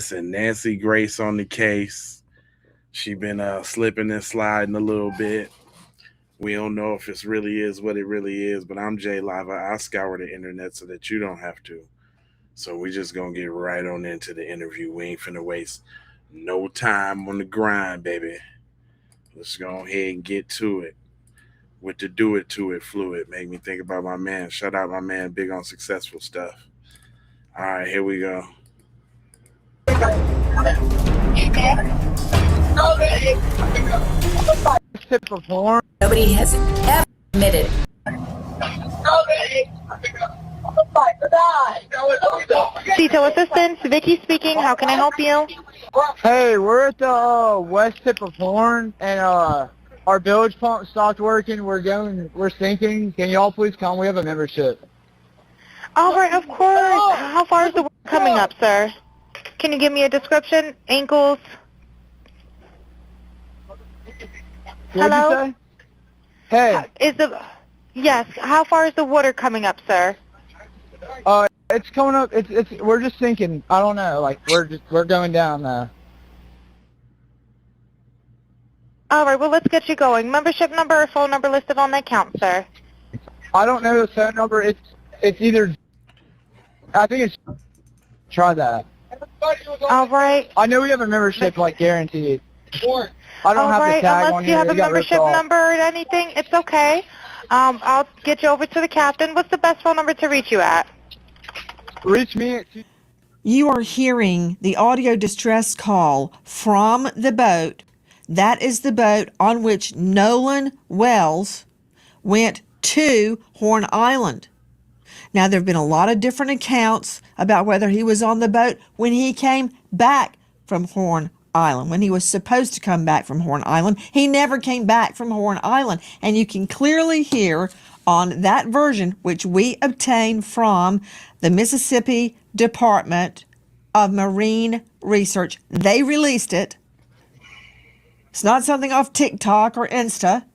listen, Nancy Grace on the case. She been slipping and sliding a little bit. We don't know if it really is what it really is, but I'm Jay Lava. I scour the internet so that you don't have to. So we just gonna get right on into the interview. We ain't finna waste no time on the grind, baby. Let's go ahead and get to it. With the do it to it fluid. Make me think about my man. Shout out my man, big on successful stuff. All right, here we go. Tip of horn. Nobody has ever admitted. Detail assistance, Vicky speaking. How can I help you? Hey, we're at the west tip of Horn, and our bilge pump stopped working. We're sinking. Can y'all please come? We have a membership. All right, of course. How far is the work coming up, sir? Can you give me a description? Ankles? What'd you say? Hey. Yes. How far is the water coming up, sir? It's coming up. We're just sinking. I don't know. Like we're going down now. All right. Well, let's get you going. Membership number or phone number listed on the account, sir. I don't know the phone number. It's either. I think it's. Try that. All right. I know we have a membership, like guaranteed. I don't have the tag on Unless here. you have a membership number or anything, it's okay. I'll get you over to the captain. What's the best phone number to reach you at? Reach me at... You are hearing the audio distress call from the boat. That is the boat on which Nolan Wells went to Horn Island. Now, there have been a lot of different accounts about whether he was on the boat when he came back from Horn Island, when he was supposed to come back from Horn Island. He never came back from Horn Island. And you can clearly hear on that version, which we obtained from the Mississippi Department of Marine Research. They released it. It's not something off TikTok or Insta.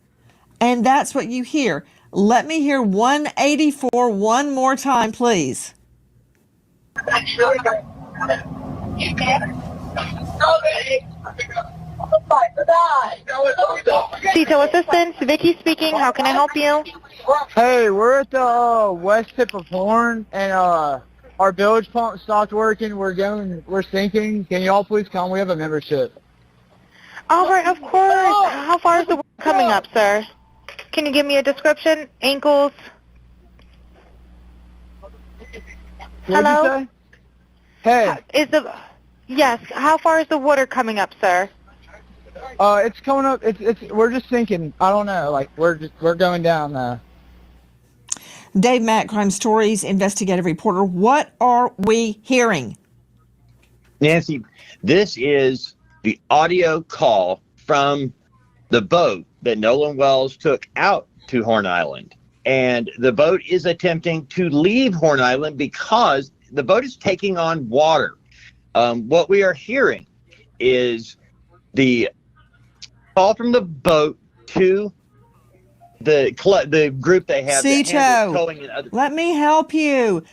And that's what you hear. Let me hear 184 one more time, please. Detail assistance, Vicky speaking. How can I help you? Hey, we're at the west tip of Horn, and our bilge pump stopped working. We're sinking. Can y'all please come? We have a membership. All right, of course. How far is the work coming up, sir? Can you give me a description? Ankles? What'd you say? Hey. Yes. How far is the water coming up, sir? It's coming up. We're just sinking. I don't know. Like we're going down now. Dave Mack, Crime Stories investigative reporter. What are we hearing? Nancy, this is the audio call from the boat that Nolan Wells took out to Horn Island. And the boat is attempting to leave Horn Island because the boat is taking on water. What we are hearing is the call from the boat to the group they have. Cito, let me help you.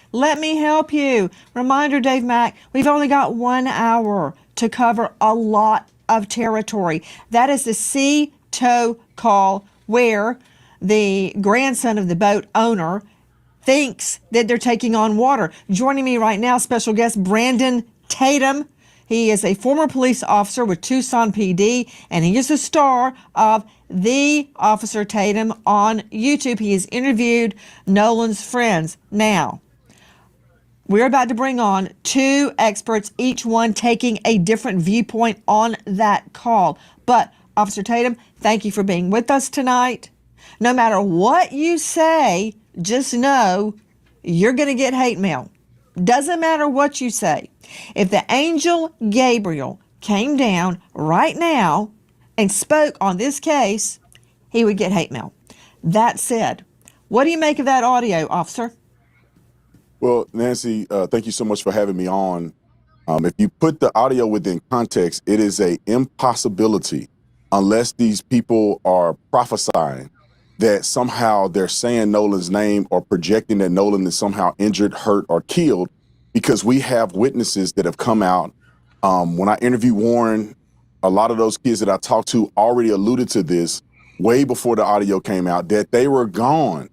Reminder, Dave Mack, we've only got 1 hour to cover a lot of territory. That is the Cito call where the grandson of the boat owner thinks that they're taking on water. Joining me right now, special guest Brandon Tatum. He is a former police officer with Tucson PD, and he is the star of The Officer Tatum on YouTube. He has interviewed Nolan's friends. Now, we're about to bring on two experts, each one taking a different viewpoint on that call. But, Officer Tatum, thank you for being with us tonight. No matter what you say, just know you're going to get hate mail. Doesn't matter what you say. If the angel Gabriel came down right now and spoke on this case, he would get hate mail. That said, what do you make of that audio, officer? Well, Nancy, thank you so much for having me on. If you put the audio within context, it is an impossibility unless these people are prophesying that somehow they're saying Nolan's name or projecting that Nolan is somehow injured, hurt, or killed, because we have witnesses that have come out When I interviewed Warren, a lot of those kids that I talked to already alluded to this way before the audio came out, that they were gone.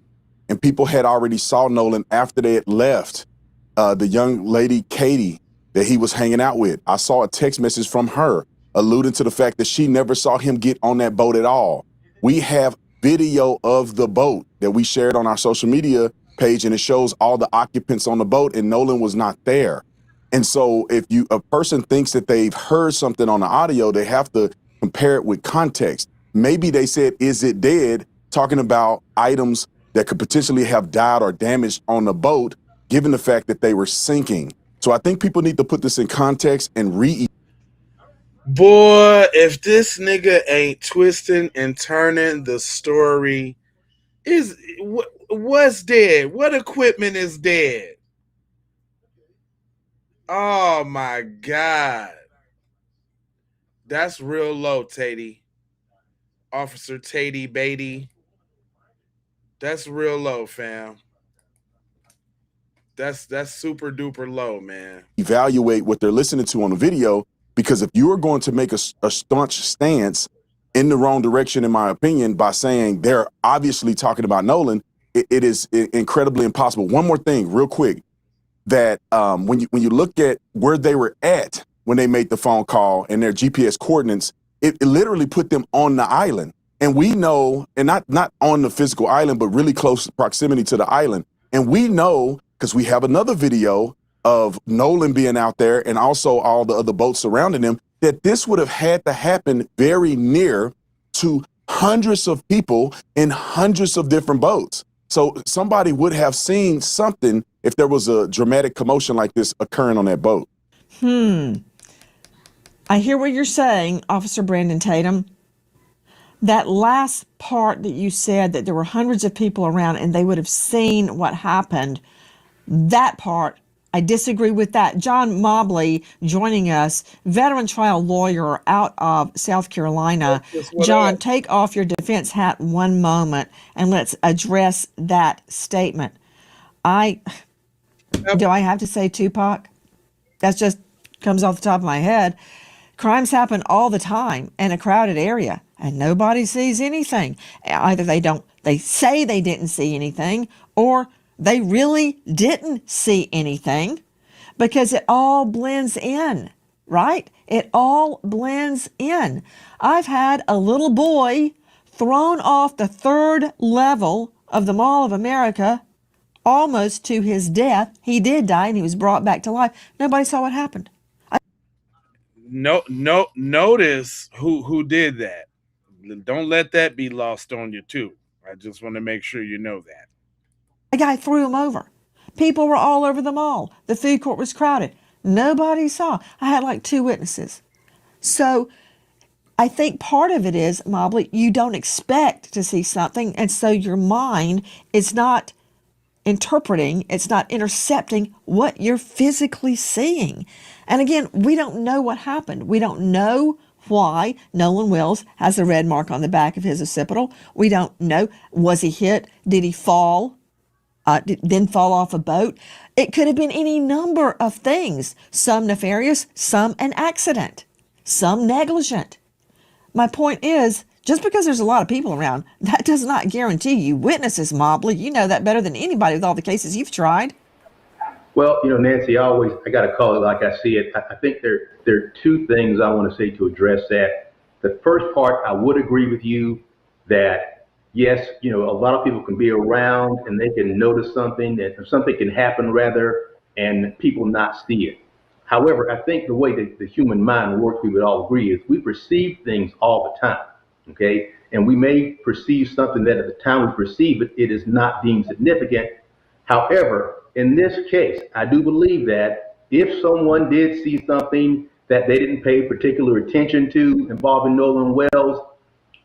And people had already saw Nolan after they had left. The young lady, Katie, that he was hanging out with, I saw a text message from her alluding to the fact that she never saw him get on that boat at all. We have video of the boat that we shared on our social media page, and it shows all the occupants on the boat, and Nolan was not there. And so if a person thinks that they've heard something on the audio, they have to compare it with context. Maybe they said, "Is it dead?" talking about items that could potentially have died or damaged on the boat, given the fact that they were sinking. So I think people need to put this in context and Boy, if this nigga ain't twisting and turning the story, what's dead? What equipment is dead? Oh my God. That's real low, Tatey. Officer Tatey Beatty. That's real low, fam. That's super duper low, man. evaluate what they're listening to on the video, because if you are going to make a staunch stance in the wrong direction, in my opinion, by saying they're obviously talking about Nolan, it is incredibly impossible. One more thing, real quick, that when you look at where they were at when they made the phone call and their GPS coordinates, it literally put them on the island. And we know, and not on the physical island, but really close proximity to the island. And we know, because we have another video of Nolan being out there and also all the other boats surrounding him, that this would have had to happen very near to hundreds of people in hundreds of different boats. So somebody would have seen something if there was a dramatic commotion like this occurring on that boat. I hear what you're saying, Officer Brandon Tatum. That last part that you said, that there were hundreds of people around and they would have seen what happened, that part, I disagree with that. John Mobley joining us, veteran trial lawyer out of South Carolina. John, take off your defense hat one moment and let's address that statement. Do I have to say Tupac? That just comes off the top of my head. Crimes happen all the time in a crowded area and nobody sees anything. Either they say they didn't see anything, or they really didn't see anything, because it all blends in, right? It all blends in. I've had a little boy thrown off the 3rd level of the Mall of America almost to his death. He did die and he was brought back to life. Nobody saw what happened. Notice who did that. Don't let that be lost on you too. I just want to make sure you know that. A guy threw him over. People were all over the mall. The food court was crowded. Nobody saw. I had like 2 witnesses. So I think part of it is, Mobley, you don't expect to see something, and so your mind is not interpreting, it's not intercepting what you're physically seeing. And again, we don't know what happened. We don't know why Nolan Wells has a red mark on the back of his occipital. We don't know. Was he hit? Did he fall? Then fall off a boat? It could have been any number of things. Some nefarious, some an accident, some negligent. My point is, just because there's a lot of people around, that does not guarantee you witnesses, Mobley. You know that better than anybody with all the cases you've tried. Well, Nancy, I got to call it like I see it. I think there are 2 things I want to say to address that. The first part, I would agree with you that, yes, a lot of people can be around and they can notice something, or something can happen rather, and people not see it. However, I think the way that the human mind works, we would all agree, is we perceive things all the time, okay? And we may perceive something that at the time we perceive it, it is not deemed significant. However, in this case, I do believe that if someone did see something that they didn't pay particular attention to involving Nolan Wells,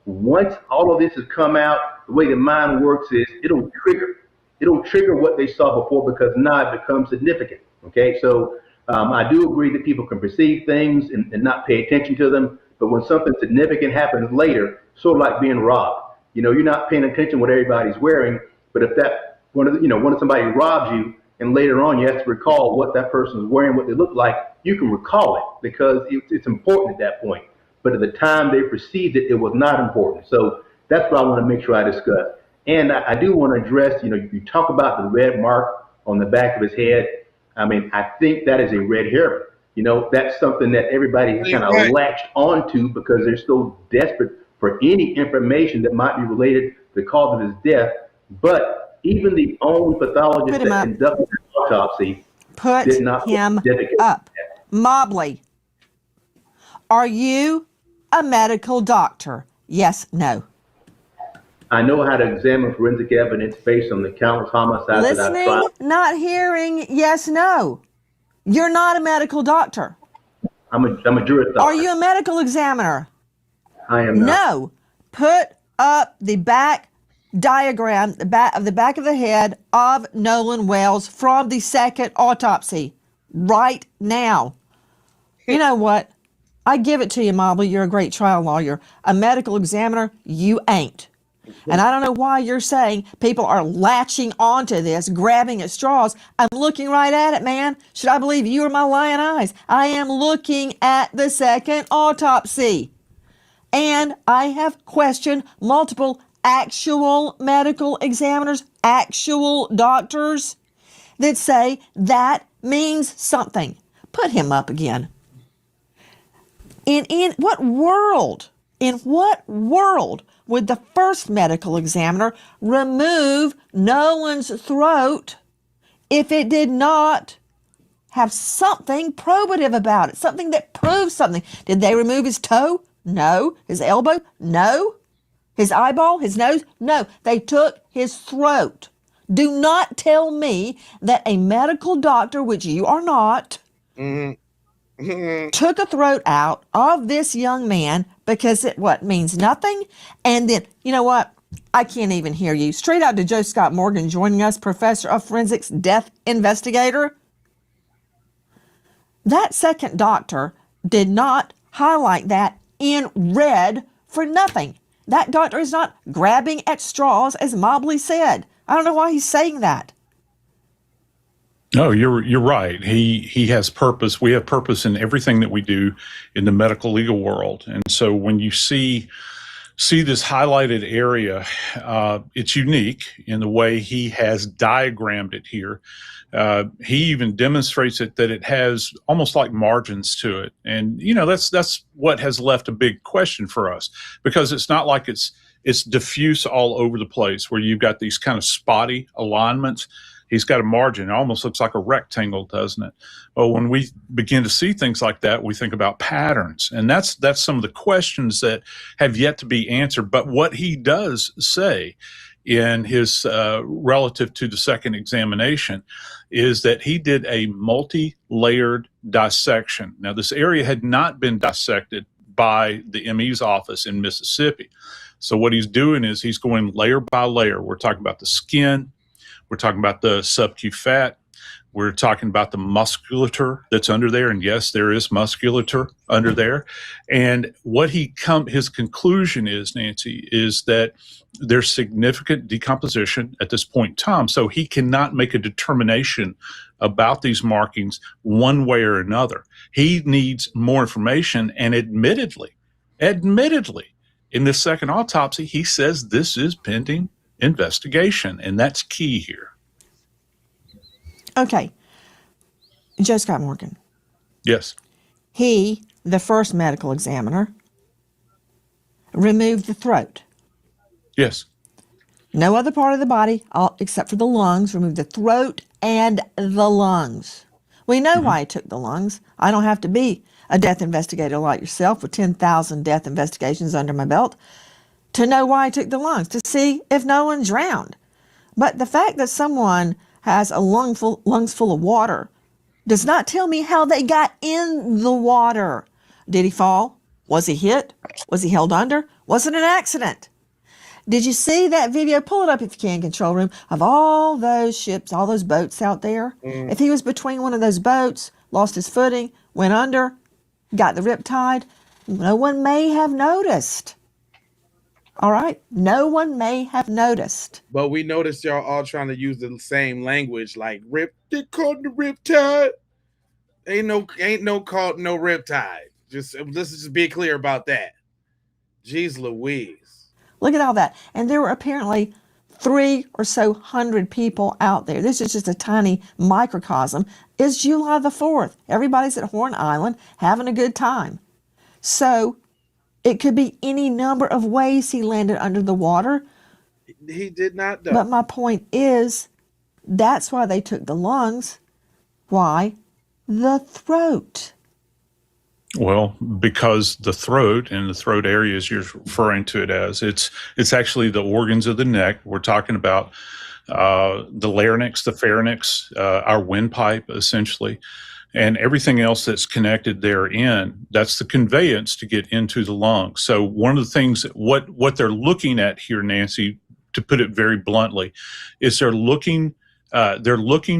once all of this has come out, the way the mind works is it'll trigger what they saw before, because now it becomes significant. Okay, so I do agree that people can perceive things and not pay attention to them, but when something significant happens later, sort of like being robbed, you're not paying attention to what everybody's wearing, but if that one of somebody robs you and later on you have to recall what that person was wearing, what they looked like, you can recall it because it's important at that point. But at the time they perceived it, it was not important. So that's what I want to make sure I discuss. And I do want to address, you talk about the red mark on the back of his head. I mean, I think that is a red herring. That's something that everybody has kind of latched onto because they're so desperate for any information that might be related to the cause of his death. But even the own pathologist that conducted the autopsy did not him up. Mobley, are you a medical doctor? Yes, no. I know how to examine forensic evidence based on the countless homicides that I've tried. Listening, not hearing, yes, no. You're not a medical doctor. I'm a juris doctor. Are you a medical examiner? I am not. No. Put up the back diagram, the back of the head of Nolan Wells from the second autopsy right now. You know what? I give it to you, Mobley. You're a great trial lawyer. A medical examiner, you ain't. And I don't know why you're saying people are latching onto this, grabbing at straws. I'm looking right at it, man. Should I believe you or my lying eyes? I am looking at the second autopsy. And I have questioned multiple actual medical examiners, actual doctors that say that means something. Put him up again. In what world would the first medical examiner remove Nolan's throat if it did not have something probative about it, something that proves something? Did they remove his toe? No. His elbow? No. His eyeball? His nose? No. They took his throat. Do not tell me that a medical doctor, which you are not, took a throat out of this young man because it means nothing. And then, you know what? I can't even hear you. Straight out to Joe Scott Morgan joining us, professor of forensics, death investigator. That second doctor did not highlight that in red for nothing. That doctor is not grabbing at straws, as Mobley said. I don't know why he's saying that. No, you're right. He has purpose. We have purpose in everything that we do in the medical legal world. And so when you see this highlighted area, it's unique in the way he has diagrammed it here. He even demonstrates it that it has almost like margins to it. And, that's what has left a big question for us, because it's not like it's diffuse all over the place where you've got these kind of spotty alignments. He's got a margin. It almost looks like a rectangle, doesn't it? Well, when we begin to see things like that, we think about patterns. And that's some of the questions that have yet to be answered. But what he does say in his relative to the second examination is that he did a multi-layered dissection. Now, this area had not been dissected by the ME's office in Mississippi. So what he's doing is he's going layer by layer. We're talking about the skin. We're talking about the sub-Q fat. We're talking about the musculature that's under there. And yes, there is musculature under there. And what his conclusion is, Nancy, is that there's significant decomposition at this point in time. So he cannot make a determination about these markings one way or another. He needs more information. And admittedly, in this second autopsy, he says this is pending investigation, and that's key here. Okay. Joe Scott Morgan. Yes. He, the first medical examiner, removed the throat. Yes. No other part of the body, except for the lungs, removed the throat and the lungs. We know why he took the lungs. I don't have to be a death investigator like yourself with 10,000 death investigations under my belt to know why I took the lungs, to see if no one drowned. But the fact that someone has a lungs full of water does not tell me how they got in the water. Did he fall? Was he hit? Was he held under? Was it an accident? Did you see that video? Pull it up if you can, control room, of all those ships, all those boats out there. If he was between one of those boats, lost his footing, went under, got the riptide, no one may have noticed. All right. No one may have noticed. But we noticed y'all all trying to use the same language, like rip. They called the riptide. Ain't no called no riptide. Let's just be clear about that. Jeez Louise. Look at all that. And there were apparently 300 or so people out there. This is just a tiny microcosm. It's July the 4th. Everybody's at Horn Island having a good time. So it could be any number of ways he landed under the water. He did not, though. But my point is, that's why they took the lungs. Why? The throat. Well, because the throat and the throat area, as you're referring to it as, it's actually the organs of the neck. We're talking about the larynx, the pharynx, our windpipe, essentially, and everything else that's connected therein. That's the conveyance to get into the lungs. So one of the things, what they're looking at here, Nancy, to put it very bluntly, is they're looking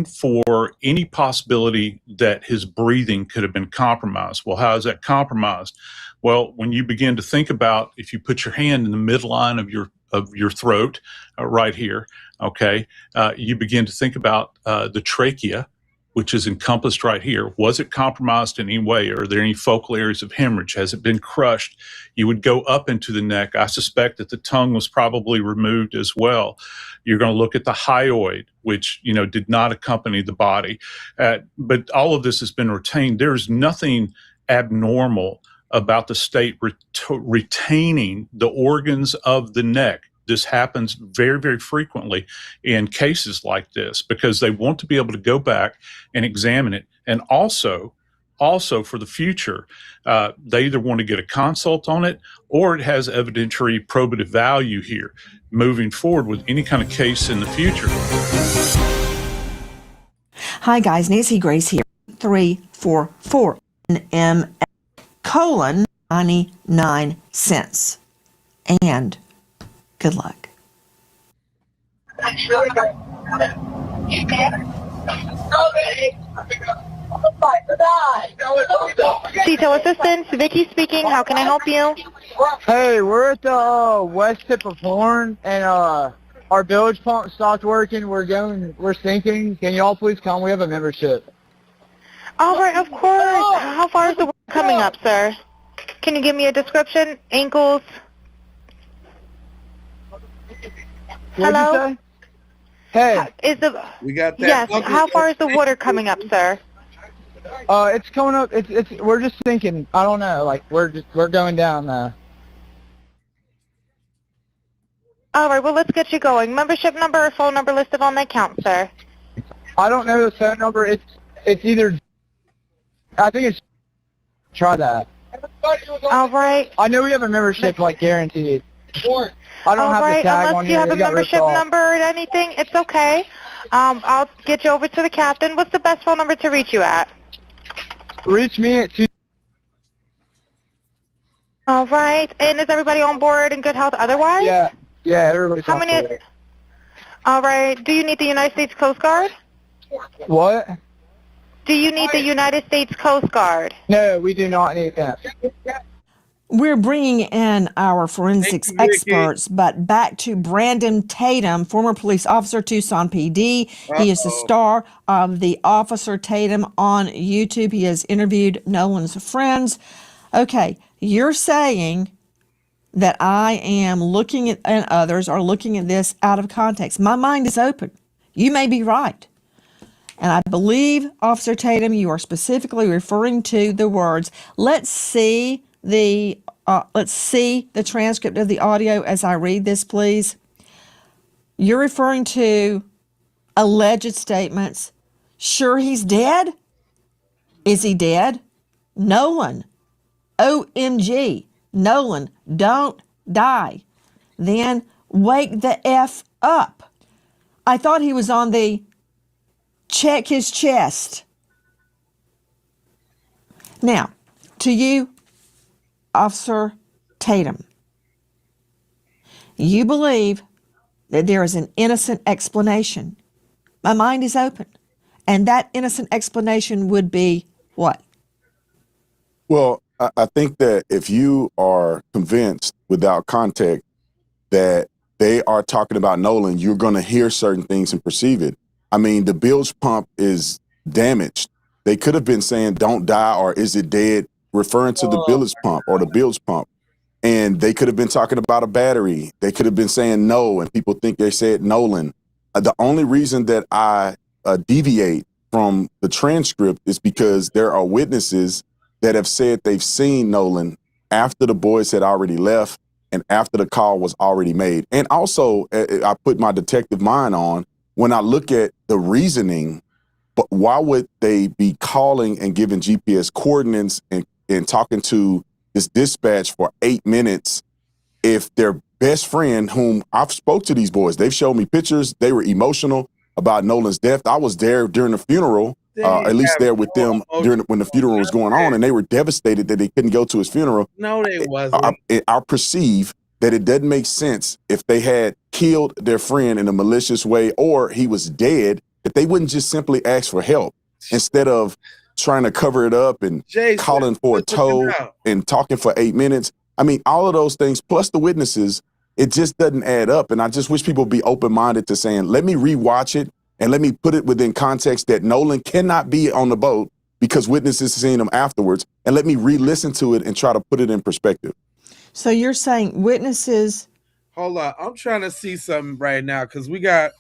for any possibility that his breathing could have been compromised. Well, how is that compromised? Well, when you begin to think about, if you put your hand in the midline of your throat, right here, okay, you begin to think about the trachea, which is encompassed right here. Was it compromised in any way? Are there any focal areas of hemorrhage? Has it been crushed? You would go up into the neck. I suspect that the tongue was probably removed as well. You're going to look at the hyoid, which, did not accompany the body. But all of this has been retained. There's nothing abnormal about the state retaining the organs of the neck. This happens very, very frequently in cases like this because they want to be able to go back and examine it. And also for the future, they either want to get a consult on it or it has evidentiary probative value here moving forward with any kind of case in the future. Hi guys, Nancy Grace here. 344 M colon 99 cents. And good luck. Detail assistance, Vicky speaking. How can I help you? Hey, we're at the west tip of Horn, and our bilge pump stopped working. We're sinking. Can y'all please come? We have a membership. All right, of course. How far is the work coming up, sir? Can you give me a description? Ankles? What'd you say? Hey. We got that. Yes. How far is the water coming up, sir? It's coming up. We're just sinking. I don't know. Like we're going down. All right. Well, let's get you going. Membership number or phone number listed on the account, sir. I don't know the phone number. It's either. I think it's. Try that. All right. I know we have a membership, like guaranteed. I don't have the tag unless on you here. have a They got membership ripped off. number or anything, it's okay. I'll get you over to the captain. What's the best phone number to reach you at? Reach me at 2. All right. And is everybody on board in good health otherwise? Yeah, everybody's How on many? board. All right. Do you need the United States Coast Guard? What? Do you need the United States Coast Guard? No, we do not need that. We're bringing in our forensics experts, but back to Brandon Tatum, former police officer, Tucson PD. He is the star of the Officer Tatum on YouTube. He has interviewed Nolan's friends. Okay, you're saying that I am looking at, and others are looking at this out of context. My mind is open. You may be right. And I believe, Officer Tatum, you are specifically referring to the words, let's see the transcript of the audio as I read this, please. You're referring to alleged statements. Sure, he's dead? Is he dead? Nolan. OMG. Nolan, don't die. Then wake the F up. I thought he was on the check his chest. Now, to you, Officer Tatum, you believe that there is an innocent explanation. My mind is open. And that innocent explanation would be what? Well, I think that if you are convinced without context that they are talking about Nolan, you're going to hear certain things and perceive it. I mean, the bilge pump is damaged. They could have been saying "don't die" or "is it dead," referring to the bilge pump or the bilge pump. And they could have been talking about a battery. They could have been saying no, and people think they said Nolan. The only reason that I deviate from the transcript is because there are witnesses that have said they've seen Nolan after the boys had already left and after the call was already made. And also, I put my detective mind on, when I look at the reasoning, but why would they be calling and giving GPS coordinates and talking to this dispatch for 8 minutes if their best friend, whom I've spoke to these boys, they've showed me pictures, they were emotional about Nolan's death. I was there during the funeral, at least there with them when the funeral was going on, and they were devastated that they couldn't go to his funeral. No, they wasn't. I perceive that it doesn't make sense if they had killed their friend in a malicious way or he was dead, that they wouldn't just simply ask for help instead of trying to cover it up and calling for a tow and talking for 8 minutes. I mean, all of those things, plus the witnesses, it just doesn't add up. And I just wish people would be open-minded to saying, let me rewatch it and let me put it within context that Nolan cannot be on the boat because witnesses seen him afterwards. And let me re-listen to it and try to put it in perspective. So you're saying witnesses... Hold on. I'm trying to see something right now because we got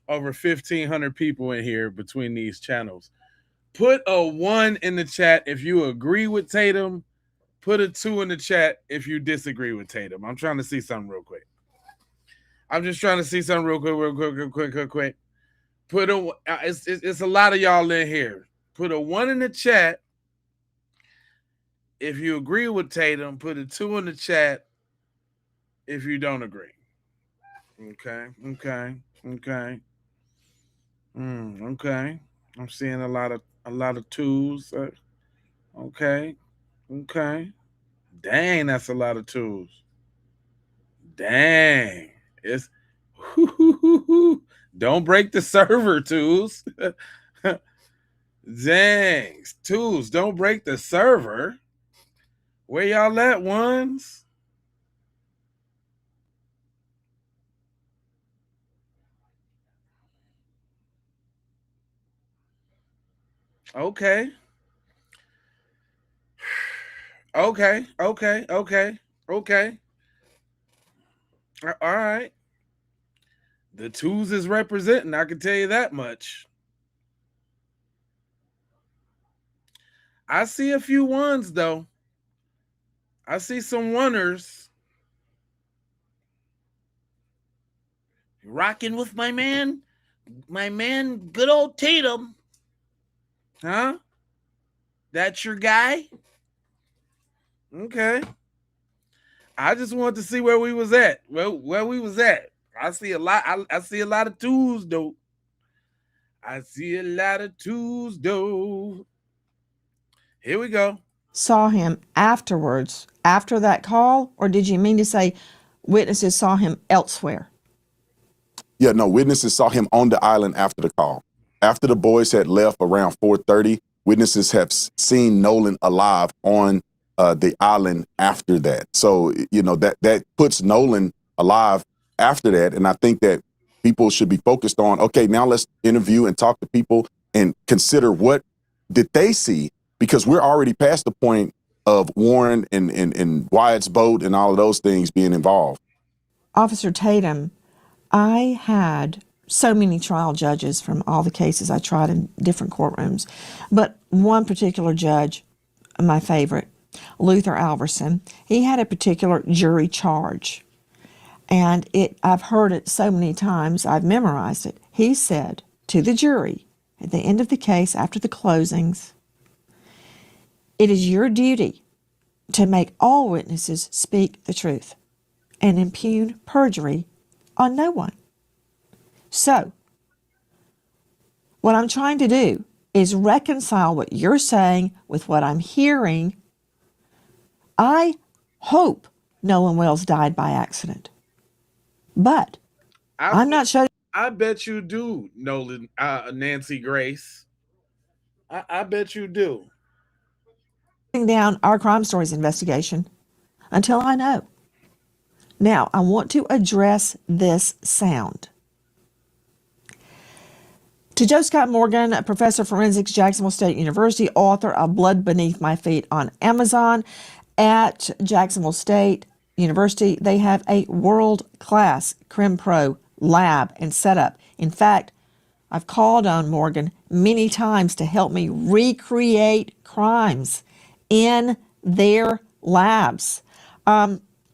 over 1,500 people in here between these channels. Put a 1 in the chat if you agree with Tatum. Put a 2 in the chat if you disagree with Tatum. I'm trying to see something real quick. I'm just trying to see something real quick. Put a... It's a lot of y'all in here. Put a 1 in the chat if you agree with Tatum. Put a 2 in the chat if you don't agree. Okay. Okay. I'm seeing a lot of 2s. Okay. Dang, that's a lot of 2s. Dang. It's don't break the server, 2s. Dang, 2s, don't break the server. Where y'all at, 1s? Okay. All right. The 2s is representing, I can tell you that much. I see a few 1s though. I see some 1ers. Rocking with my man, good old Tatum. Huh? That's your guy? Okay. I just wanted to see where we was at. Where we was at. I see a lot. I see a lot of 2s though. Here we go. Saw him afterwards, after that call, or did you mean to say witnesses saw him elsewhere? Yeah, no, witnesses saw him on the island after the call. After the boys had left around 4:30, witnesses have seen Nolan alive on the island after that. So, you know, that puts Nolan alive after that. And I think that people should be focused on, okay, now let's interview and talk to people and consider what did they see, because we're already past the point of Warren and Wyatt's boat and all of those things being involved. Officer Tatum, I had so many trial judges from all the cases I tried in different courtrooms, but one particular judge, my favorite, Luther Alverson, he had a particular jury charge, and I've heard it so many times, I've memorized it. He said to the jury at the end of the case, after the closings, it is your duty to make all witnesses speak the truth and impugn perjury on no one. So, what I'm trying to do is reconcile what you're saying with what I'm hearing. I hope Nolan Wells died by accident, but I'm not sure. I bet you do, Nolan, Nancy Grace. I bet you do. Down our crime stories investigation until I know. Now, I want to address this sound. To Joe Scott Morgan, a professor of forensics, Jacksonville State University, author of Blood Beneath My Feet on Amazon. At Jacksonville State University, they have a world-class Crim Pro lab and setup. In fact, I've called on Morgan many times to help me recreate crimes in their labs.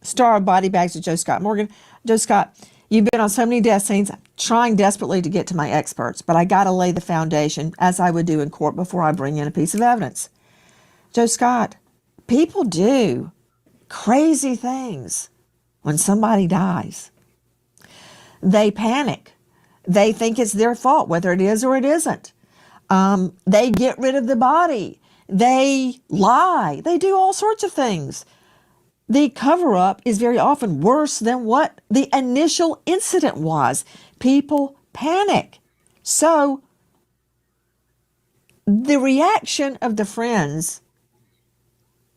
Star of Body Bags with Joe Scott Morgan. Joe Scott, you've been on so many death scenes, trying desperately to get to my experts, but I got to lay the foundation, as I would do in court, before I bring in a piece of evidence. Joe Scott, people do crazy things when somebody dies. They panic. They think it's their fault, whether it is or it isn't. They get rid of the body. They lie. They do all sorts of things. The cover-up is very often worse than what the initial incident was. People panic. So the reaction of the friends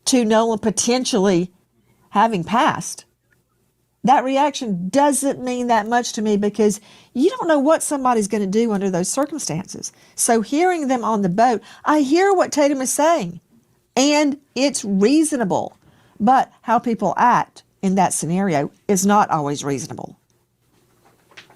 to Nolan potentially having passed, that reaction doesn't mean that much to me, because you don't know what somebody's going to do under those circumstances. So hearing them on the boat, I hear what Tatum is saying, and it's reasonable. But how people act in that scenario is not always reasonable.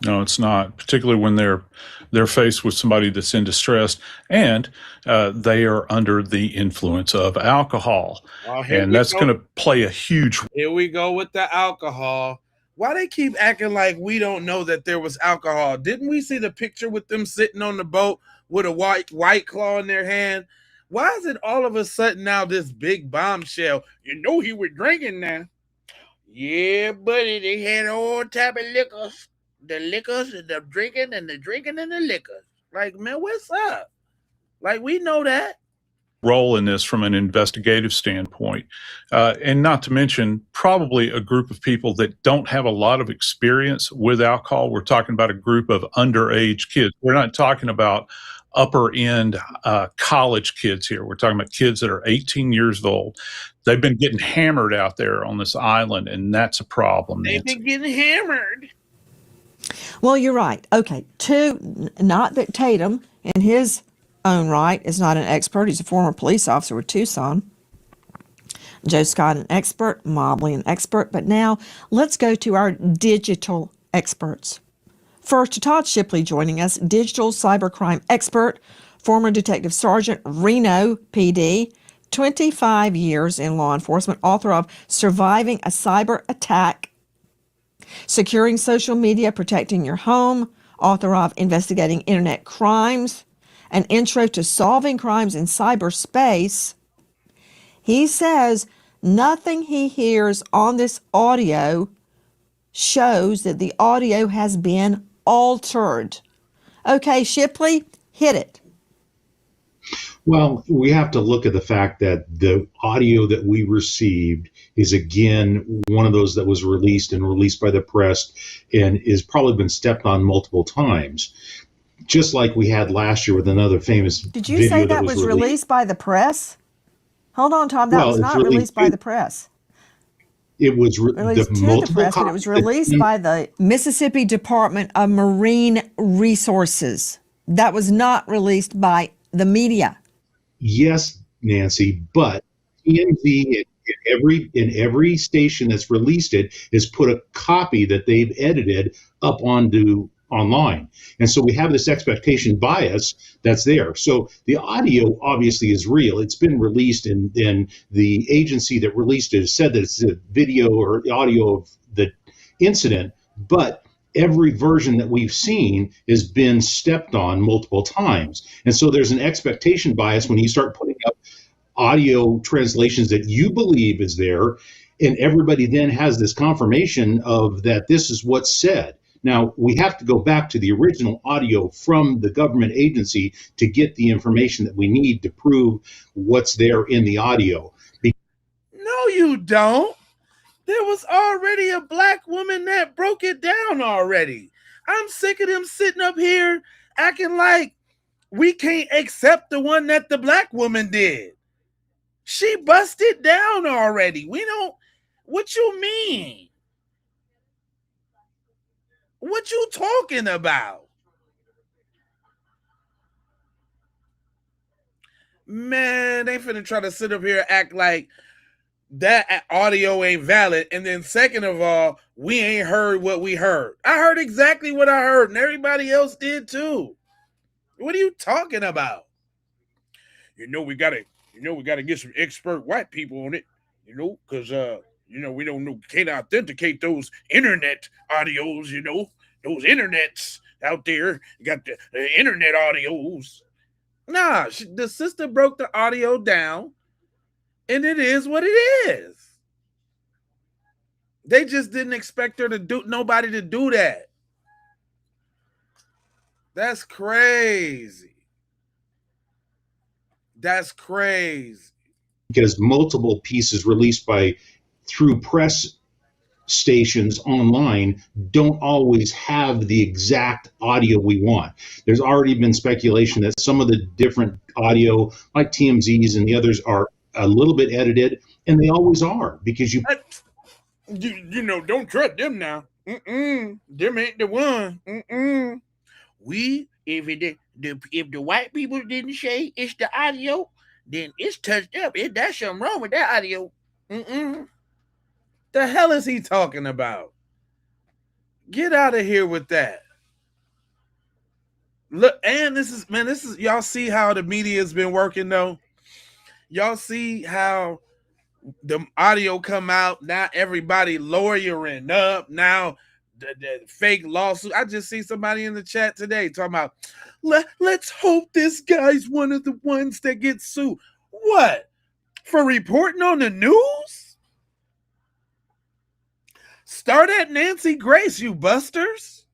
No, it's not, particularly when they're faced with somebody that's in distress and they are under the influence of alcohol. And that's going to play a huge... Here we go with the alcohol. Why they keep acting like we don't know that there was alcohol? Didn't we see the picture with them sitting on the boat with a white claw in their hand? Why is it all of a sudden now this big bombshell? You know he was drinking now. Yeah, buddy, they had all type of liquors. The liquors and the drinking and the drinking and the liquors. Like, man, what's up? Like, we know that. Role in this from an investigative standpoint. And not to mention probably a group of people that don't have a lot of experience with alcohol. We're talking about a group of underage kids. We're not talking about upper end college kids here. We're talking about kids that are 18 years old. They've been getting hammered out there on this island, and that's a problem. They've been getting hammered. Well, you're right. Okay, not that Tatum, in his own right, is not an expert. He's a former police officer with Tucson. Joe Scott, an expert. Mobley, an expert. But now let's go to our digital experts. First, Todd Shipley joining us, digital cybercrime expert, former Detective Sergeant, Reno PD, 25 years in law enforcement, author of Surviving a Cyber Attack, Securing Social Media, Protecting Your Home, author of Investigating Internet Crimes, An Intro to Solving Crimes in Cyberspace. He says nothing he hears on this audio shows that the audio has been altered. Okay, Shipley, hit it. Well, we have to look at the fact that the audio that we received is, again, one of those that was released by the press and is probably been stepped on multiple times. Just like we had last year with another famous video. Did you say that was released by the press? Hold on, Tom. That was not released by the press. It was released to the press, but it was released by the Mississippi Department of Marine Resources. That was not released by the media. Yes, Nancy, but TMZ in every station that's released it has put a copy that they've edited up online. And so we have this expectation bias that's there. So the audio obviously is real. It's been released, and the agency that released it has said that it's a video or audio of the incident, but every version that we've seen has been stepped on multiple times. And so there's an expectation bias when you start putting up audio translations that you believe is there, and everybody then has this confirmation of that this is what's said. Now, we have to go back to the original audio from the government agency to get the information that we need to prove what's there in the audio. No, you don't. There was already a black woman that broke it down already. I'm sick of them sitting up here acting like we can't accept the one that the black woman did. She busted down already. We don't. What you mean? What you talking about? Man, they finna try to sit up here and act like that audio ain't valid. And then second of all, we ain't heard what we heard. I heard exactly what I heard, and everybody else did too. What are you talking about? We gotta get some expert white people on it, because we don't know, can't authenticate those internet audios, those internets out there. You got the internet audios. Nah, the sister broke the audio down, and it is what it is. They just didn't expect nobody to do that. That's crazy. That's crazy. Because multiple pieces released through press stations online don't always have the exact audio we want. There's already been speculation that some of the different audio, like TMZ's and the others, are a little bit edited, and they always are, because don't trust them now. Them ain't the one. If the white people didn't say it's the audio, then it's touched up. That's something wrong with that audio. The hell is he talking about? Get out of here with that. Look, and this is y'all see how the media has been working though. Y'all see how the audio come out now. Everybody lawyering up now. The fake lawsuit. I just see somebody in the chat today talking about, let's hope this guy's one of the ones that gets sued. What? For reporting on the news? Start at Nancy Grace, you busters.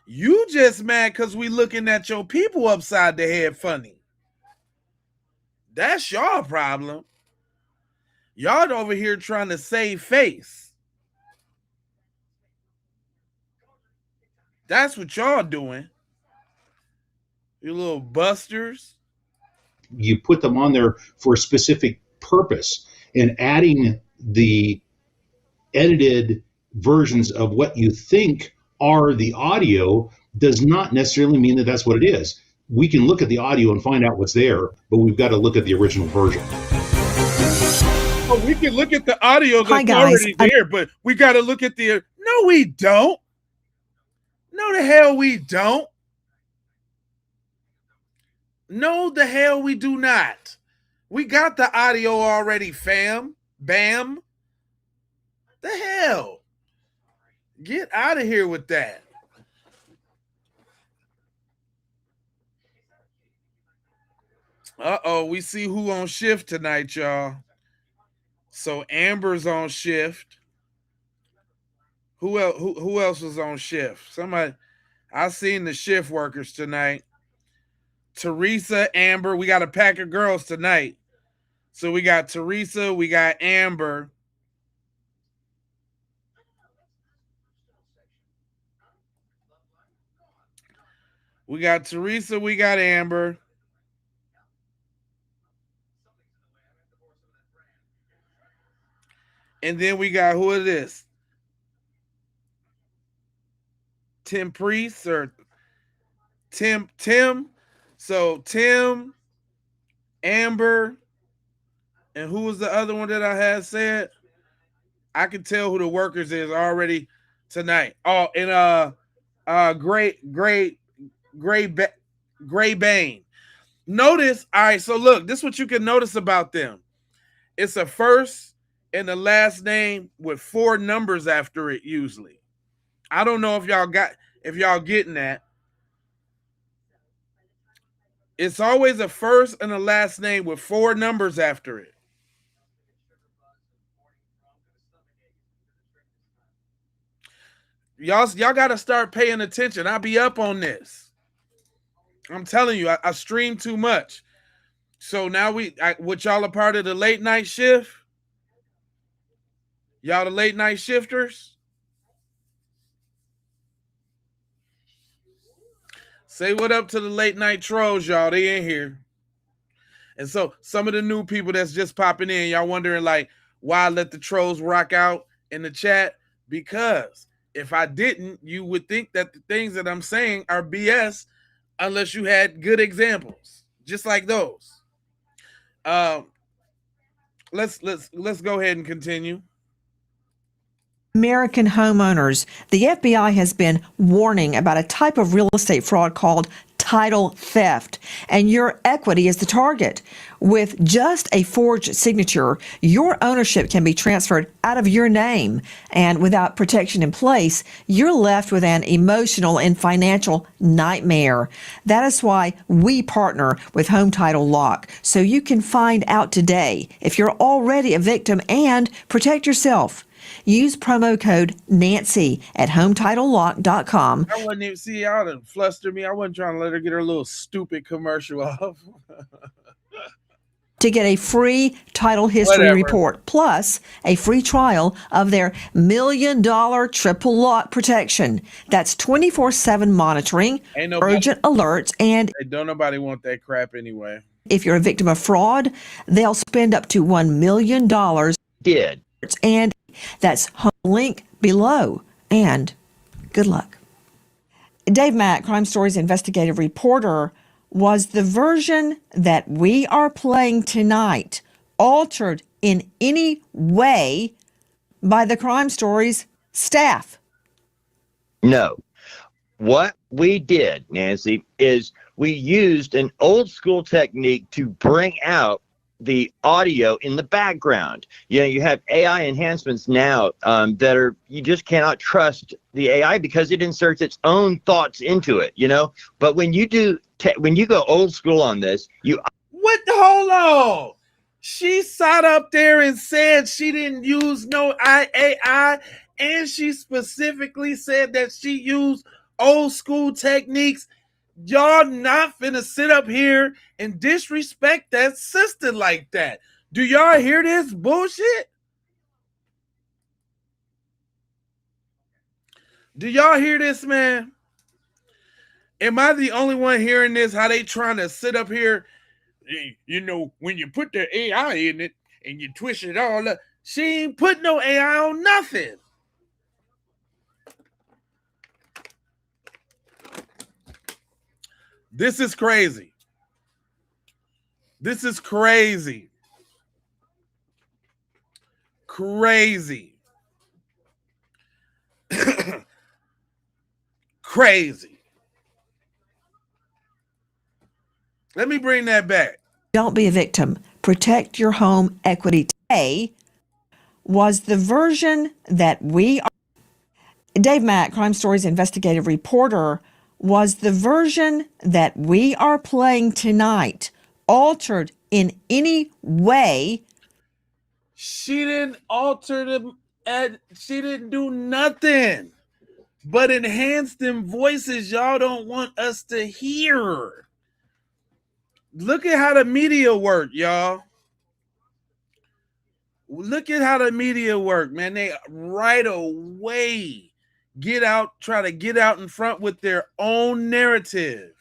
You just mad because we looking at your people upside the head funny. That's y'all problem. Y'all over here trying to save face. That's what y'all doing. You little busters. You put them on there for a specific purpose, and adding the edited versions of what you think are the audio does not necessarily mean that that's what it is. We can look at the audio and find out what's there, but we've got to look at the original version. Oh, we can look at the audio that's already there, but we got to look at the... No, we don't. No, the hell we don't. No, the hell we do not. We got the audio already, fam. Bam. The hell? Get out of here with that. Uh-oh, we see who on shift tonight, y'all. So Amber's on shift. Who else was on shift? Somebody. I seen the shift workers tonight. Teresa, Amber. We got a pack of girls tonight. So we got Teresa, we got Amber. We got Teresa, we got Amber. And then we got, who is this? Tim Priest or Tim. So Tim, Amber, and who was the other one that I had said? I can tell who the workers is already tonight. Oh, and Gray Bane. Notice, all right, so look, this is what you can notice about them. It's a first and the last name with 4 numbers after it usually. I don't know if y'all getting that. It's always a first and a last name with 4 numbers after it. Y'all got to start paying attention. I'll be up on this. I'm telling you, I stream too much. So now what y'all a part of the late night shift? Y'all the late night shifters? Say what up to the late night trolls, y'all. They in here. And so some of the new people that's just popping in, y'all wondering like why I let the trolls rock out in the chat. Because if I didn't, you would think that the things that I'm saying are BS unless you had good examples, just like those. Um, let's go ahead and continue. American homeowners, the FBI has been warning about a type of real estate fraud called title theft, and your equity is the target. With just a forged signature, your ownership can be transferred out of your name, and without protection in place, you're left with an emotional and financial nightmare. That is why we partner with Home Title Lock, so you can find out today if you're already a victim and protect yourself. Use promo code Nancy at HometitleLock.com. I wasn't even see y'all to fluster me. I wasn't trying to let her get her little stupid commercial off. To get a free title history report, plus a free trial of their $1 million triple lock protection. That's 24/7 monitoring, urgent alerts, and hey, don't nobody want that crap anyway. If you're a victim of fraud, they'll spend up to $1 million. Did. And that's link below. And good luck. Dave Mack, Crime Stories investigative reporter, was the version that we are playing tonight altered in any way by the Crime Stories staff? No. What we did, Nancy, is we used an old school technique to bring out the audio in the background. You know, you have AI enhancements now that are, you just cannot trust the AI because it inserts its own thoughts into it, you know? But when you do, when you go old school on this, you... What the, hold on. She sat up there and said she didn't use no AI, and she specifically said that she used old school techniques. Y'all not finna sit up here and disrespect that sister like that. Do y'all hear this bullshit? Do y'all hear this, man? Am I the only one hearing this? How they trying to sit up here? You know, when you put the AI in it and you twist it all up, she ain't put no AI on nothing. This is crazy. This is crazy. Crazy. Crazy. Let me bring that back. Don't be a victim. Protect your home equity. Today was the version that we are. Dave Mack, Crime Stories investigative reporter, was the version that we are playing tonight altered in any way? She didn't alter them, and she didn't do nothing but enhance them voices y'all don't want us to hear. Look at how the media work, y'all. Look at how the media work, man. They right away try to get out in front with their own narrative.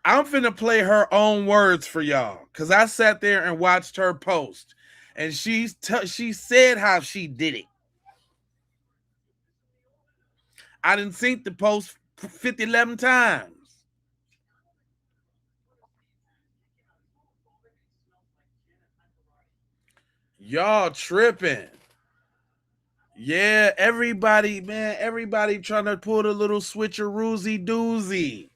I'm finna play her own words for y'all because I sat there and watched her post, and she said how she did it. I didn't see the post 11 times. Y'all tripping. Yeah, everybody, man, everybody trying to pull the little switcheroozy doozy.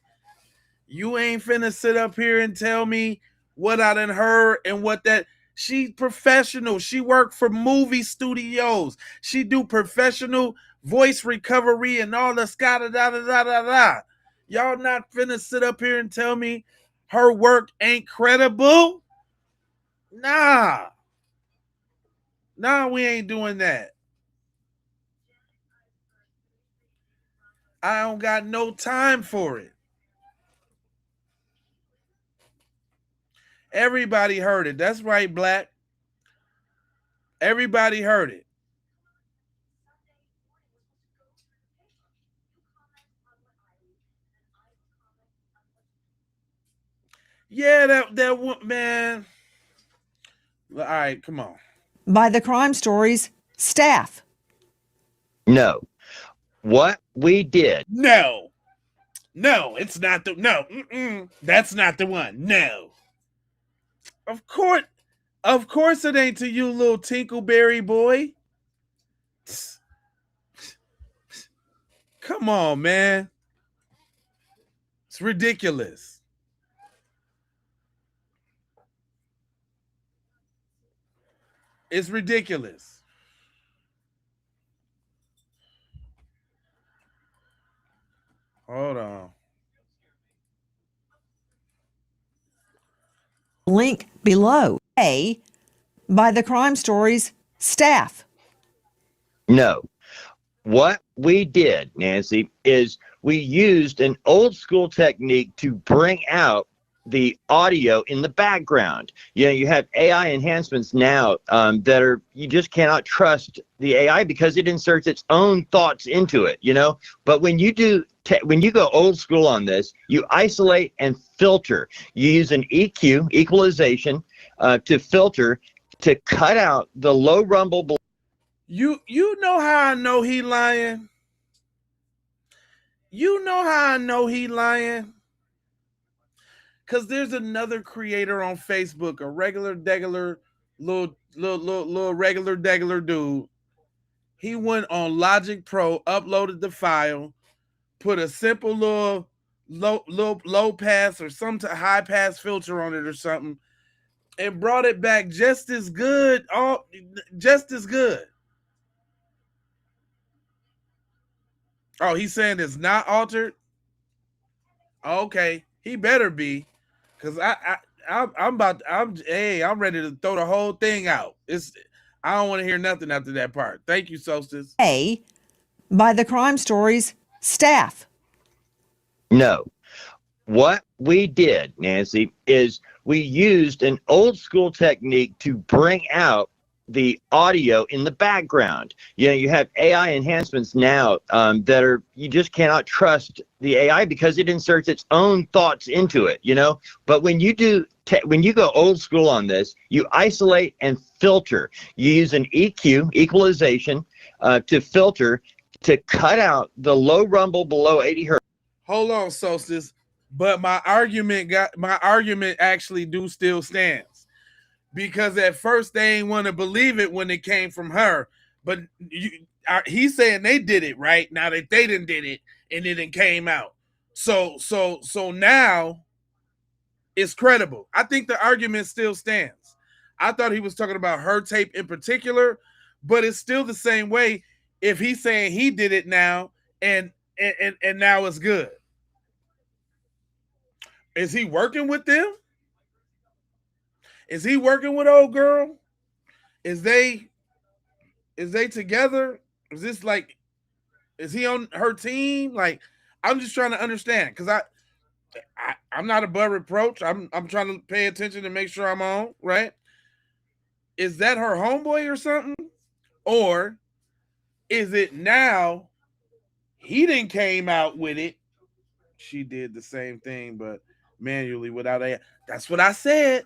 You ain't finna sit up here and tell me what I done heard and what that. She's professional. She worked for movie studios. She do professional voice recovery and all the scada da da da da da. Y'all not finna sit up here and tell me her work ain't credible? Nah. Nah, we ain't doing that. I don't got no time for it. Everybody heard it. That's right, Black. Everybody heard it. Yeah, that one, man. All right, come on. By the Crime Stories staff. No. What we did. No, it's not the that's not the one. No, of course it ain't to you, little Tinkleberry boy. Come on, man. It's ridiculous. It's ridiculous. Hold on. Link below. A. By the Crime Stories staff. No. What we did, Nancy, is we used an old school technique to bring out the audio in the background. You know, you have AI enhancements now that are, you just cannot trust the AI because it inserts its own thoughts into it, you know? But when you do, when you go old school on this, you isolate and filter. You use an EQ, equalization, to filter, to cut out the low rumble. You know how I know he lying? You know how I know he lying? Because there's another creator on Facebook, a regular degular, little regular degular dude. He went on Logic Pro, uploaded the file, put a simple little low pass or some high pass filter on it or something, and brought it back just as good. Just as good. Oh, he's saying it's not altered? Okay, he better be, because I'm ready to throw the whole thing out. I don't want to hear nothing after that part. Thank you, Solstice. A. By the Crime Stories staff. No. What we did, Nancy, is we used an old school technique to bring out the audio in the background. You know, you have AI enhancements now that are, you just cannot trust the AI because it inserts its own thoughts into it, you know? But when you do, when you go old school on this, you isolate and filter. You use an EQ, equalization, to filter, to cut out the low rumble below 80 hertz. Hold on, Solstice. But my argument actually still stands. Because at first they ain't want to believe it when it came from her. But he's saying they did it right now that they didn't did it and it didn't came out. So now it's credible. I think the argument still stands. I thought he was talking about her tape in particular, but it's still the same way if he's saying he did it now and now it's good. Is he working with them? Is he working with old girl? Is they together? Is this like, is he on her team? Like, I'm just trying to understand because I'm not above reproach. I'm trying to pay attention and make sure I'm on, right? Is that her homeboy or something? Or is it now he didn't came out with it? She did the same thing, but manually without AI. That's what I said.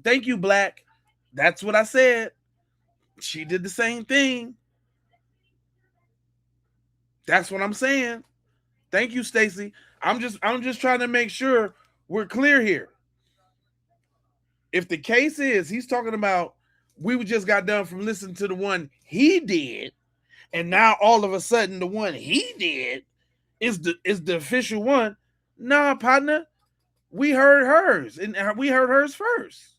Thank you, Black. That's what I said. She did the same thing. That's what I'm saying. Thank you, Stacy. I'm just trying to make sure we're clear here. If the case is he's talking about we just got done from listening to the one he did, and now all of a sudden the one he did is the official one. Nah, partner. We heard hers, and we heard hers first.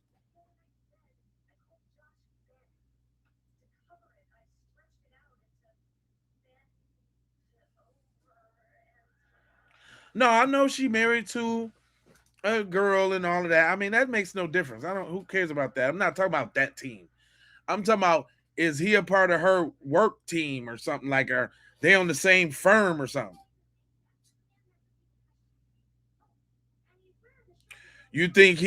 No, I know she married to a girl and all of that. I mean, that makes no difference. Who cares about that? I'm not talking about that team. I'm talking about, is he a part of her work team or something like her? They on the same firm or something. You think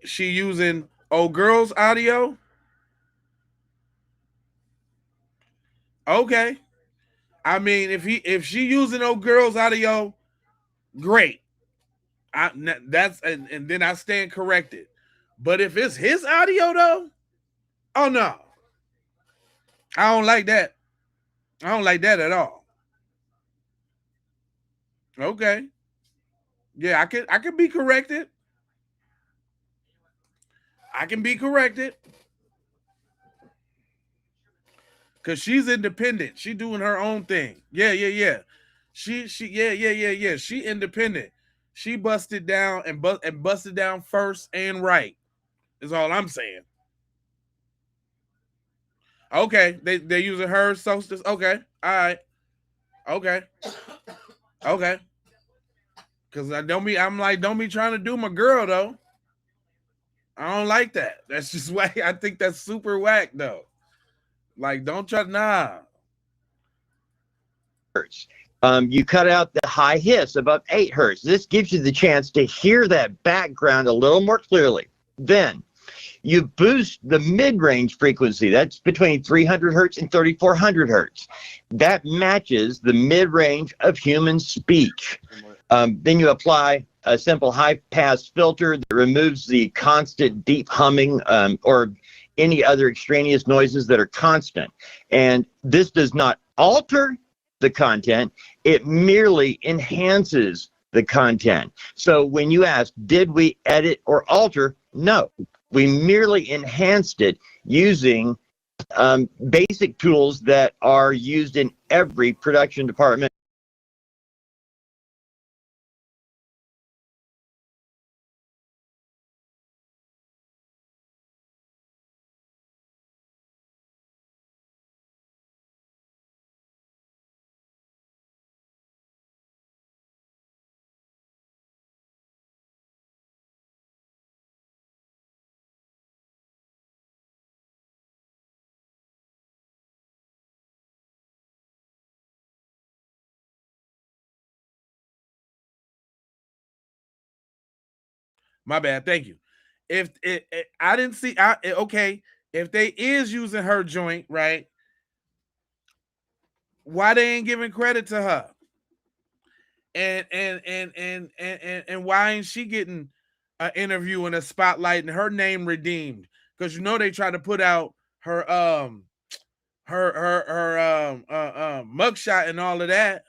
she using old girl's audio? Okay. I mean, if she using old girl's audio, great. And then I stand corrected. But if it's his audio though, Oh no, I don't like that. I don't like that at all. Okay. Yeah, I can be corrected. I can be corrected. Cause she's independent. She doing her own thing. Yeah. Yeah. She independent. She busted down and busted down first and right. Is all I'm saying. Okay, they're using her solstice. Okay, all right. Okay. Cause I don't be. I'm like, don't be trying to do my girl though. I don't like that. That's just whack. I think that's super whack though. Like, don't try. Nah. Hertz. You cut out the high hiss above 8 hertz. This gives you the chance to hear that background a little more clearly. Then you boost the mid-range frequency. That's between 300 hertz and 3400 hertz. That matches the mid-range of human speech. Then you apply a simple high-pass filter that removes the constant deep humming or any other extraneous noises that are constant. And this does not alter the content, it merely enhances the content. So when you ask, did we edit or alter? No, we merely enhanced it using basic tools that are used in every production department. My bad. Thank you. If I didn't see, okay. If they is using her joint, right? Why they ain't giving credit to her? And why ain't she getting an interview and a spotlight and her name redeemed? Because you know they try to put out her mugshot and all of that.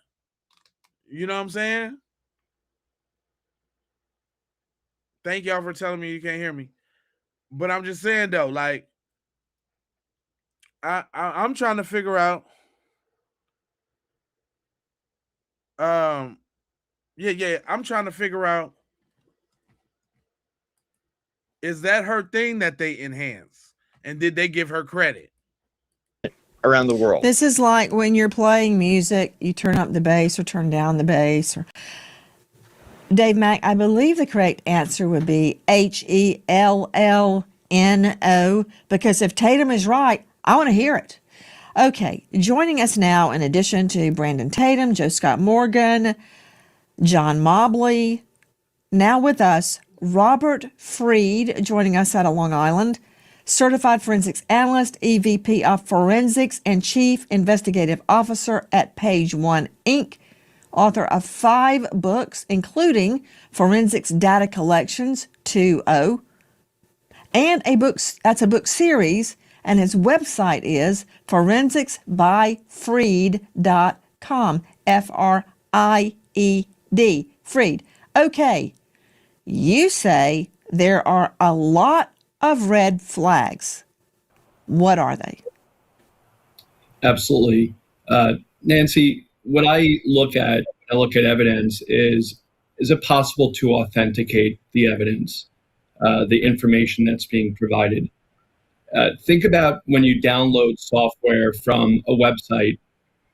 You know what I'm saying? Thank y'all for telling me you can't hear me. But I'm just saying though, like I'm trying to figure out. Yeah. I'm trying to figure out. Is that her thing that they enhance? And did they give her credit? Around the world. This is like when you're playing music, you turn up the bass or turn down the bass. Or Dave Mack, I believe the correct answer would be HELLNO, because if Tatum is right, I want to hear it. Okay, joining us now, in addition to Brandon Tatum, Joe Scott Morgan, John Mobley, now with us, Robert Freed, joining us out of Long Island, Certified Forensics Analyst, EVP of Forensics, and Chief Investigative Officer at Page One Inc., author of 5 books, including Forensics Data Collections 2.0, and a book series, and his website is forensicsbyfreed.com, F-R-I-E-D, Freed. Okay, you say there are a lot of red flags. What are they? Absolutely. Nancy, what I look at evidence is it possible to authenticate the evidence, the information that's being provided? Think about when you download software from a website.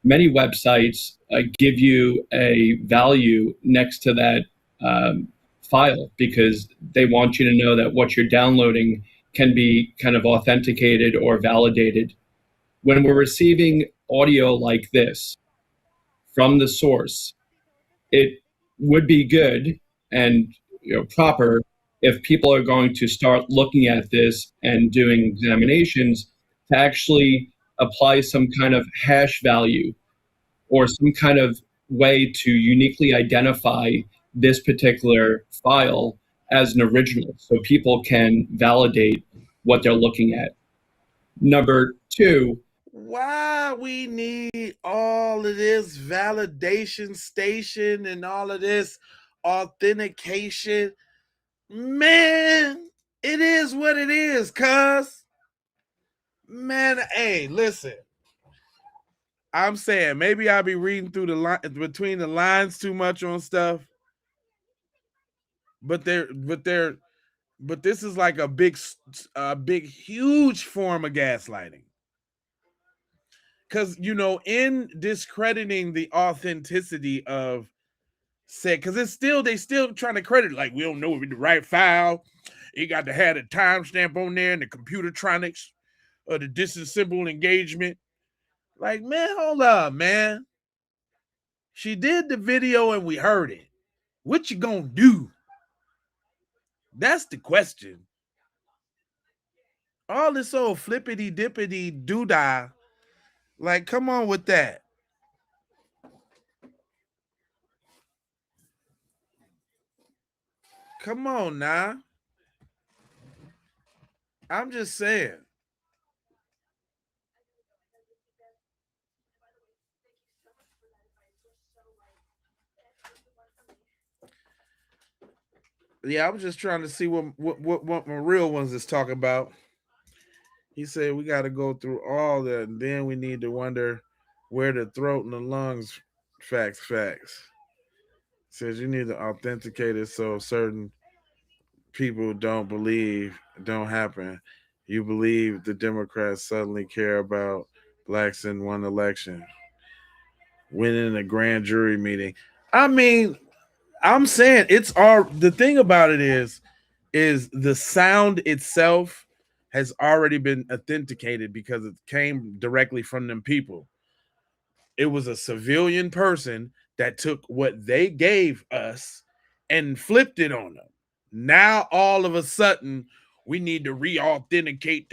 Many websites give you a value next to that file because they want you to know that what you're downloading can be kind of authenticated or validated. When we're receiving audio like this from the source, it would be good and proper if people are going to start looking at this and doing examinations to actually apply some kind of hash value or some kind of way to uniquely identify this particular file as an original so people can validate what they're looking at. Number two, why we need all of this validation station and all of this authentication? Man, it is what it is, cuz. Man, hey, listen. I'm saying maybe I'll be reading through the line between the lines too much on stuff. But this is like a big, huge form of gaslighting. Because, you know, in discrediting the authenticity of said, because they still trying to credit, like, we don't know if it's the right file. You got to have the timestamp on there and the computertronics or the disassembled engagement. Like, man, hold up, man. She did the video and we heard it. What you gonna do? That's the question. All this old flippity dippity doodah. Like, come on with that. Come on now. I'm just saying. Yeah, I was just trying to see what my real ones is talking about. He said we got to go through all that, and then we need to wonder where the throat and the lungs. Facts. Says you need to authenticate it so certain people don't happen. You believe the Democrats suddenly care about blacks in one election, winning a grand jury meeting. I mean, I'm saying the thing about it is the sound itself has already been authenticated because it came directly from them people. It was a civilian person that took what they gave us and flipped it on them. Now all of a sudden we need to re-authenticate.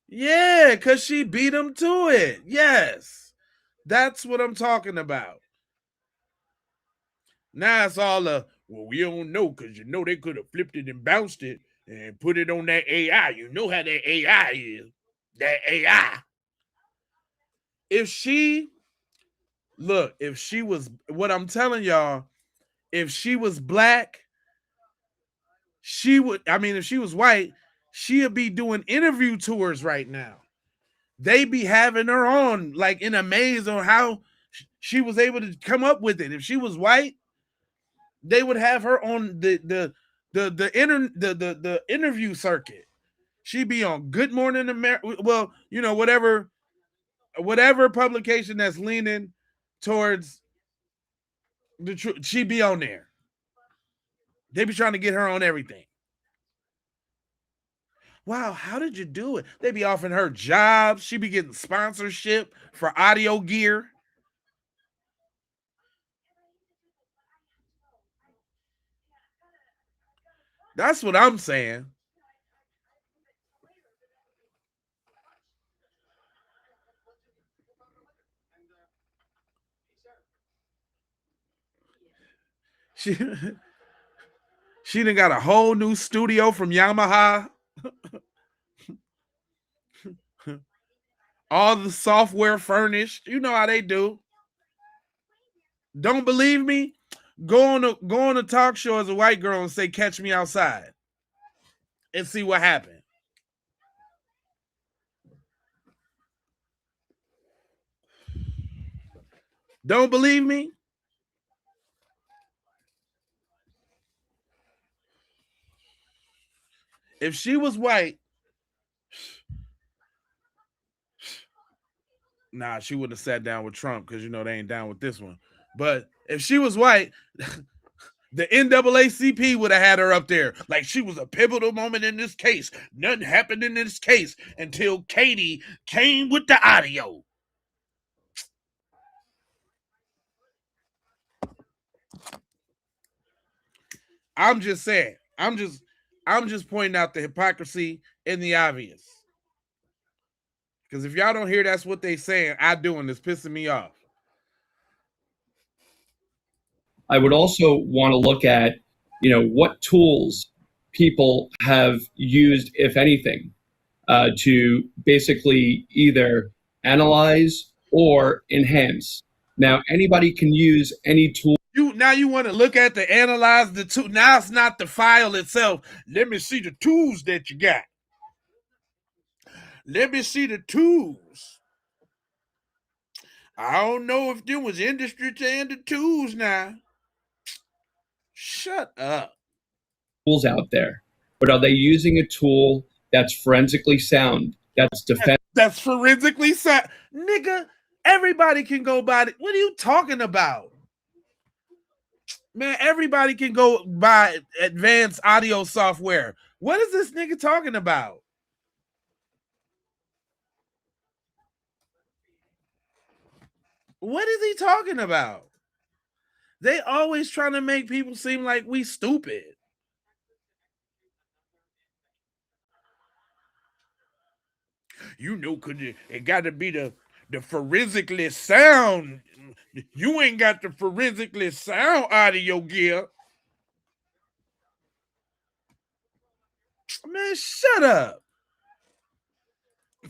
Yeah, because she beat them to it. Yes. That's what I'm talking about. Now it's all well, we don't know because you know they could have flipped it and bounced it and put it on that AI. You know how that AI is. That AI. If she was, what I'm telling y'all, if she was black, if she was white, she'd be doing interview tours right now. They be having her on like in a maze on how she was able to come up with it. If she was white, they would have her on the interview circuit. She'd be on Good Morning America. Well, you know, whatever publication that's leaning towards the truth, she'd be on there. They be trying to get her on everything. Wow, how did you do it? They be offering her jobs. She be getting sponsorship for audio gear. That's what I'm saying. She done got a whole new studio from Yamaha. All the software furnished. You know how they do. Don't believe me? Go on a talk show as a white girl and say, "Catch me outside," and see what happened. Don't believe me? If she was white, nah, she wouldn't have sat down with Trump because, you know, they ain't down with this one. But if she was white, the NAACP would have had her up there. Like, she was a pivotal moment in this case. Nothing happened in this case until Katie came with the audio. I'm just saying. I'm just pointing out the hypocrisy and the obvious. Because if y'all don't hear that's what they saying, I do, and it's pissing me off. I would also want to look at, you know, what tools people have used, if anything, to basically either analyze or enhance. Now, anybody can use any tool. You want to look at the analyze the tool. Now it's not the file itself. Let me see the tools that you got. Let me see the tools. I don't know if there was industry standard tools now. Shut up. Tools out there, but are they using a tool that's forensically sound? That's forensically sound, nigga. Everybody can go buy it. What are you talking about, man? Everybody can go buy advanced audio software. What is this nigga talking about? What is he talking about? They always trying to make people seem like we stupid. You know, cause it got to be the forensically sound. You ain't got the forensically sound audio gear. Man, shut up.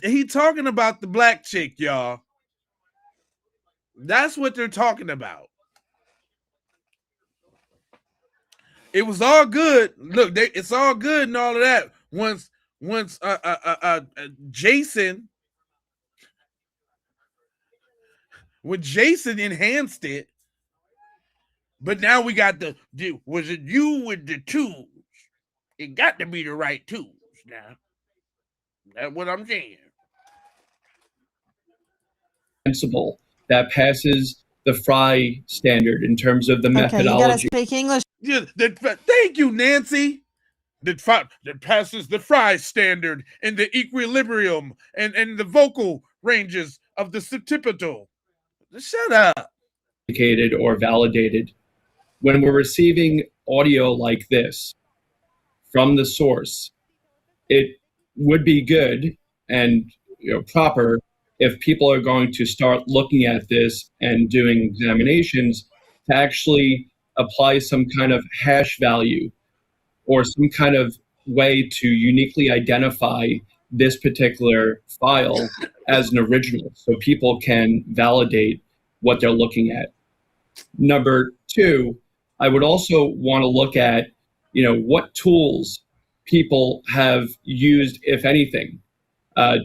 He talking about the black chick, y'all. That's what they're talking about. It was all good. Look, it's all good and all of that. Once Jason, when Jason enhanced it, but now we got was it you with the tools? It got to be the right tools now. That's what I'm saying. Principle that passes the Fry standard in terms of the methodology. Okay, you gotta speak English. Yeah, thank you, Nancy. That passes the Fry standard and the equilibrium and the vocal ranges of the septipital. Shut up. Or validated. When we're receiving audio like this from the source, it would be good and proper if people are going to start looking at this and doing examinations to actually apply some kind of hash value or some kind of way to uniquely identify this particular file as an original so people can validate what they're looking at. Number two, I would also want to look at, what tools people have used, if anything,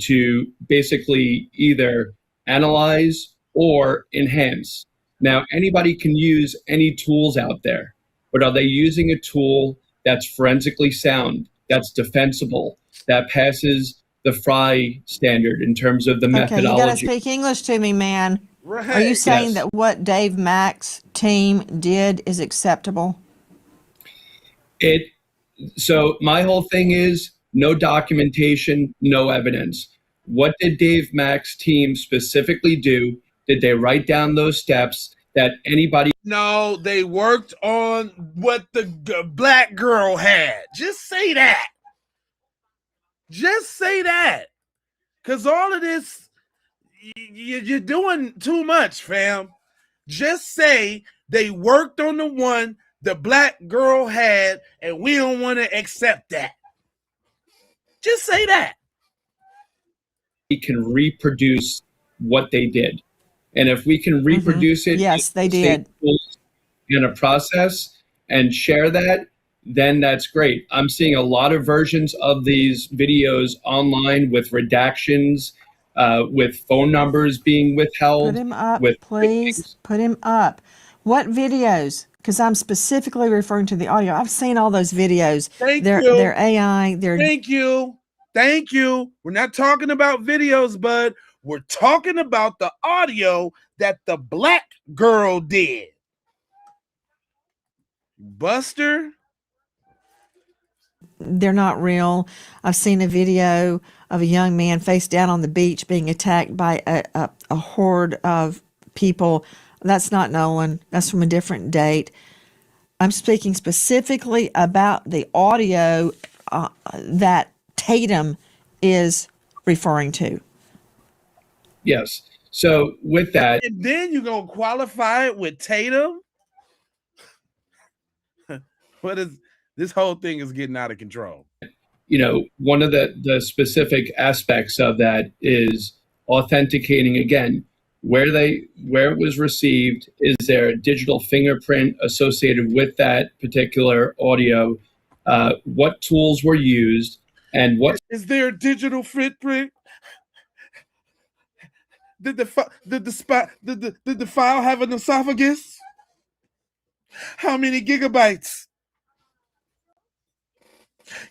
to basically either analyze or enhance. Now, anybody can use any tools out there, but are they using a tool that's forensically sound, that's defensible, that passes the Fry standard in terms of the methodology? Okay, you got to speak English to me, man. Right. Are you saying Yes. that what Dave Mack's team did is acceptable? So my whole thing is no documentation, no evidence. What did Dave Mack's team specifically do? Did they write down those steps that anybody? No, they worked on what the black girl had. Just say that. Just say that. Because all of this, you're doing too much, fam. Just say they worked on the one the black girl had, and we don't want to accept that. Just say that. We can reproduce what they did. And if we can reproduce it, Yes, they did. In a process and share that, then that's great. I'm seeing a lot of versions of these videos online with redactions, with phone numbers being withheld. Put him up, please. Put him up. What videos? Because I'm specifically referring to the audio. I've seen all those videos. They're AI. Thank you. Thank you. We're not talking about videos, bud. We're talking about the audio that the black girl did. Buster? They're not real. I've seen a video of a young man face down on the beach being attacked by a horde of people. That's not Nolan. That's from a different date. I'm speaking specifically about the audio that Tatum is referring to. Yes. So with that, and then you're going to qualify it with Tatum? What is This whole thing is getting out of control. You know, one of the specific aspects of that is authenticating, again, where it was received. Is there a digital fingerprint associated with that particular audio? What tools were used, and what is there a digital footprint? Did the file have an esophagus? How many gigabytes?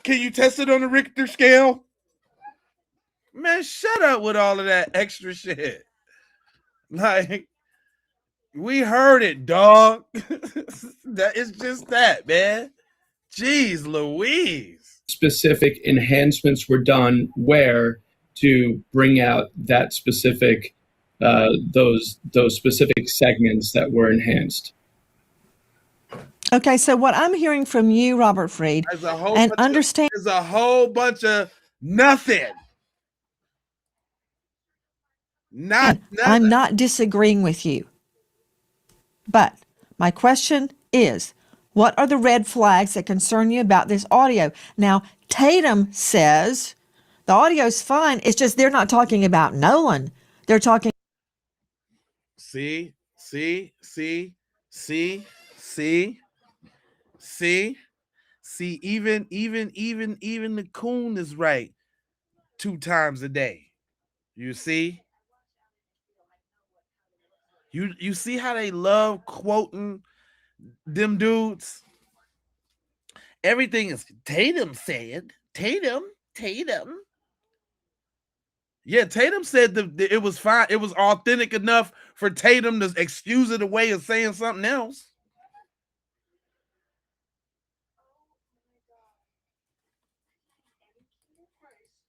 Can you test it on a Richter scale? Man, shut up with all of that extra shit. Like, we heard it, dog. That is just that, man. Jeez Louise. specific enhancements were done where to bring out that specific those specific segments that were enhanced? Okay, so what I'm hearing from you, Robert Freed, There's a whole and bunch understand. there's a whole bunch of nothing. I'm not disagreeing with you. But my question is, what are the red flags that concern you about this audio? Now, Tatum says the audio's fine. It's just they're not talking about Nolan. They're talking. See, even the coon is right 2 times a day. You see? You see how they love quoting them dudes? Everything is Tatum said. Tatum. Yeah, Tatum said that it was fine. It was authentic enough for Tatum to excuse it away as saying something else.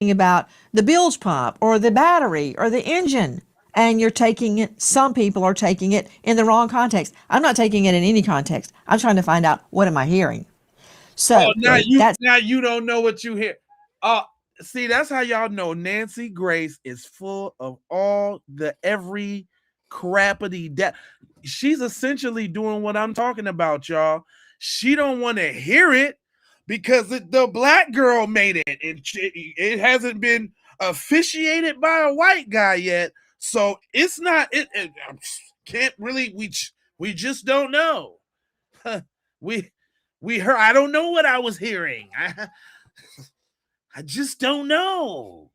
About the bilge pump or the battery or the engine, and you're taking it, some people are taking it in the wrong context. I'm not taking it in any context. I'm trying to find out, what am I hearing? So now you don't know what you hear. See, that's how y'all know Nancy Grace is full of all the every crappity that she's essentially doing what I'm talking about, y'all. She don't want to hear it because the black girl made it, and it hasn't been officiated by a white guy yet. So it's not. It can't really. We just don't know. We heard. I don't know what I was hearing. I just don't know.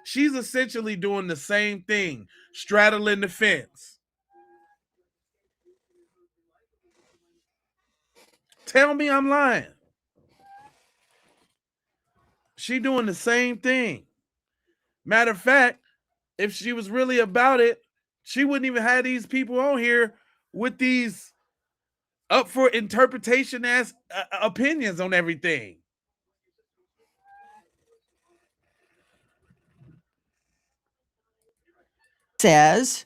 She's essentially doing the same thing, straddling the fence. Tell me I'm lying. She doing the same thing. Matter of fact, if she was really about it, she wouldn't even have these people on here with these up for interpretation as opinions on everything. Says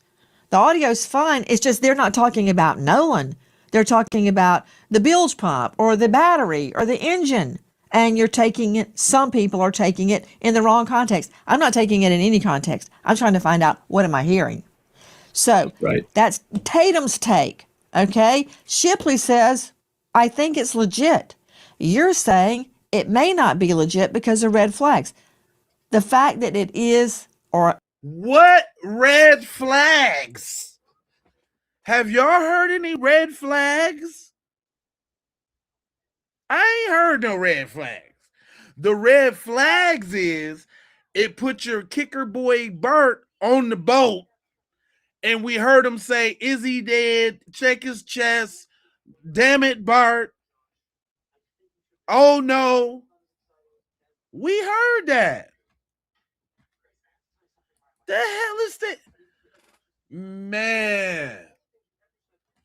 the audio's fine. It's just they're not talking about Nolan. They're talking about the bilge pump or the battery or the engine, and you're taking it. Some people are taking it in the wrong context. I'm not taking it in any context. I'm trying to find out, what am I hearing? So that's Tatum's take. Okay, Shipley says, I think it's legit. You're saying it may not be legit because of red flags. The fact that it is, or what red flags? Have y'all heard any red flags? I ain't heard no red flags. The red flags is it put your kicker boy Bert on the boat, and we heard him say, is he dead? Check his chest. Damn it, Bart. Oh no. We heard that. The hell is that? Man.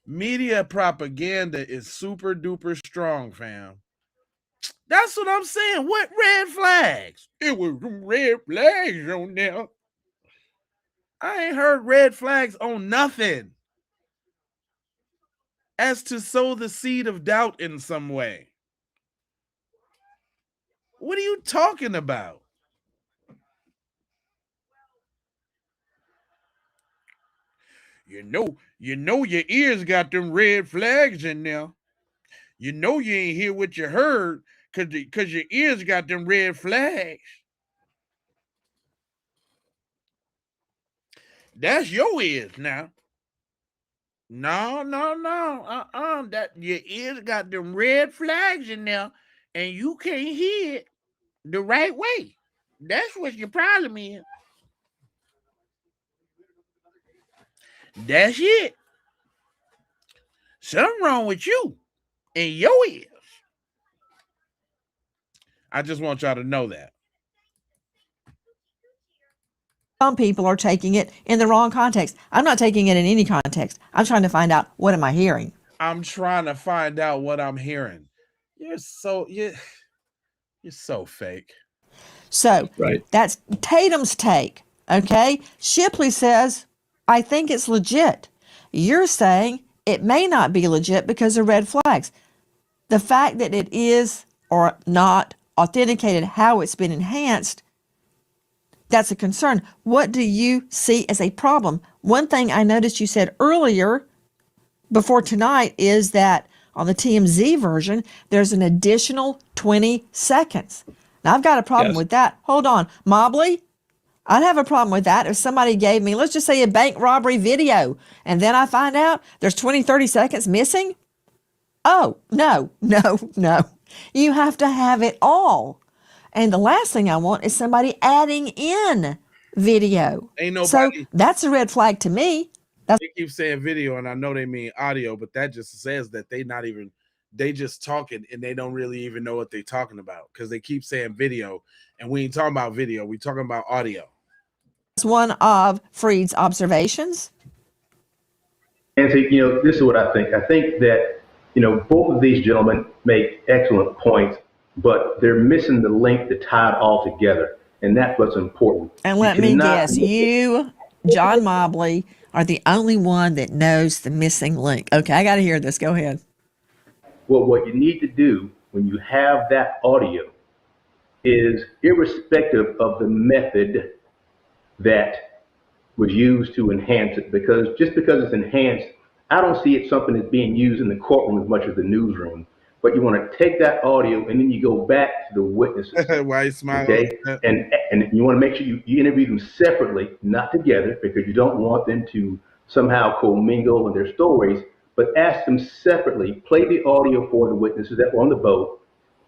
Media propaganda is super duper strong, fam. That's what I'm saying. What red flags? It was red flags on there. I ain't heard red flags on nothing as to sow the seed of doubt in some way. What are you talking about? You know your ears got them red flags in there. You know you ain't hear what you heard because your ears got them red flags. That's your ears now. No. That your ears got them red flags in there, and you can't hear it the right way. That's what your problem is. That's it. Something wrong with you and your ears. I just want y'all to know that. Some people are taking it in the wrong context. I'm not taking it in any context. I'm trying to find out, what am I hearing? I'm trying to find out what I'm hearing. You're so fake. So that's Tatum's take. Okay. Shipley says, I think it's legit. You're saying it may not be legit because of red flags. The fact that it is or not authenticated, how it's been enhanced, that's a concern. What do you see as a problem? One thing I noticed you said earlier before tonight is that on the TMZ version, there's an additional 20 seconds. Now, I've got a problem with that. Hold on. Mobley, I'd have a problem with that if somebody gave me, let's just say, a bank robbery video, and then I find out there's 20, 30 seconds missing. Oh, no. You have to have it all. And the last thing I want is somebody adding in video. Ain't nobody. So that's a red flag to me. They keep saying video, and I know they mean audio, but that just says that they just talking, and they don't really even know what they're talking about because they keep saying video, and we ain't talking about video. We talking about audio. It's one of Freed's observations. And so, this is what I think. I think that, both of these gentlemen make excellent points, but they're missing the link to tie it all together. And that's what's important. And let me guess, you, John Mobley, are the only one that knows the missing link. Okay, I got to hear this. Go ahead. Well, what you need to do when you have that audio is, irrespective of the method that was used to enhance it, because just because it's enhanced, I don't see it something that's being used in the courtroom as much as the newsroom. But you want to take that audio and then you go back to the witnesses. Why you smiling? Okay, and you want to make sure you interview them separately, not together, because you don't want them to somehow commingle in their stories. But ask them separately. Play the audio for the witnesses that were on the boat.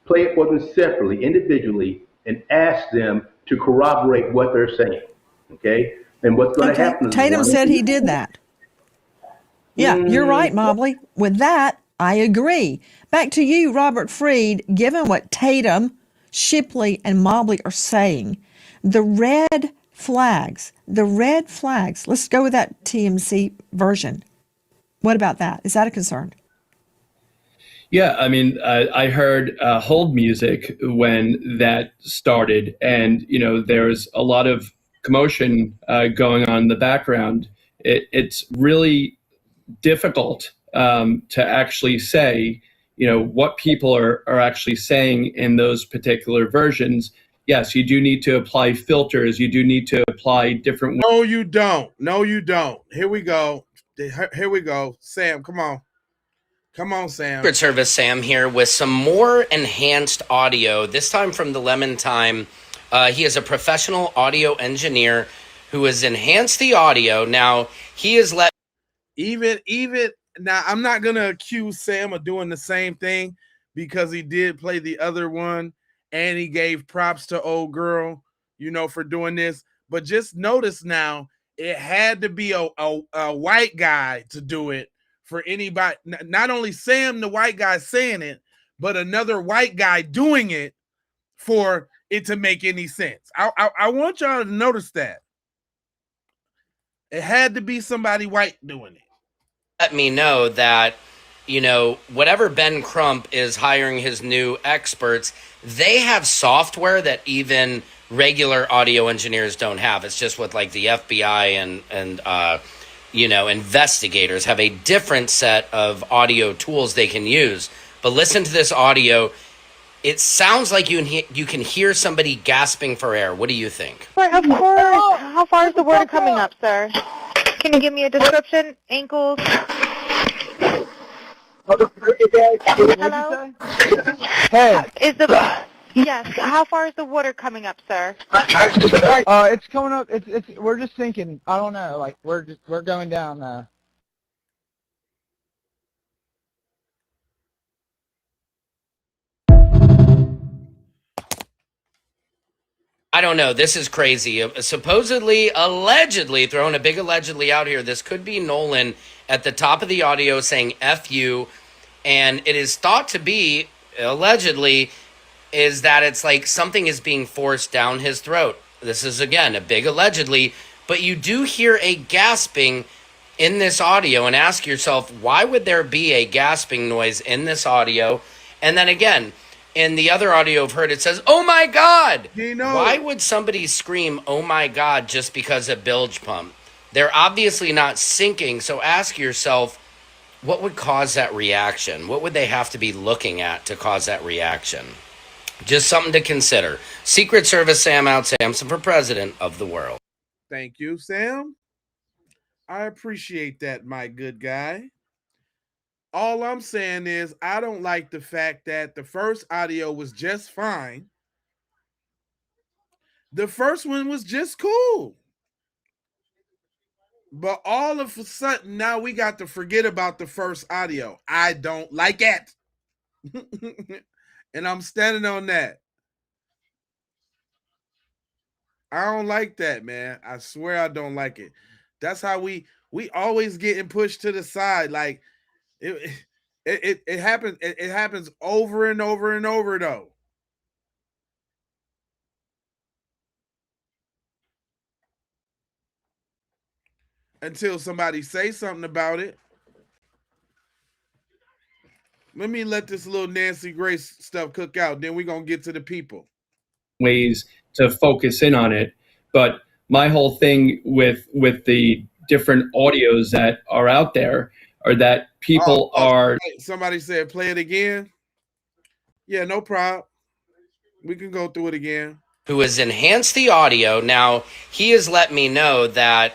Play it for them separately, individually, and ask them to corroborate what they're saying. Okay, and what's going to happen? Tatum said he did that. Yeah, you're right, Mobley. With that, I agree. Back to you, Robert Freed. Given what Tatum, Shipley, and Mobley are saying, the red flags, let's go with that TMC version. What about that? Is that a concern? Yeah, I mean, I heard hold music when that started, and, there's a lot of commotion going on in the background. It's really difficult to actually say, what people are actually saying in those particular versions. Yes, you do need to apply filters. You do need to apply different. No, you don't. Here we go. Sam, come on. Come on, Sam. Secret Service Sam here with some more enhanced audio, this time from the Lemon Time. He is a professional audio engineer who has enhanced the audio. Now, he has let... Even now, I'm not going to accuse Sam of doing the same thing because he did play the other one and he gave props to old girl, for doing this. But just notice now, it had to be a white guy to do it for anybody. Not only Sam, the white guy, saying it, but another white guy doing it for it to make any sense. I want y'all to notice that. It had to be somebody white doing it. Let me know that, whatever Ben Crump is hiring his new experts, they have software that even regular audio engineers don't have. It's just what like the FBI and investigators have a different set of audio tools they can use. But listen to this audio. It sounds like you can hear somebody gasping for air. What do you think? Of course. How far is the water coming up, sir? Can you give me a description? Ankles? Hello? Hey, Yes, how far is the water coming up, sir? it's coming up. We're just sinking. I don't know. Like we're going down. I don't know. This is crazy. Supposedly, allegedly, throwing a big allegedly out here, this could be Nolan at the top of the audio saying F you. And it is thought to be, allegedly, is that it's like something is being forced down his throat. This is, again, a big allegedly. But you do hear a gasping in this audio and ask yourself, why would there be a gasping noise in this audio? And then again, in the other audio I've heard, it says, oh my God! Why would somebody scream, oh my God, just because of bilge pump? They're obviously not sinking, so ask yourself, what would cause that reaction? What would they have to be looking at to cause that reaction? Just something to consider. Secret Service Sam out, Samson for president of the world. Thank you, Sam. I appreciate that, my good guy. All I'm saying is I don't like the fact that the first audio was just fine. The first one was just cool. But all of a sudden, now we got to forget about the first audio. I don't like it. And I'm standing on that. I don't like that, man. I swear I don't like it. That's how we always getting pushed to the side. Like it happens. It happens over and over and over, though. Until somebody say something about it. Let me let this little Nancy Grace stuff cook out. Then we're going to get to the people. Ways to focus in on it. But my whole thing with the different audios that are out there are that people are... Somebody said, play it again. Yeah, no problem. We can go through it again. Who has enhanced the audio. Now, he has let me know that,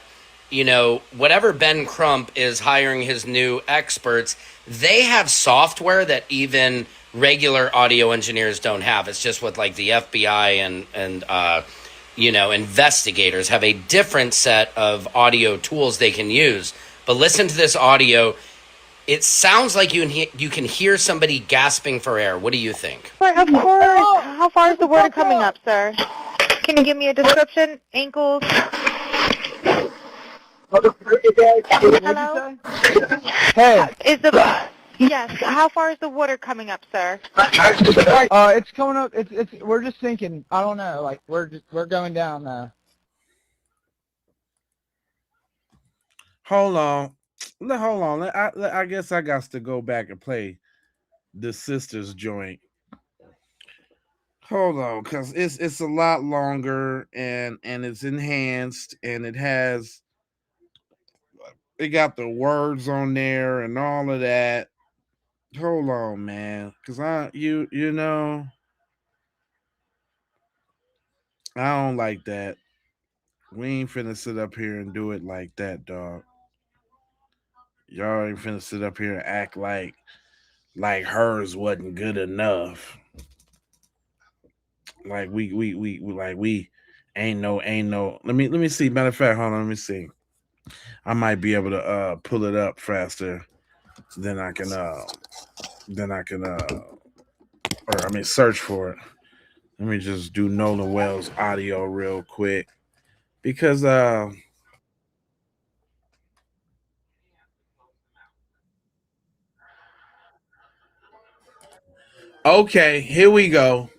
you know, whatever Ben Crump is hiring his new experts, they have software that even regular audio engineers don't have. It's just what like the FBI and you know, investigators have a different set of audio tools they can use. But listen to this audio. It sounds like you can hear somebody gasping for air. What do you think? Of course. How far is the water coming up, sir? Can you give me a description? Ankles? Hello? Hey. Yes. How far is the water coming up, sir? It's coming up. We're just sinking. I don't know. Like we're going down. Hold on. I guess I got to go back and play the sisters joint. Hold on, because it's a lot longer and it's enhanced and it got the words on there and all of that. Hold on, man, because you know, I don't like that. We ain't finna sit up here and do it like that, dog. Y'all ain't finna sit up here and act like hers wasn't good enough. Like we ain't no. Let me see. Matter of fact, hold on. Let me see. I might be able to pull it up faster than I can search for it. Let me just do Nolan Wells audio real quick because okay, here we go.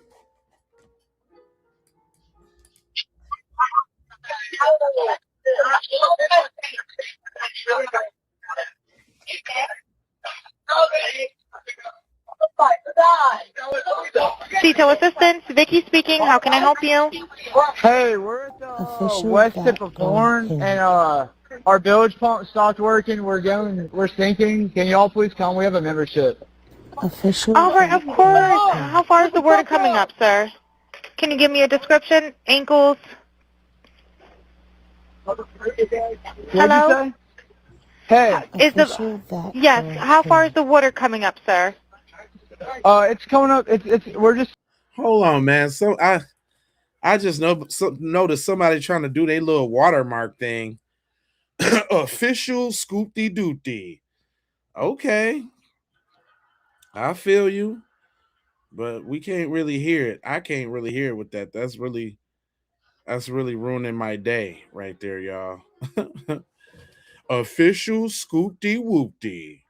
CETO Assistant, Vicky speaking. How can I help you? Hey, we're at the west tip of Horn, and our bilge pump stopped working. We're sinking. Can y'all please come? We have a membership. All right, of course. How far is the water coming up, sir? Can you give me a description? Ankles? Hello? Hey. Yes, how far is the water coming up, sir? It's coming up. We're just. Hold on, man. So I just noticed somebody trying to do their little watermark thing. Official scoopty doopty. Okay, I feel you, but we can't really hear it. I can't really hear it with that. That's really ruining my day right there, y'all. Official scoopty whoopty.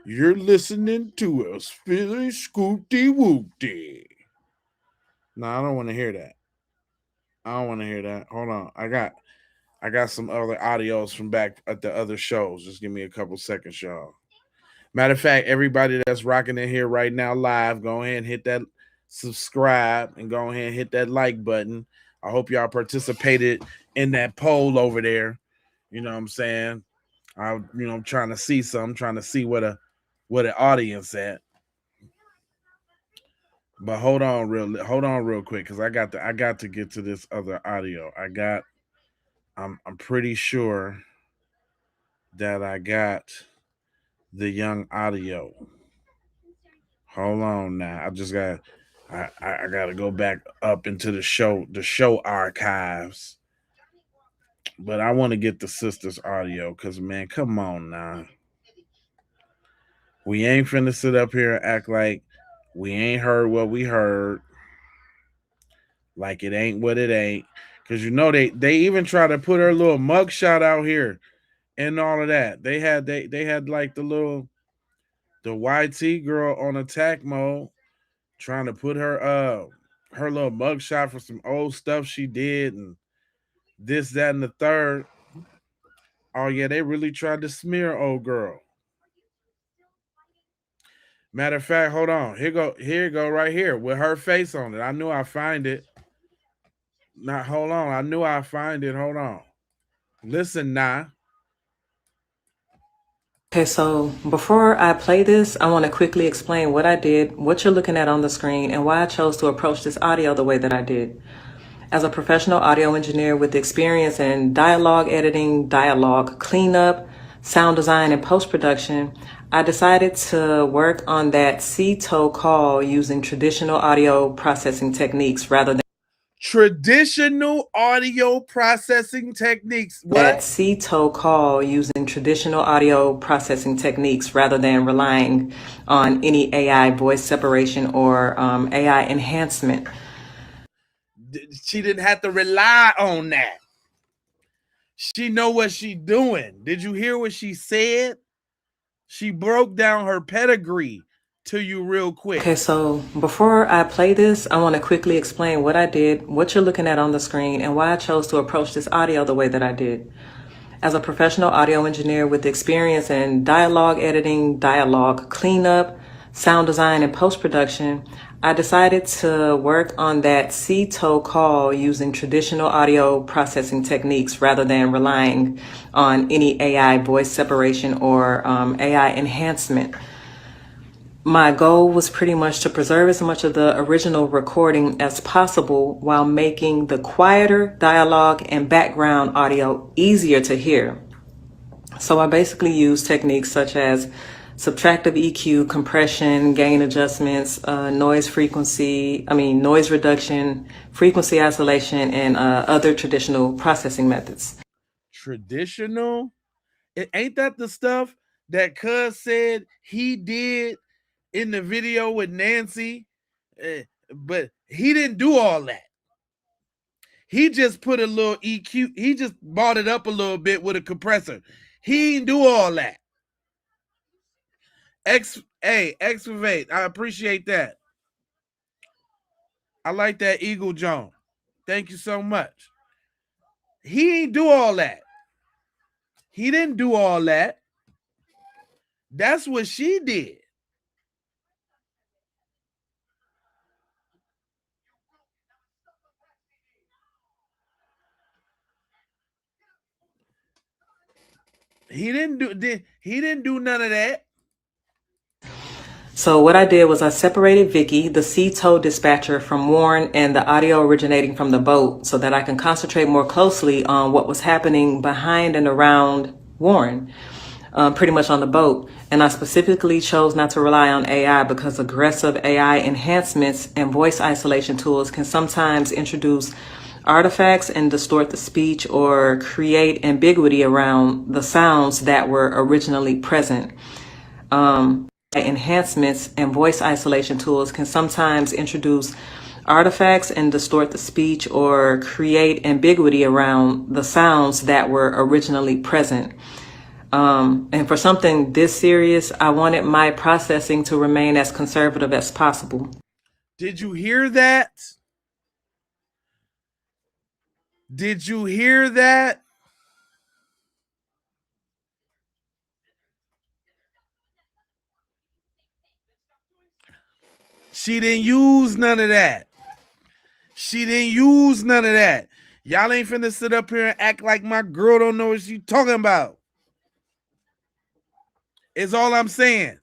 You're listening to us, Philly scoopty whoopty. No, I don't want to hear that. I don't want to hear that. Hold on. I got some other audios from back at the other shows. Just give me a couple seconds, y'all. Matter of fact, everybody that's rocking in here right now live, go ahead and hit that subscribe and go ahead and hit that like button. I hope y'all participated in that poll over there. You know what I'm saying? I'm trying to see something, trying to see what the audience at. But hold on real quick, because I got to get to this other audio. I'm pretty sure that I got the young audio. Hold on now. I gotta go back up into the show archives. But I want to get the sisters audio, because man, come on now. We ain't finna sit up here and act like we ain't heard what we heard. Like it ain't what it ain't. Because they even try to put her little mugshot out here and all of that. They had like the YT girl on attack mode, trying to put her little mugshot for some old stuff she did and this, that, and the third. Oh yeah, they really tried to smear old girl. Matter of fact, hold on. Here you go right here with her face on it. I knew I'd find it. Now hold on. I knew I'd find it. Hold on. Listen now. Okay, so before I play this, I want to quickly explain what I did, what you're looking at on the screen, and why I chose to approach this audio the way that I did. As a professional audio engineer with experience in dialogue editing, dialogue cleanup, sound design, and post-production, I decided to work on that C-toe call using traditional audio processing techniques rather than traditional audio processing techniques. What? That C-toe call using traditional audio processing techniques rather than relying on any AI voice separation or AI enhancement. She didn't have to rely on that. She know what she doing. Did you hear what she said? She broke down her pedigree to you real quick. Okay, so before I play this, I want to quickly explain what I did, what you're looking at on the screen, and why I chose to approach this audio the way that I did. As a professional audio engineer with experience in dialogue editing, dialogue cleanup, sound design, and post-production, I decided to work on that C-toe call using traditional audio processing techniques rather than relying on any AI voice separation or AI enhancement. My goal was pretty much to preserve as much of the original recording as possible while making the quieter dialogue and background audio easier to hear. So I basically used techniques such as subtractive EQ, compression, gain adjustments, noise reduction, frequency isolation, and other traditional processing methods. Traditional? Ain't that the stuff that Cuz said he did in the video with Nancy? But he didn't do all that. He just put a little EQ. He just brought it up a little bit with a compressor. He didn't do all that. Excavate. I appreciate that. I like that Eagle John. Thank you so much. He ain't do all that. He didn't do all that. That's what she did. He didn't do none of that. So what I did was I separated Vicky, the C-tow dispatcher, from Warren and the audio originating from the boat so that I can concentrate more closely on what was happening behind and around Warren, pretty much on the boat. And I specifically chose not to rely on AI because aggressive AI enhancements and voice isolation tools can sometimes introduce artifacts and distort the speech or create ambiguity around the sounds that were originally present. Enhancements and voice isolation tools can sometimes introduce artifacts and distort the speech or create ambiguity around the sounds that were originally present. And for something this serious, I wanted my processing to remain as conservative as possible. Did you hear that? Did you hear that? She didn't use none of that. She didn't use none of that. Y'all ain't finna sit up here and act like my girl don't know what she talking about. Is all I'm saying.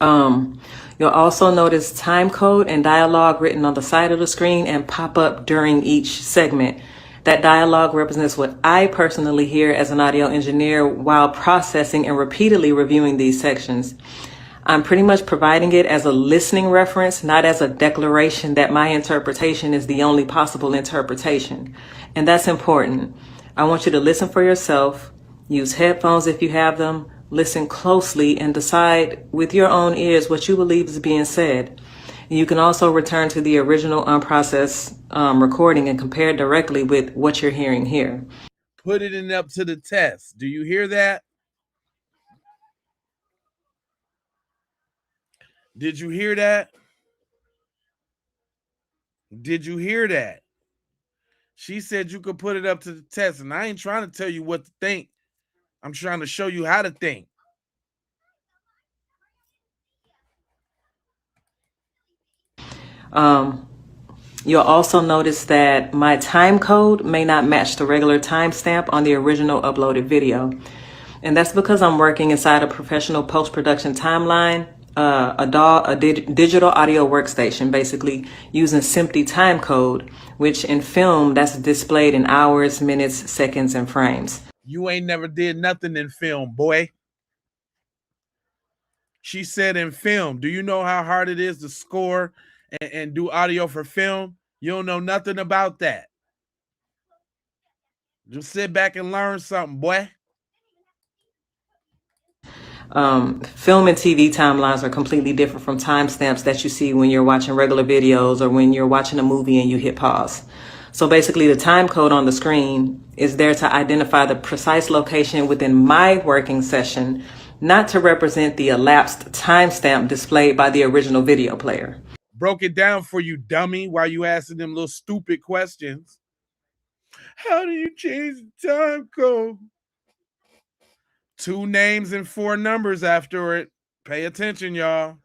You'll also notice time code and dialogue written on the side of the screen and pop up during each segment. That dialogue represents what I personally hear as an audio engineer while processing and repeatedly reviewing these sections. I'm pretty much providing it as a listening reference, not as a declaration that my interpretation is the only possible interpretation. And that's important. I want you to listen for yourself, use headphones if you have them, listen closely, and decide with your own ears what you believe is being said. You can also return to the original unprocessed recording and compare directly with what you're hearing here. Put it up to the test. Do you hear that? Did you hear that? Did you hear that? She said you could put it up to the test, and I ain't trying to tell you what to think. I'm trying to show you how to think. You'll also notice that my time code may not match the regular timestamp on the original uploaded video. And that's because I'm working inside a professional post-production timeline, a digital audio workstation, basically using SMPTE time code, which in film, that's displayed in hours, minutes, seconds, and frames. You ain't never did nothing in film, boy. She said in film. Do you know how hard it is to score and do audio for film? You don't know nothing about that. Just sit back and learn something, boy. Film and TV timelines are completely different from timestamps that you see when you're watching regular videos or when you're watching a movie and you hit pause. So basically the time code on the screen is there to identify the precise location within my working session, not to represent the elapsed timestamp displayed by the original video player. Broke it down for you, dummy, while you asking them little stupid questions. How do you change the time code? 2 names and 4 numbers after it. Pay attention, y'all.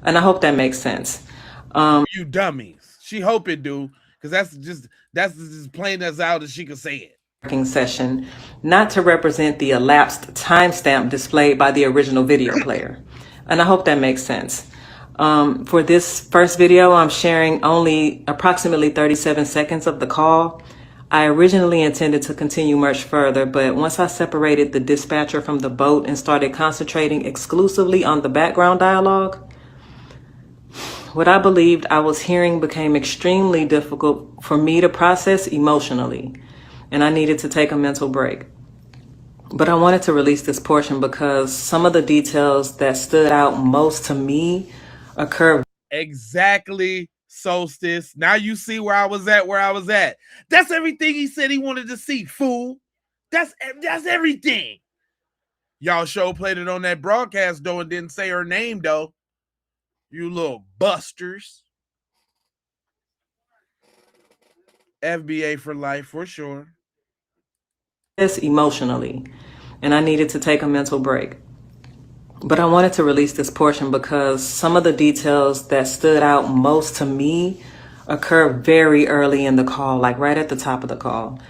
And I hope that makes sense. You dummies. She hope it do, because that's as plain as out as she could say it. Working session, not to represent the elapsed timestamp displayed by the original video player. And I hope that makes sense. For this first video, I'm sharing only approximately 37 seconds of the call. I originally intended to continue much further, but once I separated the dispatcher from the boat and started concentrating exclusively on the background dialogue, what I believed I was hearing became extremely difficult for me to process emotionally, and I needed to take a mental break. But I wanted to release this portion because some of the details that stood out most to me occur. Exactly, Solstice. Now you see where I was at. That's everything he said he wanted to see, fool. That's everything. Y'all show played it on that broadcast, though, and didn't say her name, though. You little busters. FBA for life, for sure. This emotionally, and I needed to take a mental break. but I wanted to release this portion because some of the details that stood out most to me occur very early in the call, like right at the top of the call.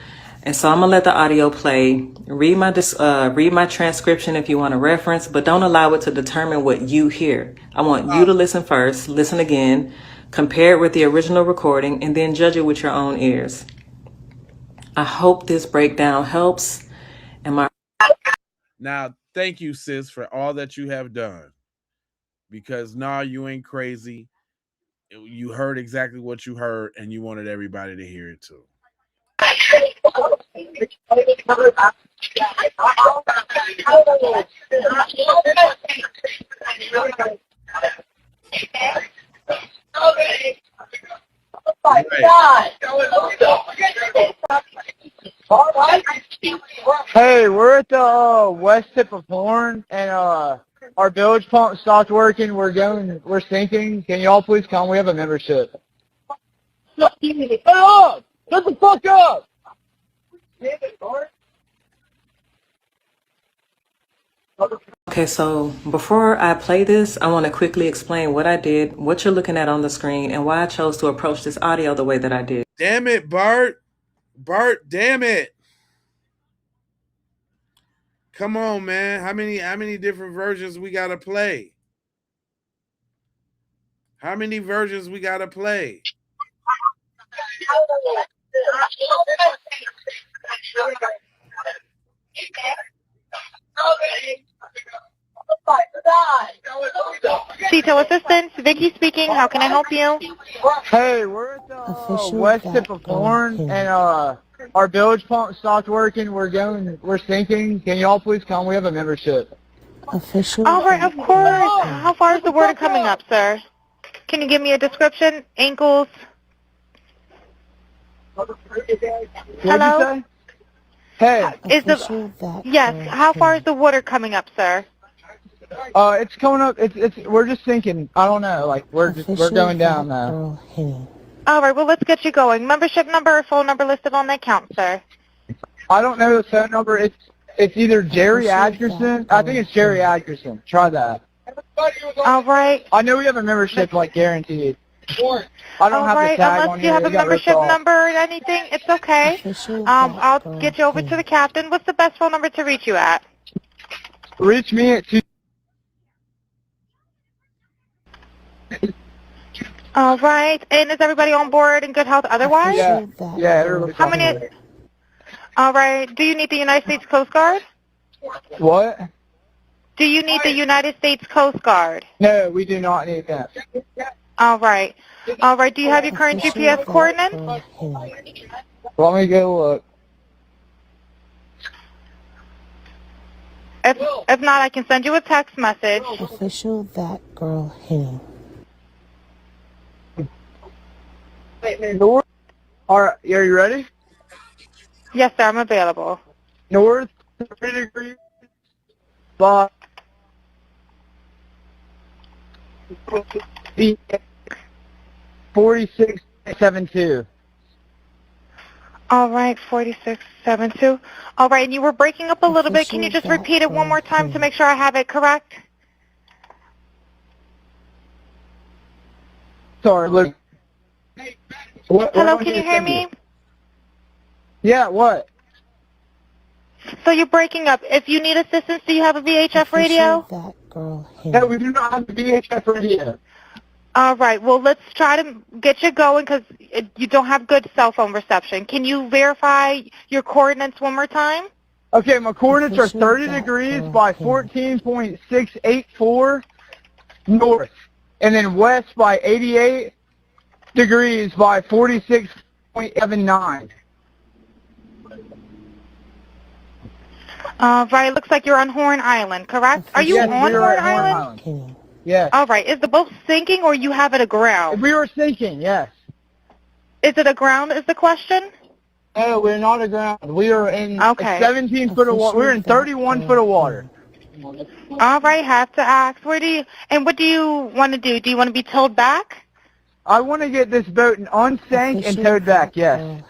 And so I'm gonna let the audio play. Read my transcription if you want to reference, but don't allow it to determine what you hear. I want you to listen first, listen again, compare it with the original recording, and then judge it with your own ears. I hope this breakdown helps. Now, thank you, sis, for all that you have done. Because nah, you ain't crazy. You heard exactly what you heard, and you wanted everybody to hear it too. Hey, we're at the west tip of Horn, and our bilge pump stopped working. We're sinking. Can y'all please come? We have a membership. Shut up! Shut the fuck up! Okay, so before I play this, I want to quickly explain what I did, what you're looking at on the screen, and why I chose to approach this audio the way that I did. Damn it, Bart. Bart, damn it. Come on, man. How many different versions we gotta play? How many versions we gotta play? CETO Assistance, Vicky speaking. How can I help you? Hey, we're at the west tip of Horn, and our bilge pump stopped working. We're sinking. Can y'all please come? We have a membership. All right, of course. How far is the water coming up, sir? Can you give me a description? Ankles? Hello? Hey. Yes. How far is the water coming up, sir? It's coming up. We're just sinking. I don't know. Like we're going down now. All right. Well, let's get you going. Membership number or phone number listed on the account, sir. I don't know the phone number. It's either Jerry Atkerson. I think it's Jerry Atkerson. Try that. All right. I know we have a membership, like guaranteed. I don't have the tag on Unless here. you have a It got ripped membership off. number or anything, it's okay. I'll get you over to the captain. What's the best phone number to reach you at? Reach me at 2. All right. And is everybody on board in good health otherwise? Yeah. Everybody's How on many? board. All right. Do you need the United States Coast Guard? What? Do you need the United States Coast Guard? No, we do not need that. All right. All right. Do you have your current GPS coordinates? Let me go look. If not, I can send you a text message. Official that girl hitting. North. All right, are you ready? Yes, sir. I'm available. North 3 degrees. But 4672. All right, 4672. All right, and you were breaking up a little bit. Can you just repeat it one more time to make sure I have it correct? Sorry, look. Hello, can you hear me? Yeah, what? So you're breaking up. If you need assistance, do you have a VHF radio? No, we do not have a VHF radio. All right, well, let's try to get you going because you don't have good cell phone reception. Can you verify your coordinates one more time? Okay, my coordinates are 30 degrees by 14.684 north, and then west by 88 degrees by 46.79. Right, it looks like you're on Horn Island, correct? Are you Yes, on we are Horn at Island? Yes. All right, is the boat sinking or you have it aground? We were sinking, yes. Is it aground is the question? No, we're not aground. We are in 17 Okay. foot of water. We're in 31 foot of water. All right, have to ask. What do you want to do? Do you want to be towed back? I want to get this boat unsank and towed back, yes.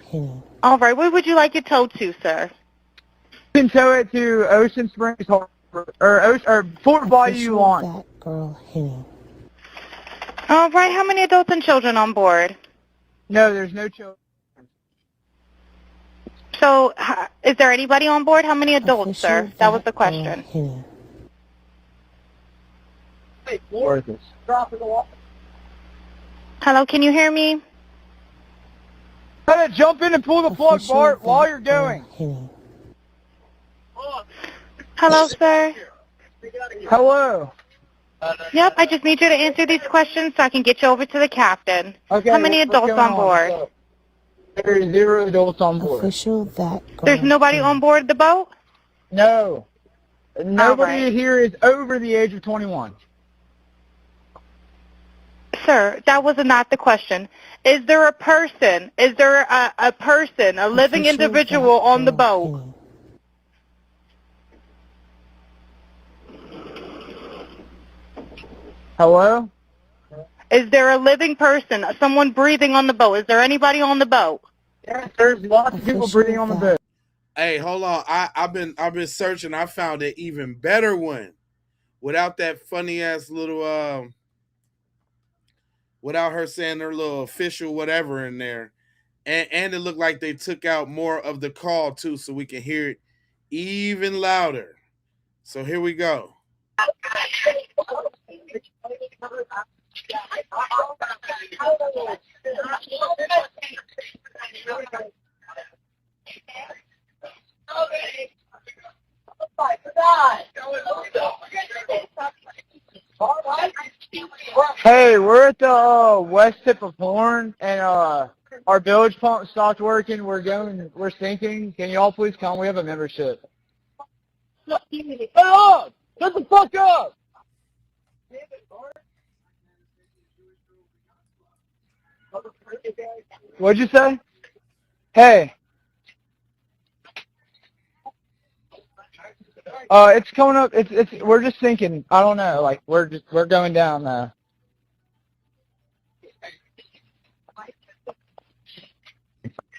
All right, where would you like it towed to, sir? You can tow it to Ocean Springs Harbor. or Fort Bayou Official launch. That Girl Henny. All right. How many adults and children on board? No, there's no children. So, is there anybody on board? How many adults, sir? That was the question. Henny. Worthless. Hello, can you hear me? Gotta jump in and pull the plug, Official Bart, while That you're Girl going. Henny. Hello, sir. Hello. Yep, I just need you to answer these questions so I can get you over to the captain. Okay. How many what's adults going on board? So, there's 0 adults on board. Official That Girl There's nobody Henny. on board the boat? No. Nobody right. here is over the age of 21. Sir, that was not the question. Is there a person? Is there a person, a living Official individual That on the Girl boat? Henny. Hello? Is there a living person, someone breathing on the boat? Is there anybody on the boat? Yes, there's lots of people breathing on the boat. Hey, hold on. I've been searching. I found an even better one without that funny ass little without her saying her little official whatever in there. And it looked like they took out more of the call too, so we can hear it even louder. So here we go. Hey, we're at the west tip of Horn, and our bilge pump stopped working. We're sinking. Can y'all please come? We have a membership. Shut up! Shut the fuck up! What'd you say? Hey. It's coming up. We're just sinking. I don't know. Like we're going down now.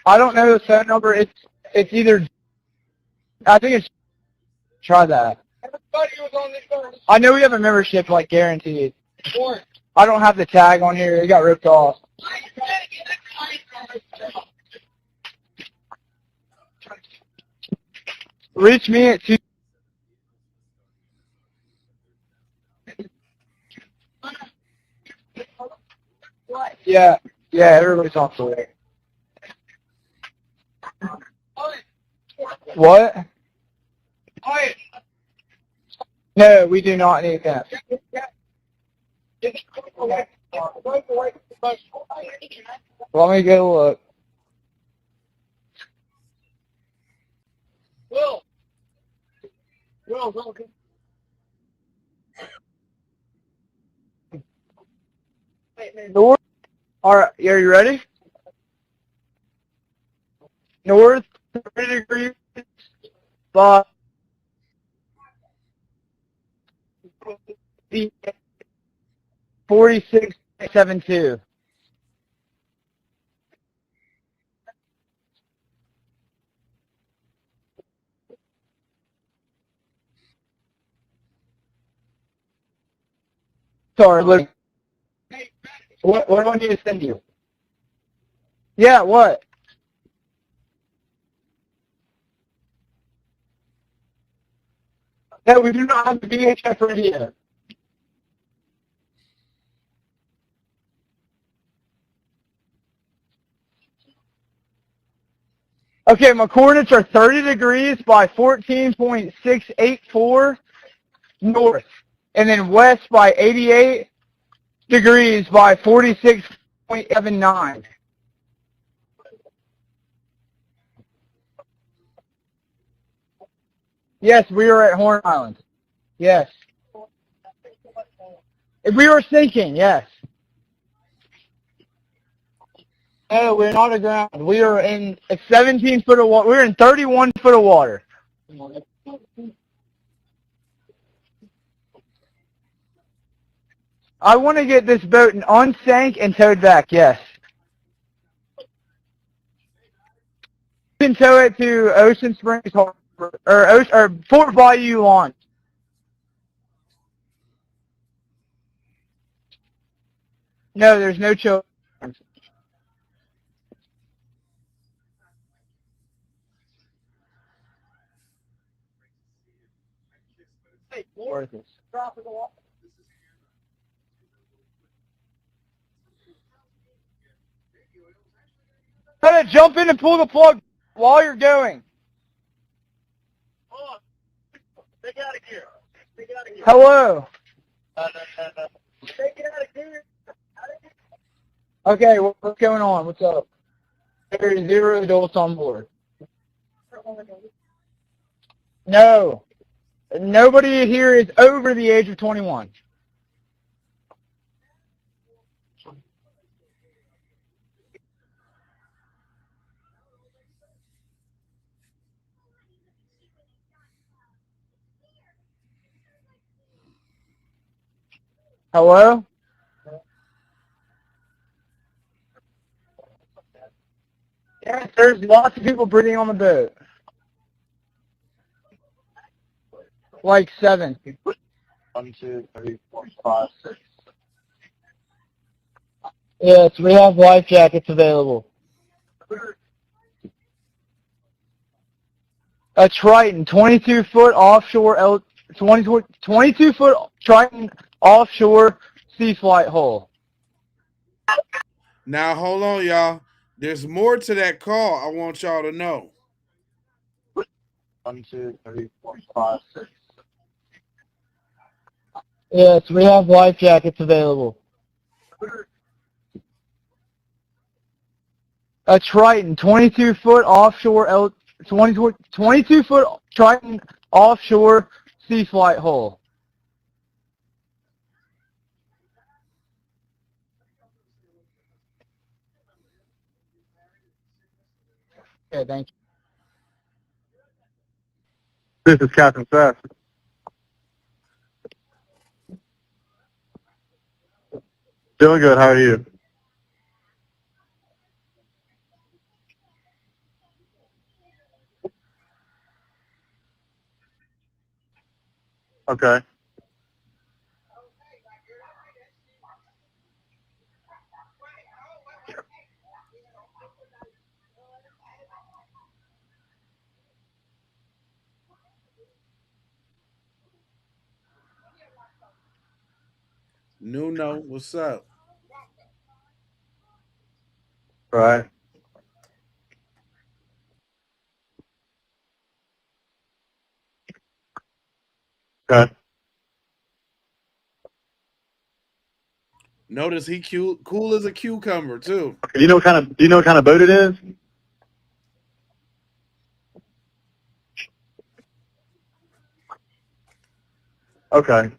I don't know the phone number. It's either. I think it's. Try that. I know we have a membership, like guaranteed. I don't have the tag on here. It got ripped off. Reach me at 2. Yeah, everybody's off the way. What? No, we do not need that. Let me get a look. North. All right, are you ready? North 30 degrees, but 46.72. Sorry, look. What do I need to send you? Yeah, what? No, we do not have the VHF radio. Okay, my coordinates are 30 degrees by 14.684 north, and then west by 88 degrees by 46.79. Yes, we are at Horn Island. Yes. We were sinking, yes. No, we're not aground. We are in 17 foot of water. We're in 31 foot of water. I want to get this boat unsank and towed back, yes. You can tow it to Ocean Springs Harbor, or Fort Bayou launch. No, there's no children. Worthless. Try to jump in and pull the plug while you're going. Hello. Okay, what's going on? What's up? There's 0 adults on board. No. Nobody here is over the age of 21. Hello? Yes, there's lots of people breathing on the boat. Like 7. 1, 2, 3, 4, 5, 6. Yes, we have life jackets available. A Triton, 22-foot offshore, 22-foot Triton offshore sea flight hull. Now, hold on, y'all. There's more to that call I want y'all to know. 1, 2, 3, 4, 5, 6. Yes, we have life jackets available. A Triton, 22-foot offshore, 22-foot Triton offshore sea flight hull. Okay, thank you. This is Captain Seth. Doing good. How are you? Okay. Nuno, what's up? Right. Okay. Notice he cool as a cucumber too. Do you know what kind of boat it is? Okay.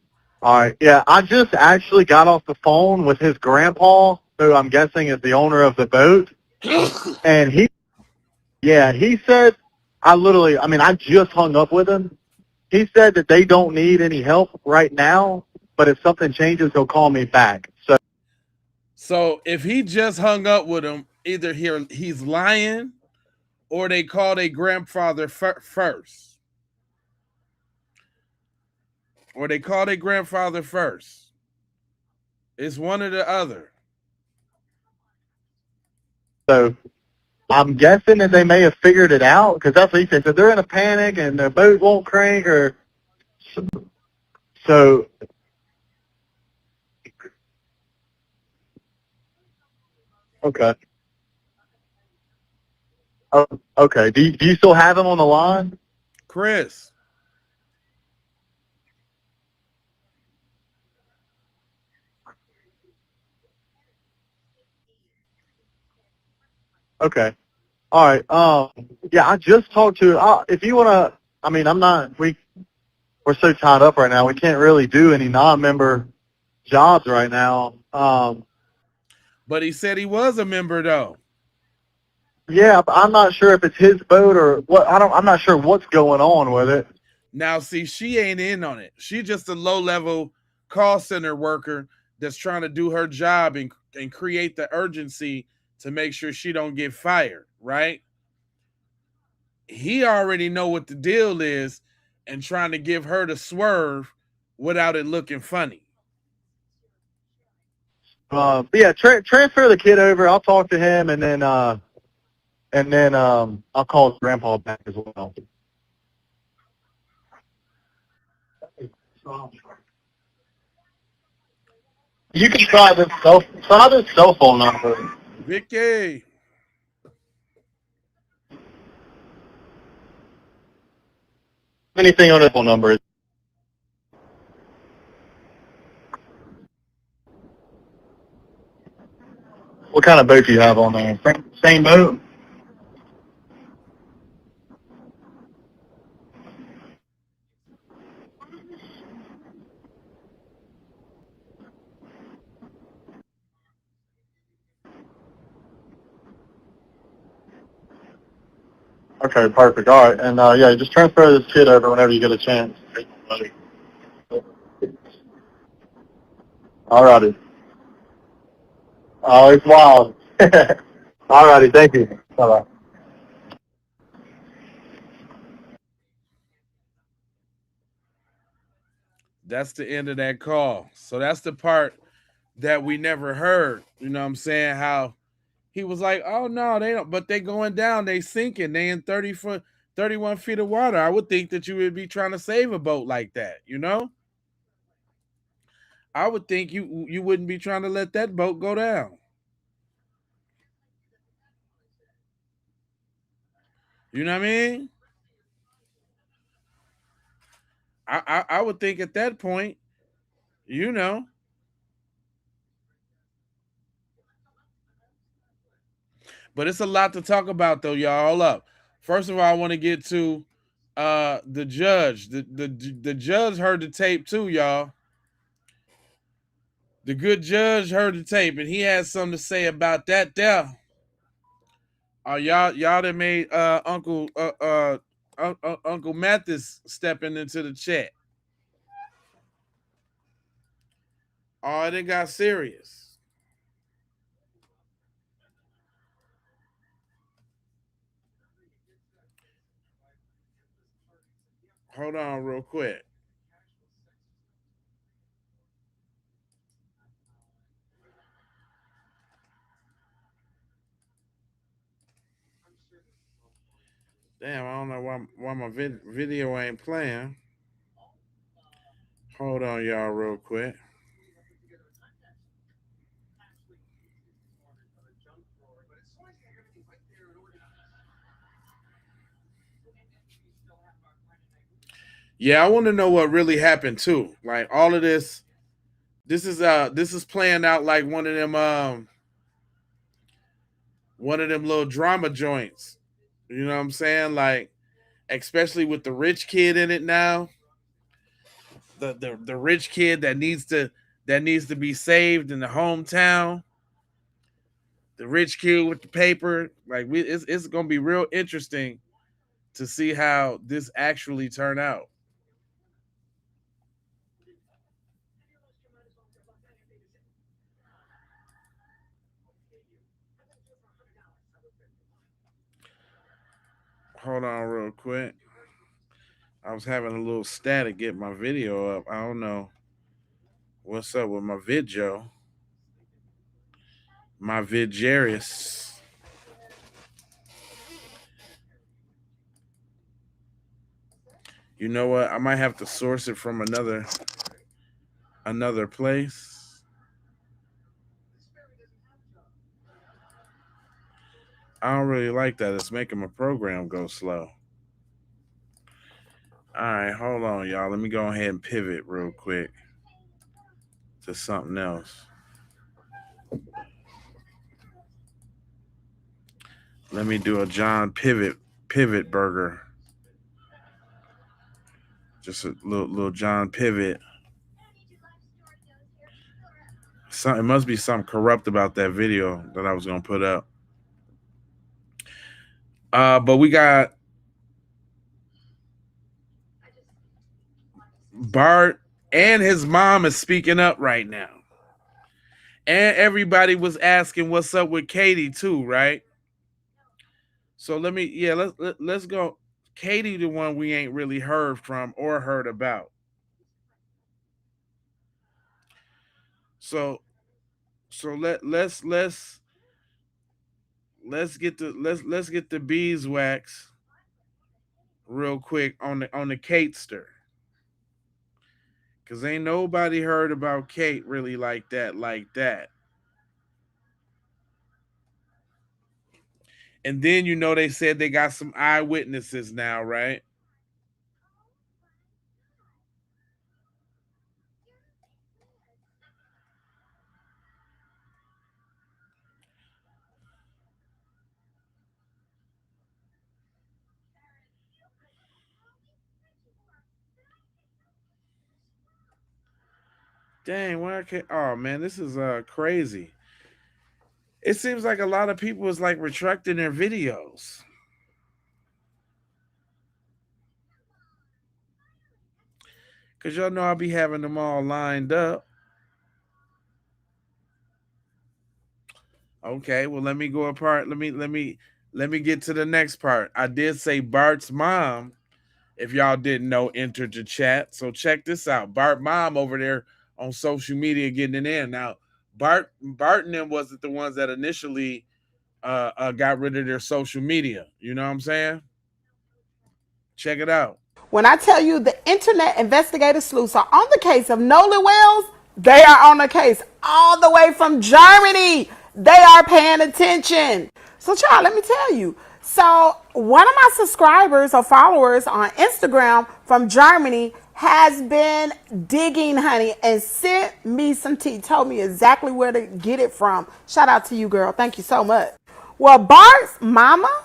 All right. Yeah, I just actually got off the phone with his grandpa, who I'm guessing is the owner of the boat, and he said, I just hung up with him. He said that they don't need any help right now, but if something changes, he'll call me back. So if he just hung up with him, either he's lying or they called a grandfather first. Or they called a grandfather first. It's one or the other. So I'm guessing that they may have figured it out, because that's what he said. So they're in a panic and their boat won't crank, or so. Okay. Oh, okay. Do you still have him on the line? Chris. Okay. All right. Yeah, I just talked to. If you want to, we're so tied up right now. We can't really do any non-member jobs right now. But he said he was a member though. Yeah, but I'm not sure if it's his boat or what. I'm not sure what's going on with it. Now, see, she ain't in on it. She's just a low-level call center worker that's trying to do her job and create the urgency to make sure she don't get fired, right? He already know what the deal is and trying to give her the swerve without it looking funny. But yeah, transfer the kid over. I'll talk to him, and then I'll call his grandpa back as well. You can try this cell phone number. Vicky. Anything on this phone number. What kind of boat do you have on there? Same boat? Okay, perfect. All right, and yeah, just transfer this kid over whenever you get a chance. All righty. Oh, it's wild. All righty, thank you. Bye-bye. That's the end of that call. So that's the part that we never heard. You know what I'm saying? How he was like, oh no, they don't, but they going down, they sinking, they in 31 feet of water. I would think that you would be trying to save a boat like that, you know? I would think you wouldn't be trying to let that boat go down. You know what I mean? I would think at that point, you know. But it's a lot to talk about though, y'all. Hold up. First of all, I want to get to the judge. The judge heard the tape too, y'all. The good judge heard the tape, and he has something to say about that there. Y'all that made Uncle Mathis stepping into the chat. Oh, it got serious. Hold on real quick. Damn, I don't know why my video ain't playing. Hold on, y'all, real quick. Yeah, I want to know what really happened too. Like all of this is playing out like one of them little drama joints. You know what I'm saying? Like especially with the rich kid in it now. The rich kid that needs to be saved in the hometown. The rich kid with the paper. Like it's gonna be real interesting to see how this actually turn out. Hold on real quick. I was having a little static get my video up. I don't know what's up with my video. My Vidgerius. You know what? I might have to source it from another place. I don't really like that. It's making my program go slow. All right, hold on, y'all. Let me go ahead and pivot real quick to something else. Let me do a John pivot burger. Just a little John pivot. It must be something corrupt about that video that I was gonna put up. But we got Bart and his mom is speaking up right now. And everybody was asking what's up with Katie too, right? So let's go. Katie, the one we ain't really heard from or heard about. So So let's get the beeswax real quick on the Katester. Cause ain't nobody heard about Kate really like that. And then they said they got some eyewitnesses now, right? Dang, why I can't? Oh man, this is crazy. It seems like a lot of people is like retracting their videos. Cause y'all know I'll be having them all lined up. Okay, well let me go apart. Let me get to the next part. I did say Bart's mom, if y'all didn't know, entered the chat. So check this out. Bart mom over there on social media getting it in. Now, Bart and them wasn't the ones that initially got rid of their social media. You know what I'm saying? Check it out. When I tell you the internet investigative sleuths are on the case of Nolan Wells, they are on the case all the way from Germany. They are paying attention. So, child, let me tell you. So, one of my subscribers or followers on Instagram from Germany has been digging, honey, and sent me some tea. Told me exactly where to get it from. Shout out to you, girl. Thank you so much. Well, Bart's mama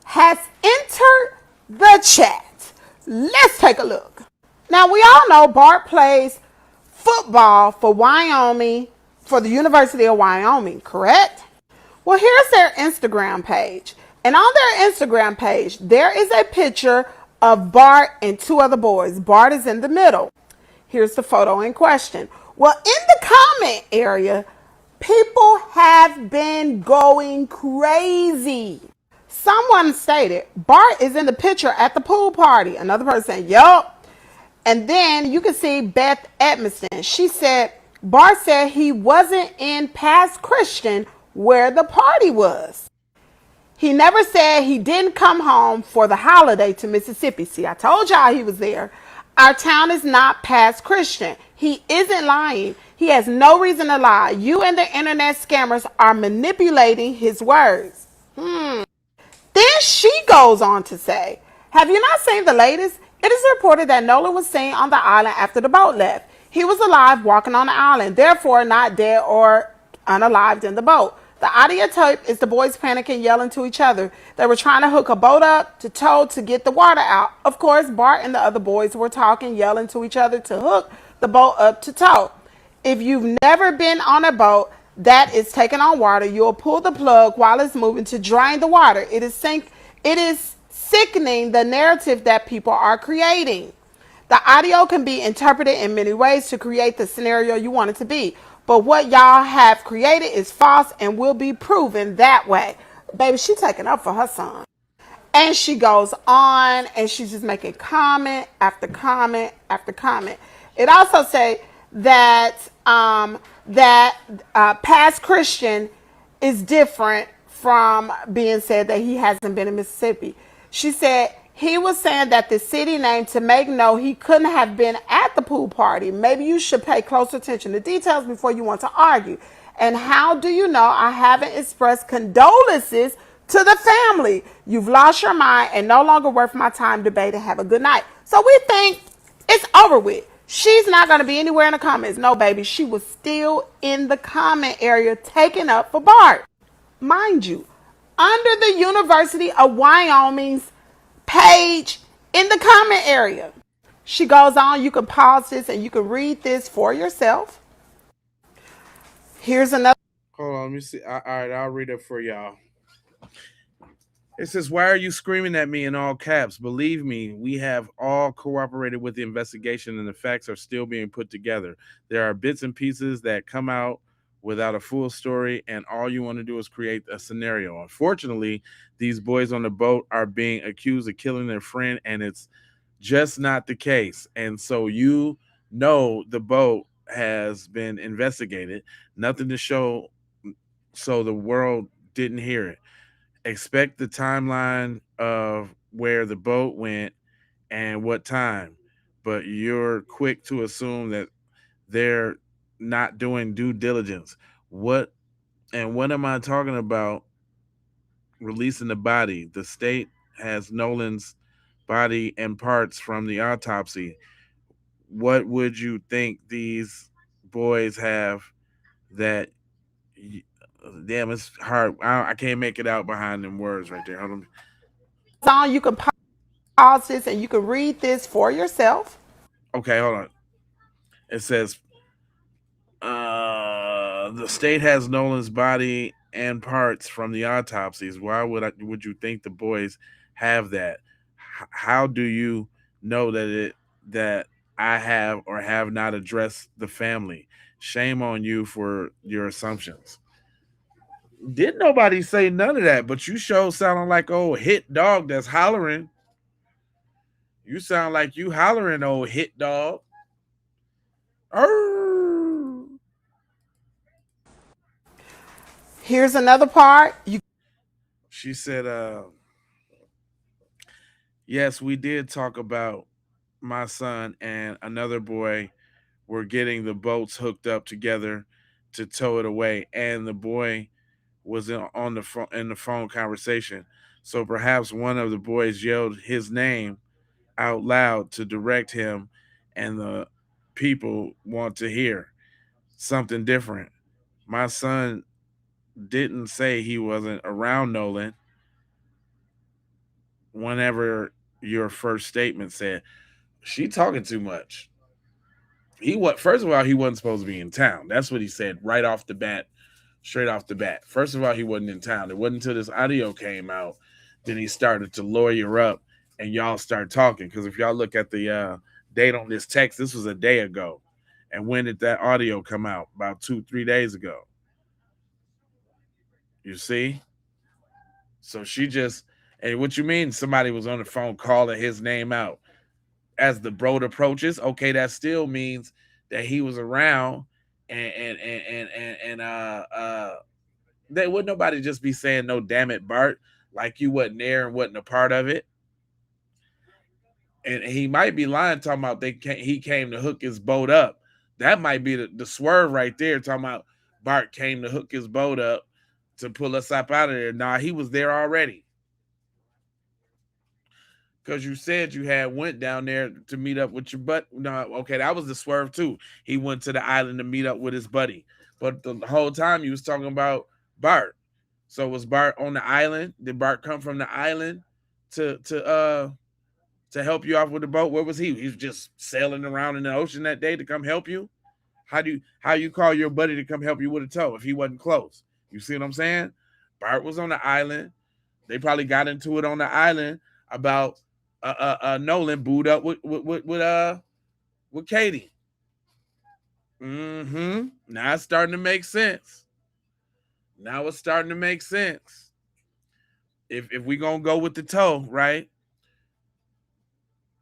has entered the chat. Let's take a look. Now, we all know Bart plays football for Wyoming, for the University of Wyoming, correct? Well, here's their Instagram page. And on their Instagram page, there is a picture of Bart and two other boys. Bart is in the middle. Here's the photo in question. Well, in the comment area, people have been going crazy. Someone stated, Bart is in the picture at the pool party. Another person said, yup. And then you can see Beth Edmiston. She said, Bart said he wasn't in Pass Christian where the party was. He never said he didn't come home for the holiday to Mississippi. See, I told y'all he was there. Our town is not Pass Christian. He isn't lying. He has no reason to lie. You and the internet scammers are manipulating his words. Then she goes on to say, have you not seen the latest? It is reported that Nolan was seen on the island after the boat left. He was alive walking on the island, therefore not dead or unalived in the boat. The audio tape is the boys panicking, yelling to each other. They were trying to hook a boat up to tow to get the water out. Of course, Bart and the other boys were talking, yelling to each other to hook the boat up to tow. If you've never been on a boat that is taking on water, you'll pull the plug while it's moving to drain the water. It is sickening the narrative that people are creating. The audio can be interpreted in many ways to create the scenario you want it to be. But what y'all have created is false and will be proven that way. Baby, she taking up for her son. And she goes on and she's just making comment after comment after comment. It also say that past Christian is different from being said that he hasn't been in Mississippi. She said he was saying that the city name to make know he couldn't have been at the pool party. Maybe you should pay close attention to details before you want to argue. And how do you know I haven't expressed condolences to the family? You've lost your mind and no longer worth my time debating. Have a good night. So we think it's over with. She's not going to be anywhere in the comments. No, baby. She was still in the comment area taking up for Bart. Mind you, under the University of Wyoming's page in the comment area. She goes on. You can pause this and you can read this for yourself. Here's another. Hold on, let me see. All right, I'll read it for y'all. It says, why are you screaming at me in all caps? Believe me, we have all cooperated with the investigation and the facts are still being put together. There are bits and pieces that come out without a full story, and all you want to do is create a scenario. Unfortunately, these boys on the boat are being accused of killing their friend, and it's just not the case. And so the boat has been investigated. Nothing to show, so the world didn't hear it. Expect the timeline of where the boat went and what time, but you're quick to assume that they're not doing due diligence. What and what am I talking about? Releasing the body. The state has Nolan's body and parts from the autopsy. What would you think these boys have that? Damn, it's hard. I can't make it out behind them words right there. Hold on. You can pause this and you can read this for yourself. Okay, hold on. It says the state has Nolan's body and parts from the autopsies. Why would you think the boys have that? How do you know that I have or have not addressed the family? Shame on you for your assumptions. Didn't nobody say none of that, but you show sounding like old hit dog that's hollering. You sound like you hollering, old hit dog. Arr. Here's another part. She said, yes, we did talk about my son and another boy were getting the boats hooked up together to tow it away, and the boy was on the phone in the phone conversation. So perhaps one of the boys yelled his name out loud to direct him, and the people want to hear something different. My son didn't say he wasn't around Nolan whenever your first statement said she talking too much. First of all, he wasn't supposed to be in town. That's what he said right off the bat, straight off the bat. First of all, he wasn't in town. It wasn't until this audio came out then he started to lawyer up and y'all start talking. Because if y'all look at the date on this text, this was a day ago. And when did that audio come out? About 2-3 days ago. You see? So she just, and what you mean somebody was on the phone calling his name out? As the boat approaches, okay, that still means that he was around and they would nobody just be saying no damn it, Bart, like you wasn't there and wasn't a part of it. And he might be lying talking about he came to hook his boat up. That might be the swerve right there, talking about Bart came to hook his boat up to pull us up out of there. Nah, he was there already. Because you said you had went down there to meet up with your buddy. No, okay, that was the swerve too. He went to the island to meet up with his buddy. But the whole time you was talking about Bart. So was Bart on the island? Did Bart come from the island to help you off with the boat? Where was he? He was just sailing around in the ocean that day to come help you? How you call your buddy to come help you with a tow if he wasn't close? You see what I'm saying? Bart was on the island. They probably got into it on the island about Nolan booed up with Katie. Now it's starting to make sense. If we gonna go with the toe, right?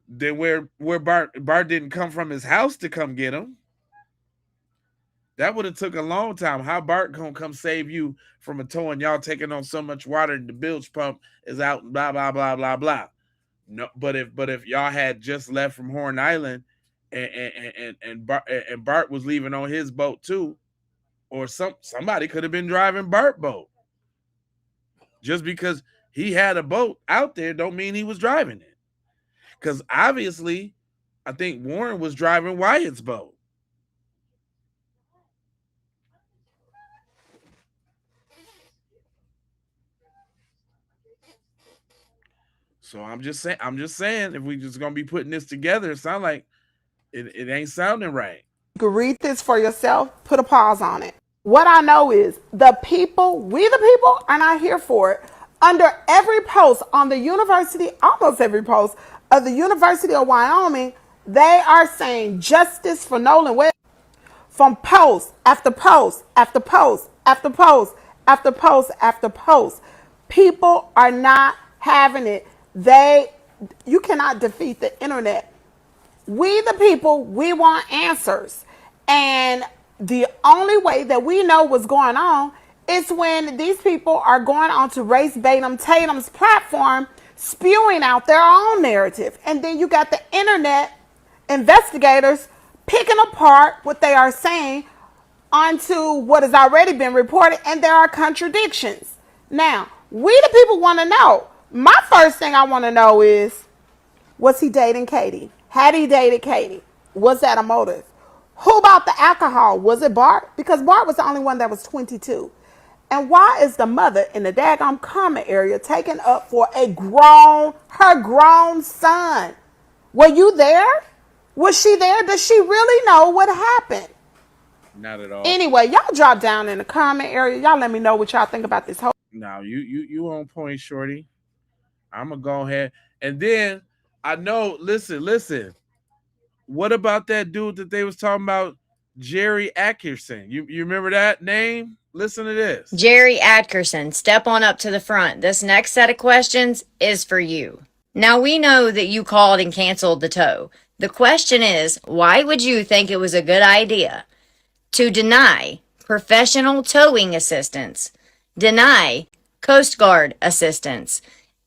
Then where Bart didn't come from his house to come get him. That would have took a long time. How Bart gonna come save you from a tow and y'all taking on so much water and the bilge pump is out and blah blah blah blah blah. No, but if y'all had just left from Horn Island and Bart was leaving on his boat too, or somebody could have been driving Bart's boat. Just because he had a boat out there don't mean he was driving it. Because obviously, I think Warren was driving Wyatt's boat. So I'm just saying, if we just gonna be putting this together, it sounds like it ain't sounding right. You can read this for yourself, put a pause on it. What I know is the people, we the people, are not here for it. Under every post on the university, almost every post of the University of Wyoming, they are saying justice for Nolan Wells. From post after post after post after post after post after post. People are not having it. You cannot defeat the internet. We the people, we want answers. And the only way that we know what's going on is when these people are going onto Race Batum Tatum's platform, spewing out their own narrative. And then you got the internet investigators picking apart what they are saying onto what has already been reported, and there are contradictions. Now, we the people want to know. My first thing I want to know is, was he dating Katie? Had he dated Katie? Was that a motive? Who bought the alcohol? Was it Bart? Because Bart was the only one that was 22. And why is the mother in the daggone comment area taking up for her grown son? Were you there? Was she there? Does she really know what happened? Not at all. Anyway, y'all drop down in the comment area. Y'all let me know what y'all think about this whole. Now you on point, Shorty. I'm gonna go ahead. And then I know, listen. What about that dude that they was talking about, Jerry Atkerson? You remember that name? Listen to this. Jerry Atkerson, step on up to the front. This next set of questions is for you. Now, we know that you called and canceled the tow. The question is, why would you think it was a good idea to deny professional towing assistance, deny Coast Guard assistance,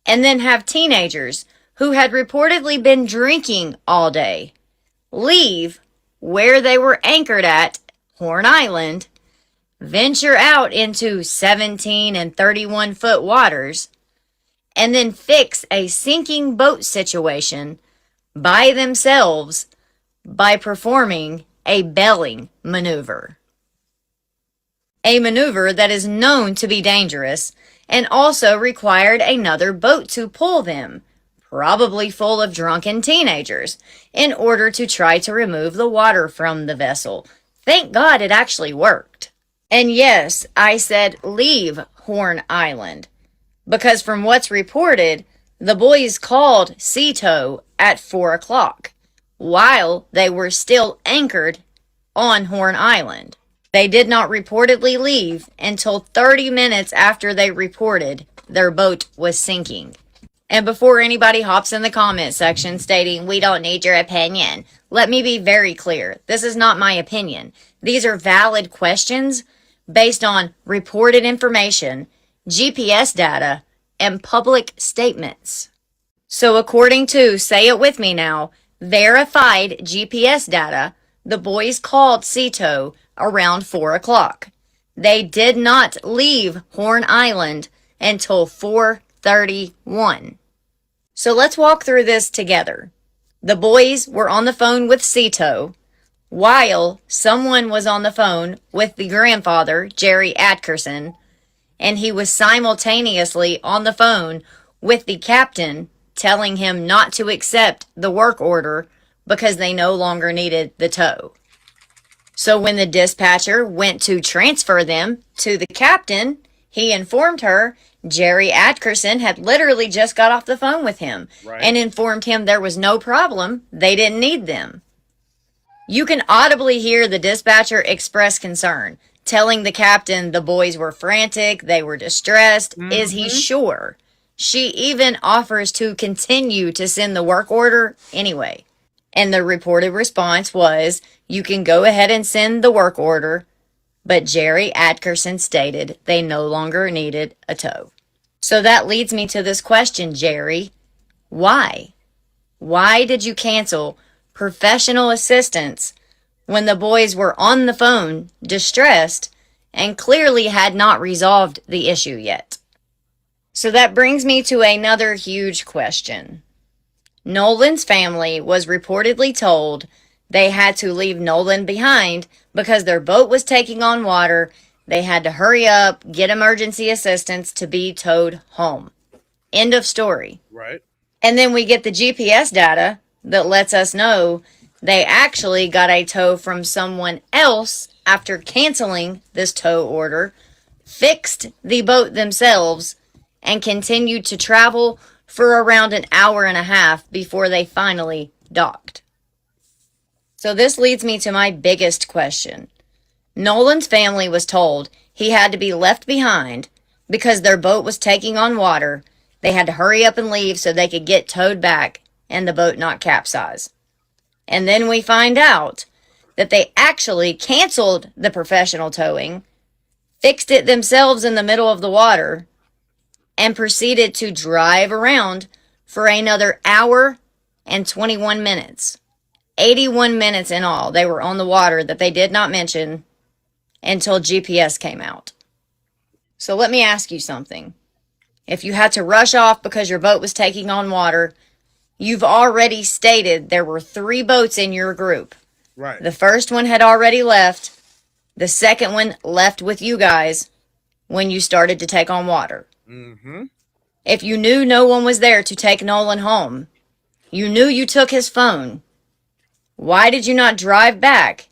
and then have teenagers who had reportedly been drinking all day leave where they were anchored at Horn Island, venture out into 17 and 31-foot waters, and then fix a sinking boat situation by themselves by performing a belling maneuver? A maneuver that is known to be dangerous and also required another boat to pull them, probably full of drunken teenagers, in order to try to remove the water from the vessel. Thank God it actually worked. And yes, I said leave Horn Island, because from what's reported, the boys called sea tow at 4 o'clock while they were still anchored on Horn Island. They did not reportedly leave until 30 minutes after they reported their boat was sinking. And before anybody hops in the comment section stating, we don't need your opinion, let me be very clear. This is not my opinion. These are valid questions based on reported information, GPS data, and public statements. So according to, say it with me now, verified GPS data, the boys called sea tow around 4 o'clock. They did not leave Horn Island until 4:31. So let's walk through this together. The boys were on the phone with sea tow while someone was on the phone with the grandfather, Jerry Atkerson, and he was simultaneously on the phone with the captain telling him not to accept the work order because they no longer needed the tow. So when the dispatcher went to transfer them to the captain, he informed her Jerry Atkerson had literally just got off the phone with him and informed him there was no problem, they didn't need them. You can audibly hear the dispatcher express concern, telling the captain the boys were frantic, they were distressed. Is he sure? She even offers to continue to send the work order anyway. And the reported response was, you can go ahead and send the work order, but Jerry Atkerson stated they no longer needed a tow. So that leads me to this question, Jerry. Why? Why did you cancel professional assistance when the boys were on the phone, distressed, and clearly had not resolved the issue yet? So that brings me to another huge question. Nolan's family was reportedly told they had to leave Nolan behind because their boat was taking on water. They had to hurry up, get emergency assistance to be towed home. End of story. Right. And then we get the GPS data that lets us know they actually got a tow from someone else after canceling this tow order, fixed the boat themselves, and continued to travel for around an hour and a half before they finally docked. So this leads me to my biggest question. Nolan's family was told he had to be left behind because their boat was taking on water. They had to hurry up and leave so they could get towed back and the boat not capsize. And then we find out that they actually canceled the professional towing, fixed it themselves in the middle of the water, and proceeded to drive around for another hour and 21 minutes. 81 minutes in all they were on the water that they did not mention until GPS came out. So let me ask you something. If you had to rush off because your boat was taking on water, you've already stated there were 3 boats in your group. Right. The first one had already left. The second one left with you guys when you started to take on water. Mm-hmm. If you knew no one was there to take Nolan home, you knew you took his phone, why did you not drive back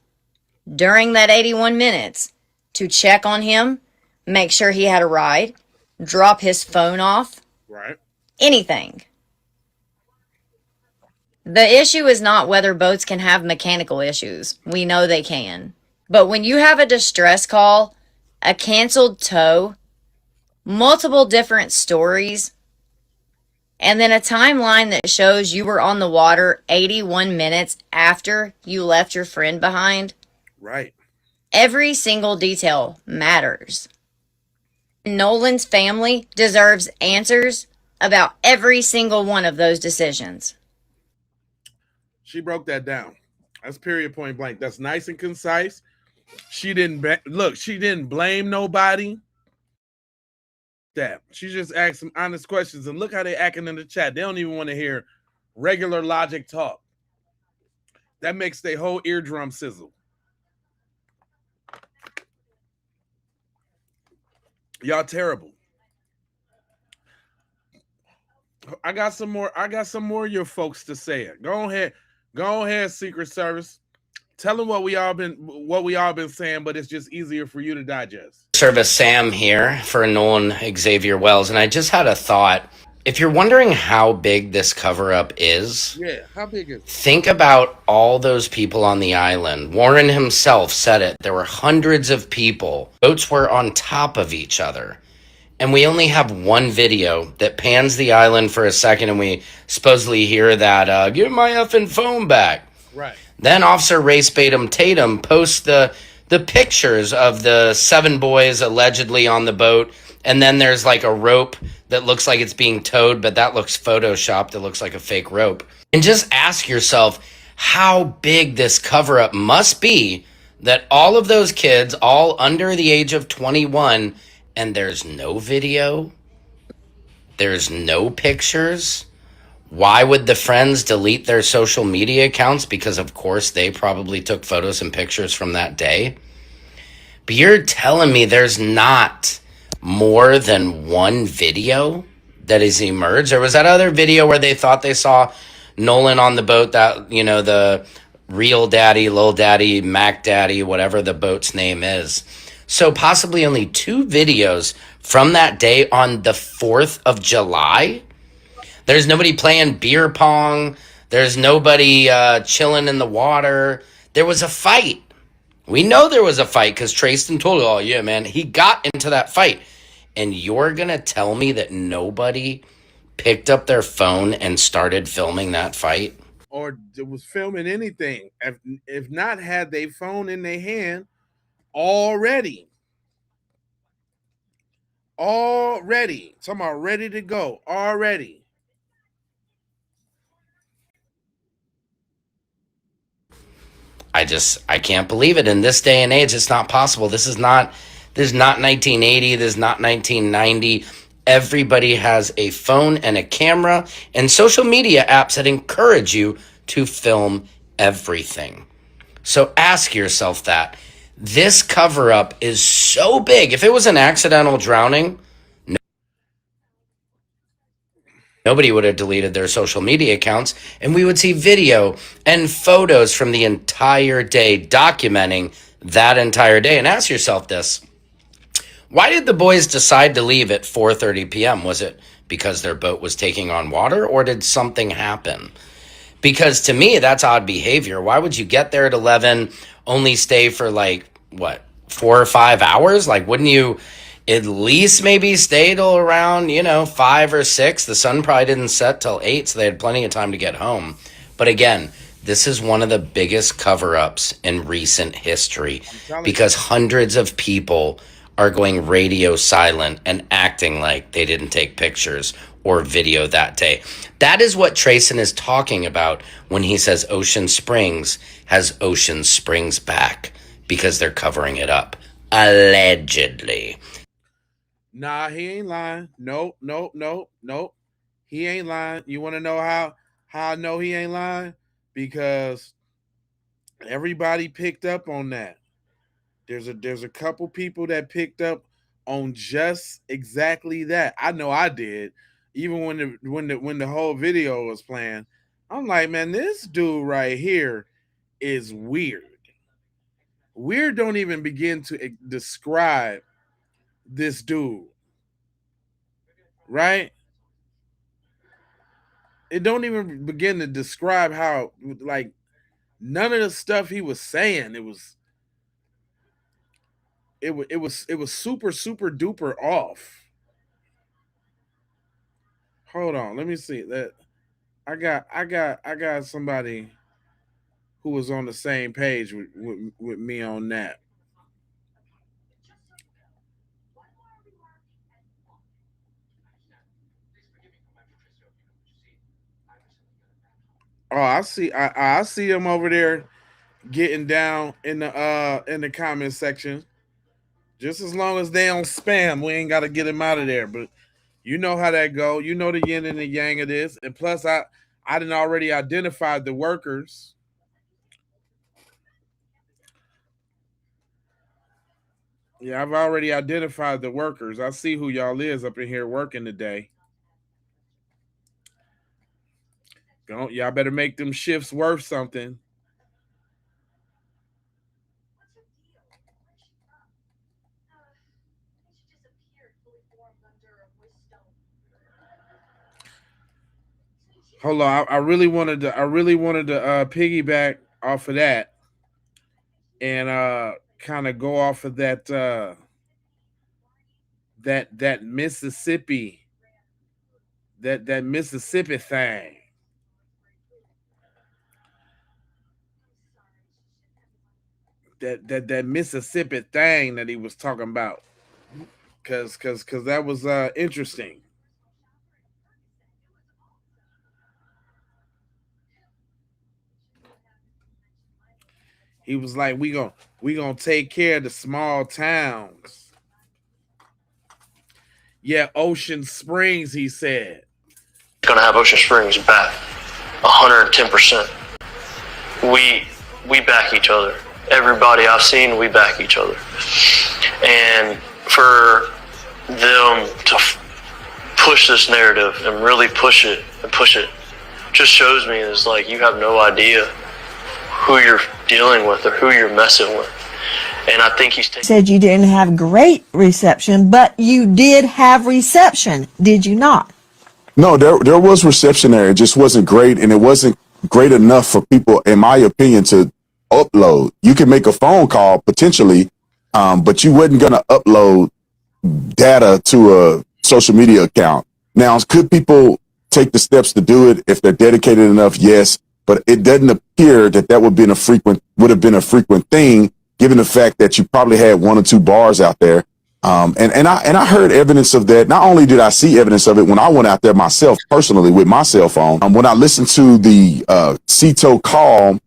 during that 81 minutes to check on him, make sure he had a ride, drop his phone off? Right. Anything. The issue is not whether boats can have mechanical issues. We know they can. But when you have a distress call, a canceled tow, multiple different stories, and then a timeline that shows you were on the water 81 minutes after you left your friend behind. Right. Every single detail matters. Nolan's family deserves answers about every single one of those decisions. She broke that down. That's period, point blank. That's nice and concise. She didn't she didn't blame nobody. That she just asked some honest questions, and look how they acting in the chat. They don't even want to hear regular logic talk. That makes their whole eardrum sizzle. Y'all terrible. I got some more of your folks to say it. Go ahead, Secret Service. Tell them what we all been saying, but it's just easier for you to digest. Service Sam here for Nolan Xavier Wells, and I just had a thought. If you're wondering how big this cover-up is, Yeah, how big is it? Think about all those people on the island. Warren himself said it. There were hundreds of people. Boats were on top of each other. And we only have one video that pans the island for a second, and we supposedly hear that, give my effing phone back. Right. Then Officer Race Tatum posts the pictures of the 7 boys allegedly on the boat, and then there's like a rope that looks like it's being towed, but that looks photoshopped. It looks like a fake rope. And just ask yourself how big this cover-up must be that all of those kids, all under the age of 21, and there's no video, there's no pictures. Why would the friends delete their social media accounts? Because, of course, they probably took photos and pictures from that day. But you're telling me there's not more than one video that has emerged? Or was that other video where they thought they saw Nolan on the boat, that, you know, the Real Daddy, Lil Daddy, Mac Daddy, whatever the boat's name is. So possibly only 2 videos from that day on the 4th of July. There's nobody playing beer pong. There's nobody chilling in the water. There was a fight. We know there was a fight because Trayston told, oh, yeah, man, he got into that fight. And you're going to tell me that nobody picked up their phone and started filming that fight? Or it was filming anything. If not, had their phone in their hand already. Talking about ready to go. Already. I can't believe it. In this day and age, it's not possible. This is not 1980. This is not 1990. Everybody has a phone and a camera and social media apps that encourage you to film everything. So ask yourself that. This cover-up is so big. If it was an accidental drowning, nobody would have deleted their social media accounts, and we would see video and photos from the entire day documenting that entire day. And ask yourself this. Why did the boys decide to leave at 4:30 p.m.? Was it because their boat was taking on water, or did something happen? Because to me, that's odd behavior. Why would you get there at 11, only stay for 4 or 5 hours? Wouldn't you at least maybe stay till around, 5 or 6? The sun probably didn't set till 8, so they had plenty of time to get home. But again, This is one of the biggest cover-ups in recent history telling because hundreds of people are going radio silent and acting like they didn't take pictures or video that day. That is what Trayson is talking about when he says Ocean Springs has Ocean Springs back because they're covering it up. Allegedly. Nah, he ain't lying. Nope. He ain't lying. You want to know how I know he ain't lying? Because everybody picked up on that. There's a couple people that picked up on just exactly that. I know I did. Even when the whole video was playing, I'm like, man, this dude right here is weird. Weird don't even begin to describe this dude, right? It don't even begin to describe how, like, none of the stuff he was saying, it was super duper off. Hold on, let me see that. I got somebody who was on the same page with me on that. Oh, I see him over there getting down in the comment section. Just as long as they don't spam, we ain't got to get him out of there. But you know how that go. You know the yin and the yang of this. And plus, I didn't already identified the workers. Yeah, I've already identified the workers. I see who y'all is up in here working today. Y'all better make them shifts worth something. Hold on, I really wanted to piggyback off of that and kind of go off of that that Mississippi that Mississippi thing. That Mississippi thing that he was talking about, cause that was interesting. He was like, we gonna take care of the small towns. Yeah, Ocean Springs, he said. Gonna have Ocean Springs back 110%. We back each other. Everybody I've seen, we back each other. And for them to push this narrative and really push it just shows me is like you have no idea who you're dealing with or who you're messing with. And I think he's said you didn't have great reception, but you did have reception, did you not? No, there was reception there. It just wasn't great, and it wasn't great enough for people, in my opinion, to upload. You can make a phone call potentially, but you wasn't gonna upload data to a social media account. Now, could people take the steps to do it if they're dedicated enough? Yes, but it doesn't appear that would have been a frequent thing, given the fact that you probably had one or two bars out there. And I heard evidence of that. Not only did I see evidence of it when I went out there myself personally with my cell phone, when I listened to the CETO call,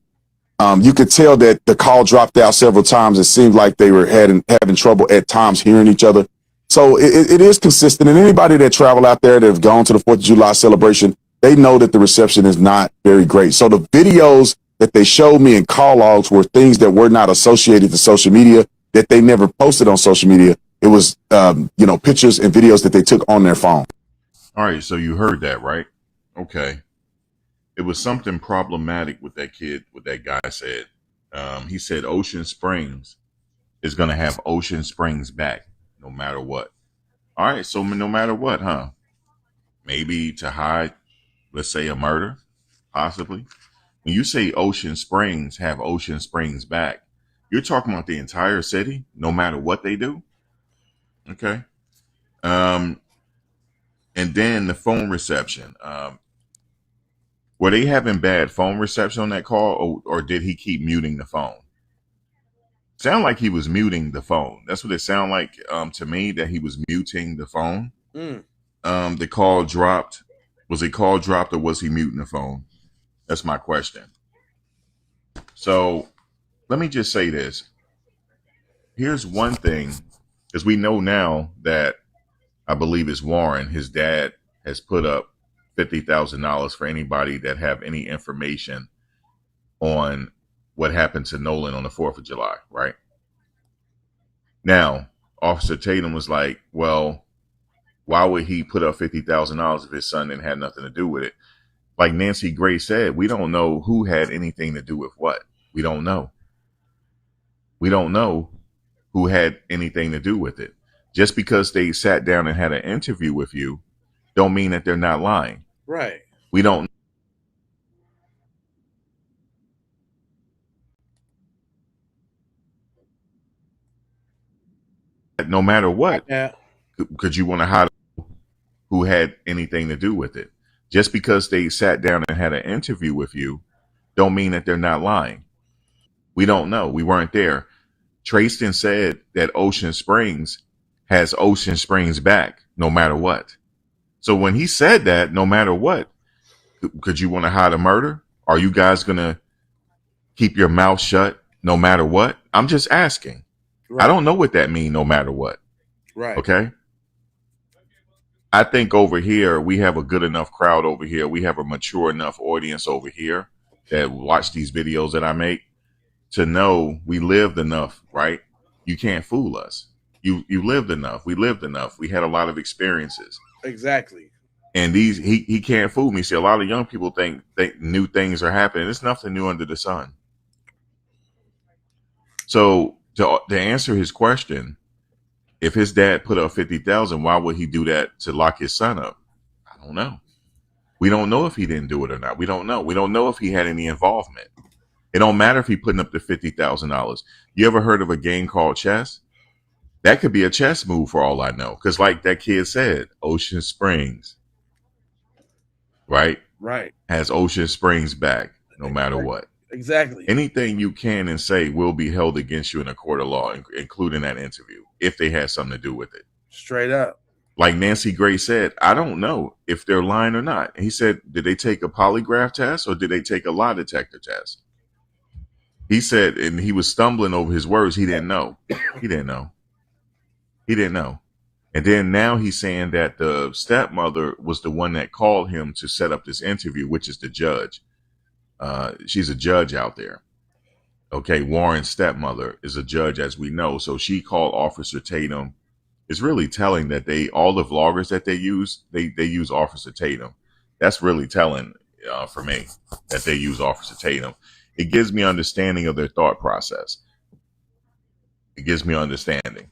you could tell that the call dropped out several times. It seemed like they were having trouble at times hearing each other. So it is consistent. And anybody that travel out there that have gone to the 4th of July celebration, they know that the reception is not very great. So the videos that they showed me in call logs were things that were not associated to social media, that they never posted on social media. It was, pictures and videos that they took on their phone. All right. So you heard that, right? Okay. It was something problematic with that kid, what that guy said. He said Ocean Springs is going to have Ocean Springs back no matter what. All right. So no matter what, huh? Maybe to hide, let's say, a murder, possibly. When you say Ocean Springs have Ocean Springs back, you're talking about the entire city, no matter what they do. Okay. And then the phone reception. Were they having bad phone reception on that call, or did he keep muting the phone? Sound like he was muting the phone. That's what it sounded like to me, that he was muting the phone. The call dropped. Was it call dropped, or was he muting the phone? That's my question. So let me just say this. Here's one thing, because we know now that I believe it's Warren, his dad, has put up $50,000 for anybody that have any information on what happened to Nolan on the 4th of July, right? Now, Officer Tatum was like, well, why would he put up $50,000 if his son didn't have nothing to do with it? Like Nancy Gray said, we don't know who had anything to do with what. We don't know. We don't know who had anything to do with it. Just because they sat down and had an interview with you don't mean that they're not lying. Right. We don't. No matter what, could you want to hide who had anything to do with it? Just because they sat down and had an interview with you don't mean that they're not lying. We don't know. We weren't there. Trayston said that Ocean Springs has Ocean Springs back no matter what. So when he said that, no matter what, could you want to hide a murder? Are you guys going to keep your mouth shut no matter what? I'm just asking. Right. I don't know what that means, no matter what. Right. Okay. I think over here, we have a good enough crowd over here. We have a mature enough audience over here that watch these videos that I make to know we lived enough, right? You can't fool us. You lived enough. We lived enough. We had a lot of experiences. Exactly. And he can't fool me. See, a lot of young people think new things are happening. There's nothing new under the sun. So to answer his question, if his dad put up 50,000, why would he do that to lock his son up? I don't know. We don't know if he didn't do it or not. We don't know. We don't know if he had any involvement. It don't matter if he putting up the $50,000. You ever heard of a game called chess? That could be a chess move for all I know. Because like that kid said, Ocean Springs, right? Right. Has Ocean Springs back no matter what. Exactly. Anything you can and say will be held against you in a court of law, including that interview, if they had something to do with it. Straight up. Like Nancy Gray said, I don't know if they're lying or not. And he said, did they take a polygraph test or did they take a lie detector test? He said, and he was stumbling over his words. He didn't know. He didn't know. He didn't know. And then now he's saying that the stepmother was the one that called him to set up this interview, which is the judge. She's a judge out there. Okay, Warren's stepmother is a judge, as we know. So she called Officer Tatum. It's really telling that all the vloggers that they use Officer Tatum. That's really telling for me that they use Officer Tatum. It gives me understanding of their thought process. It gives me understanding.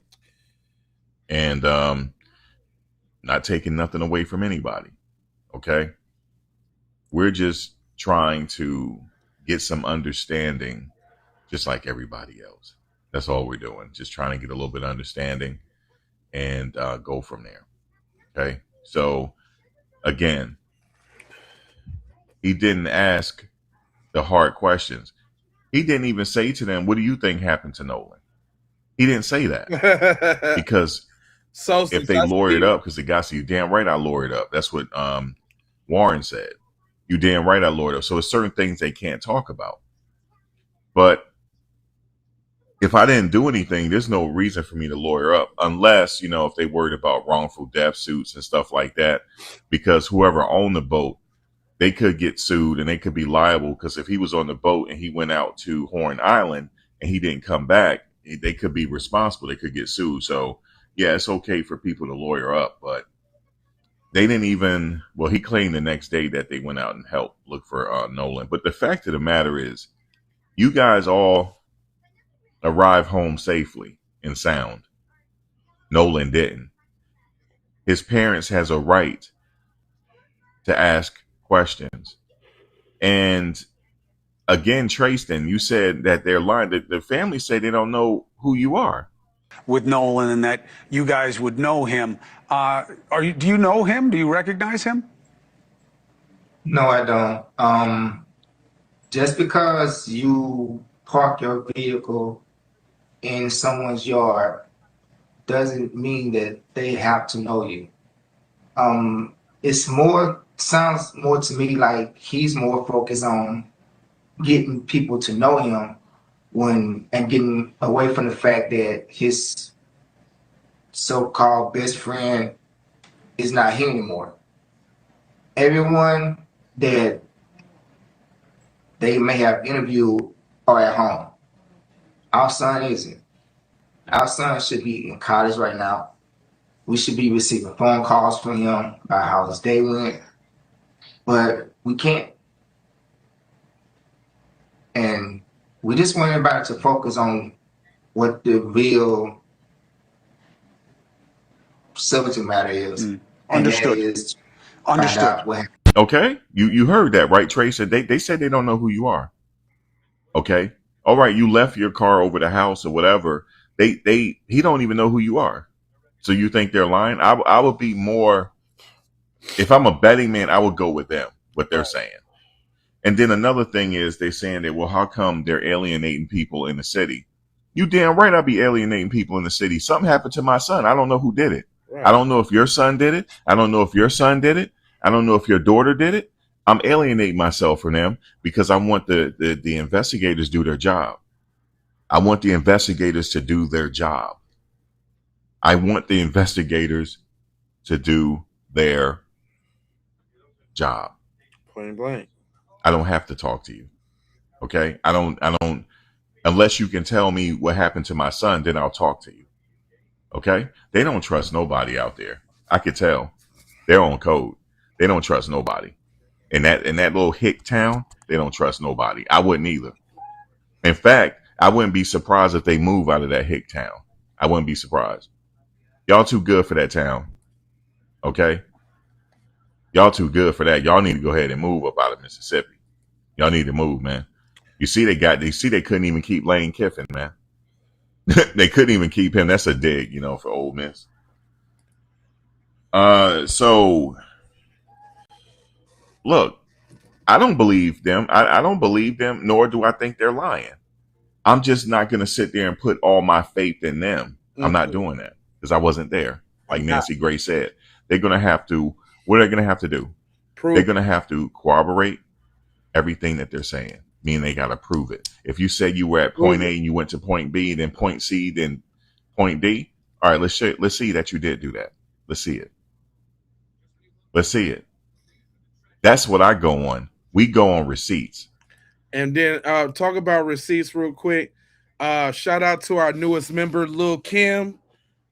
And not taking nothing away from anybody. Okay? We're just trying to get some understanding, just like everybody else. That's all we're doing. Just trying to get a little bit of understanding and go from there. Okay? So, again, he didn't ask the hard questions. He didn't even say to them, what do you think happened to Nolan? He didn't say that. Because if they lawyered up, because the guy said, you damn right I lawyered up. That's what Warren said. You damn right I lawyered up. So there's certain things they can't talk about. But if I didn't do anything, there's no reason for me to lawyer up unless, if they worried about wrongful death suits and stuff like that, because whoever owned the boat, they could get sued and they could be liable, because if he was on the boat and he went out to Horn Island and he didn't come back, they could be responsible. They could get sued. So yeah, it's okay for people to lawyer up, but they didn't even, well, he claimed the next day that they went out and helped look for Nolan. But the fact of the matter is, you guys all arrived home safely and sound. Nolan didn't. His parents has a right to ask questions. And again, Trayston, you said that they're lying. The family say they don't know who you are. With Nolan, and that you guys would know him. Do you know him? Do you recognize him? No, I don't. Just because you park your vehicle in someone's yard doesn't mean that they have to know you. It's more sounds more to me like he's more focused on getting people to know him and getting away from the fact that his so-called best friend is not here anymore. Everyone that they may have interviewed are at home. Our son isn't. Our son should be in college right now. We should be receiving phone calls from him about how his day went, but we can't. And we just want everybody to focus on what the real subject matter is. And Understood. that is to find Understood. out what happened. Okay, you heard that, right, Trace? They said they don't know who you are. Okay, all right, you left your car over the house or whatever. He don't even know who you are. So you think they're lying? I would be more, if I'm a betting man, I would go with them, what they're saying. And then another thing is they're saying that, well, how come they're alienating people in the city? You damn right I'll be alienating people in the city. Something happened to my son. I don't know who did it. Right. I don't know if your son did it. I don't know if your son did it. I don't know if your daughter did it. I'm alienating myself from them because I want the investigators do their job. I want the investigators to do their job. I want the investigators to do their job. Plain blank. I don't have to talk to you. Okay? I don't unless you can tell me what happened to my son, then I'll talk to you. Okay? They don't trust nobody out there. I could tell. They're on code. They don't trust nobody. In that little hick town, they don't trust nobody. I wouldn't either. In fact, I wouldn't be surprised if they move out of that hick town. I wouldn't be surprised. Y'all too good for that town. Okay? Y'all too good for that. Y'all need to go ahead and move up out of Mississippi. Y'all need to move, man. You see they couldn't even keep Lane Kiffin, man. They couldn't even keep him. That's a dig, for Ole Miss. So look, I don't believe them. I don't believe them, nor do I think they're lying. I'm just not going to sit there and put all my faith in them. I'm not doing that because I wasn't there. Like Nancy Gray said, they're going to have to, what are they going to have to do? They're going to have to corroborate everything that they're saying, meaning they got to prove it. If you said you were at point A and you went to point B, then point C, then point D, all right, let's see that you did do that. Let's see it. Let's see it. That's what I go on. We go on receipts. And then talk about receipts real quick. Shout out to our newest member, Lil Kim.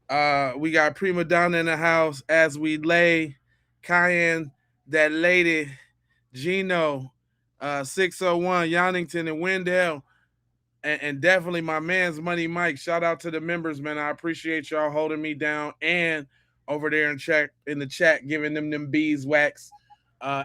We got Prima Donna in the house as we lay. Cayenne, that lady, Gino, 601, Yonington, and Wendell. And definitely my man's Money Mike. Shout out to the members, man. I appreciate y'all holding me down and over there in the chat giving them beeswax.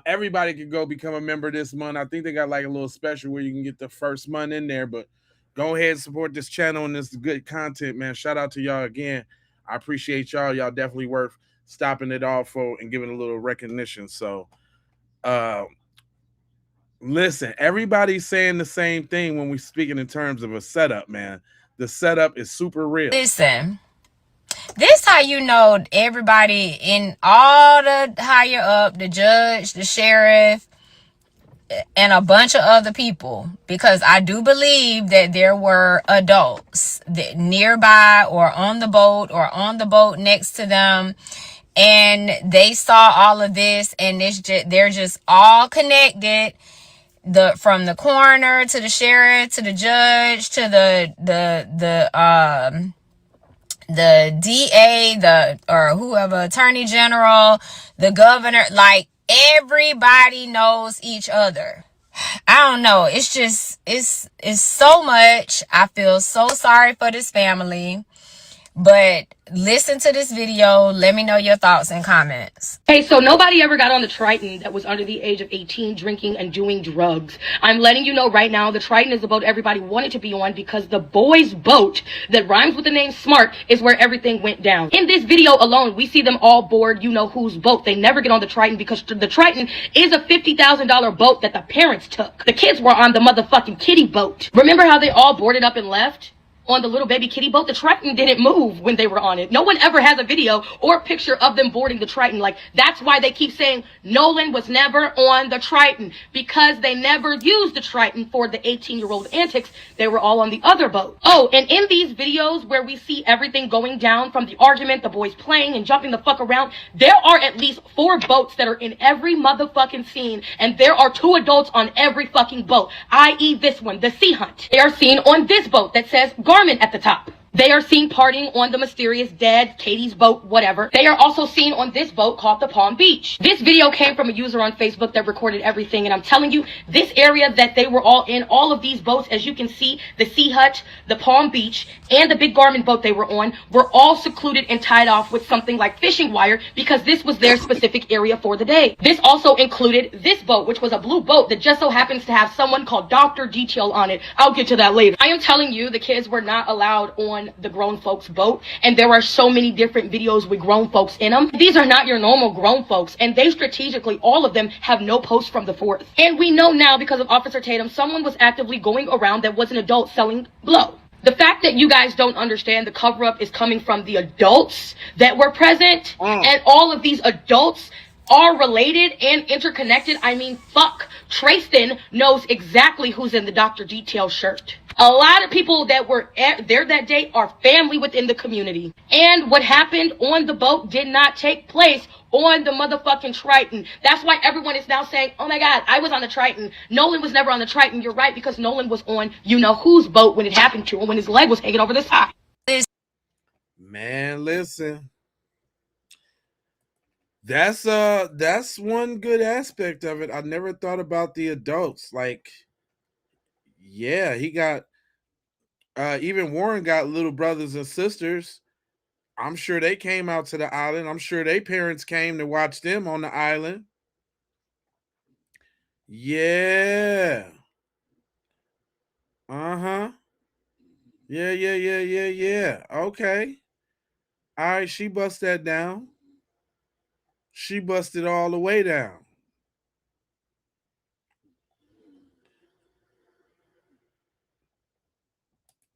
Everybody can go become a member this month. I think they got like a little special where you can get the first month in there, but go ahead and support this channel and this good content, man. Shout out to y'all again. I appreciate y'all. Y'all definitely worth stopping it all for and giving a little recognition. So, listen, everybody's saying the same thing when we're speaking in terms of a setup, man. The setup is super real. Listen, this how you know everybody in all the higher up, the judge, the sheriff, and a bunch of other people, because I do believe that there were adults that nearby or on the boat next to them, and they saw all of this, and they're just all connected. From the coroner to the sheriff to the judge to the DA, or whoever, attorney general, the governor, like everybody knows each other. I don't know. It's just, it's so much. I feel so sorry for this family, But listen to this video. Let me know your thoughts and comments. Hey, so nobody ever got on the Triton that was under the age of 18 drinking and doing drugs. I'm letting you know right now, the Triton is the boat everybody wanted to be on because the boys' boat that rhymes with the name Smart is where everything went down. In this video alone, we see them all board you know whose boat. They never get on the Triton because the Triton is a $50,000 boat that the parents took. The kids were on the motherfucking kiddie boat. Remember how they all boarded up and left? On the little baby kiddie boat, the Triton didn't move when they were on it. No one ever has a video or a picture of them boarding the Triton. Like, that's why they keep saying Nolan was never on the Triton, because they never used the Triton for the 18-year-old antics. They were all on the other boat. Oh, and in these videos where we see everything going down, from the argument, the boys playing and jumping the fuck around, there are at least 4 boats that are in every motherfucking scene, and there are 2 adults on every fucking boat, i.e. this one, the Sea Hunt. They are seen on this boat that says Garmin at the top. They are seen partying on the mysterious dead Katie's boat, whatever. They are also seen on this boat called the Palm Beach. This video came from a user on Facebook that recorded everything, and I'm telling you, this area that they were all in, all of these boats, as you can see, the Sea Hut, the Palm Beach, and the big Garmin boat they were on, were all secluded and tied off with something like fishing wire because this was their specific area for the day. This also included this boat, which was a blue boat that just so happens to have someone called Dr. Detail on it. I'll get to that later. I am telling you, the kids were not allowed on the grown folks boat, and there are so many different videos with grown folks in them. These are not your normal grown folks, and they strategically, all of them, have no posts from the 4th. And we know now, because of Officer Tatum, someone was actively going around that was an adult selling blow. The fact that you guys don't understand the cover-up is coming from the adults that were present, and all of these adults are related and interconnected. I mean, fuck. Trayston knows exactly who's in the Dr. Detail shirt. A lot of people that were there that day are family within the community. And what happened on the boat did not take place on the motherfucking Triton. That's why everyone is now saying, oh my God, I was on the Triton. Nolan was never on the Triton. You're right, because Nolan was on you know whose boat when it happened to him, when his leg was hanging over the side. Man, listen. That's one good aspect of it. I never thought about the adults. Like, yeah, he got even Warren got little brothers and sisters. I'm sure they came out to the island. I'm sure their parents came to watch them on the island. Yeah. Uh-huh. Yeah. Okay. All right, she bust that down. She busted all the way down.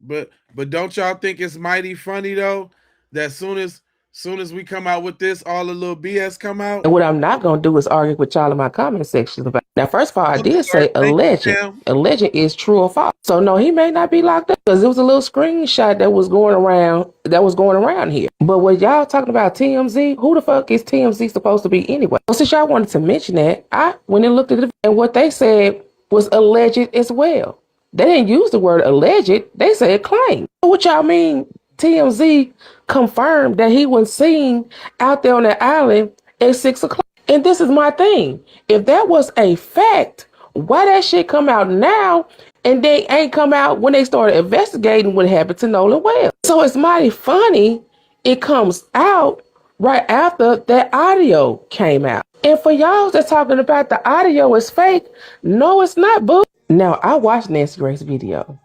But don't y'all think it's mighty funny though that soon as we come out with this, all the little BS come out? And what I'm not going to do is argue with y'all in my comment sections about. Now, first of all, I did say alleged. Alleged is true or false. So no, he may not be locked up because it was a little screenshot that was going around here. But what y'all talking about TMZ? Who the fuck is TMZ supposed to be anyway? Well, since y'all wanted to mention that, I went and looked at it, and what they said was alleged as well. They didn't use the word alleged. They said claim. What y'all mean? TMZ confirmed that he was seen out there on the island at 6 o'clock. And this is my thing. If that was a fact, why that shit come out now and they ain't come out when they started investigating what happened to Nolan Wells? So it's mighty funny it comes out right after that audio came out. And for y'all that's talking about the audio is fake, no, it's not, boo. Now, I watched Nancy Grace's video,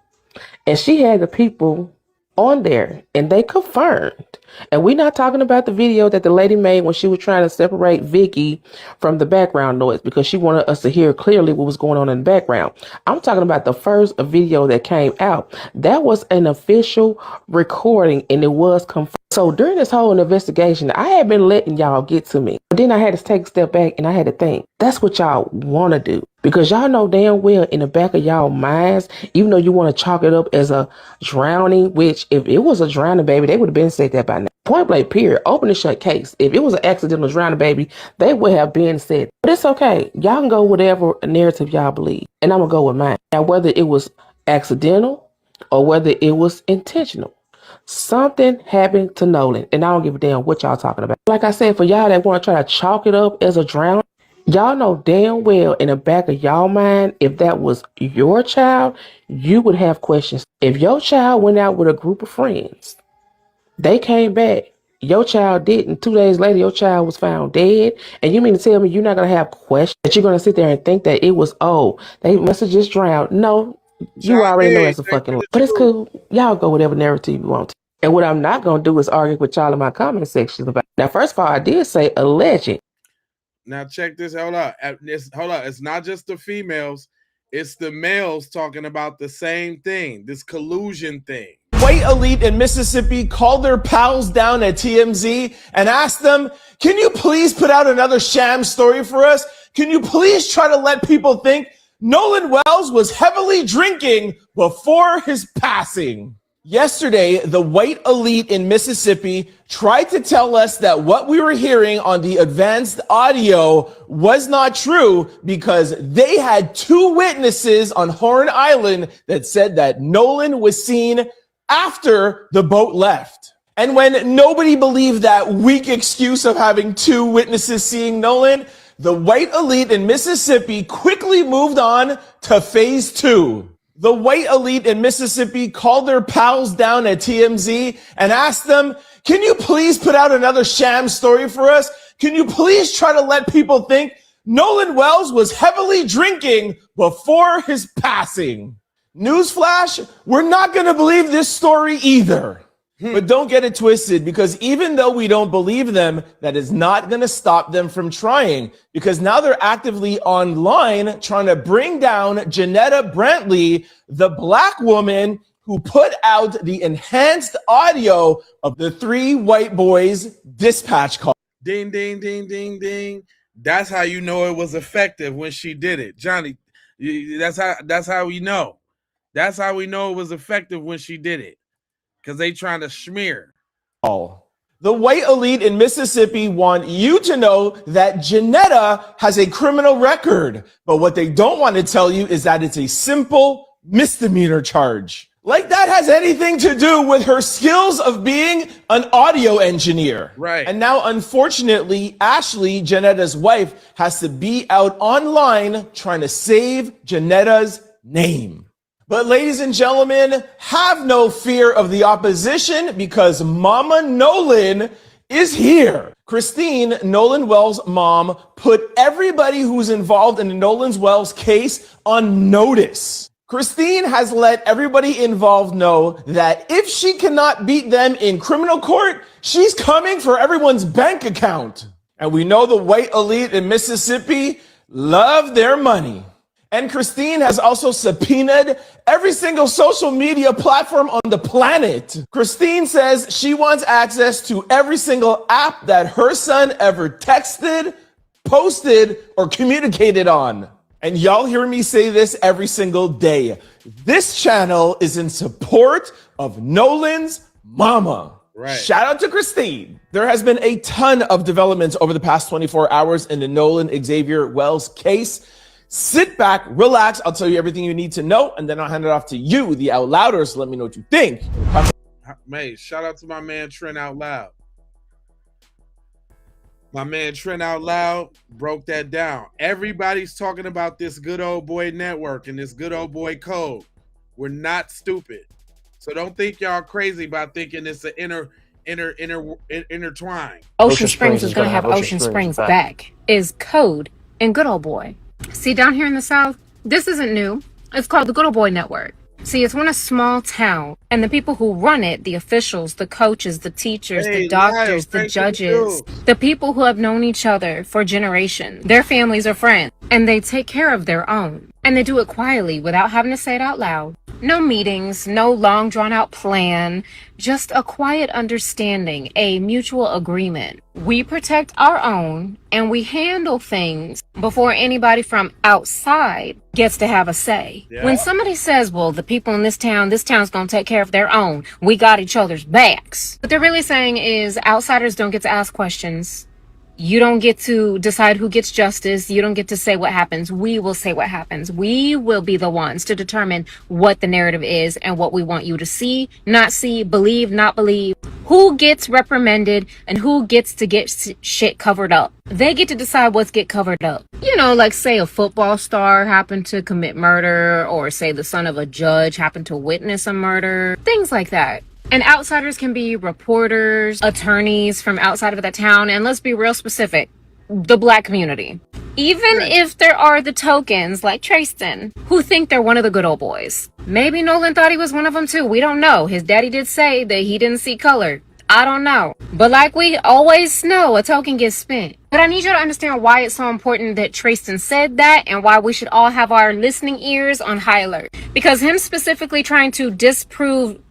and she had the people on there, and they confirmed. And we're not talking about the video that the lady made when she was trying to separate Vicky from the background noise because she wanted us to hear clearly what was going on in the background. I'm talking about the first video that came out. That was an official recording, and it was confirmed. So during this whole investigation, I had been letting y'all get to me. But then I had to take a step back and I had to think, that's what y'all want to do. Because y'all know damn well in the back of y'all minds, even though you want to chalk it up as a drowning, which if it was a drowning baby, they would have been said that by now. Point blank, period. Open and shut case. If it was an accidental drowning baby, they would have been said. But it's okay. Y'all can go whatever narrative y'all believe. And I'm going to go with mine. Now, whether it was accidental or whether it was intentional, something happened to Nolan, and I don't give a damn what y'all talking about. Like I said, for y'all that want to try to chalk it up as a drown, y'all know damn well in the back of y'all mind, if that was your child, you would have questions. If your child went out with a group of friends They came back. Your child didn't. 2 days later, your child was found dead. And you mean to tell me you're not going to have questions? That you're going to sit there and think that it was, oh, they must have just drowned. No, you already know that's a fucking lie. But it's cool. Y'all go whatever narrative you want to. And what I'm not going to do is argue with y'all in my comment section about. Now, first of all, I did say alleged. Now check this. Hold on. It's not just the females. It's the males talking about the same thing. This collusion thing. White elite in Mississippi called their pals down at TMZ and asked them, can you please put out another sham story for us? Can you please try to let people think Nolan Wells was heavily drinking before his passing? Yesterday, the white elite in Mississippi tried to tell us that what we were hearing on the advanced audio was not true because they had 2 witnesses on Horn Island that said that Nolan was seen after the boat left. And when nobody believed that weak excuse of having 2 witnesses seeing Nolan, the white elite in Mississippi quickly moved on to phase 2. The white elite in Mississippi called their pals down at TMZ and asked them, can you please put out another sham story for us? Can you please try to let people think Nolan Wells was heavily drinking before his passing? Newsflash, we're not going to believe this story either. But don't get it twisted, because even though we don't believe them, that is not going to stop them from trying, because now they're actively online trying to bring down Janetta Brantley, the black woman who put out the enhanced audio of the 3 white boys' dispatch call. Ding, ding, ding, ding, ding. That's how you know it was effective when she did it. Johnny, that's how we know. That's how we know it was effective when she did it. Because they trying to smear. The white elite in Mississippi want you to know that Janetta has a criminal record. But what they don't want to tell you is that it's a simple misdemeanor charge. Like that has anything to do with her skills of being an audio engineer. Right. And now, unfortunately, Ashley, Janetta's wife, has to be out online trying to save Janetta's name. But ladies and gentlemen, have no fear of the opposition because Mama Nolan is here. Christine, Nolan Wells' mom, put everybody who's involved in the Nolan Wells case on notice. Christine has let everybody involved know that if she cannot beat them in criminal court, she's coming for everyone's bank account. And we know the white elite in Mississippi love their money. And Christine has also subpoenaed every single social media platform on the planet. Christine says she wants access to every single app that her son ever texted, posted, or communicated on. And y'all hear me say this every single day. This channel is in support of Nolan's mama. Right. Shout out to Christine. There has been a ton of developments over the past 24 hours in the Nolan Xavier Wells case. Sit back, relax. I'll tell you everything you need to know, and then I'll hand it off to you, the Out Louders. Let me know what you think. Hey, shout out to my man Trent Out Loud. My man Trent Out Loud broke that down. Everybody's talking about this good old boy network and this good old boy code. We're not stupid. So don't think y'all crazy about thinking it's an intertwined. Ocean Springs is going to have Ocean Springs back. Is code and good old boy. See, down here in the South, this isn't new. It's called the Good Old Boy Network. See, it's one a small town, and the people who run it, the officials, the coaches, the teachers, the doctors, the judges, the people who have known each other for generations, their families are friends, and they take care of their own. And they do it quietly without having to say it out loud. No meetings, no long drawn out plan, just a quiet understanding, a mutual agreement. We protect our own and we handle things before anybody from outside gets to have a say. Yeah. When somebody says, well, the people in this town's gonna take care of their own, we got each other's backs. What they're really saying is outsiders don't get to ask questions. You don't get to decide who gets justice. You don't get to say what happens. We will say what happens. We will be the ones to determine what the narrative is and what we want you to see, believe, not believe, who gets reprimanded and who gets to get shit covered up. They get to decide what's get covered up. You know, like say a football star happened to commit murder, or say the son of a judge happened to witness a murder, things like that. And outsiders can be reporters, attorneys from outside of the town, and let's be real specific, the black community. Even if there are the tokens like Tristan who think they're one of the good old boys. Maybe Nolan thought he was one of them too. We don't know. His daddy did say that he didn't see color. I don't know. But like we always know, a token gets spent. But I need you to understand why it's so important that Tristan said that and why we should all have our listening ears on high alert. Because him specifically trying to disprove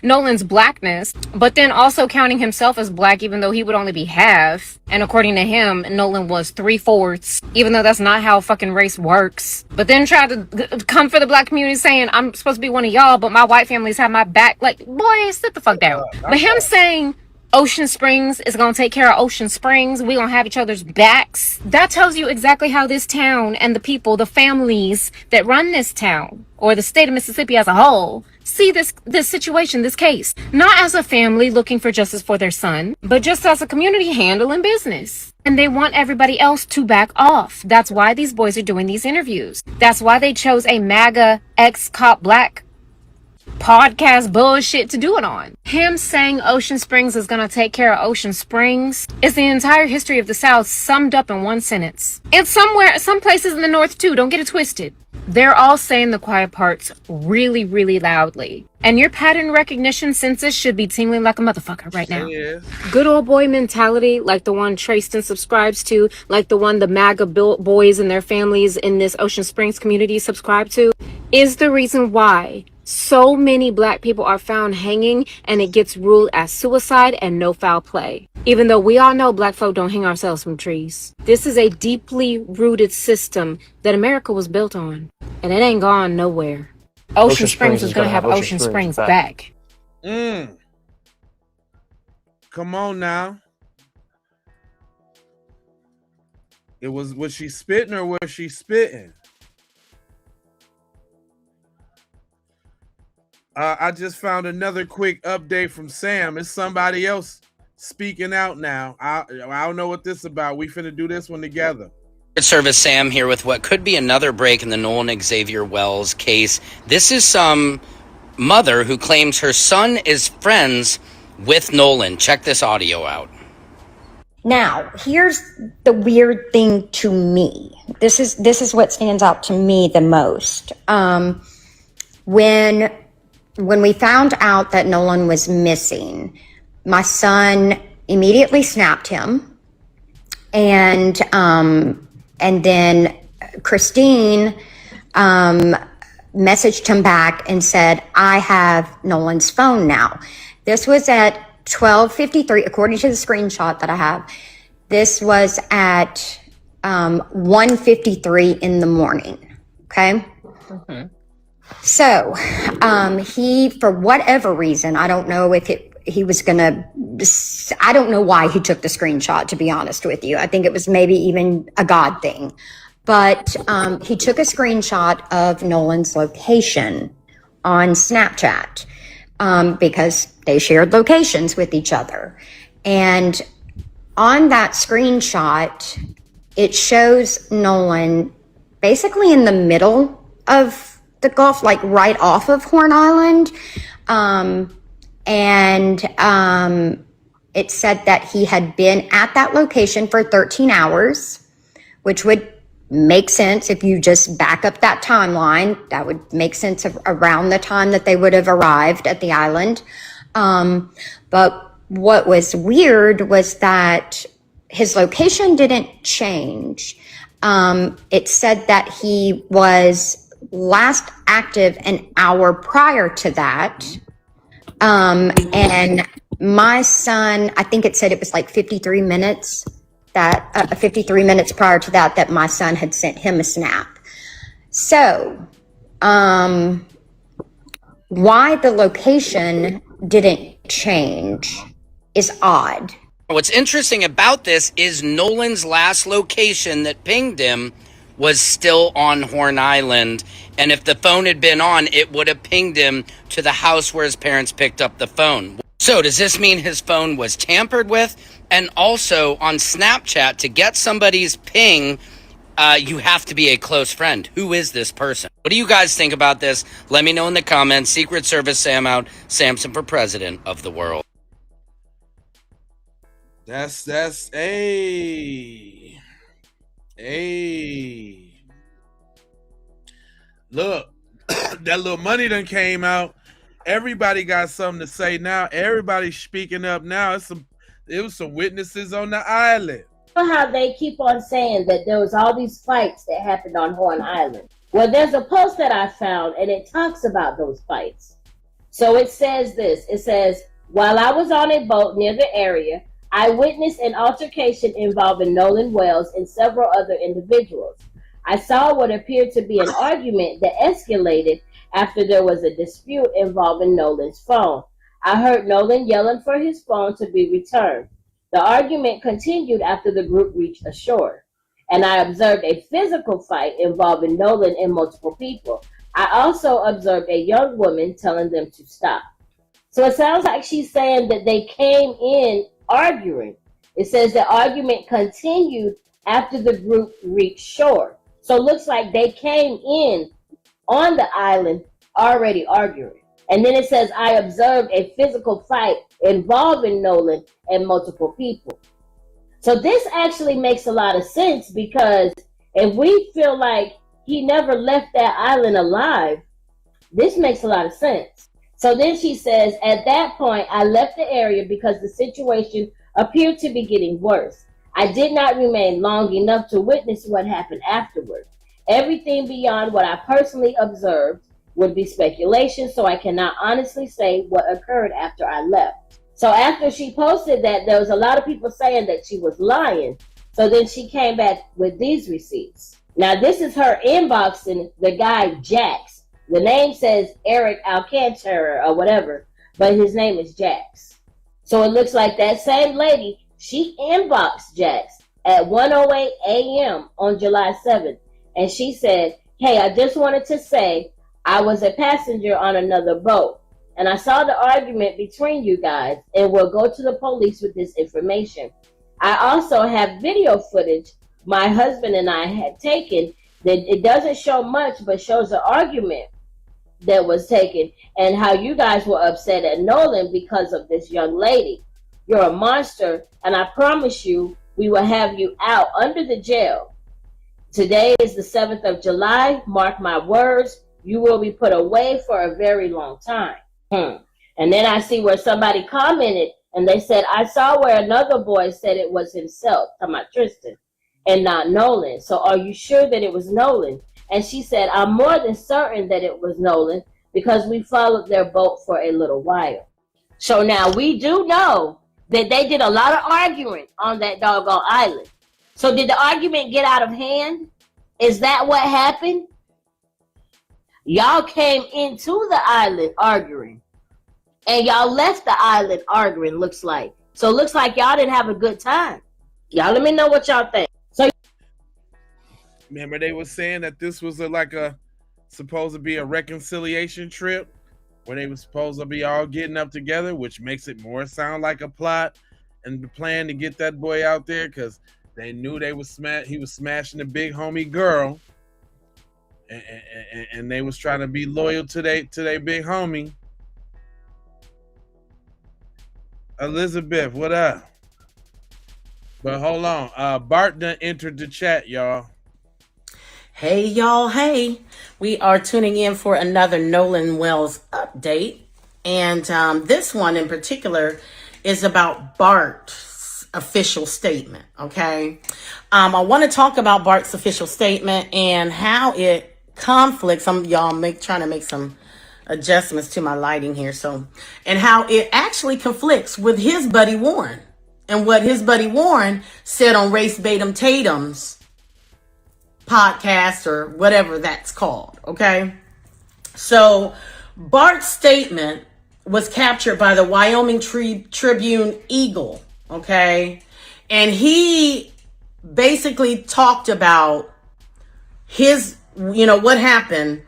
Nolan's blackness, but then also counting himself as black even though he would only be half. And according to him, Nolan was 3/4, even though that's not how fucking race works. But then try to come for the black community saying, I'm supposed to be one of y'all, but my white families have my back. Like, boy, sit the fuck down. But him saying Ocean Springs is gonna take care of Ocean Springs, we gonna have each other's backs, that tells you exactly how this town and the people, the families that run this town, or the state of Mississippi as a whole, see this situation, this case. Not as a family looking for justice for their son, but just as a community handling business. And they want everybody else to back off. That's why these boys are doing these interviews. That's why they chose a MAGA ex-cop black podcast bullshit to do it on. Him saying Ocean Springs is gonna take care of Ocean Springs is the entire history of the South summed up in one sentence. And some places in the North too, don't get it twisted. They're all saying the quiet parts really, really loudly. And your pattern recognition senses should be tingling like a motherfucker right now. Good old boy mentality, like the one Tristan subscribes to, like the one the MAGA boys and their families in this Ocean Springs community subscribe to, is the reason why so many black people are found hanging and it gets ruled as suicide and no foul play. Even though we all know black folk don't hang ourselves from trees. This is a deeply rooted system that America was built on. And it ain't gone nowhere. Ocean Springs is going to have Ocean Springs back. Come on now. Was she spitting or was she spitting? I just found another quick update from Sam. It's somebody else speaking out now. I don't know what this is about. We finna do this one together. Service Sam here with what could be another break in the Nolan Xavier Wells case. This is some mother who claims her son is friends with Nolan. Check this audio out. Now, here's the weird thing to me. This is what stands out to me the most. When we found out that Nolan was missing, my son immediately snapped him, and then Christine messaged him back and said, I have Nolan's phone now. This was at 12:53, according to the screenshot that I have. This was at 1:53 in the morning, okay? Mm-hmm. So he, for whatever reason, I don't know if he was gonna, I don't know why he took the screenshot, to be honest with you. I think it was maybe even a God thing. But he took a screenshot of Nolan's location on Snapchat because they shared locations with each other. And on that screenshot, it shows Nolan basically in the middle of the Gulf, like right off of Horn Island. It said that he had been at that location for 13 hours, which would make sense if you just back up that timeline. That would make sense of around the time that they would have arrived at the island. But what was weird was that his location didn't change. It said that he was last active an hour prior to that. And my son, I think it said it was like 53 minutes that 53 minutes prior to that my son had sent him a snap. So, why the location didn't change is odd. What's interesting about this is Nolan's last location that pinged him was still on Horn Island, and if the phone had been on, it would have pinged him to the house where his parents picked up the phone. So does this mean his phone was tampered with? And also on Snapchat, to get somebody's ping, you have to be a close friend. Who is this person? What do you guys think about this? Let me know in the comments. Secret Service Sam out. Samson for president of the world. That's a look. That little money done came out. Everybody got something to say now. Everybody's speaking up now. It was some witnesses on the island. You know how they keep on saying that there was all these fights that happened on Horn Island. Well, there's a post that I found, and it talks about those fights. So it says this. It says, while I was on a boat near the area, I witnessed an altercation involving Nolan Wells and several other individuals. I saw what appeared to be an argument that escalated after there was a dispute involving Nolan's phone. I heard Nolan yelling for his phone to be returned. The argument continued after the group reached ashore, and I observed a physical fight involving Nolan and multiple people. I also observed a young woman telling them to stop. So it sounds like she's saying that they came in arguing. It says the argument continued after the group reached shore. So it looks like they came in on the island already arguing. And then it says, I observed a physical fight involving Nolan and multiple people. So this actually makes a lot of sense, because if we feel like he never left that island alive, this makes a lot of sense. So then she says, at that point, I left the area because the situation appeared to be getting worse. I did not remain long enough to witness what happened afterward. Everything beyond what I personally observed would be speculation, so I cannot honestly say what occurred after I left. So after she posted that, there was a lot of people saying that she was lying. So then she came back with these receipts. Now this is her inboxing the guy Jax. The name says Eric Alcantara or whatever, but his name is Jax. So it looks like that same lady, she inboxed Jax at 1:08 a.m. on July 7th. And she said, hey, I just wanted to say I was a passenger on another boat, and I saw the argument between you guys, and will go to the police with this information. I also have video footage my husband and I had taken that it doesn't show much, but shows the argument that was taken and how you guys were upset at Nolan because of this young lady. You're a monster, and I promise you we will have you out under the jail. Today is the 7th of July. Mark my words. You will be put away for a very long time. And then I see where somebody commented, and they said, I saw where another boy said it was himself, talking about Tristan, and not Nolan. So are you sure that it was Nolan? And she said, I'm more than certain that it was Nolan, because we followed their boat for a little while. So now we do know that they did a lot of arguing on that doggone island. So did the argument get out of hand? Is that what happened? Y'all came into the island arguing, and y'all left the island arguing, looks like. So it looks like y'all didn't have a good time. Y'all let me know what y'all think. So remember they were saying that this was supposed to be a reconciliation trip where they were supposed to be all getting up together, which makes it more sound like a plot and the plan to get that boy out there, because they knew he was smashing the big homie girl, and they was trying to be loyal to their big homie. Elizabeth, what up? But hold on, Bart done entered the chat, y'all. Hey, y'all. Hey, we are tuning in for another Nolan Wells update. And this one in particular is about Bart's official statement. Okay. I want to talk about Bart's official statement and how it conflicts. Some y'all trying to make some adjustments to my lighting here. And how it actually conflicts with his buddy Warren and what his buddy Warren said on Race Batum Tatum's podcast or whatever that's called. Okay. So Bart's statement was captured by the Wyoming Tribune Eagle. Okay. And he basically talked about his, what happened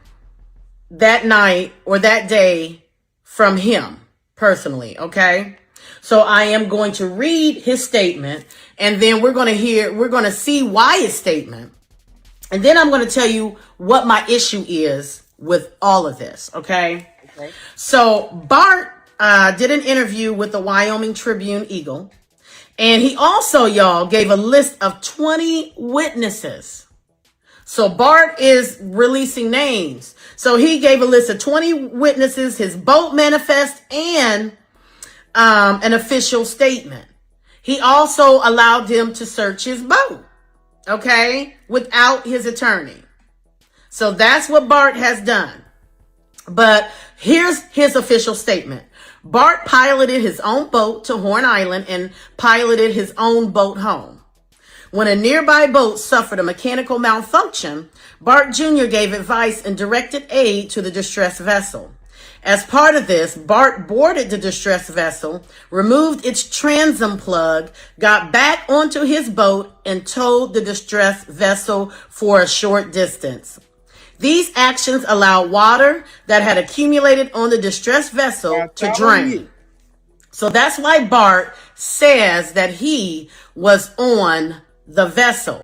that night or that day from him personally. Okay. So I am going to read his statement, and then we're going to see why his statement And then I'm going to tell you what my issue is with all of this, okay? So Bart did an interview with the Wyoming Tribune Eagle, and he also, y'all, gave a list of 20 witnesses. So Bart is releasing names. So he gave a list of 20 witnesses, his boat manifest, and an official statement. He also allowed them to search his boat, okay, without his attorney. So that's what Bart has done. But here's his official statement. Bart piloted his own boat to Horn Island and piloted his own boat home. When a nearby boat suffered a mechanical malfunction, Bart Jr. gave advice and directed aid to the distressed vessel. As part of this, Bart boarded the distressed vessel, removed its transom plug, got back onto his boat, and towed the distressed vessel for a short distance. These actions allowed water that had accumulated on the distressed vessel to drain. So that's why Bart says that he was on the vessel.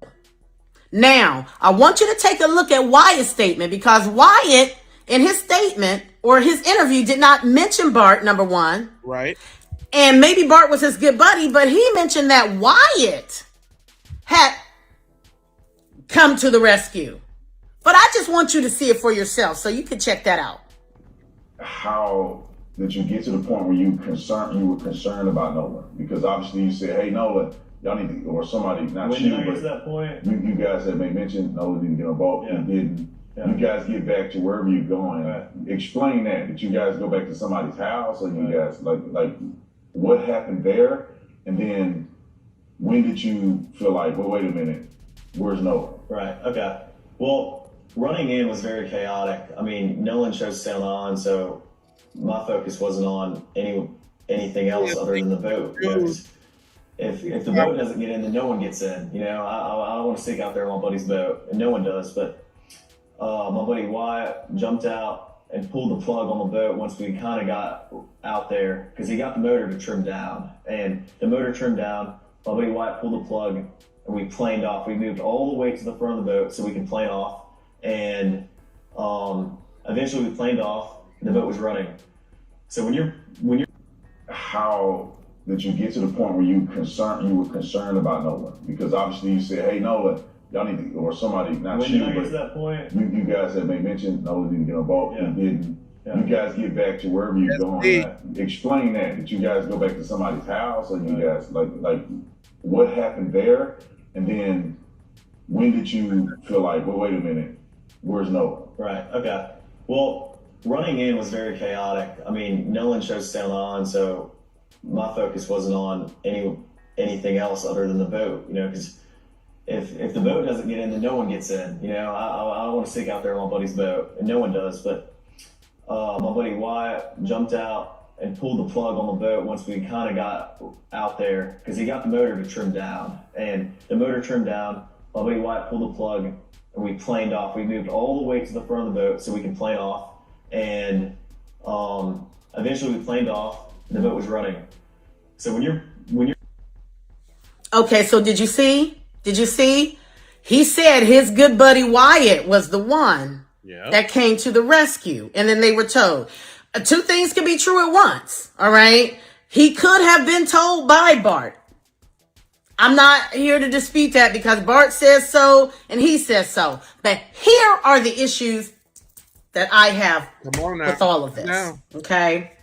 Now, I want you to take a look at Wyatt's statement, because Wyatt, in his statement or his interview, did not mention Bart, number one. Right. And maybe Bart was his good buddy, but he mentioned that Wyatt had come to the rescue. But I just want you to see it for yourself, so you can check that out. How did you get to the point where you were concerned about Nolan? Because obviously you said, hey, Nolan, y'all need to, or somebody, not when you, did I get but to that point? you guys had made mention Nolan didn't get involved. You didn't. You guys get back to wherever you're going. Right. Explain that. Did you guys go back to somebody's house, or you guys like what happened there? And then when did you feel like, well, wait a minute, where's Nolan? Right. Okay. Well, running in was very chaotic. I mean, Nolan chose to sail on, so my focus wasn't on anything else other than the boat. You know, if the boat doesn't get in, then no one gets in. You know, I don't want to stick out there on my buddy's boat, and no one does. But my buddy Wyatt jumped out and pulled the plug on the boat once we kind of got out there, because he got the motor to trim down. And the motor trimmed down, my buddy Wyatt pulled the plug, and we planed off. We moved all the way to the front of the boat so we could plane off. And eventually we planed off, and the boat was running. So when you're how did you get to the point where you were concerned about Nolan? Because obviously you said, hey, Nolan, y'all need to, or somebody, not when you, did I get but to that point? you guys had made mention Nolan didn't get involved. You didn't. You guys get back to wherever you're going. Explain that. Did you guys go back to somebody's house, or you guys like what happened there? And then when did you feel like, well, wait a minute, where's Nolan? Right. Okay. Well, running in was very chaotic. I mean, Nolan chose to sail on, so my focus wasn't on anything else other than the boat. You know, because if the boat doesn't get in, then no one gets in. You know, I don't want to stick out there on my buddy's boat, and no one does. But my buddy Wyatt jumped out and pulled the plug on the boat once we kind of got out there, because he got the motor to trim down. And the motor trimmed down, my buddy Wyatt pulled the plug, and we planed off. We moved all the way to the front of the boat so we could plane off. And eventually we planed off, and the boat was running. So when you're Okay, so did you see? He said his good buddy Wyatt was the one that came to the rescue, and then they were told. Two things can be true at once, all right? He could have been told by Bart. I'm not here to dispute that, because Bart says so and he says so. But here are the issues that I have with all of this, okay?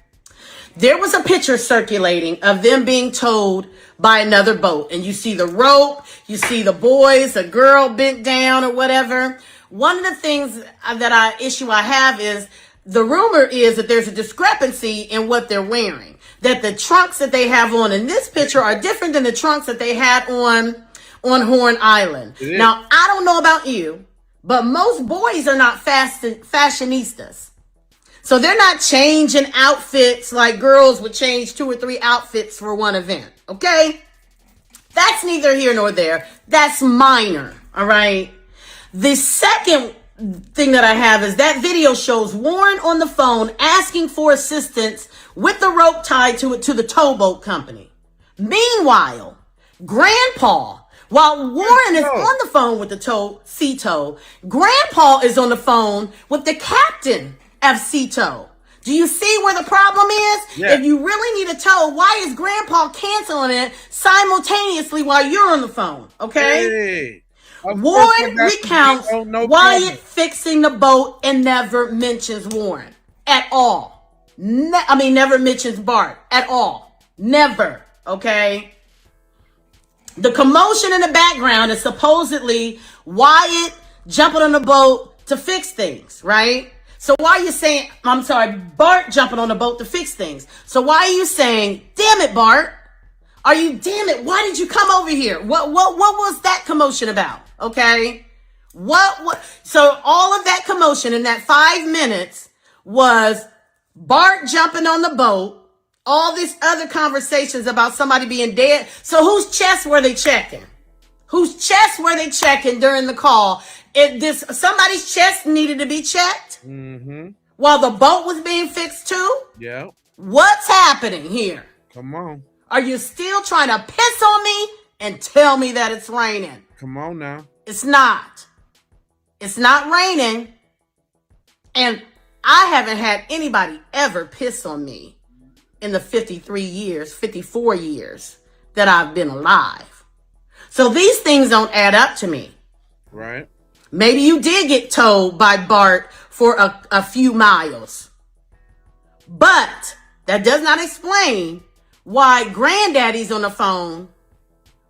There was a picture circulating of them being towed by another boat, and you see the rope, you see the boys, a girl bent down or whatever. One of the things that I have is the rumor is that there's a discrepancy in what they're wearing, that the trunks that they have on in this picture are different than the trunks that they had on Horn Island. Now, I don't know about you, but most boys are not fashionistas. So they're not changing outfits like girls would change 2 or 3 outfits for one event, okay? That's neither here nor there. That's minor, all right? The second thing that I have is that video shows Warren on the phone asking for assistance with the rope tied to it to the towboat company. Meanwhile, Grandpa While Warren is on the phone with the CETO, Grandpa is on the phone with the captain of CETO. Do you see where the problem is? Yeah. If you really need a tow, why is Grandpa canceling it simultaneously while you're on the phone? Okay? Hey, Warren recounts Wyatt fixing the boat and never mentions Warren at all. Never mentions Bart at all. Never. Okay? The commotion in the background is supposedly Wyatt jumping on the boat to fix things, right? So why are you saying, Bart jumping on the boat to fix things? So why are you saying, damn it, Bart? Damn it, why did you come over here? What was that commotion about? Okay? So all of that commotion in that 5 minutes was Bart jumping on the boat, all these other conversations about somebody being dead. So whose chest were they checking? Whose chest were they checking during the call? Somebody's chest needed to be checked while the boat was being fixed too? Yeah. What's happening here? Come on. Are you still trying to piss on me and tell me that it's raining? Come on now. It's not. It's not raining. And I haven't had anybody ever piss on me in the 54 years that I've been alive. So these things don't add up to me. Right. Maybe you did get towed by Bart for a few miles. But that does not explain why Granddaddy's on the phone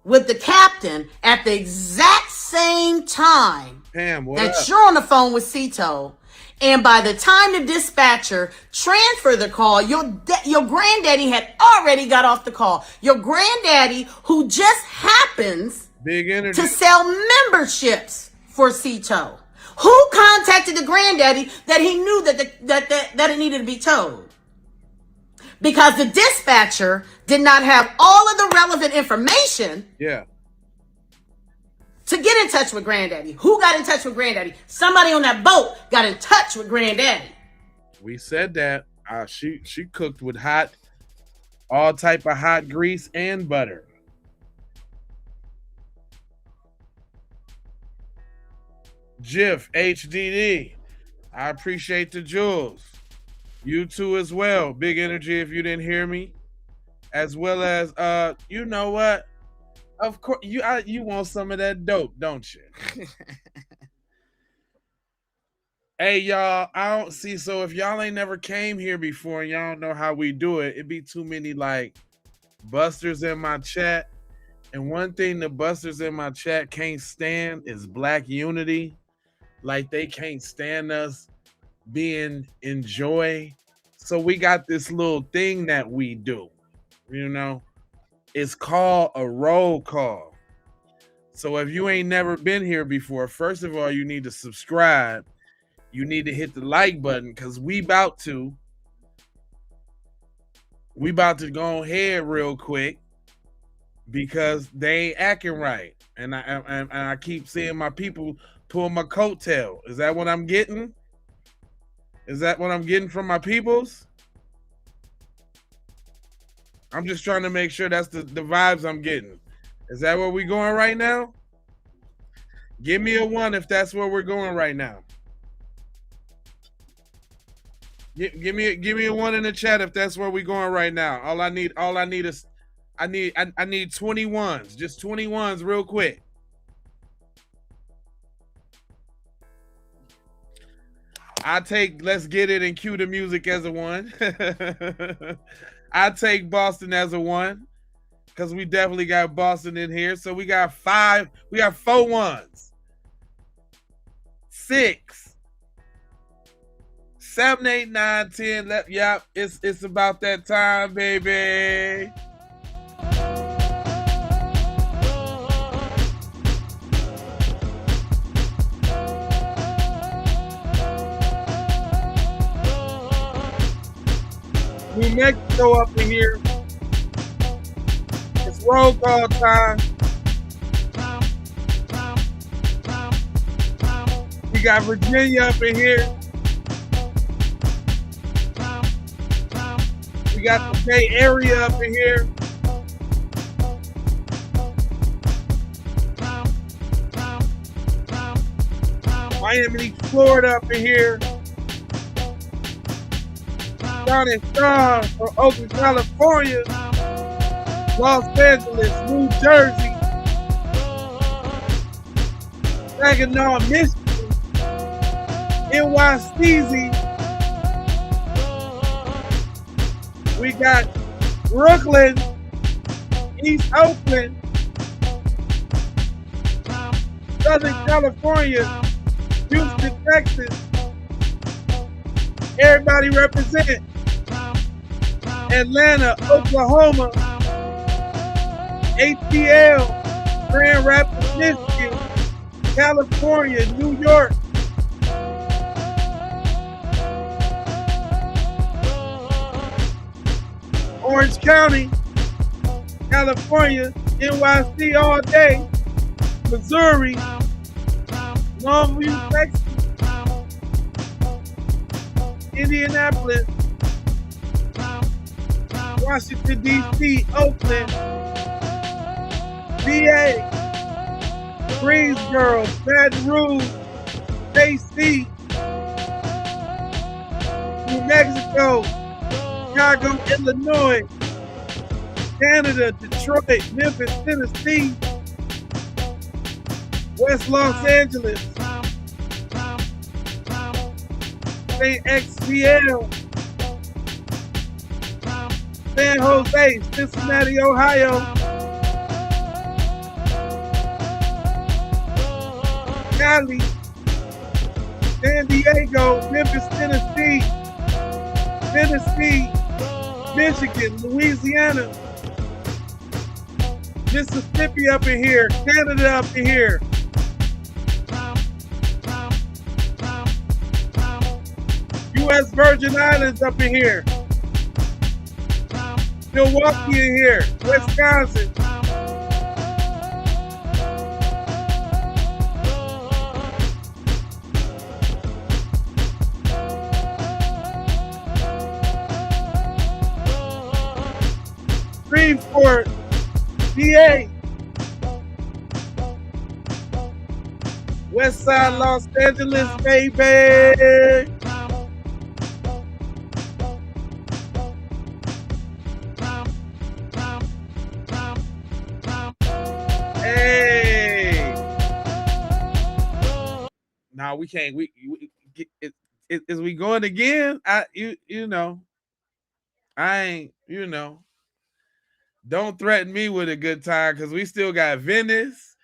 with the captain at the exact same time that you're on the phone with CETO. And by the time the dispatcher transferred the call, your granddaddy had already got off the call. Your granddaddy, who just happens to sell memberships for CETO. Who contacted the granddaddy that he knew that it needed to be towed? Because the dispatcher did not have all of the relevant information. Yeah. To get in touch with Granddaddy. Who got in touch with Granddaddy? Somebody on that boat got in touch with Granddaddy. We said that. She cooked with all type of hot grease and butter. Jiff, HDD. I appreciate the jewels. You too as well. Big energy if you didn't hear me. As well as, you know what? Of course, you want some of that dope, don't you? Hey, y'all, I don't see. So if y'all ain't never came here before and y'all don't know how we do it, it'd be too many like busters in my chat. And one thing the busters in my chat can't stand is black unity. Like they can't stand us being in joy. So we got this little thing that we do, you know? It's called a roll call. So if you ain't never been here before, first of all, you need to subscribe. You need to hit the like button because we about to go ahead real quick because they ain't acting right. And I keep seeing my people pull my coattail. Is that what I'm getting? Is that what I'm getting from my peoples? I'm just trying to make sure that's the vibes I'm getting. Is that where we going right now? Give me a 1 if that's where we're going right now. Give me a 1 in the chat if that's where we're going right now. All I need is I need 21s. Just 21s real quick. I take Let's Get It and cue the music as a 1. I take Boston as a 1 because we definitely got Boston in here. So we got 4 1s. 6, 7, 8, 9, 10. Yep, it's about that time, baby. New Mexico up in here. It's roll call time. We got Virginia up in here. We got the Bay Area up in here. Miami, Florida up in here. Johnny Strong from Oakland, California. Los Angeles, New Jersey. Saginaw, Michigan. NYC. We got Brooklyn, East Oakland, Southern California, Houston, Texas. Everybody represent. Atlanta, Oklahoma, ATL, Grand Rapids, Michigan, California, New York. Orange County, California, NYC all day, Missouri, Longview, Texas, Indianapolis, Washington, D.C., Oakland, VA, Greensboro, Baton Rouge, KC, New Mexico, Chicago, Illinois, Canada, Detroit, Memphis, Tennessee, West Los Angeles, St. XPL, San Jose, Cincinnati, Ohio, Cali, San Diego, Memphis, Tennessee, Michigan, Louisiana, Mississippi up in here, Canada up in here. U.S. Virgin Islands up in here. Milwaukee in here, Wisconsin. Shreveport, PA. West Side Los Angeles, baby. Hey. Now we can't. Is we going again? You know. I ain't. You know. Don't threaten me with a good time because we still got Venice.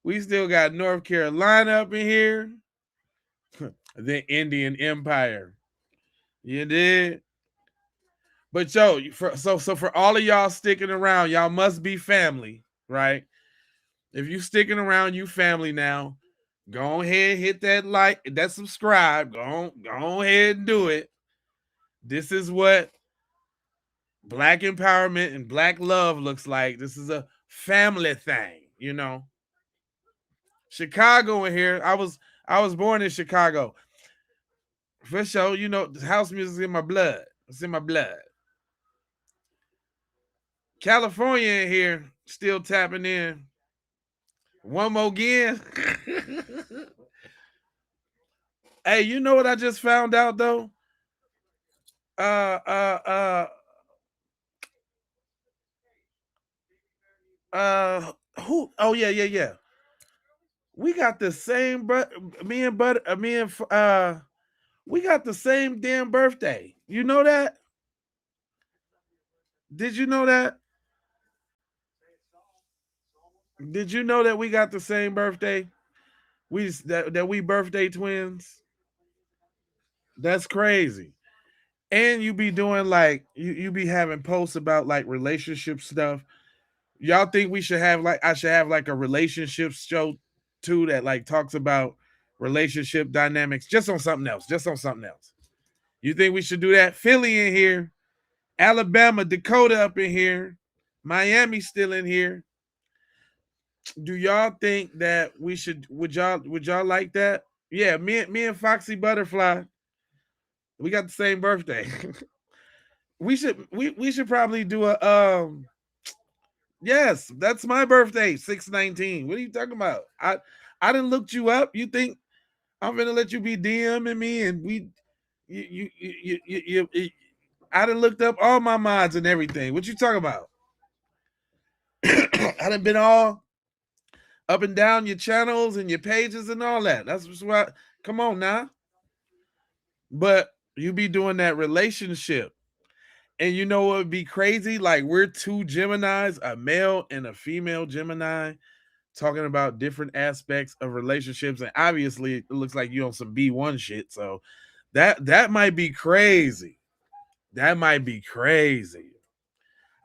We still got North Carolina up in here. The Indian Empire. You did? But yo, so for all of y'all sticking around, y'all must be family, right? If you sticking around, you family now. Go ahead, hit that like, that subscribe. Go ahead and do it. This is what Black empowerment and Black love looks like. This is a family thing, you know. Chicago in here. I was born in Chicago. For sure, you know, house music is in my blood. It's in my blood. California in here, still tapping in. One more again. Hey, you know what I just found out though? Who? Oh yeah. We got the same, we got the same damn birthday. You know that? Did you know that? Did you know that we got the same birthday? That we birthday twins. That's crazy. And you be doing like you be having posts about like relationship stuff. Y'all think we should have like I should have like a relationship show too that like talks about relationship dynamics just on something else. You think we should do that? Philly in here, Alabama, Dakota up in here, Miami still in here. Do y'all think that we should? Would y'all like that? Yeah, me and Foxy Butterfly, we got the same birthday. we should probably do a yes, that's my birthday, 6/19. What are you talking about? I didn't look you up. You think I'm gonna let you be DMing me, and I done looked up all my mods and everything. What you talking about? I done been all up and down your channels and your pages and all that. That's what. Come on now. But you be doing that relationship, and you know what would be crazy? Like we're two Geminis, a male and a female Gemini, talking about different aspects of relationships, and obviously it looks like you on some B1 shit. So that might be crazy. That might be crazy.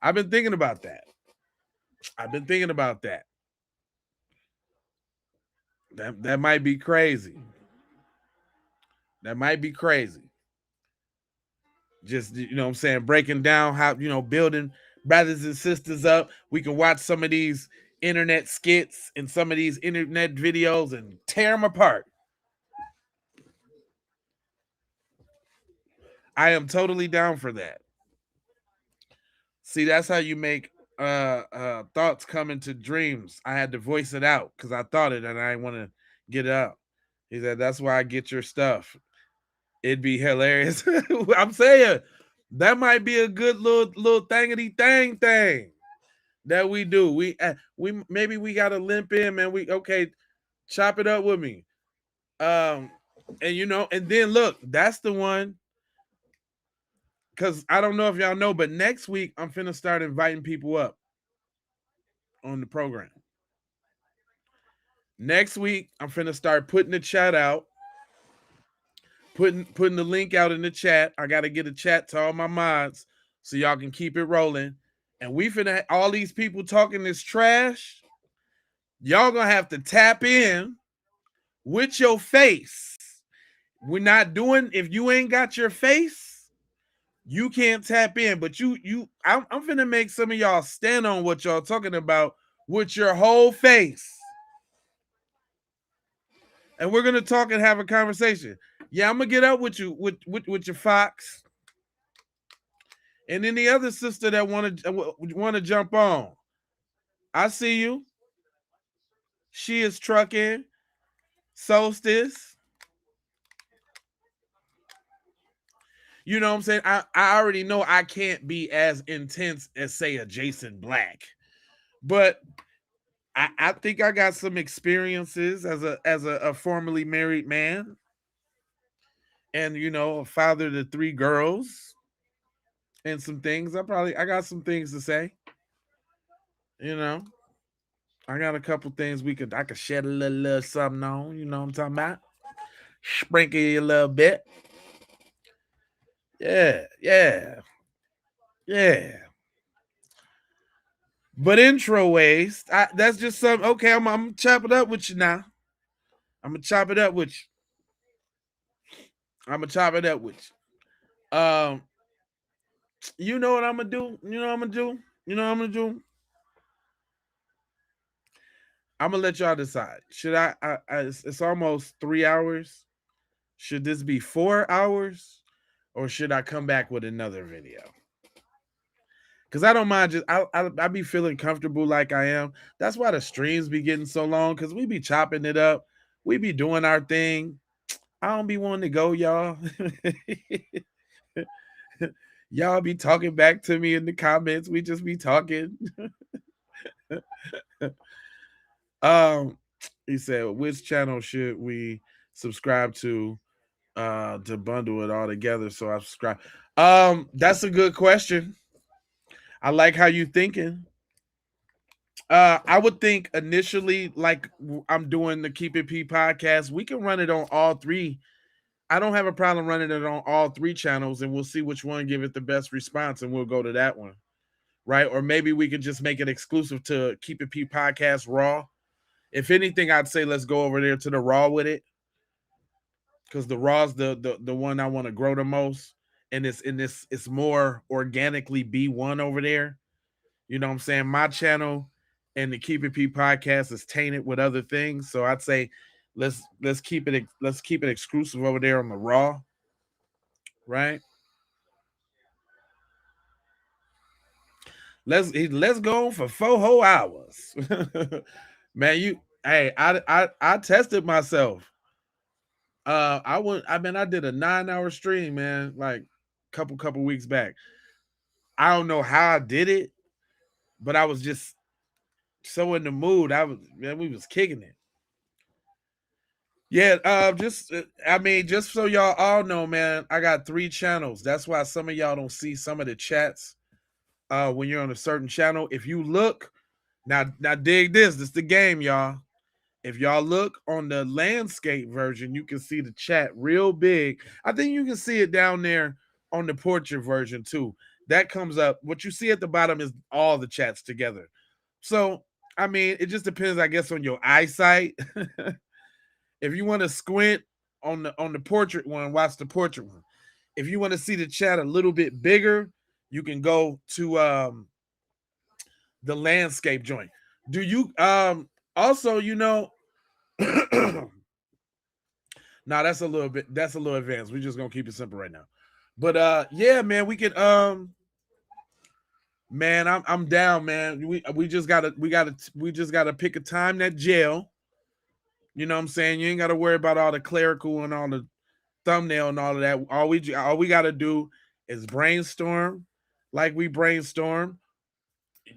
I've been thinking about that. That might be crazy. That might be crazy. Just, you know what I'm saying, breaking down how, building brothers and sisters up. We can watch some of these internet skits and some of these internet videos and tear them apart. I am totally down for that. See, that's how you make thoughts come into dreams. I had to voice it out because I thought it and I didn't want to get it out. He said, that's why I get your stuff. It'd be hilarious. I'm saying that might be a good little thingity thing that we do. We maybe we gotta limp in, man. Chop it up with me. And and then look, that's the one. Because I don't know if y'all know, but next week I'm finna start inviting people up on the program. Next week I'm finna start putting the chat out, putting the link out in the chat. I gotta get a chat to all my mods so y'all can keep it rolling. And we finna all these people talking this trash. Y'all gonna have to tap in with your face. We're not doing, if you ain't got your face, you can't tap in. But I'm finna make some of y'all stand on what y'all talking about with your whole face. And we're gonna talk and have a conversation. Yeah, I'm gonna get up with you with your fox. And then the other sister that wanna jump on. I see you. She is trucking. Solstice. You know what I'm saying? I already know I can't be as intense as, say, a Jason Black. But I think I got some experiences as a formerly married man. And, a father to 3 girls. And some things. I got some things to say. I got a couple things I could shed a little something on. You know what I'm talking about? Sprinkle you a little bit. Yeah. But intro waste, that's just something. Okay, I'm gonna chop it up with you now. I'm gonna chop it up with you. You know what I'm gonna do? I'm gonna let y'all decide. Should I it's almost 3 hours. Should this be 4 hours? Or should I come back with another video? Because I don't mind I be feeling comfortable like I am. That's why the streams be getting so long, because we be chopping it up. We be doing our thing. I don't be wanting to go, y'all. Y'all be talking back to me in the comments. We just be talking. He said, which channel should we subscribe to bundle it all together? So I subscribe. That's a good question. I like how you thinking. I would think initially, like I'm doing the Keep It P podcast, we can run it on all 3. I don't have a problem running it on all 3 channels, and we'll see which one give it the best response, and we'll go to that one, right? Or maybe we could just make it exclusive to Keep It P podcast Raw. If anything, I'd say let's go over there to the Raw with it, because the Raw's the one I want to grow the most, and it's more organically B1 over there. You know what I'm saying? My channel and the Keep It P podcast is tainted with other things, so I'd say let's keep it exclusive over there on the Raw, right? Let's go for 4 whole hours. Man, I tested myself. I did a 9-hour stream, man, like couple weeks back. I don't know how I did it, but I was just so in the mood. We was kicking it. Yeah, just so y'all all know, man, I got 3 channels. That's why some of y'all don't see some of the chats when you're on a certain channel. If you look, now dig this. This is the game, y'all. If y'all look on the landscape version, you can see the chat real big. I think you can see it down there on the portrait version too. That comes up. What you see at the bottom is all the chats together. So, it just depends, I guess, on your eyesight. If you want to squint on the portrait one, watch the portrait one. If you want to see the chat a little bit bigger, you can go to the landscape joint. Do you also, nah, that's a little advanced. We're just gonna keep it simple right now. But yeah, man, we could man, I'm down, man. We just gotta pick a time that gel. You know what I'm saying? You ain't gotta worry about all the clerical and all the thumbnail and all of that. All we gotta do is brainstorm like we brainstorm.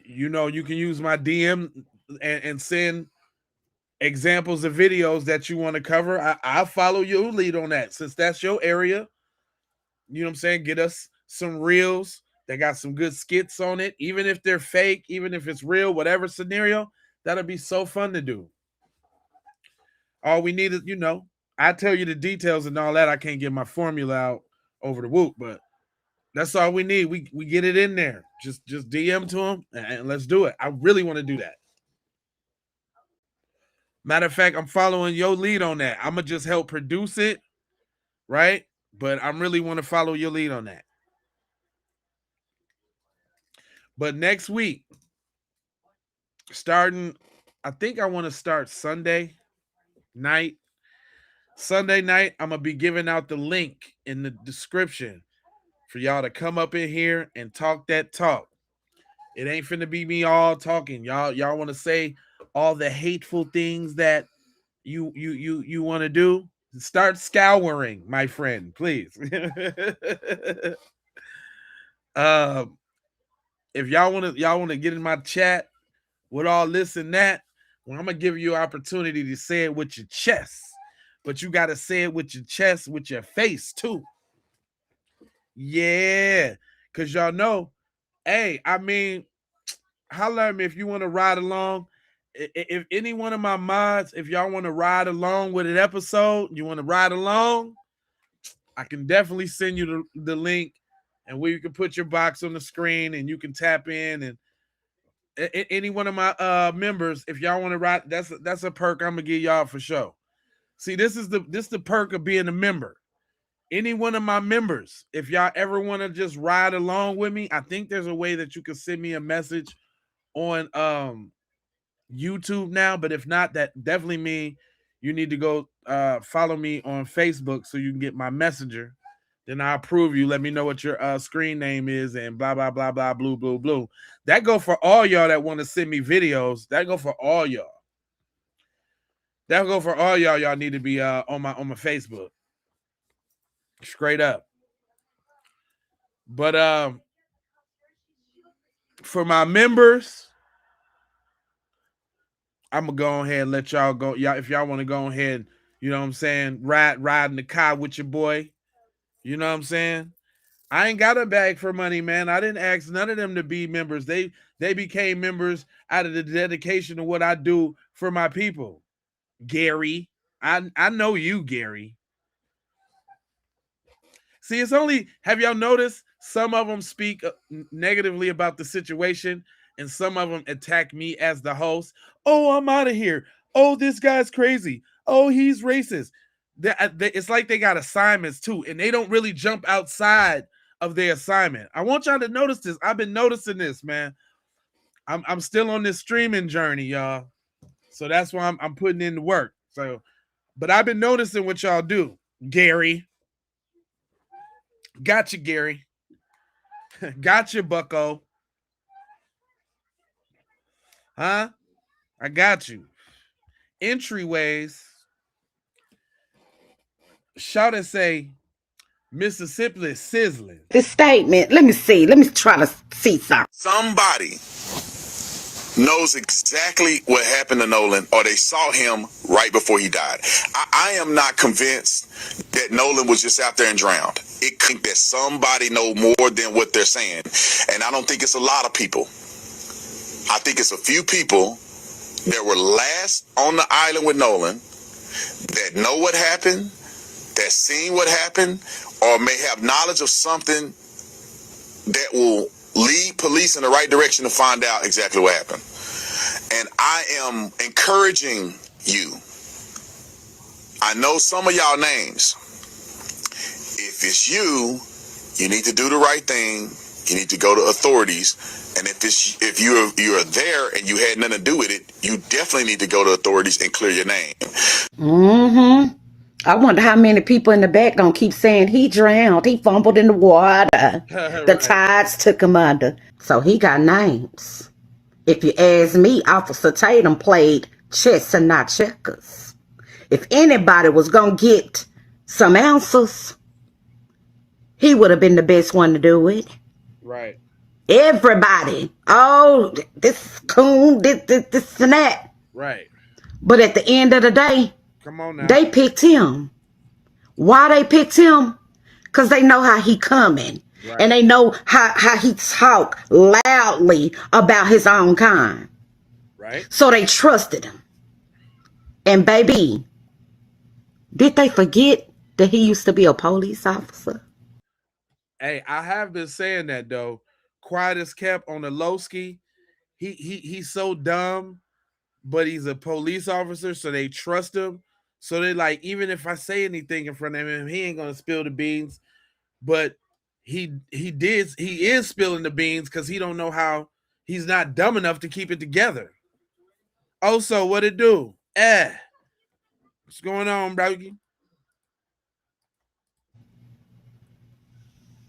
You can use my DM and send examples of videos that you want to cover. I'll follow your lead on that since that's your area. You know what I'm saying? Get us some reels that got some good skits on it, even if they're fake, even if it's real, whatever scenario. That'll be so fun to do. All we need is, I tell you the details and all that. I can't get my formula out over the whoop, but that's all we need. We get it in there. Just DM to them and let's do it. I really want to do that. Matter of fact, I'm following your lead on that. I'm going to just help produce it, right? But I really want to follow your lead on that. But next week, I think I want to start Sunday night. Sunday night, I'm going to be giving out the link in the description for y'all to come up in here and talk that talk. It ain't finna be me all talking. Y'all want to say all the hateful things that you want to do? Start scouring, my friend, please. If y'all want to get in my chat with all this and that, well, I'm gonna give you an opportunity to say it with your chest, but you got to say it with your chest, with your face too. Yeah, because y'all know, hey, holler at me if you want to ride along. If any one of my mods, if y'all want to ride along with an episode, you want to ride along, I can definitely send you the link, and where you can put your box on the screen and you can tap in. And any one of my members, if y'all want to ride, that's a perk I'm gonna give y'all for sure. See, this is the perk of being a member. Any one of my members, if y'all ever want to just ride along with me, I think there's a way that you can send me a message on YouTube now. But if not, that definitely mean you need to go follow me on Facebook so you can get my messenger. Then I'll approve you. Let me know what your screen name is and blah, blah, blah, blah, blue, blue, blue. That go for all y'all that want to send me videos. That go for all y'all. That go for all y'all. Y'all need to be on my Facebook. Straight up. But for my members, I'm gonna go ahead and let y'all go. Y'all, if y'all want to go ahead, you know what I'm saying, ride in the car with your boy. You know what I'm saying? I ain't got a bag for money, man. I didn't ask none of them to be members. They became members out of the dedication of what I do for my people. Gary, I know you, Gary. See, it's only, have y'all noticed some of them speak negatively about the situation and some of them attack me as the host. Oh, I'm out of here. Oh, this guy's crazy. Oh, he's racist. It's like they got assignments too, and they don't really jump outside of their assignment. I want y'all to notice this. I've been noticing this, man. I'm still on this streaming journey, y'all. So that's why I'm putting in the work. So, but I've been noticing what y'all do, Gary. Gotcha, Gary. Gotcha, Bucko. Huh? I got you. Entryways. shout and say Mississippi is sizzling. This statement, let me see. Let me try to see something. Somebody knows exactly what happened to Nolan, or they saw him right before he died. I am not convinced that Nolan was just out there and drowned. It could that somebody know more than what they're saying. And I don't think it's a lot of people. I think it's a few people that were last on the island with Nolan that know what happened, that seen what happened, or may have knowledge of something that will lead police in the right direction to find out exactly what happened. And I am encouraging you. I know some of y'all names. If it's you, you need to do the right thing. You need to go to authorities. And if you're there and you had nothing to do with it, you definitely need to go to authorities and clear your name. Mm-hmm. I wonder how many people in the back gonna keep saying he drowned, he fumbled in the water, the tides took him under. So he got names. If you ask me, Officer Tatum played chess and not checkers. If anybody was gonna get some answers, he would have been the best one to do it. Right. Everybody. Oh, this coon, this and that. Right. But at the end of the day, come on now, they picked him. Why they picked him? Because they know how he coming. Right. And they know how he talk loudly about his own kind. Right. So they trusted him. And baby, did they forget that he used to be a police officer? Hey, I have been saying that though. Quiet as kept on the low ski. He's so dumb, but he's a police officer, so they trust him. So they like, even if I say anything in front of him, he ain't gonna spill the beans. But he is spilling the beans because he don't know how. He's not dumb enough to keep it together. Also, what it do? What's going on, bro?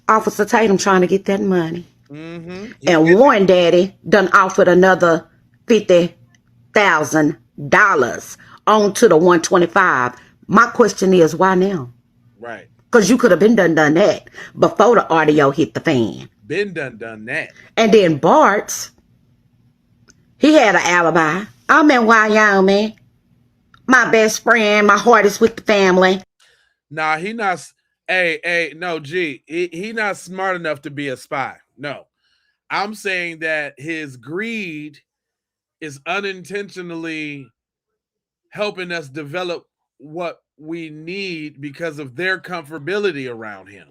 Officer Tatum trying to get that money. Mm-hmm. And one daddy done offered another $50,000 on to the 125. My question is, why now? Right. Because you could have been done that before the audio hit the fan. Been done that. And then Bart, he had an alibi. I'm in Wyoming. My best friend, my heart is with the family. Nah, he not. Hey, no, G. He not smart enough to be a spy. No. I'm saying that his greed is unintentionally helping us develop what we need because of their comfortability around him.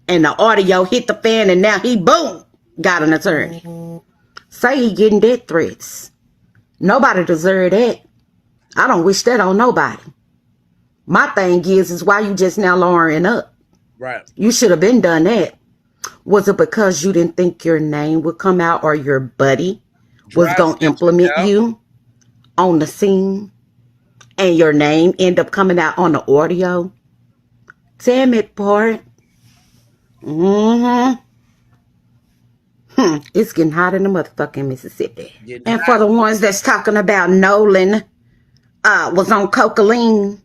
And the audio hit the fan and now he, boom, got an attorney. Say he getting death threats. Nobody deserve that. I don't wish that on nobody. My thing is why you just now lowering up. Right. You should have been done that. Was it because you didn't think your name would come out or your buddy was going to implement you on the scene and your name end up coming out on the audio? Damn it, Bart. Mm-hmm. It's getting hot in the motherfucking Mississippi. And for the ones that's talking about Nolan was on cocaine,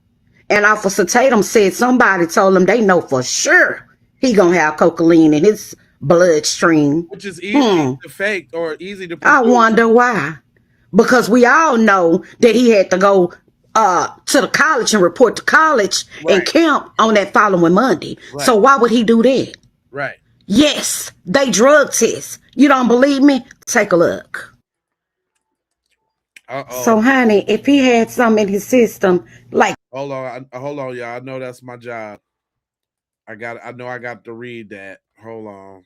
and Officer Tatum said somebody told him they know for sure he gonna have cocaine in his bloodstream. Which is easy to fake or easy to prove. I wonder why. Because we all know that he had to go to the college and report to college and camp on that following Monday. Right. So why would he do that? Right. Yes, they drug test. You don't believe me? Take a look. Uh-oh. So, honey, if he had some in his system, like... Hold on, y'all. I know that's my job. I know I got to read that. Hold on,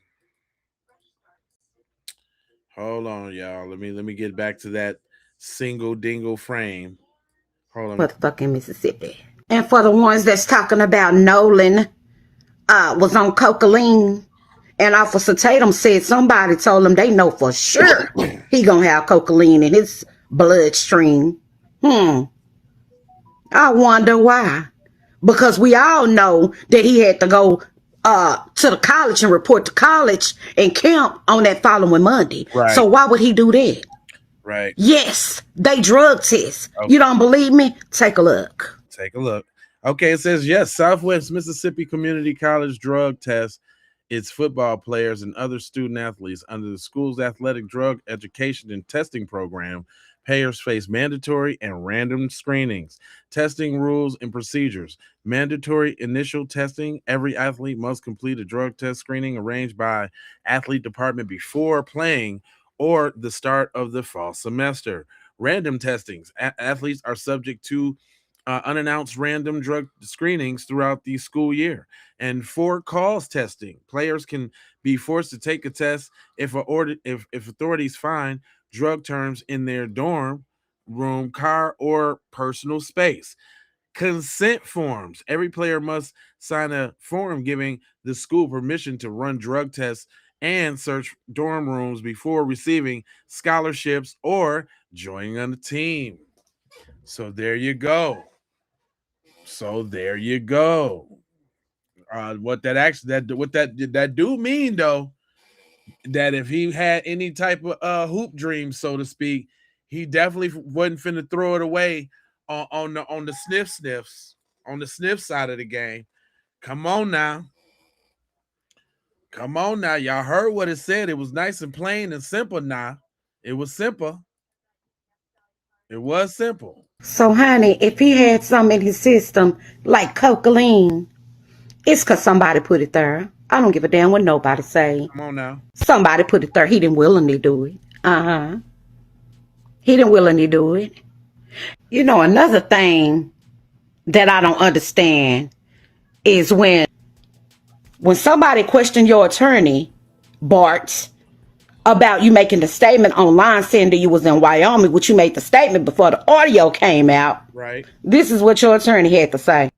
y'all. Let me get back to that single dingle frame. Hold on. Motherfucking Mississippi. And for the ones that's talking about Nolan was on cocaine, and Officer Tatum said somebody told him they know for sure he gonna have cocaine in his bloodstream. I wonder why. Because we all know that he had to go to the college and report to college and camp on that following Monday. Right. So why would he do that? Right. Yes, they drug test. Okay. You don't believe me? Take a look. Take a look. Okay, it says yes. Southwest Mississippi Community College drug test its football players and other student athletes under the school's athletic drug education and testing program. Payers face mandatory and random screenings. Testing rules and procedures. Mandatory initial testing. Every athlete must complete a drug test screening arranged by athlete department before playing or the start of the fall semester. Random testings. Athletes are subject to unannounced random drug screenings throughout the school year. And for cause testing, players can be forced to take a test if authorities find drug terms in their dorm room, car, or personal space. Consent forms. Every player must sign a form giving the school permission to run drug tests and search dorm rooms before receiving scholarships or joining on the team. So there you go. What that do mean though, that if he had any type of hoop dream, so to speak, he definitely wasn't finna throw it away on the sniffs on the sniff side of the game. Come on now, y'all heard what it said. It was nice and plain and simple. Now it was simple. It was simple. So, honey, if he had some in his system like cocaine, it's because somebody put it there. I don't give a damn what nobody say. Come on now. Somebody put it there. He didn't willingly do it. He didn't willingly do it. You know, another thing that I don't understand is when somebody questioned your attorney, Bart, about you making the statement online saying that you was in Wyoming, which you made the statement before the audio came out. Right. This is what your attorney had to say.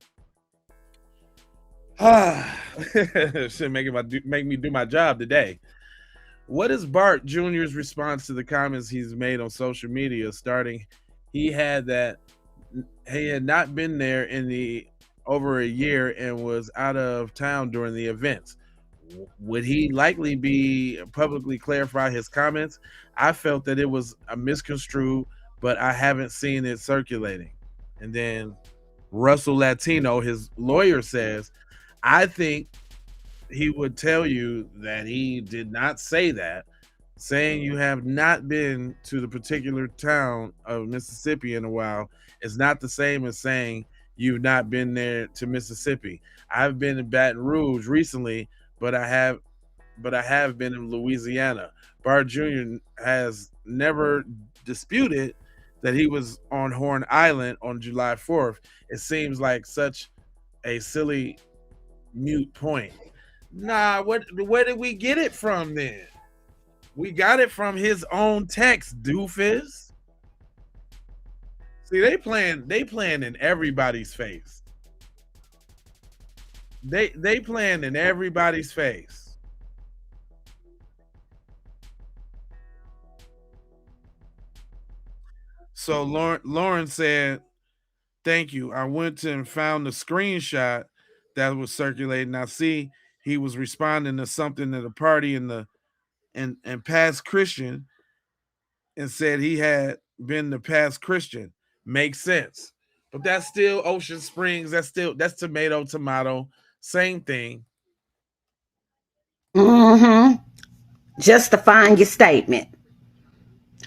Should make me do my job today. What is Bart Jr.'s response to the comments he's made on social media? Starting, he had not been there in over a year and was out of town during the events. Would he likely be publicly clarify his comments? I felt that it was a misconstrued, but I haven't seen it circulating. And then Russell Latino, his lawyer, says, I think he would tell you that he did not say that. Saying you have not been to the particular town of Mississippi in a while is not the same as saying you've not been there to Mississippi. I've been in Baton Rouge recently, but I have been in Louisiana. Bart Jr. has never disputed that he was on Horn Island on July 4th. It seems like such a silly mute point. Nah, where did we get it from then? We got it from his own text, doofus. See, they playing in everybody's face. They playing in everybody's face. So Lauren said, thank you. I went to and found the screenshot that was circulating. I see he was responding to something at a party and past Christian and said he had been the past Christian. Makes sense. But that's still Ocean Springs. That's tomato. Same thing. Justifying your statement.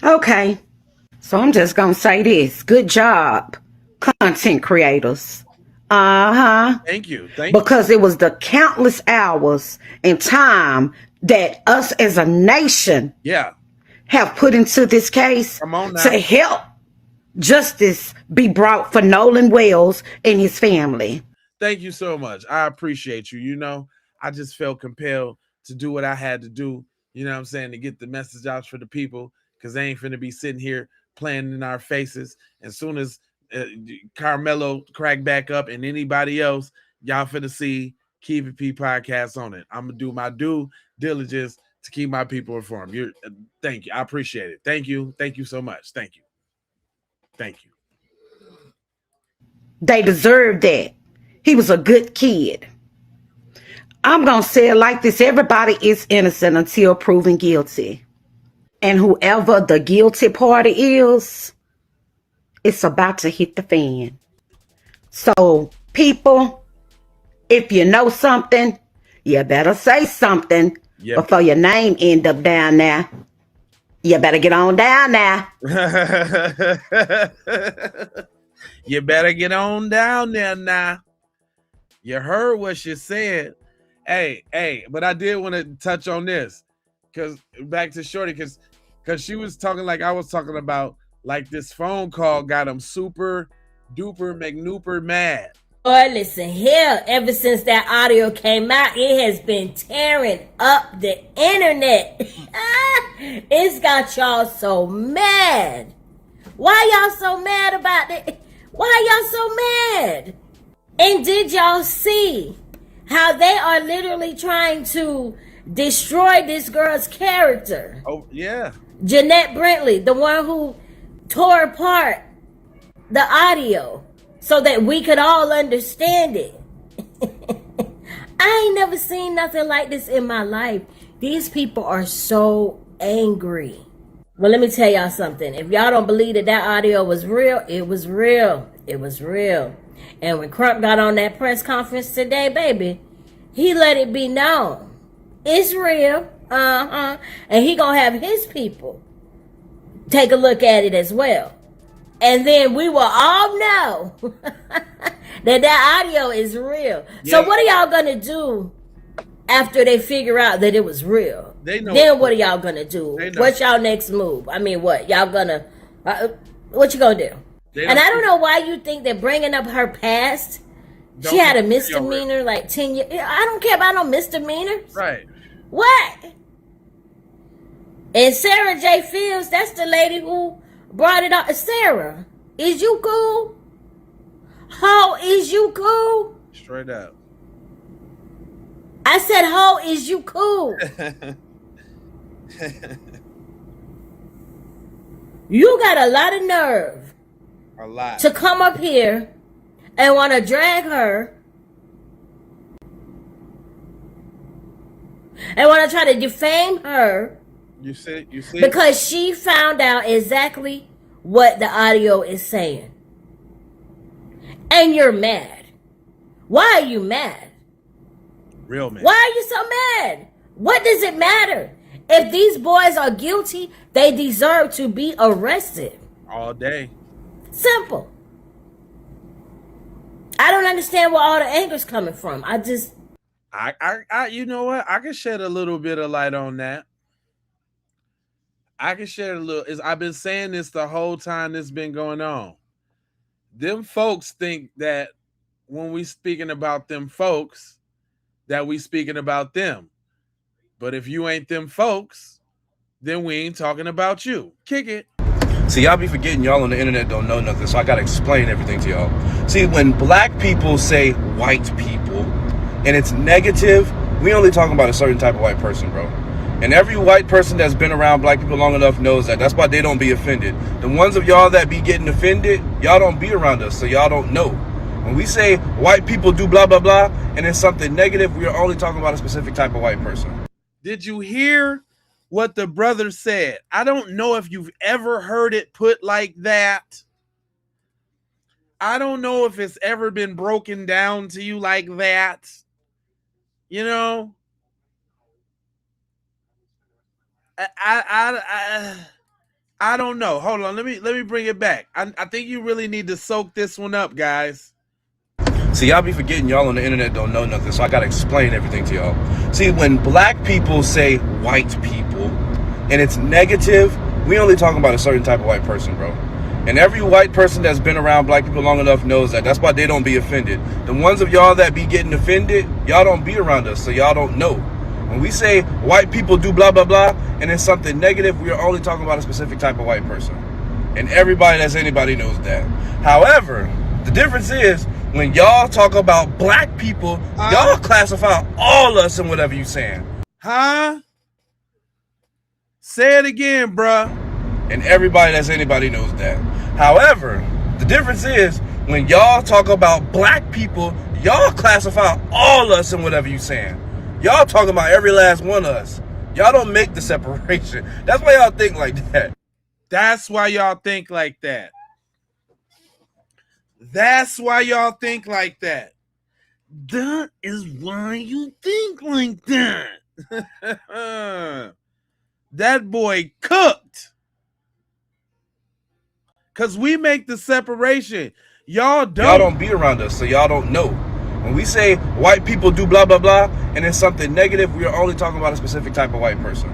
Okay. So I'm just going to say this. Good job, content creators. Thank you. Because it was the countless hours and time that us as a nation have put into this case to help justice be brought for Nolan Wells and his family. Thank you so much. I appreciate you. You know, I just felt compelled to do what I had to do, you know what I'm saying, to get the message out for the people, because they ain't finna be sitting here playing in our faces. As soon as Carmelo crack back up and anybody else, y'all finna see Keep It P podcast on it. I'm gonna do my due diligence to keep my people informed. Thank you. I appreciate it. Thank you. Thank you so much. Thank you. They deserve that. He was a good kid. I'm going to say it like this. Everybody is innocent until proven guilty. And whoever the guilty party is, it's about to hit the fan. So People, if you know something, you better say something before your name end up down there. You better get on down there. You better get on down there now. You heard what she said. Hey, but I did want to touch on this, because back to Shorty, because she was talking like I was talking about, like this phone call got him super duper McNooper mad. Boy, listen here. Ever since that audio came out, it has been tearing up the internet. It's got y'all so mad. Why y'all so mad about it? Why y'all so mad? And did y'all see how they are literally trying to destroy this girl's character? Oh, yeah. Jeanette Brentley, the one who tore apart the audio so that we could all understand it. I ain't never seen nothing like this in my life. These people are so angry. Well, let me tell y'all something. If y'all don't believe that audio was real, it was real. It was real. And when Crump got on that press conference today, baby, he let it be known. It's real. And he gonna have his people take a look at it as well. And then we will all know that audio is real. Yeah. So what are y'all gonna do after they figure out that it was real? They know. Then what are y'all gonna do? What's y'all next move? I mean, what? Y'all gonna, what you gonna do? And I don't know why you think that bringing up her past, she had a misdemeanor like 10 years. I don't care about no misdemeanors. Right. What? And Sarah J. Fields, that's the lady who brought it up. Sarah, is you cool? Ho, is you cool? Straight up. I said, ho, is you cool? You got a lot of nerve. A lot. To come up here and want to drag her and want to try to defame her. You see? Because she found out exactly what the audio is saying. And you're mad. Why are you mad? Real mad. Why are you so mad? What does it matter? If these boys are guilty, they deserve to be arrested. All day. Simple. I don't understand where all the anger's coming from. I you know what? I can shed a little bit of light on that. I can share a little. I've been saying this the whole time this been going on. Them folks think that when we speaking about them folks, that we speaking about them. But if you ain't them folks, then we ain't talking about you. Kick it. See, y'all be forgetting y'all on the internet don't know nothing, so I gotta explain everything to y'all. See, when black people say white people, and it's negative, we only talking about a certain type of white person, bro. And every white person that's been around black people long enough knows that. That's why they don't be offended. The ones of y'all that be getting offended, y'all don't be around us, so y'all don't know. When we say white people do blah, blah, blah, and it's something negative, we are only talking about a specific type of white person. Did you hear what the brother said? I don't know if you've ever heard it put like that. I don't know if it's ever been broken down to you like that. You know? I don't know. Hold on. Let me bring it back. I think you really need to soak this one up, guys. See, y'all be forgetting y'all on the internet don't know nothing, so I gotta explain everything to y'all. See, when black people say white people, and it's negative, we only talking about a certain type of white person, bro. And every white person that's been around black people long enough knows that. That's why they don't be offended. The ones of y'all that be getting offended, y'all don't be around us, so y'all don't know. When we say white people do blah, blah, blah, and it's something negative, we are only talking about a specific type of white person. And everybody that's anybody knows that. However, the difference is, when y'all talk about black people, y'all classify all us in whatever you saying. Huh? Say it again, bruh. And everybody that's anybody knows that. However, the difference is, when y'all talk about black people, y'all classify all us in whatever you saying. Y'all talking about every last one of us. Y'all don't make the separation. That's why y'all think like that. That's why y'all think like that. That's why y'all think like that. That is why you think like that. That boy cooked. Because we make the separation. Y'all don't. Y'all don't be around us, so y'all don't know. When we say white people do blah, blah, blah, and it's something negative, we are only talking about a specific type of white person.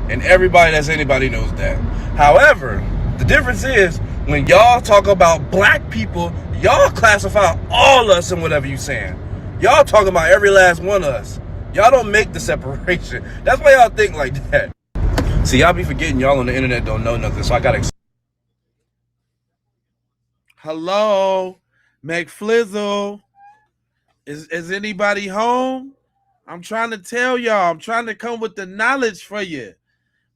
And everybody that's anybody knows that. However, the difference is when y'all talk about black people, y'all classify all us in whatever you saying. Y'all talking about every last one of us. Y'all don't make the separation. That's why y'all think like that. See, y'all be forgetting y'all on the internet don't know nothing, so I gotta... Hello, McFlizzle. Is anybody home? I'm trying to tell y'all. I'm trying to come with the knowledge for you.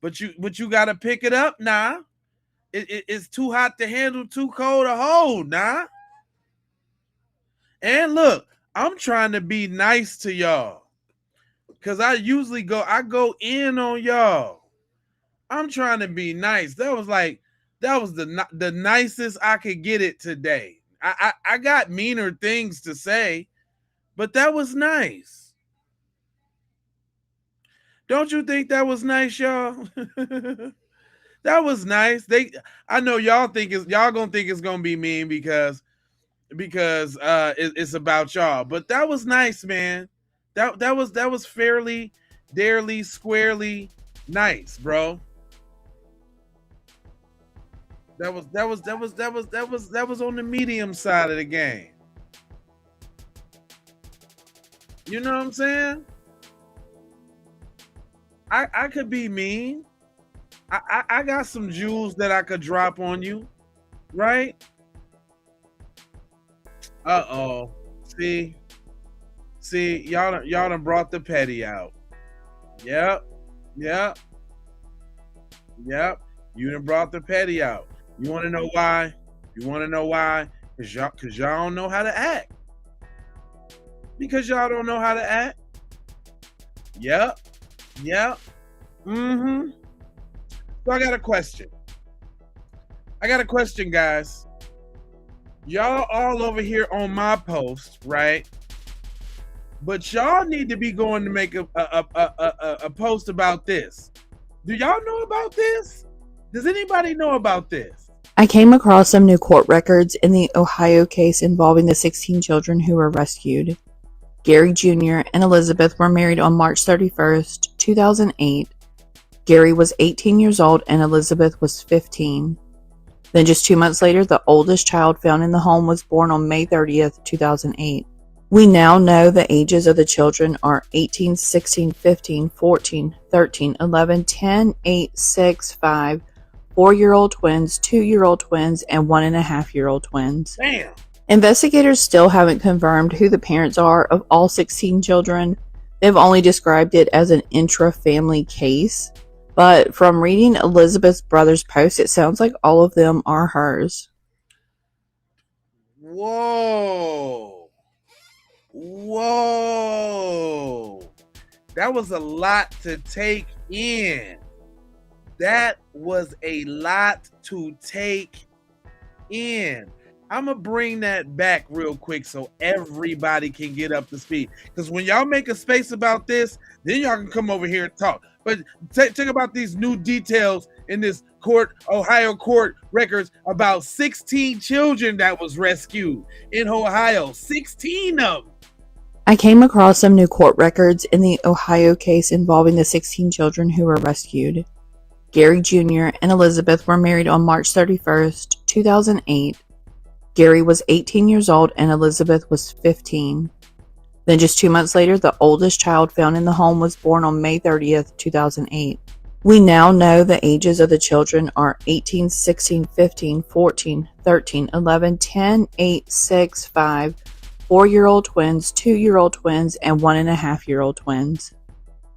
But you gotta pick it up now. It's too hot to handle, too cold to hold now. And look, I'm trying to be nice to y'all. Cause I usually go in on y'all. I'm trying to be nice. That was the nicest I could get it today. I got meaner things to say, but that was nice. Don't you think that was nice, y'all? That was nice. I know y'all gonna think it's gonna be mean because it's about y'all, but that was nice, man. That was fairly, darely, squarely nice, bro. That was on the medium side of the game. You know what I'm saying? I could be mean. I got some jewels that I could drop on you, right? Uh-oh. See, y'all done brought the petty out. Yep. You done brought the petty out. You want to know why? Because y'all don't know how to act. Because y'all don't know how to act. Yep. Mm-hmm. So I got a question, guys. Y'all all over here on my post, right? But y'all need to be going to make a post about this. Do y'all know about this? Does anybody know about this? I came across some new court records in the Ohio case involving the 16 children who were rescued. Gary Jr. and Elizabeth were married on March 31st, 2008. Gary was 18 years old and Elizabeth was 15. Then just 2 months later, the oldest child found in the home was born on May 30th, 2008. We now know the ages of the children are 18, 16, 15, 14, 13, 11, 10, 8, 6, 5, 4-year-old twins, 2-year-old twins, and 1.5-year-old twins. Damn. Investigators still haven't confirmed who the parents are of all 16 children. They've only described it as an intra-family case. But from reading Elizabeth's brother's post, it sounds like all of them are hers. Whoa. That was a lot to take in. I'm going to bring that back real quick so everybody can get up to speed. Because when y'all make a space about this, then y'all can come over here and talk. But think about these new details in this Ohio court records about 16 children that was rescued in Ohio. 16 of them. I came across some new court records in the Ohio case involving the 16 children who were rescued. Gary Jr. and Elizabeth were married on March 31st, 2008. Gary was 18 years old and Elizabeth was 15. Then just 2 months later, the oldest child found in the home was born on May 30th, 2008. We now know the ages of the children are 18, 16, 15, 14, 13, 11, 10, 8, 6, 5, 4-year-old twins, 2-year-old twins, and 1.5-year-old twins.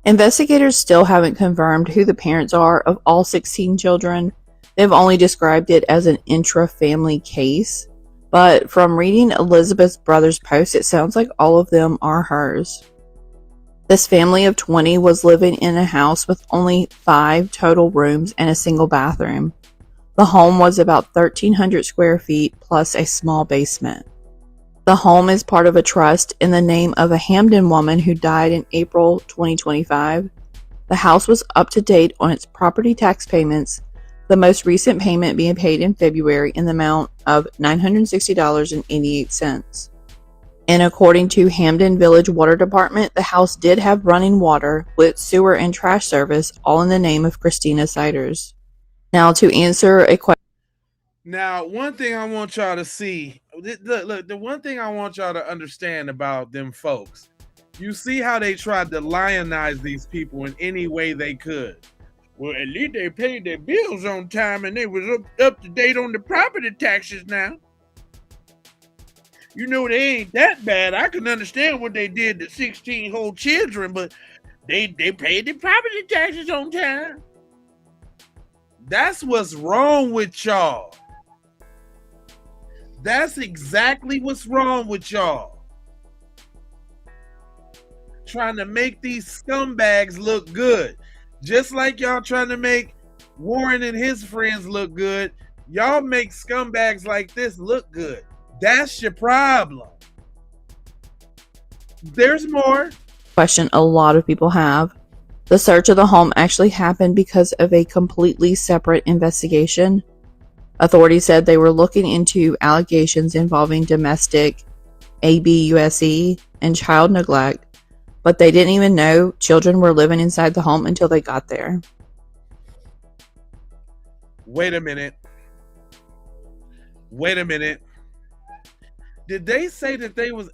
Investigators still haven't confirmed who the parents are of all 16 children. They've only described it as an intra-family case. But from reading Elizabeth's brother's post, it sounds like all of them are hers. This family of 20 was living in a house with only 5 total rooms and a single bathroom. The home was about 1,300 square feet plus a small basement. The home is part of a trust in the name of a Hamden woman who died in April 2025. The house was up to date on its property tax payments, the most recent payment being paid in February in the amount of $960.88. And according to Hamden Village Water Department, the house did have running water with sewer and trash service, all in the name of Christina Siders. Now, to answer a question. Now, one thing I want y'all to see, look, the one thing I want y'all to understand about them folks, you see how they tried to lionize these people in any way they could. Well, at least they paid their bills on time and they was up to date on the property taxes now. You know, they ain't that bad. I can understand what they did to 16 whole children, but they paid their property taxes on time. That's what's wrong with y'all. That's exactly what's wrong with y'all. Trying to make these scumbags look good. Just like y'all trying to make Warren and his friends look good, y'all make scumbags like this look good. That's your problem. There's more. Question a lot of people have. The search of the home actually happened because of a completely separate investigation. Authorities said they were looking into allegations involving domestic abuse and child neglect, but they didn't even know children were living inside the home until they got there. Wait a minute. Did they say that they was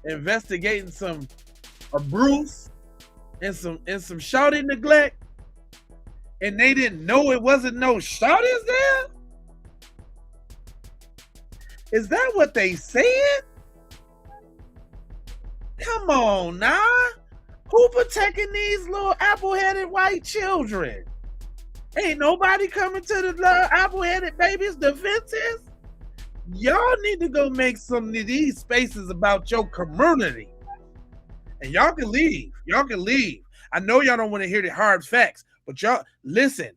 investigating some abuse and some shawty neglect, and they didn't know it wasn't no shawties there? Is that what they said? Come on now. Who protecting these little apple-headed white children? Ain't nobody coming to the apple-headed babies' defenses. Y'all need to go make some of these spaces about your community. And y'all can leave. I know y'all don't want to hear the hard facts, but y'all, listen,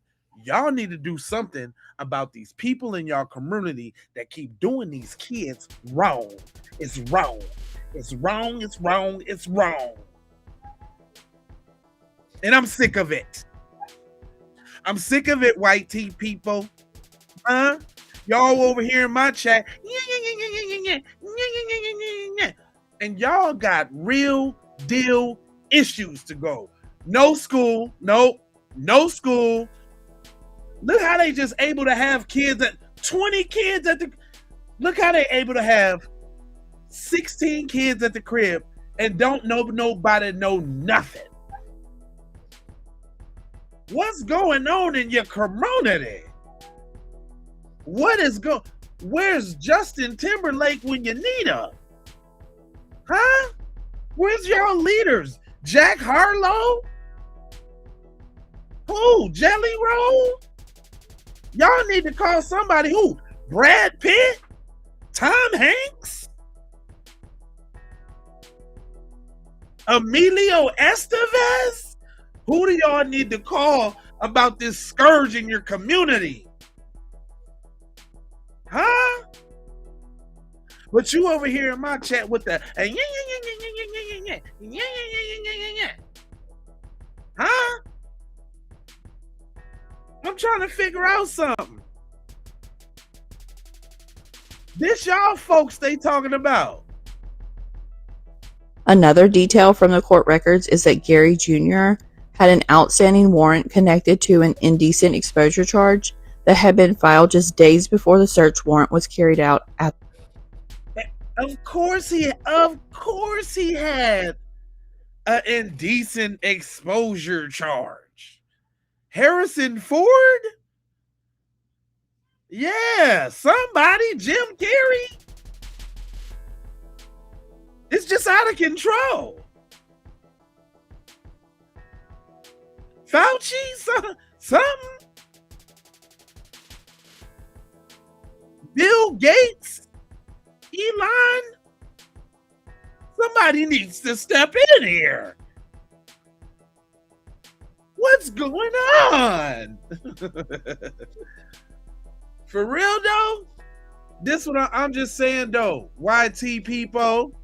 y'all need to do something about these people in y'all community that keep doing these kids wrong. It's wrong. It's wrong. It's wrong. It's wrong. And I'm sick of it. I'm sick of it, white tea people. Huh? Y'all over here in my chat. And y'all got real deal issues to go. No school. Nope. No school. Look how they just able to have kids at 20 kids at the. Look how they able to have 16 kids at the crib and don't know nobody know nothing. What's going on in your community? Where's Justin Timberlake when you need him? Huh? Where's y'all leaders? Jack Harlow? Who? Jelly Roll? Y'all need to call somebody. Who? Brad Pitt? Tom Hanks? Emilio Estevez? Who do y'all need to call about this scourge in your community? Huh? But you over here in my chat with the huh? I'm trying to figure out something. This y'all folks they talking about. Another detail from the court records is that Gary Jr. had an outstanding warrant connected to an indecent exposure charge that had been filed just days before the search warrant was carried out at. Of course he had an indecent exposure charge. Harrison Ford? Yeah, somebody, Jim Carrey. It's just out of control. Fauci, something. Bill Gates, Elon. Somebody needs to step in here. What's What's going on? For real though, this one I'm just saying though. YT people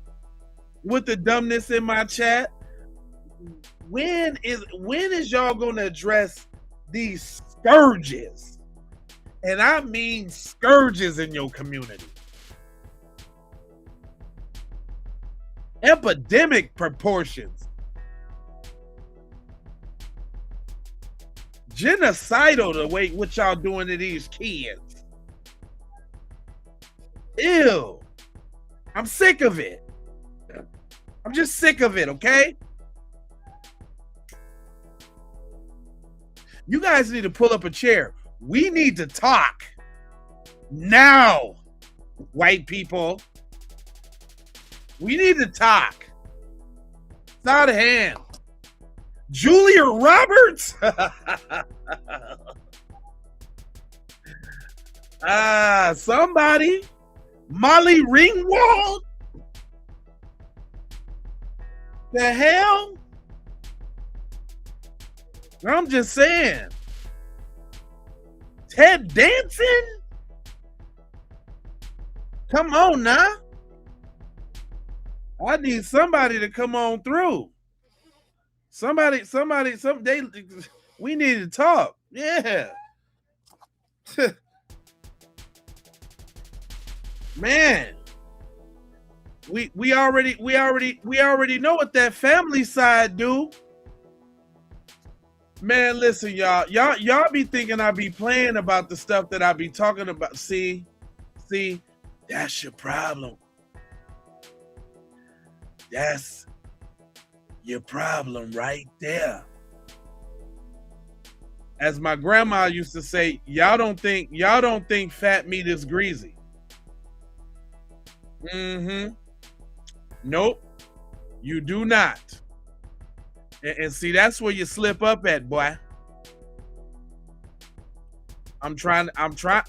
with the dumbness in my chat. When is y'all gonna address these scourges? And I mean scourges in your community. Epidemic proportions. Genocidal the way what y'all doing to these kids. Ew. I'm sick of it. I'm just sick of it, okay? You guys need to pull up a chair. We need to talk now, white people. We need to talk. It's out of hand. Julia Roberts? Somebody. Molly Ringwald? The hell? I'm just saying. Ted Danson? Come on now. I need somebody to come on through. We need to talk. Yeah. Man. We already know what that family side do. Man, listen, y'all be thinking I be playing about the stuff that I be talking about. See, that's your problem. That's your problem right there. As my grandma used to say, y'all don't think fat meat is greasy. Nope, you do not. And see, that's where you slip up at, boy. I'm trying to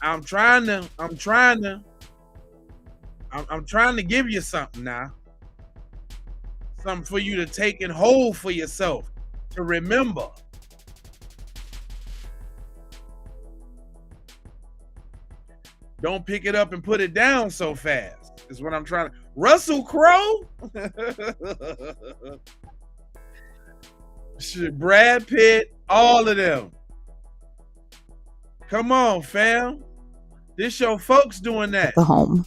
give you something now. Something for you to take and hold for yourself, to remember. Don't pick it up and put it down so fast, is what I'm trying to. Russell Crowe? Brad Pitt, all of them. Come on, fam. This your folks doing that. The home.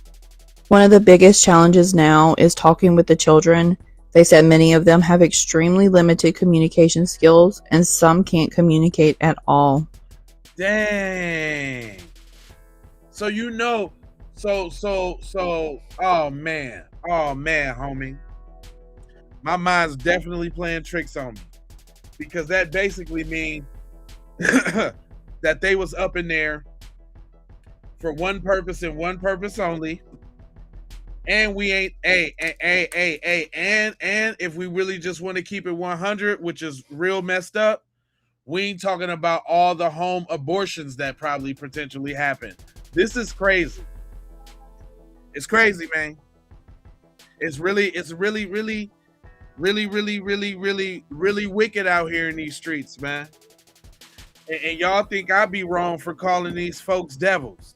One of the biggest challenges now is talking with the children. They said many of them have extremely limited communication skills and some can't communicate at all. Dang. So oh man, homie. My mind's definitely playing tricks on me. Because that basically means that they was up in there for one purpose and one purpose only. And we ain't and if we really just want to keep it 100, which is real messed up, we ain't talking about all the home abortions that probably potentially happen. This is crazy. It's crazy, man. It's really wicked out here in these streets, man. And y'all think I'd be wrong for calling these folks devils.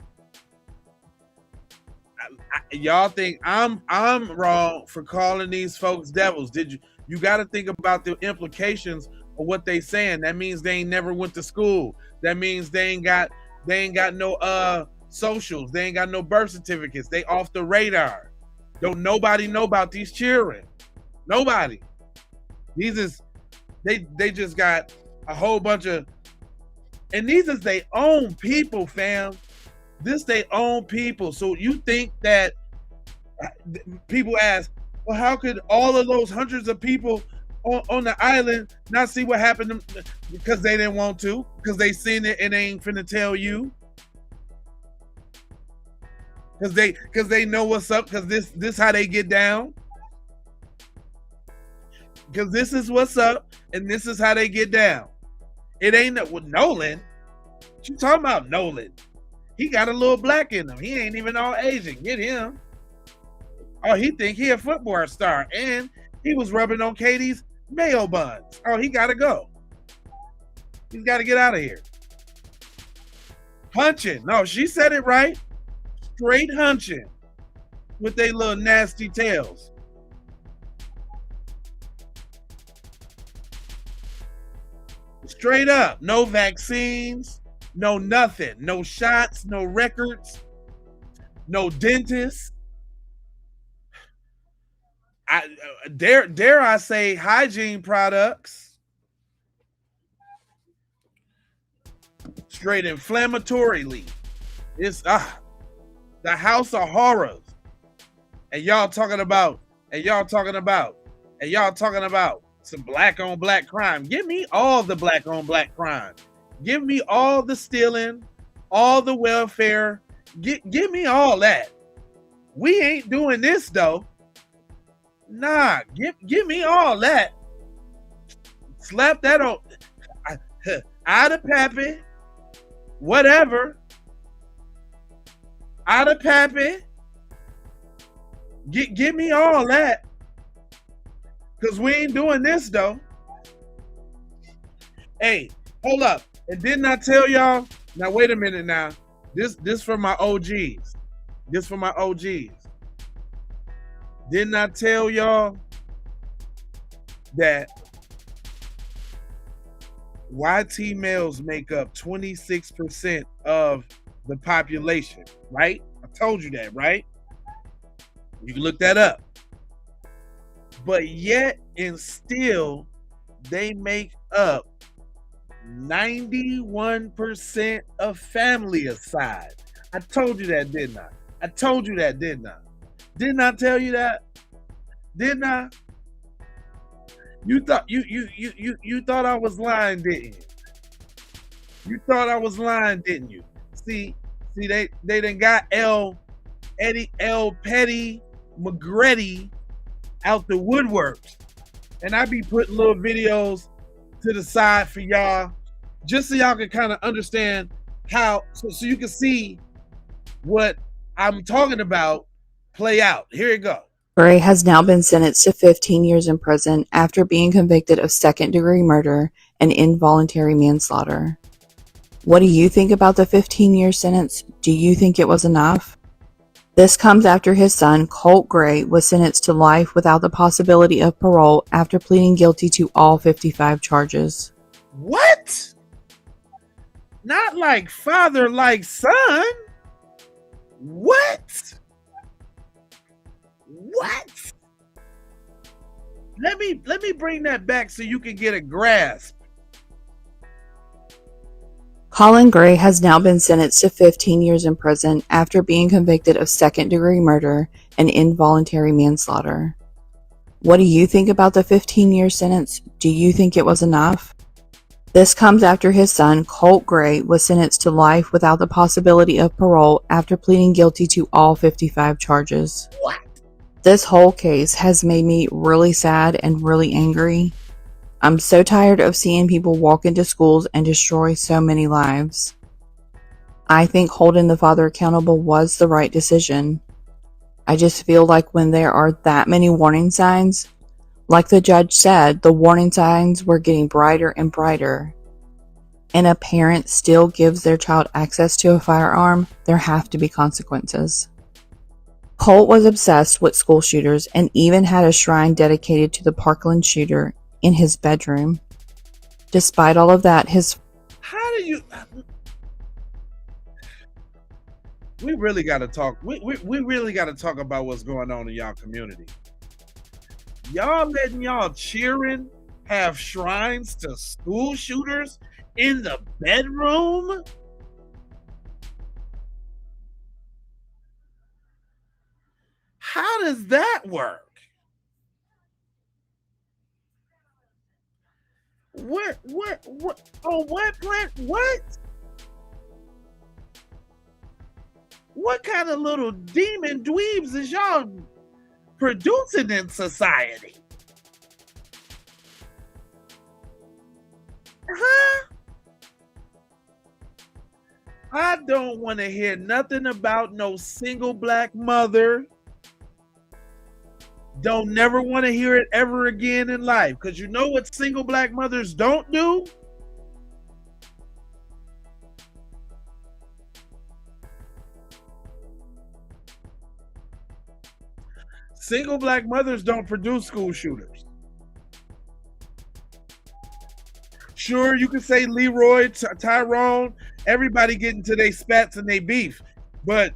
Y'all think I'm wrong for calling these folks devils. You got to think about the implications of what they saying. That means they ain't never went to school. That means they ain't got no socials. They ain't got no birth certificates. They off the radar. Don't nobody know about these children. Nobody. They just got a whole bunch of, and these is their own people, fam. This they own people. So you think that people ask, well, how could all of those hundreds of people on the island not see what happened to them? Because they didn't want to, because they seen it and they ain't finna tell you. Because they know what's up, because this how they get down. Because this is what's up, and this is how they get down. It ain't with Nolan. What you talking about, Nolan? He got a little black in him. He ain't even all Asian. Get him. Oh, he think he a football star, and he was rubbing on Katie's mayo buns. Oh, he gotta go. He's got to get out of here. Hunching. No, she said it right. Straight hunching with they little nasty tails. Straight up. No vaccines, no nothing. No shots, no records, no dentists. Dare I say hygiene products. Straight inflammatorily. It's the house of horrors. And y'all talking about some black on black crime. Give me all the black on black crime. Give me all the stealing, all the welfare. Give me all that. We ain't doing this though. Nah, give me all that. Slap that on out of Pappy. Whatever. Out of Pappy. Give me all that. Because we ain't doing this though. Hey, hold up. And didn't I tell y'all? Now wait a minute now. This for my OGs. This for my OGs. Didn't I tell y'all that YT males make up 26% of the population, right? I told you that, right? You can look that up. But yet and still, they make up 91% of family aside. I told you that, didn't I? I told you that, didn't I? Didn't I tell you that? Didn't I? You thought you thought I was lying, didn't you? You thought I was lying, didn't you? See, they done got L. Petty McGretty out the woodworks. And I be putting little videos to the side for y'all, just so y'all can kind of understand how, so you can see what I'm talking about play out. Here you go. Gray has now been sentenced to 15 years in prison after being convicted of second-degree murder and involuntary manslaughter. What do you think about the 15-year sentence? Do you think it was enough? This comes after his son, Colt Gray, was sentenced to life without the possibility of parole after pleading guilty to all 55 charges. What? Not like father, like son? What? What? Let me bring that back so you can get a grasp. Colin Gray has now been sentenced to 15 years in prison after being convicted of second-degree murder and involuntary manslaughter. What do you think about the 15-year sentence? Do you think it was enough? This comes after his son, Colt Gray, was sentenced to life without the possibility of parole after pleading guilty to all 55 charges. What? This whole case has made me really sad and really angry. I'm so tired of seeing people walk into schools and destroy so many lives. I think holding the father accountable was the right decision. I just feel like when there are that many warning signs, like the judge said, the warning signs were getting brighter and brighter, and a parent still gives their child access to a firearm, there have to be consequences. Colt was obsessed with school shooters and even had a shrine dedicated to the Parkland shooter in his bedroom. Despite all of that, How do you... We really got to talk. We really got to talk about what's going on in y'all community. Y'all letting y'all cheering have shrines to school shooters in the bedroom? How does that work? What on what planet? What kind of little demon dweebs is y'all producing in society? Huh? I don't want to hear nothing about no single black mother. Don't never want to hear it ever again in life. Because you know what single black mothers don't do? Single black mothers don't produce school shooters. Sure, you can say Leroy, Tyrone, everybody getting to their spats and they beef, but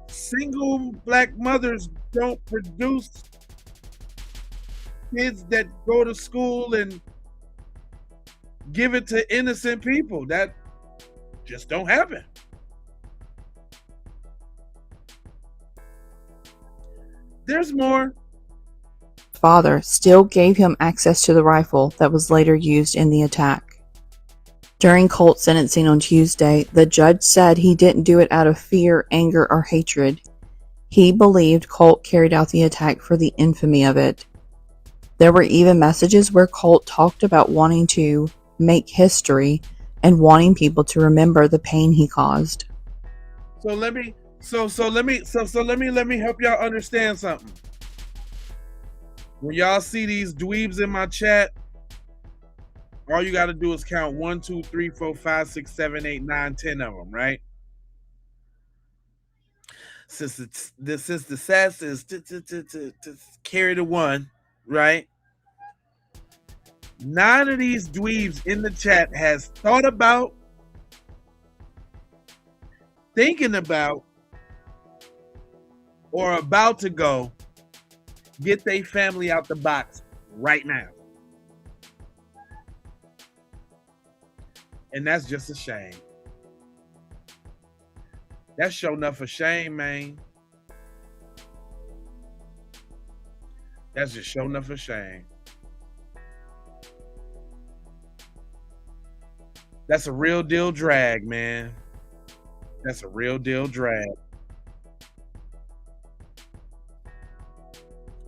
single black mothers don't produce kids that go to school and give it to innocent people. That just don't happen. There's more. Father still gave him access to the rifle that was later used in the attack. During Colt's sentencing on Tuesday, the judge said he didn't do it out of fear, anger, or hatred. He believed Colt carried out the attack for the infamy of it. There were even messages where Colt talked about wanting to make history and wanting people to remember the pain he caused. So let me help y'all understand something. When y'all see these dweebs in my chat, all you got to do is count 1, 2, 3, 4, 5, 6, 7, 8, 9, 10 of them, right? Since the sass is to carry the one, right? 9 of these dweebs in the chat has thought about, thinking about, or about to go get their family out the box right now. And that's just a shame. That's sure enough a shame, man. That's just sure enough a shame. That's a real deal drag, man. That's a real deal drag.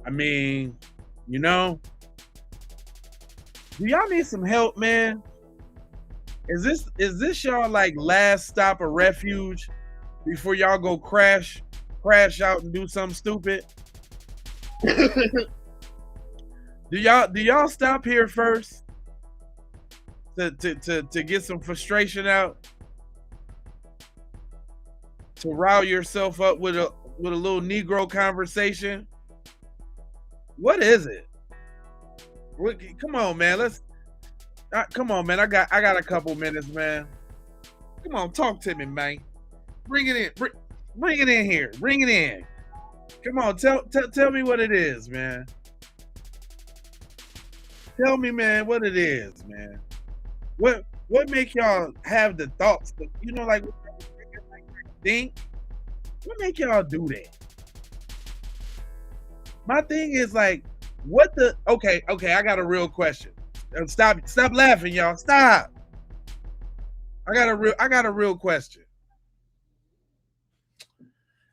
I mean, you know, do y'all need some help, man? Is this y'all like last stop of refuge before y'all go crash out and do something stupid? Do y'all stop here first to get some frustration out? To rile yourself up with a little Negro conversation? What is it? Come on, man. Come on, man. I got a couple minutes, man. Come on, talk to me, man. Bring it in. Bring it in here. Bring it in. Come on, tell me what it is, man. Tell me, man, what it is, man. What make y'all have the thoughts that, you know, like think? What make y'all do that? My thing is like, what the? Okay, I got a real question. Stop laughing, y'all. Stop. I got a real question.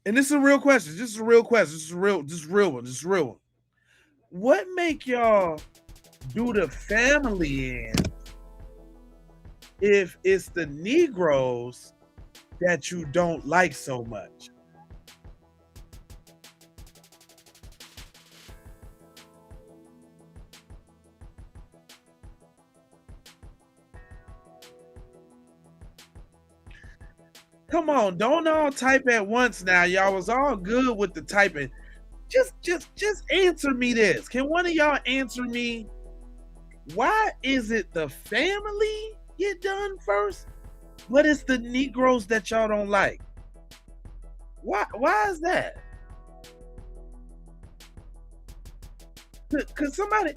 And this is a real question. This is a real question. This is a real one. What make y'all do the family in if it's the Negroes that you don't like so much? Come on, don't all type at once now. Y'all was all good with the typing. Just answer me this. Can one of y'all answer me? Why is it the family get done first, but it's the Negroes that y'all don't like? Why is that? Cause somebody,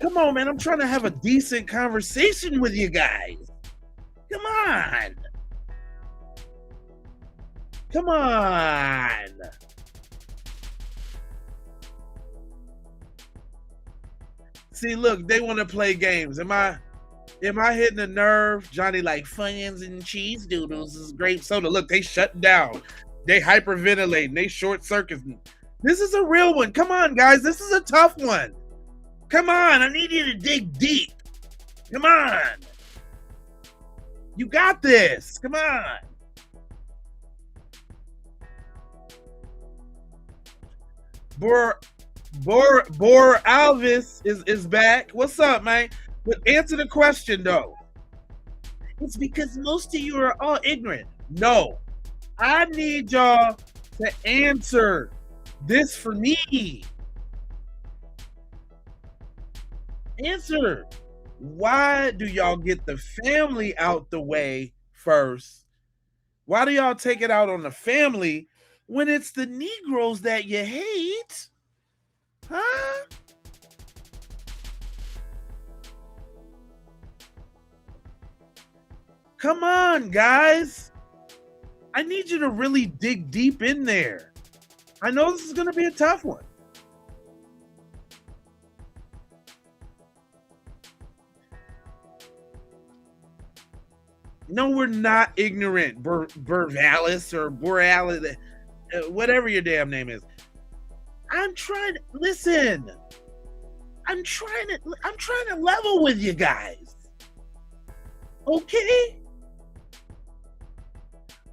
come on, man. I'm trying to have a decent conversation with you guys. Come on. Come on. See, look, they want to play games. Am I hitting a nerve? Johnny like Funyuns and cheese doodles is grape soda. Look, they shut down. They hyperventilating. They short circuiting. This is a real one. Come on, guys. This is a tough one. Come on. I need you to dig deep. Come on. You got this. Come on. Bor Alvis is back. What's up, man? But answer the question though. It's because most of you are all ignorant. No, I need y'all to answer This for me. Answer. Why do y'all get the family out the way first? Why do y'all take it out on the family when it's the Negroes that you hate? Huh? Come on, guys. I need you to really dig deep in there. I know this is going to be a tough one. No, we're not ignorant, Burvalis or Borealis, whatever your damn name is. I'm trying to listen. I'm trying to level with you guys. Okay?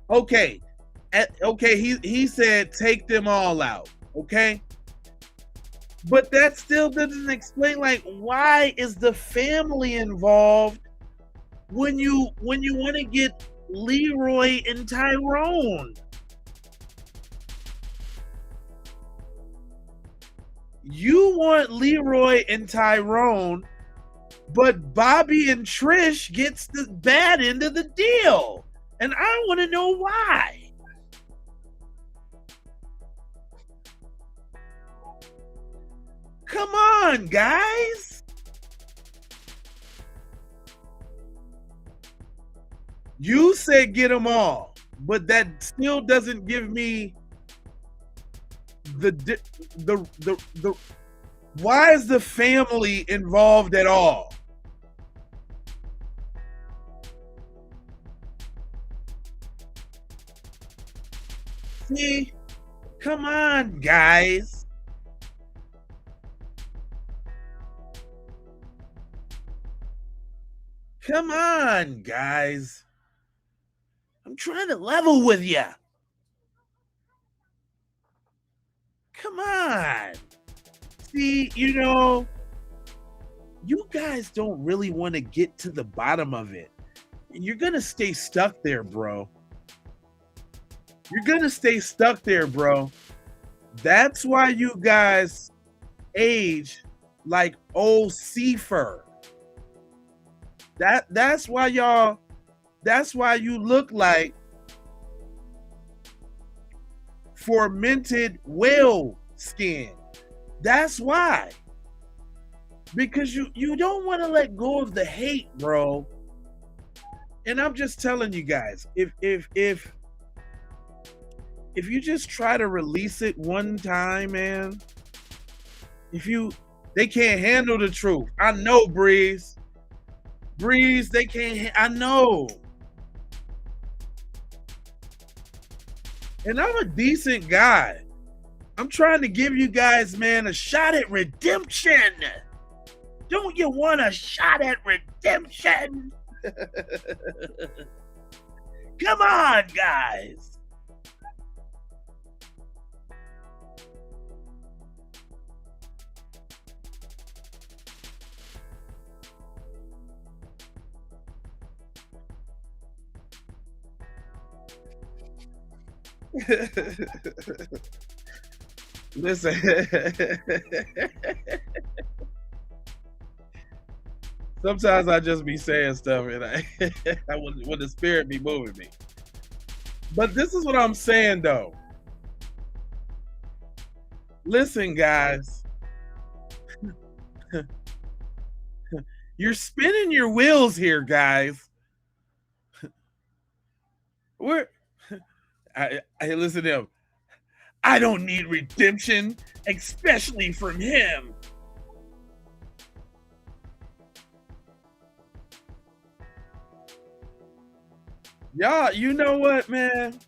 Okay. He said take them all out. Okay? But that still doesn't explain, like, why is the family involved when you want to get Leroy and Tyrone? You want Leroy and Tyrone, but Bobby and Trish gets the bad end of the deal. And I want to know why. Come on, guys. You said get them all, but that still doesn't give me the why is the family involved at all? See, come on, guys. Come on, guys. I'm trying to level with you. Come on. See, you guys don't really want to get to the bottom of it. And you're going to stay stuck there, bro. You're going to stay stuck there, bro. That's why you guys age like old sea fur. That's why you look like fermented whale skin. That's why. Because you don't want to let go of the hate, bro. And I'm just telling you guys, if you just try to release it one time, man, they can't handle the truth. I know, Breeze, they can't. I know. And I'm a decent guy. I'm trying to give you guys, man, a shot at redemption. Don't you want a shot at redemption? Come on, guys. Listen. Sometimes I just be saying stuff and I when the spirit be moving me. But this is what I'm saying though. Listen, guys. You're spinning your wheels here, guys. I listen to him. I don't need redemption, especially from him. Y'all, you know what, man?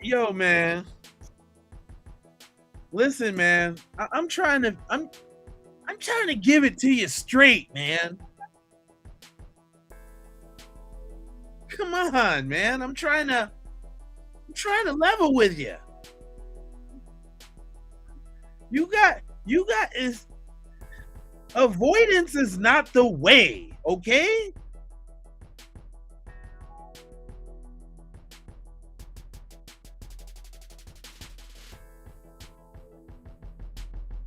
Yo, man. Listen, man. I'm trying to give it to you straight, man. Come on, man. I'm trying to level with you. You got is avoidance is not the way, okay?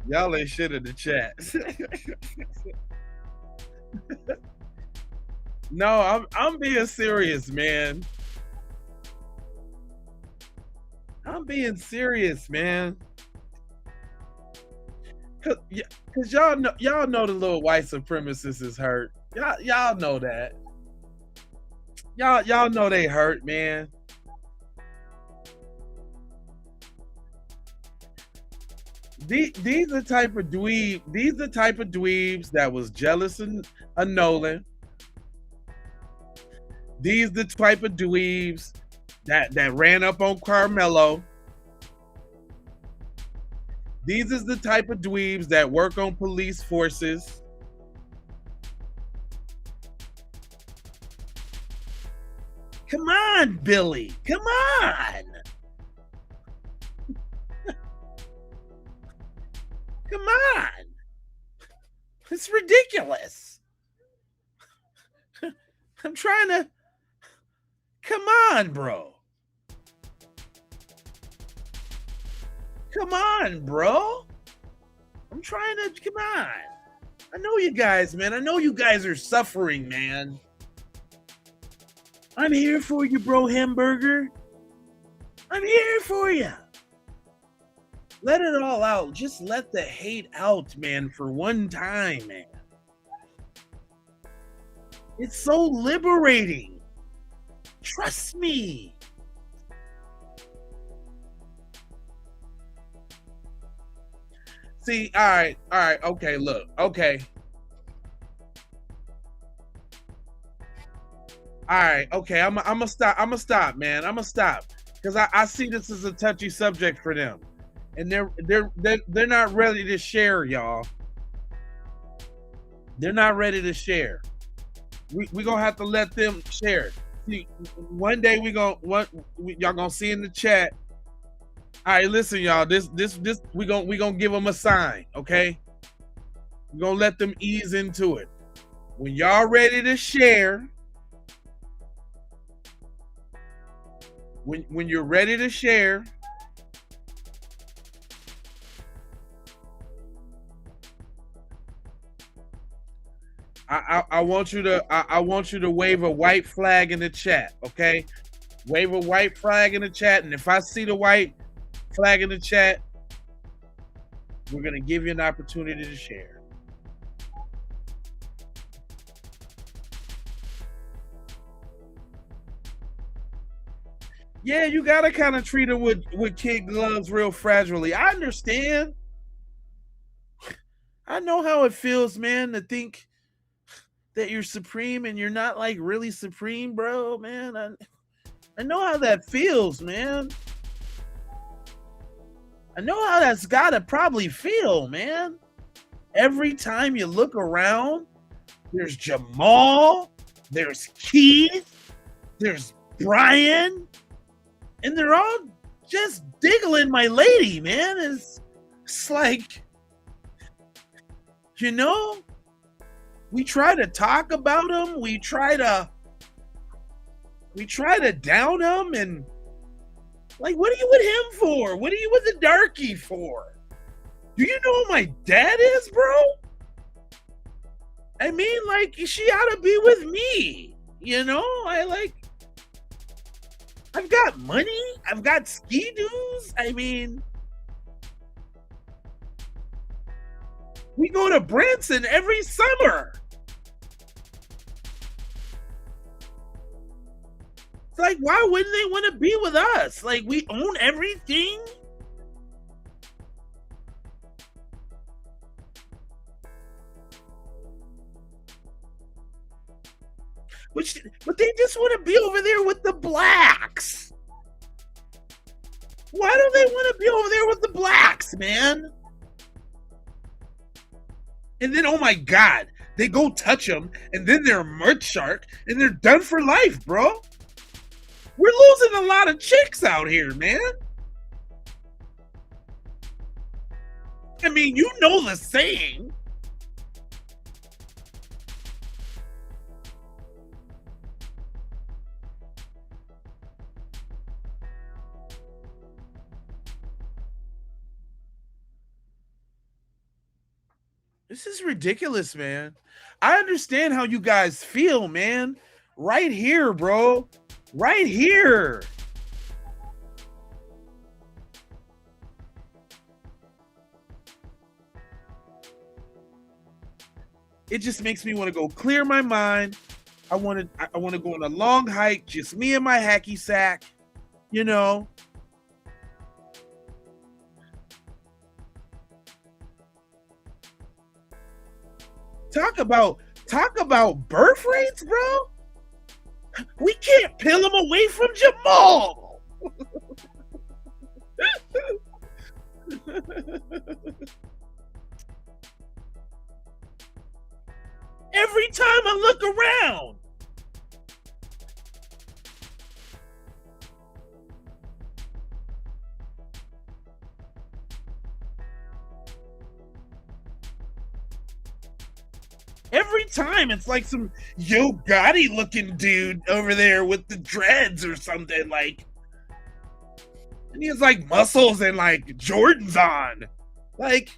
Y'all ain't shit in the chat. No, I'm being serious, man. I'm being serious, man. Cause y'all know the little white supremacist is hurt. Y'all know that. Y'all know they hurt, man. These are type of dweeb. These are type of dweebs that was jealous of Nolan. These the type of dweebs that ran up on Carmelo. These is the type of dweebs that work on police forces. Come on, Billy. Come on. Come on. It's ridiculous. I'm trying to. Come on, bro. Come on, bro. I'm trying to. Come on. I know you guys, man. I know you guys are suffering, man. I'm here for you, bro, Hamburger. I'm here for you. Let it all out. Just let the hate out, man, for one time, man. It's so liberating. Trust me. See, all right, okay, look, okay. All right, okay, I'm gonna stop, man. I'm gonna stop. Because I see this as a touchy subject for them. And they're not ready to share, y'all. They're not ready to share. We gonna have to let them share. See, one day y'all gonna see in the chat. All right, listen, y'all. This we gonna give them a sign, okay? We gonna let them ease into it. When y'all ready to share, when you're ready to share, I want you to wave a white flag in the chat, okay? Wave a white flag in the chat, and if I see the white flag in the chat, we're gonna give you an opportunity to share. Yeah, you gotta kind of treat them with kid gloves real fragilely. I understand. I know how it feels, man, to think that you're supreme and you're not like really supreme, bro, man. I know how that feels, man. I know how that's gotta probably feel, man. Every time you look around, there's Jamal, there's Keith, there's Brian, and they're all just diggling my lady, man. It's like, you know, we try to talk about them, we try to down them, and like, what are you with him for? What are you with the darky for? Do you know who my dad is, bro? I mean, like, she ought to be with me. You know, I've got money. I've got ski-doos. I mean, we go to Branson every summer. It's like, why wouldn't they want to be with us? Like, we own everything. But they just want to be over there with the blacks. Why do they want to be over there with the blacks, man? And then, oh my God, they go touch them, and then they're a merch shark, and they're done for life, bro. We're losing a lot of chicks out here, man. I mean, you know the saying. This is ridiculous, man. I understand how you guys feel, man. Right here, bro. Right here. It just makes me want to go clear my mind. I want to go on a long hike, just me and my hacky sack, you know. Talk about birth rates, bro. We can't peel him away from Jamal. Every time I look around. Every time it's like some Yo Gotti looking dude over there with the dreads or something, like, and he has like muscles and like Jordans on. Like,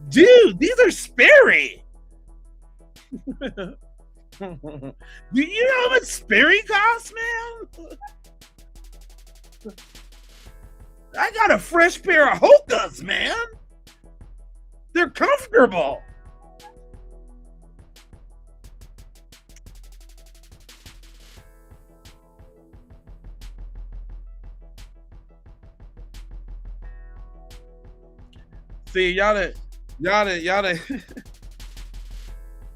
dude, these are Sperry. Do you know how much Sperry costs, man? I got a fresh pair of Hokas, man. They're comfortable. See, y'all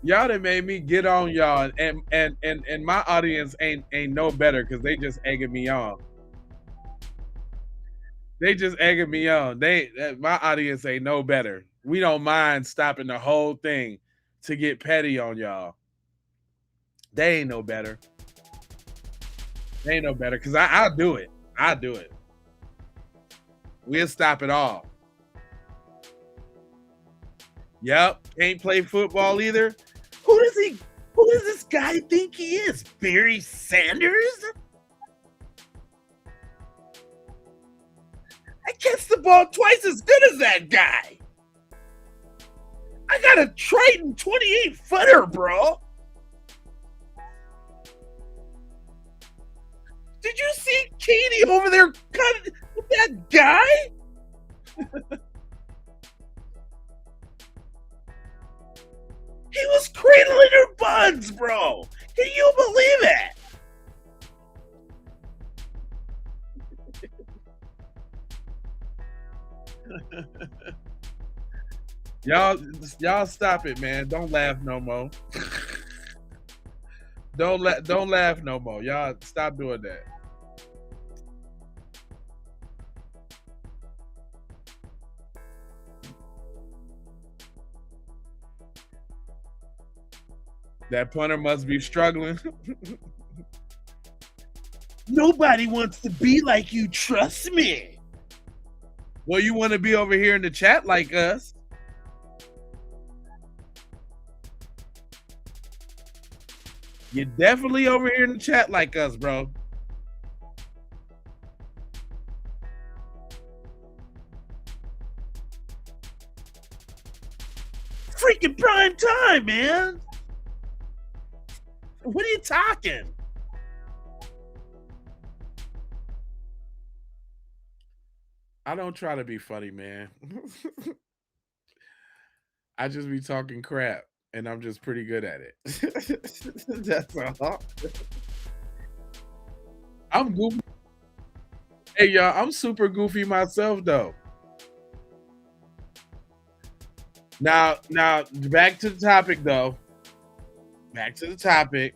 done made me get on y'all, and my audience ain't no better because they just egging me on. They just egging me on. My audience ain't no better. We don't mind stopping the whole thing to get petty on y'all. They ain't no better. They ain't no better because I'll do it. I'll do it. We'll stop it all. Yep, can't play football either. Who does this guy think he is? Barry Sanders? I catch the ball twice as good as that guy. I got a Triton 28-footer, bro. Did you see Katie over there cutting with that guy? He was cradling her buns, bro. Can you believe it? Y'all stop it, man. Don't laugh no more. Don't laugh no more. Y'all stop doing that. That punter must be struggling. Nobody wants to be like you, trust me. Well, you want to be over here in the chat like us. You're definitely over here in the chat like us, bro. Freaking prime time, man. What are you talking? I don't try to be funny, man. I just be talking crap, and I'm just pretty good at it. That's all. I'm goofy. Hey, y'all, I'm super goofy myself, though. Now, back to the topic, though. Back to the topic.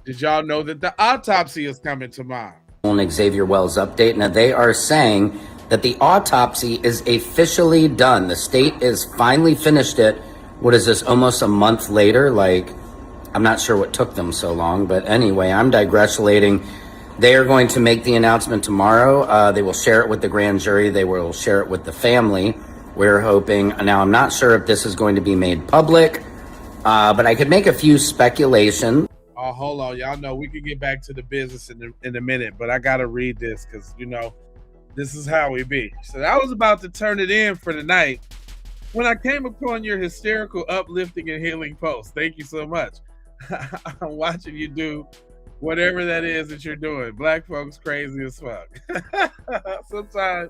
Did y'all know that the autopsy is coming tomorrow? On Xavier Wells update. Now they are saying that the autopsy is officially done. The state is finally finished it. What is this, almost a month later? Like, I'm not sure what took them so long, but anyway, I'm digressulating. They are going to make the announcement tomorrow. They will share it with the grand jury. They will share it with the family. We're hoping. Now, I'm not sure if this is going to be made public, but I could make a few speculations. Oh, hold on. Y'all know we could get back to the business in a minute, but I got to read this because, you know, this is how we be. So I was about to turn it in for tonight, when I came upon your hysterical, uplifting, and healing post, thank you so much. I'm watching you do whatever that is that you're doing. Black folks crazy as fuck. Sometimes,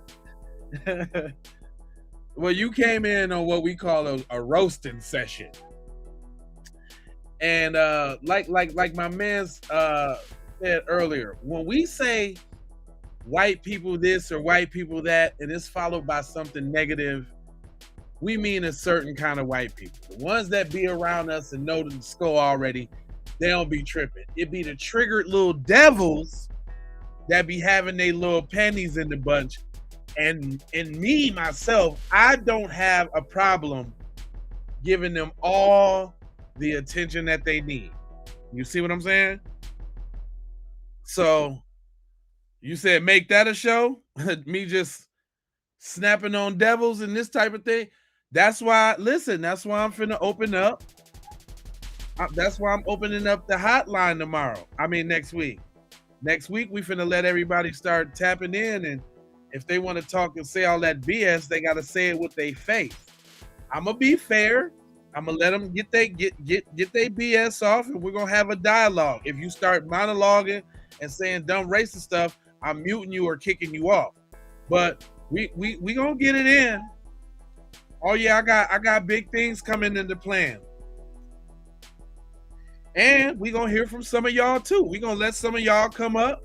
well, you came in on what we call a roasting session, and like my man's said earlier, when we say white people this or white people that, and it's followed by something negative, we mean a certain kind of white people. The ones that be around us and know the score already, they don't be tripping. It be the triggered little devils that be having their little panties in the bunch. And me, myself, I don't have a problem giving them all the attention that they need. You see what I'm saying? So you said make that a show? Me just snapping on devils and this type of thing? That's why, listen, that's why I'm finna open up. That's why I'm opening up the hotline tomorrow. I mean, next week. Next week, we finna let everybody start tapping in. And if they want to talk and say all that BS, they got to say it with their face. I'm going to be fair. I'm going to let them get their BS off, and we're going to have a dialogue. If you start monologuing and saying dumb racist stuff, I'm muting you or kicking you off. But we going to get it in. Oh yeah, I got big things coming into plan. And we gonna hear from some of y'all too. We gonna let some of y'all come up.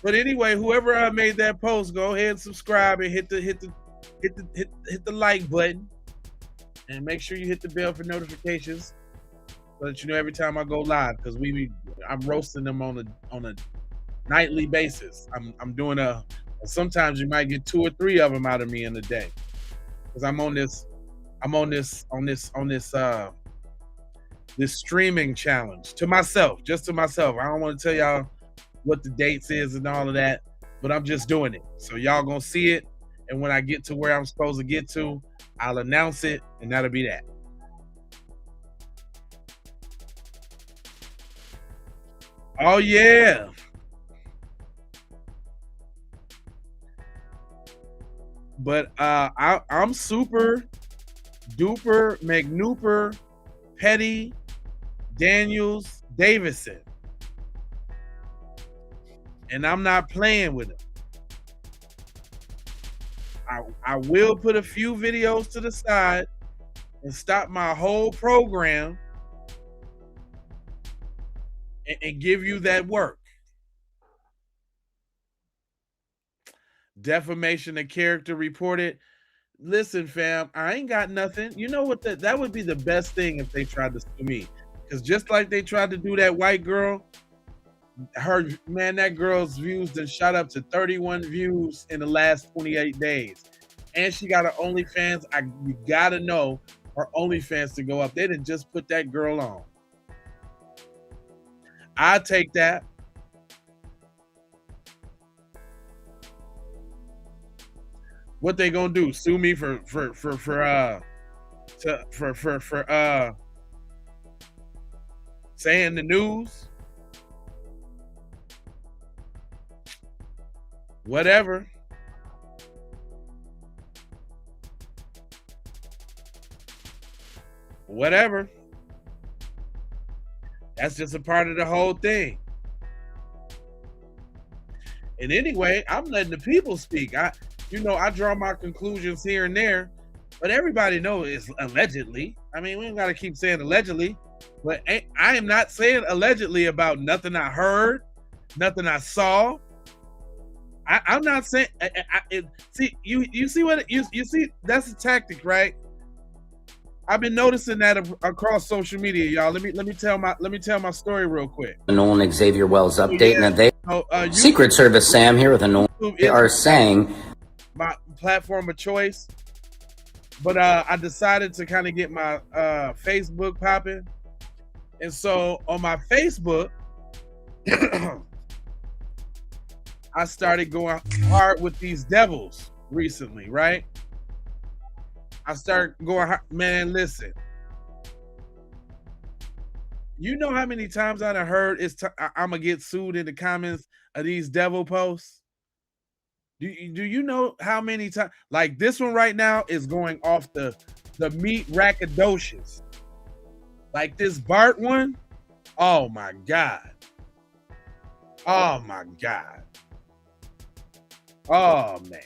But anyway, whoever made that post, go ahead and subscribe and hit the like button, and make sure you hit the bell for notifications so that you know every time I go live. Because I'm roasting them on a nightly basis. I'm doing sometimes you might get 2 or 3 of them out of me in a day. Because I'm on this streaming challenge to myself, just to myself. I don't want to tell y'all what the dates is and all of that, but I'm just doing it. So y'all gonna see it, and when I get to where I'm supposed to get to, I'll announce it, and that'll be that. Oh yeah. But I'm super duper McNooper Petty Daniels Davison, and I'm not playing with him. I will put a few videos to the side and stop my whole program and give you that work. Defamation of character reported. Listen, fam, I ain't got nothing. You know what? That would be the best thing if they tried to sue me. Because just like they tried to do that white girl, that girl's views done shot up to 31 views in the last 28 days. And she got her OnlyFans. You gotta know her OnlyFans to go up. They didn't just put that girl on. I take that. What they gonna do? Sue me for saying the news? Whatever. Whatever. That's just a part of the whole thing. And anyway, I'm letting the people speak. I draw my conclusions here and there, but everybody knows it's allegedly. I mean, we don't got to keep saying allegedly, but I am not saying allegedly about nothing I heard, nothing I saw. I'm not saying. See, you see what you see? That's a tactic, right? I've been noticing that across social media, y'all. Let me tell my story real quick. Nolan Xavier Wells update, and Secret Service Sam here with a Nolan. They are saying my platform of choice, but I decided to kind of get my Facebook popping, and so on my Facebook, I started going hard with these devils recently, right? I started going hard. Man, listen. You know how many times I've heard I'm going to get sued in the comments of these devil posts? Do you know how many times? Like this one right now is going off the meat rackadocious. Like this Bart one. Oh my God. Oh my God. Oh man.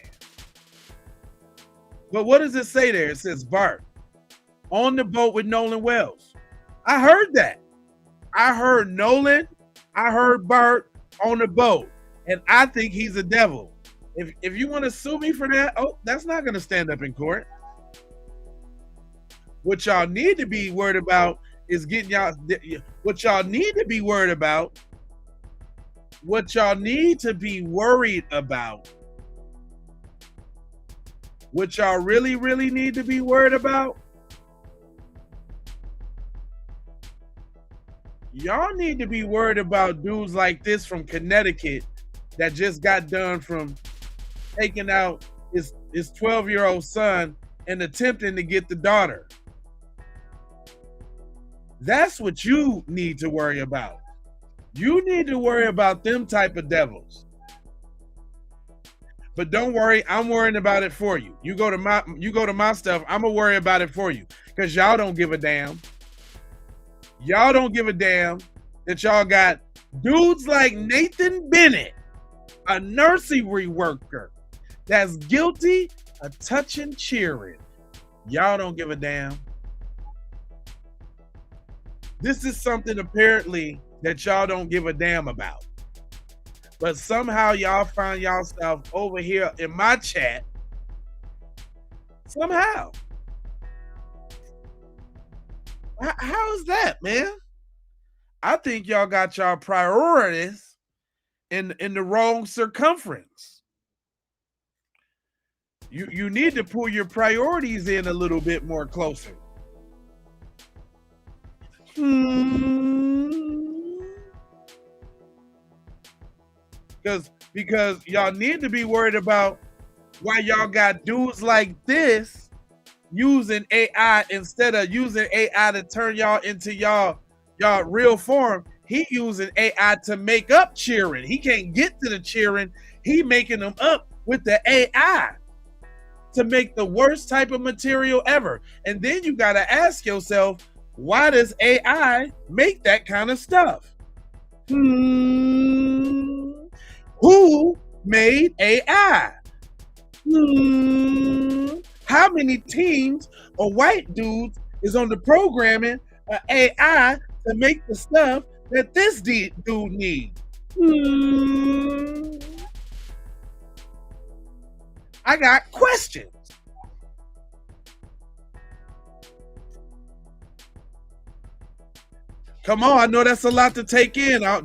But what does it say there? It says Bart on the boat with Nolan Wells. I heard that. I heard Nolan. I heard Bart on the boat. And I think he's a devil. If you want to sue me for that, that's not going to stand up in court. What y'all need to be worried about is getting y'all. What y'all need to be worried about. What y'all need to be worried about. What y'all really, really need to be worried about. Y'all need to be worried about dudes like this from Connecticut that just got done from taking out his 12-year-old son and attempting to get the daughter. That's what you need to worry about. You need to worry about them type of devils. But don't worry, I'm worrying about it for you. You go to my stuff, I'm gonna worry about it for you. Because y'all don't give a damn. Y'all don't give a damn that y'all got dudes like Nathan Bennett, a nursery worker, that's guilty of touching children. Y'all don't give a damn. This is something apparently that y'all don't give a damn about. But somehow y'all find yourself over here in my chat. Somehow. How is that, man? I think y'all got y'all priorities in the wrong circumference. You need to pull your priorities in a little bit more closer. Because y'all need to be worried about why y'all got dudes like this using AI instead of using AI to turn y'all into y'all real form. He using AI to make up cheering. He can't get to the cheering. He making them up with the AI to make the worst type of material ever. And then you got to ask yourself, why does AI make that kind of stuff? Who made AI? How many teams of white dudes is on the programming of AI to make the stuff that this dude needs? I got questions. Come on, I know that's a lot to take in. I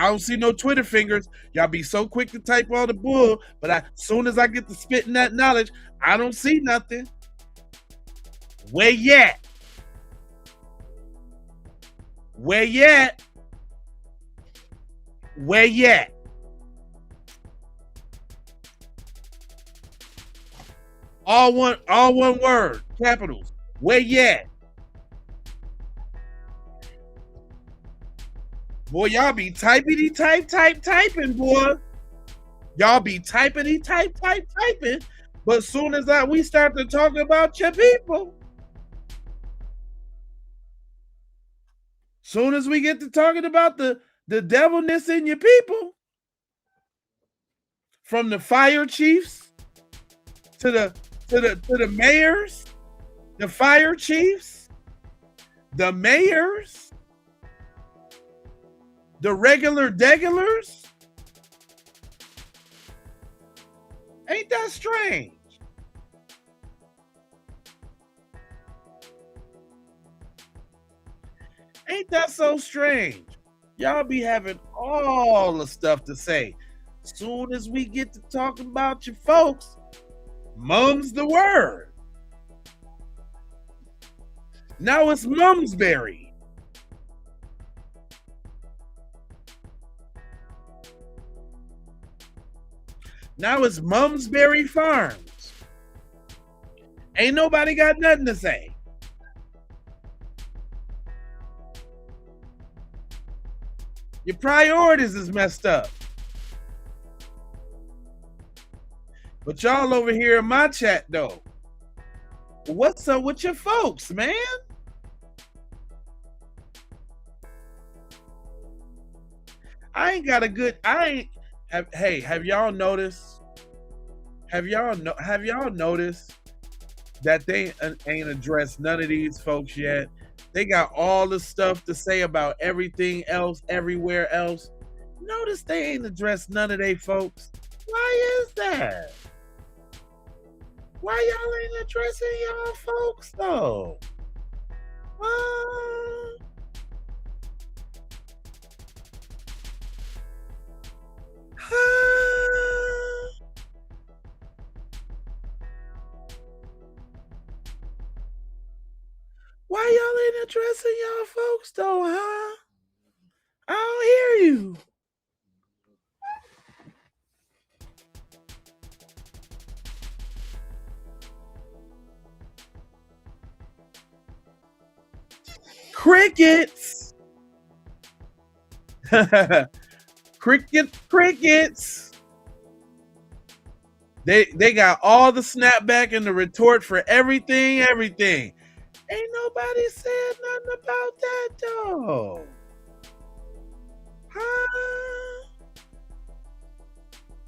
don't see no Twitter fingers. Y'all be so quick to type all the bull, but as soon as I get to spitting that knowledge, I don't see nothing. Where yet? Where yet? Where yet? All one word, capitals. Where yet? Boy, y'all be typing, boy. Y'all be typing, typing. But as soon as we start to talk about your people, soon as we get to talking about the devilness in your people, from the fire chiefs to the mayors, the fire chiefs, the mayors, the regular degulars, ain't that strange? Ain't that so strange? Y'all be having all the stuff to say. Soon as we get to talking about your folks, mum's the word. Now it's Mumsbury. Now it's Mumsbury Farms. Ain't nobody got nothing to say. Your priorities is messed up. But y'all over here in my chat though, what's up with your folks, man? Have y'all noticed? Have y'all noticed that they ain't addressed none of these folks yet? They got all the stuff to say about everything else, everywhere else. Notice they ain't addressed none of they folks. Why is that? Why y'all ain't addressing y'all folks though? Why y'all ain't addressing y'all folks though, huh? I don't hear you. Crickets. Crickets. They got all the snapback and the retort for everything. Ain't nobody said nothing about that though. Huh?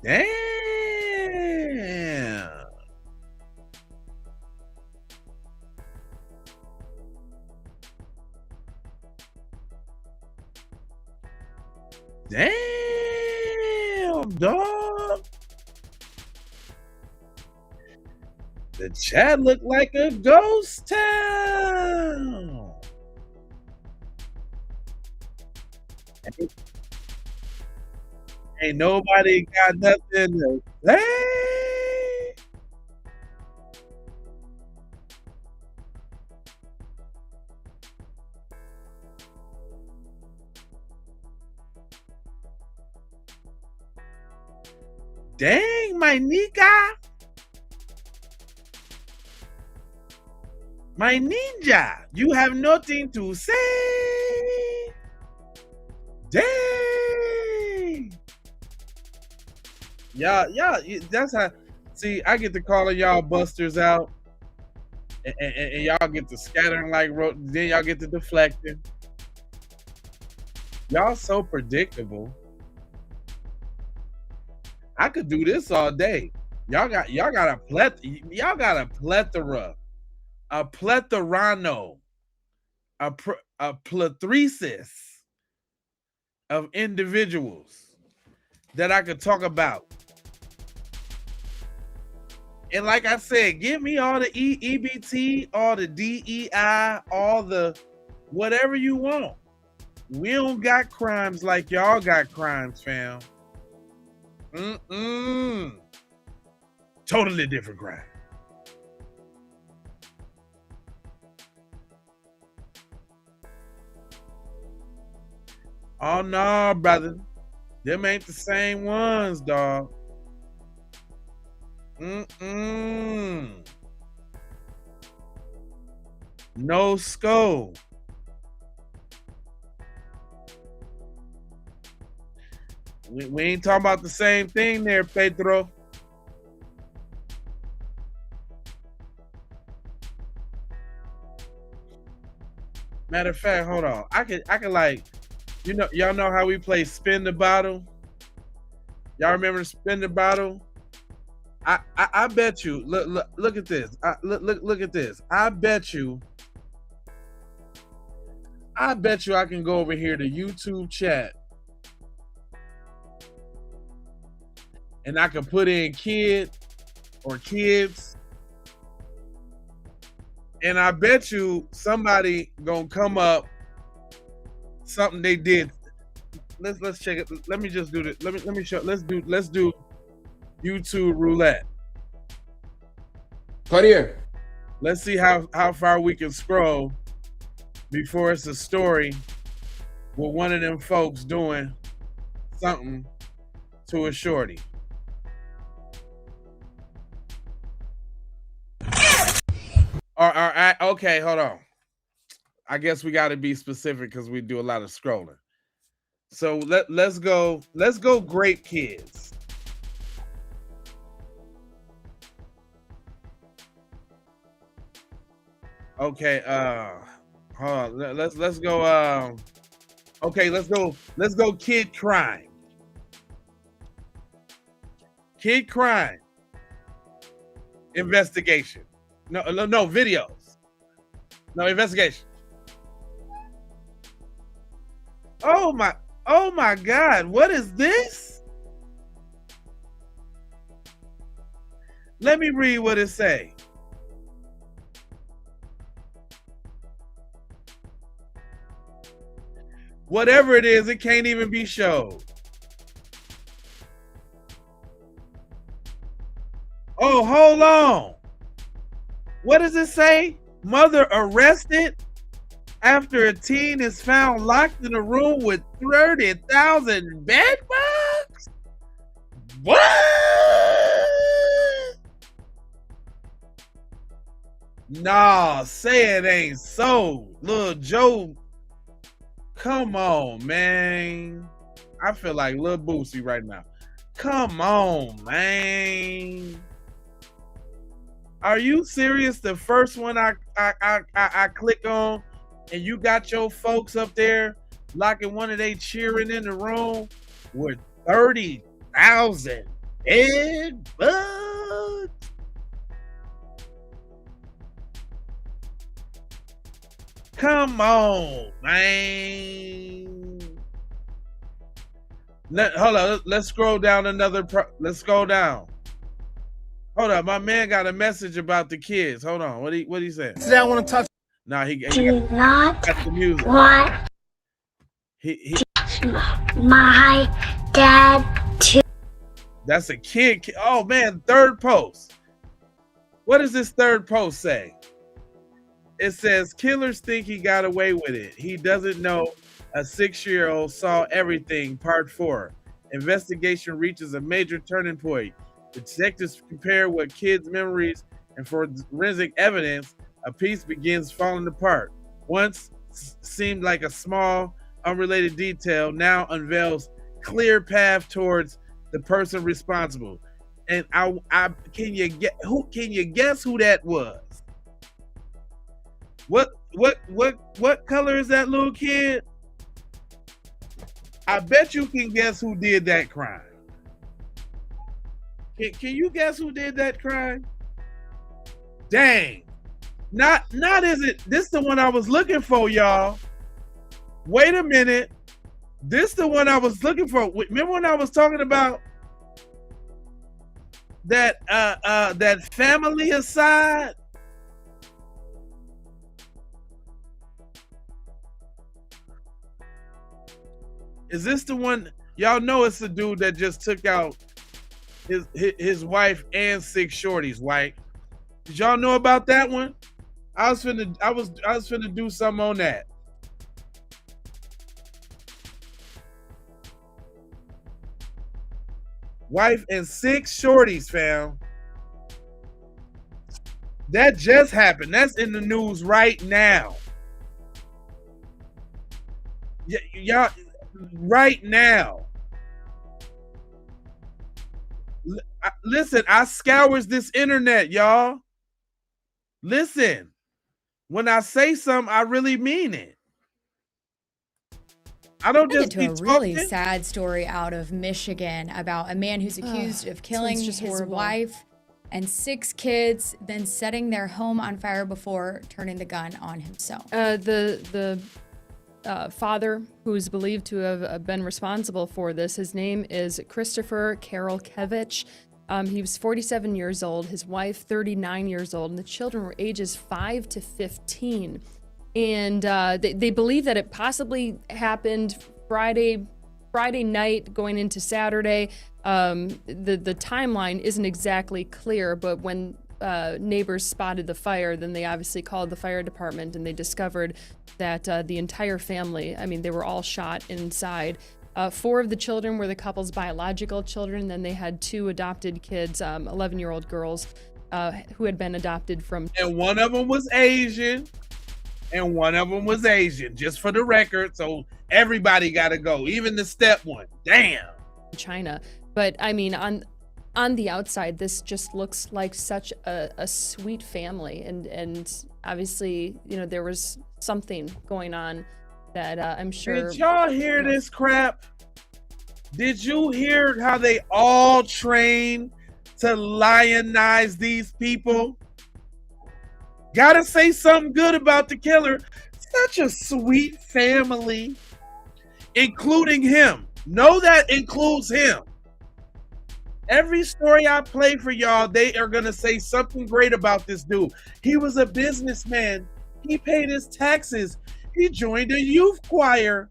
Damn. Damn, dog. The chat looked like a ghost town. Ain't nobody got nothing to say. Dang, my nigga. My ninja, you have nothing to say. Dang. Y'all, that's how. See, I get to calling y'all busters out, and y'all get to scattering like then y'all get to deflecting. Y'all so predictable. I could do this all day. Y'all got a plethora, a plethrano, a plethresis of individuals that I could talk about. And like I said, give me all the EBT, all the DEI, all the whatever you want. We don't got crimes like y'all got crimes, fam. Totally different crime. Oh no, brother. Them ain't the same ones, dog. No scope. We ain't talking about the same thing there, Pedro. Matter of fact, hold on. I can like, y'all know how we play spin the bottle? Y'all remember spin the bottle? I bet you. Look at this. Look at this. I bet you I can go over here to YouTube chat and I can put in kid or kids, and I bet you somebody gonna come up something they did. Let's check it. Let me just do this. Let me show. Let's do YouTube roulette. Claudia. Let's see how far we can scroll before it's a story with one of them folks doing something to a shorty. Okay, hold on. I guess we got to be specific because we do a lot of scrolling. So let's go grape kids. Okay, hold on. Let's go. Okay, let's go. Kid crime. Kid crime. Investigation. No, videos. No, investigation. Oh my God, what is this? Let me read what it say. Whatever it is, it can't even be showed. Oh, hold on. What does it say? Mother arrested after a teen is found locked in a room with 30,000 bed bugs? What? Nah, say it ain't so. Lil Joe, come on, man. I feel like Lil Boosie right now. Come on, man. Are you serious? The first one I click on, and you got your folks up there locking one of they cheering in the room with 30,000 bed bugs? Come on, man. Hold on. Let's scroll down let's go down. Hold up, my man got a message about the kids. Hold on, what he said? Today I want to talk. Nah, he Do got not the music. want my dad to. That's a kid. Oh man, third post. What does this third post say? It says killers think he got away with it. He doesn't know a 6-year-old saw everything. Part 4. Investigation reaches a major turning point. Detectives compare what kids' memories and forensic evidence. A piece begins falling apart. Once seemed like a small, unrelated detail now unveils clear path towards the person responsible. And can you guess who that was? What color is that little kid? I bet you can guess who did that crime. Can you guess who did that crime? Dang. Not is it? This the one I was looking for, y'all. Wait a minute. This the one I was looking for. Remember when I was talking about that family aside? Is this the one? Y'all know it's the dude that just took out his wife and 6 shorties, right? Did y'all know about that one? I was finna do something on that. Wife and 6 shorties, fam. That just happened. That's in the news right now. Y'all, right now. Listen, I scours this internet, y'all. Listen, when I say something, I really mean it. I don't just to a really sad story out of Michigan about a man who's accused of killing his wife and 6 kids, then setting their home on fire before turning the gun on himself. The father, who's believed to have been responsible for this, his name is Christopher Karolkevich. He was 47 years old, his wife 39 years old, and the children were ages 5 to 15. And they believe that it possibly happened Friday night going into Saturday. The timeline isn't exactly clear, but when neighbors spotted the fire, then they obviously called the fire department, and they discovered that the entire family, I mean, they were all shot inside. 4 of the children were the couple's biological children. Then they had 2 adopted kids, 11-year-old girls who had been adopted from. And one of them was Asian. Just for the record. So everybody got to go, even the step one. Damn. China. But I mean, on the outside, this just looks like such a sweet family, and obviously, you know, there was something going on that I'm sure. Did y'all hear this crap? Did you hear how they all train to lionize these people? Gotta say something good about the killer. Such a sweet family, including him. Know that includes him. Every story I play for y'all, they are gonna say something great about this dude. He was a businessman. He paid his taxes. He joined a youth choir.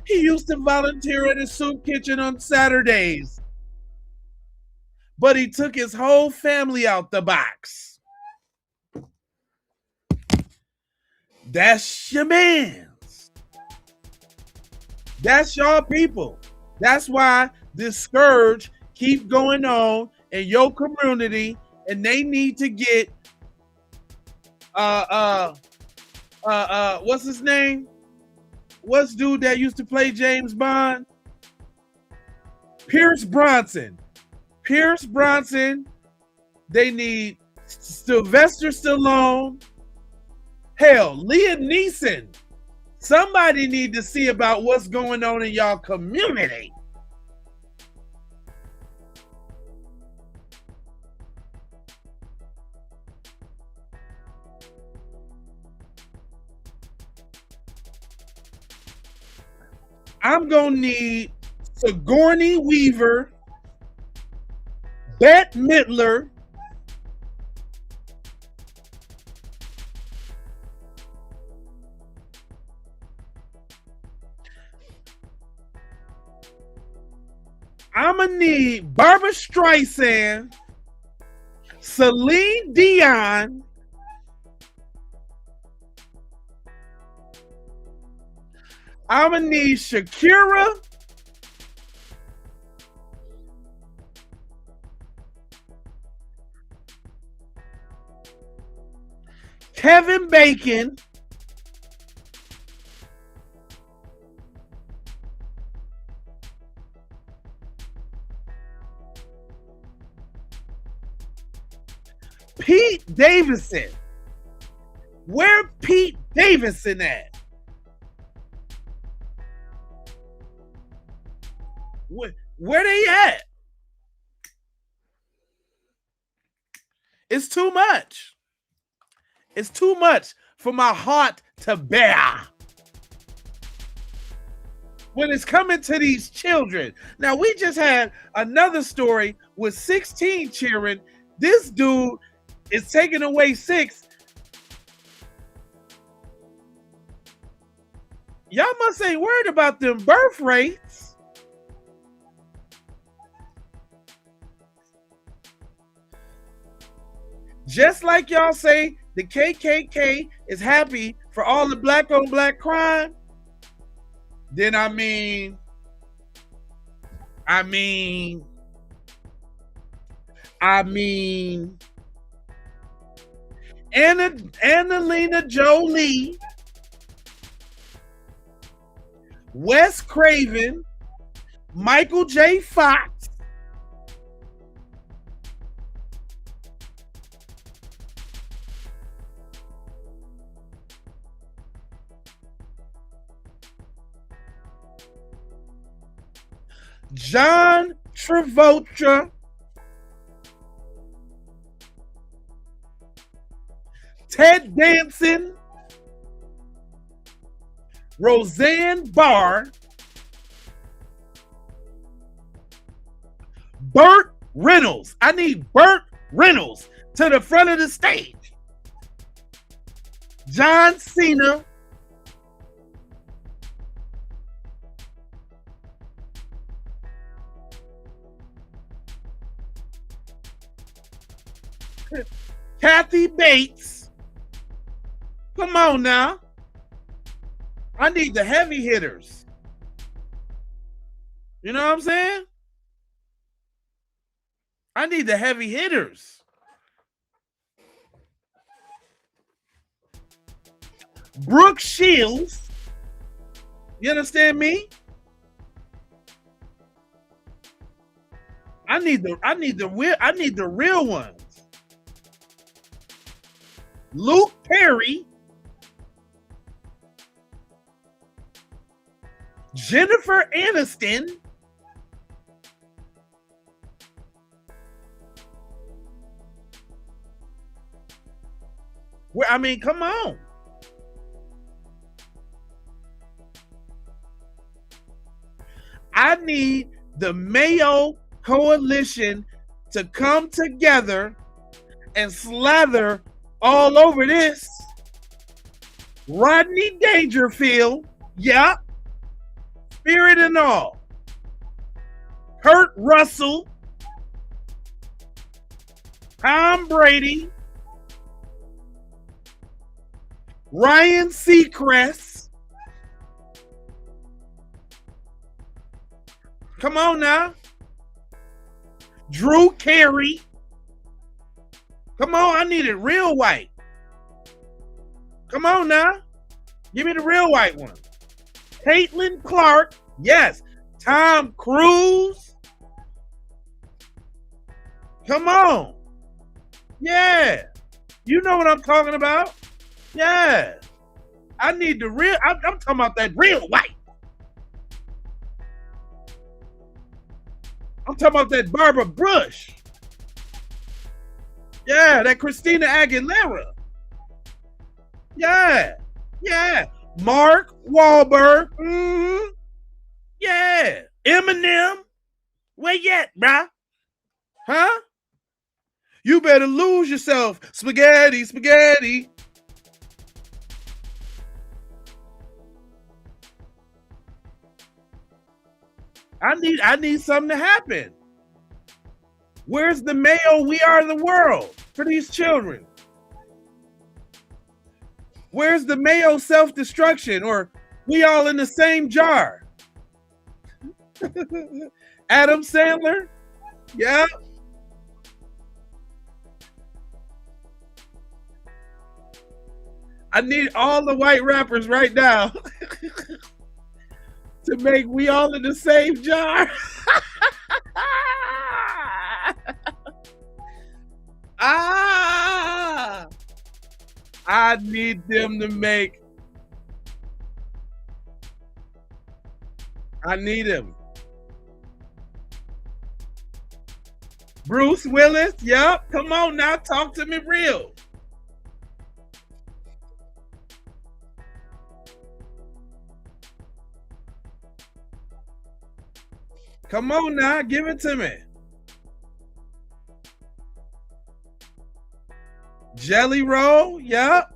He used to volunteer at a soup kitchen on Saturdays. But he took his whole family out the box. That's your mans. That's y'all people. That's why this scourge keep going on in your community, and they need to get what's his name? What's dude that used to play James Bond? Pierce Bronson. Pierce Bronson. They need Sylvester Stallone. Hell, Liam Neeson. Somebody need to see about what's going on in y'all community. I'm gonna need Sigourney Weaver, Bette Midler, I'm gonna need Barbara Streisand, Celine Dion, I'm gonna need Shakira, Kevin Bacon, Pete Davidson. Where Pete Davidson at? Where they at? It's too much. It's too much for my heart to bear when it's coming to these children. Now, we just had another story with 16 children. This dude is taking away 6. Y'all must ain't worried about them birth rates. Just like y'all say the KKK is happy for all the black on black crime, then I mean, Angelina Jolie, Wes Craven, Michael J. Fox, John Travolta, Ted Danson, Roseanne Barr, Burt Reynolds. I need Burt Reynolds to the front of the stage. John Cena, Kathy Bates. Come on now. I need the heavy hitters. You know what I'm saying? I need the heavy hitters. Brooke Shields. You understand me? I need the real ones. Luke Perry, Jennifer Aniston, come on. I need the Mayo Coalition to come together and slather all over this. Rodney Dangerfield, yeah, Spirit and all. Kurt Russell, Tom Brady, Ryan Seacrest. Come on now. Drew Carey. Come on, I need it real white. Come on now. Give me the real white one. Caitlin Clark. Yes. Tom Cruise. Come on. Yeah. You know what I'm talking about. Yeah. I need the real, I'm talking about that real white. I'm talking about that Barbara Bush. Yeah, that Christina Aguilera. Yeah. Yeah. Mark Wahlberg. Mm-hmm. Yeah. Eminem. Where you at, bruh? Huh? You better lose yourself. Spaghetti, spaghetti. I need something to happen. Where's the Mayo We Are the World for these children? Where's the Mayo self-destruction or we all in the same jar? Adam Sandler? Yeah. I need all the white rappers right now to make we all in the same jar. I need them to make. I need him. Bruce Willis, yep. Come on now, talk to me real. Come on now, give it to me. Jelly Roll, yep.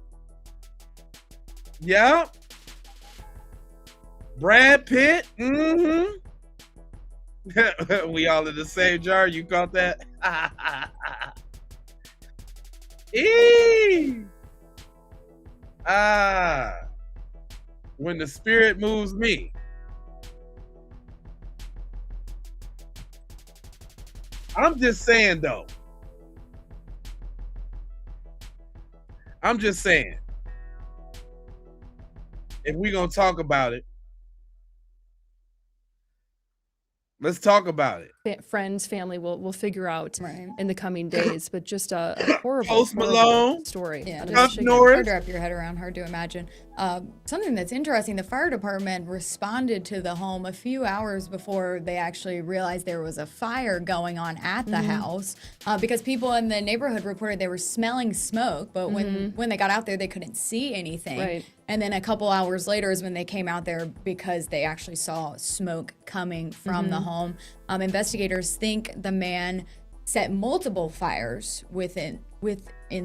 Yep. Brad Pitt, mm-hmm. We all in the same jar, you caught that? When the spirit moves me. I'm just saying though. I'm just saying. If we're gonna talk about it, let's talk about it. Friends, family will figure out in the coming days, but just a horrible, Post Malone story. Yeah, Chuck Norris. Hard to wrap your head around, hard to imagine. Something that's interesting, the fire department responded to the home a few hours before they actually realized there was a fire going on at the house, because people in the neighborhood reported they were smelling smoke, but when they got out there, they couldn't see anything. Right. And then a couple hours later is when they came out there because they actually saw smoke coming from the home. Investigators think the man set multiple fires within the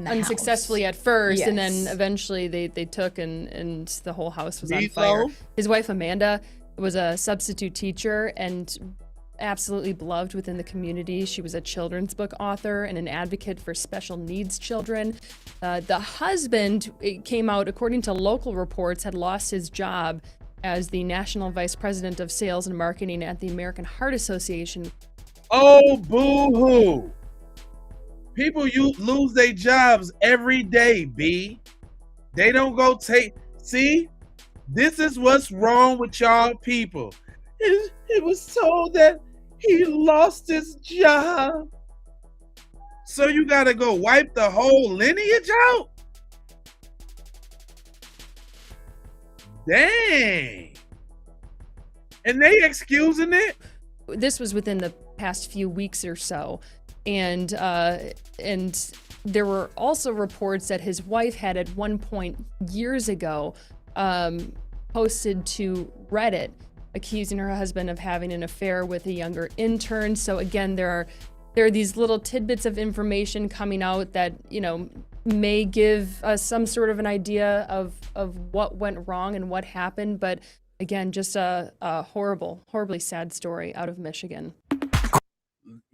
unsuccessfully house. at first, Yes. and then eventually they took and the whole house was on Meatloaf? fire. His wife Amanda was a substitute teacher and absolutely beloved within the community. She was a children's book author and an advocate for special needs children. The husband, it came out, according to local reports, had lost his job as the national vice president of sales and marketing at the American Heart Association. Oh, boo-hoo. People lose their jobs every day, B. They don't go take... See? This is what's wrong with y'all people. It was told that He lost his job. So you gotta go wipe the whole lineage out? Dang. And they excusing it? This was within the past few weeks or so. And there were also reports that his wife had at one point years ago posted to Reddit accusing her husband of having an affair with a younger intern. So again, there are these little tidbits of information coming out that, you know, may give us some sort of an idea of what went wrong and what happened. But again, just a horribly sad story out of Michigan.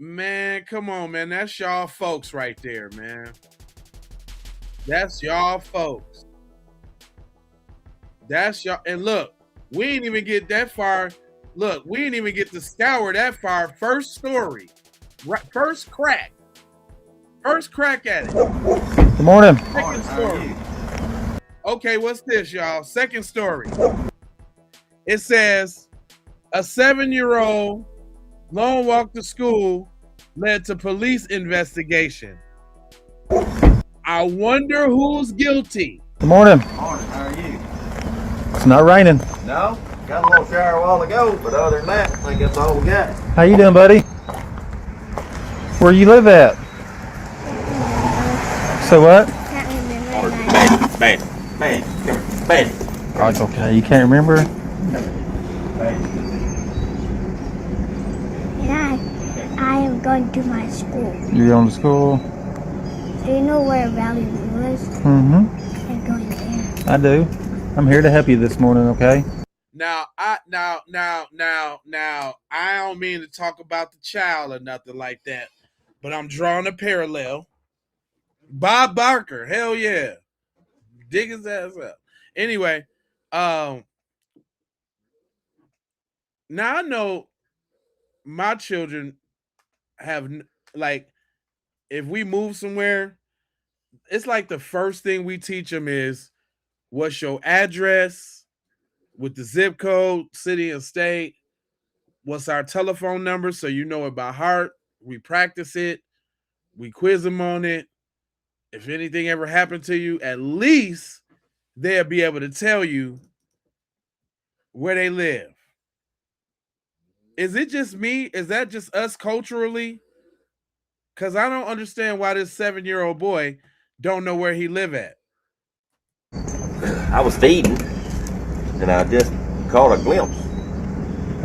Man, come on, man. That's y'all folks right there, man. That's y'all folks. That's y'all. And look, we ain't even get that far. Look, we ain't even get to scour that far. First story. Right, first crack at it. Good morning. Second story. Okay, what's this, y'all? Second story. It says a 7-year-old long walk to school led to police investigation. I wonder who's guilty. Good morning. Morning, how are you? It's not raining. No? Got a little shower a while ago, but other than that, I think that's all we got. How you doing, buddy? Where you live at? So what? Bad. Oh, it's okay. You can't remember? And I am going to my school. You're going to school? Do you know where Valley View is? Mm-hmm. I'm going there. I do. I'm here to help you this morning, okay? Now, I don't mean to talk about the child or nothing like that, but I'm drawing a parallel. Bob Barker, hell yeah. Dig his ass up. Anyway, now I know my children have, like, if we move somewhere, it's like the first thing we teach them is what's your address with the zip code, city and state, what's our telephone number so you know it by heart. We practice it. We quiz them on it. If anything ever happened to you, at least they'll be able to tell you where they live. Is it just me? Is that just us culturally? Because I don't understand why this 7-year-old boy don't know where he live at. I was feeding, and I just caught a glimpse.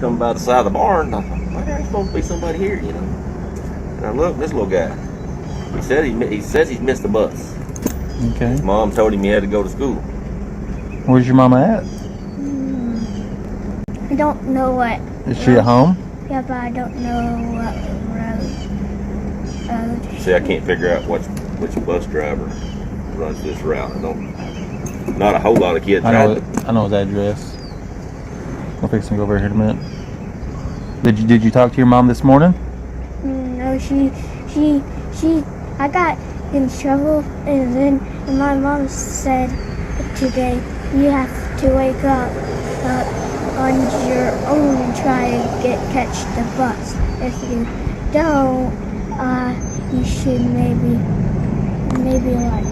Come by the side of the barn, and I thought, well, there's supposed to be somebody here, you know. And I looked, this little guy. He says he's missed the bus. Okay. His mom told him he had to go to school. Where's your mama at? I don't know what. Is she at home? Yeah, but I don't know what road. See, I can't figure out which bus driver runs this route. Not a whole lot of kids. I know his address. I'll fix him over here in a minute. Did you talk to your mom this morning? No, I got in trouble, and then my mom said today you have to wake up on your own and try and catch the bus. If you don't, you should maybe like.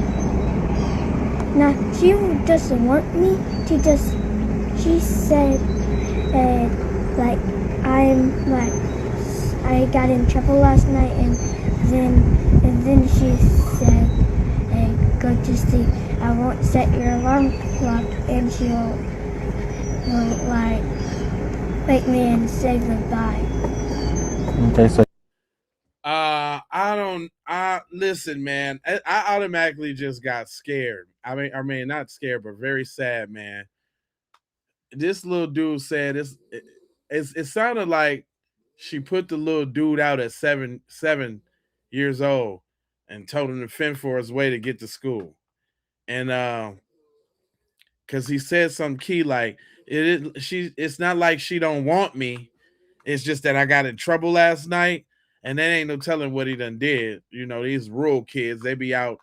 Now she doesn't want me. She said like I got in trouble last night, and then she said, go to sleep. I won't set your alarm clock, and she'll like wake me and say goodbye. Okay, so Listen, man, I automatically just got scared. I mean, not scared, but very sad, man. This little dude said it sounded like she put the little dude out at 7 years old and told him to fend for his way to get to school. And because he said something key like it's not like she don't want me. It's just that I got in trouble last night, and there ain't no telling what he done did. You know, these rural kids, they be out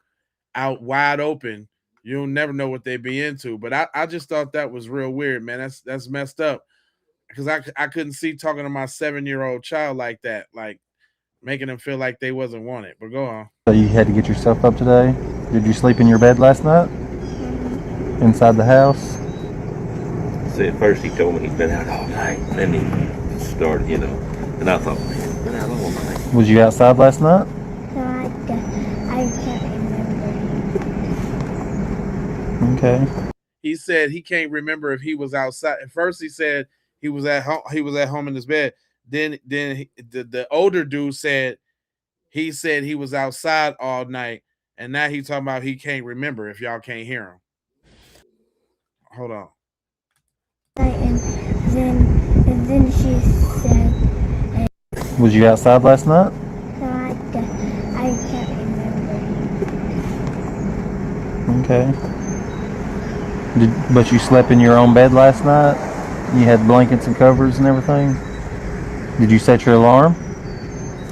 wide open. You'll never know what they be into. But I just thought that was real weird, man. That's messed up. because I couldn't see talking to my 7-year-old child like that, like making them feel like they wasn't wanted. But go on. So you had to get yourself up today? Did you sleep in your bed last night? Inside the house? See, at first he told me he'd been out all night. Then he started, you know. And I thought, man, he's been out all night. Was you outside last night? No, I can't remember. Okay. He said he can't remember if he was outside. At first he said he was at home. He was at home in his bed. Then the older dude said he was outside all night, and now he's talking about he can't remember if y'all can't hear him. Hold on. And then she said, Was you outside last night? no, I can't remember. Okay. But you slept in your own bed last night? You had blankets and covers and everything? Did you set your alarm?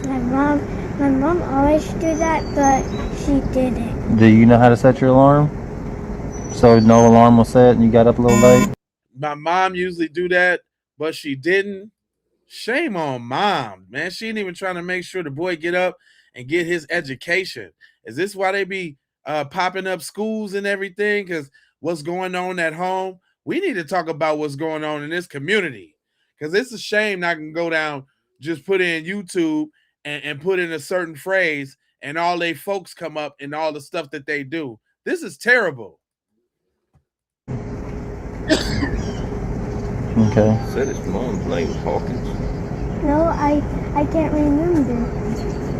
My mom always do that, but she didn't. Do you know how to set your alarm? So no alarm was set and you got up a little late? My mom usually do that, but she didn't. Shame on mom, man. She ain't even trying to make sure the boy get up and get his education. Is this why they be popping up schools and everything? Because what's going on at home? We need to talk about what's going on in this community. Because it's a shame I can go down, just put in YouTube and put in a certain phrase, and all they folks come up and all the stuff that they do. This is terrible. Okay. Said his mom's name was Hawkins. No, I can't remember.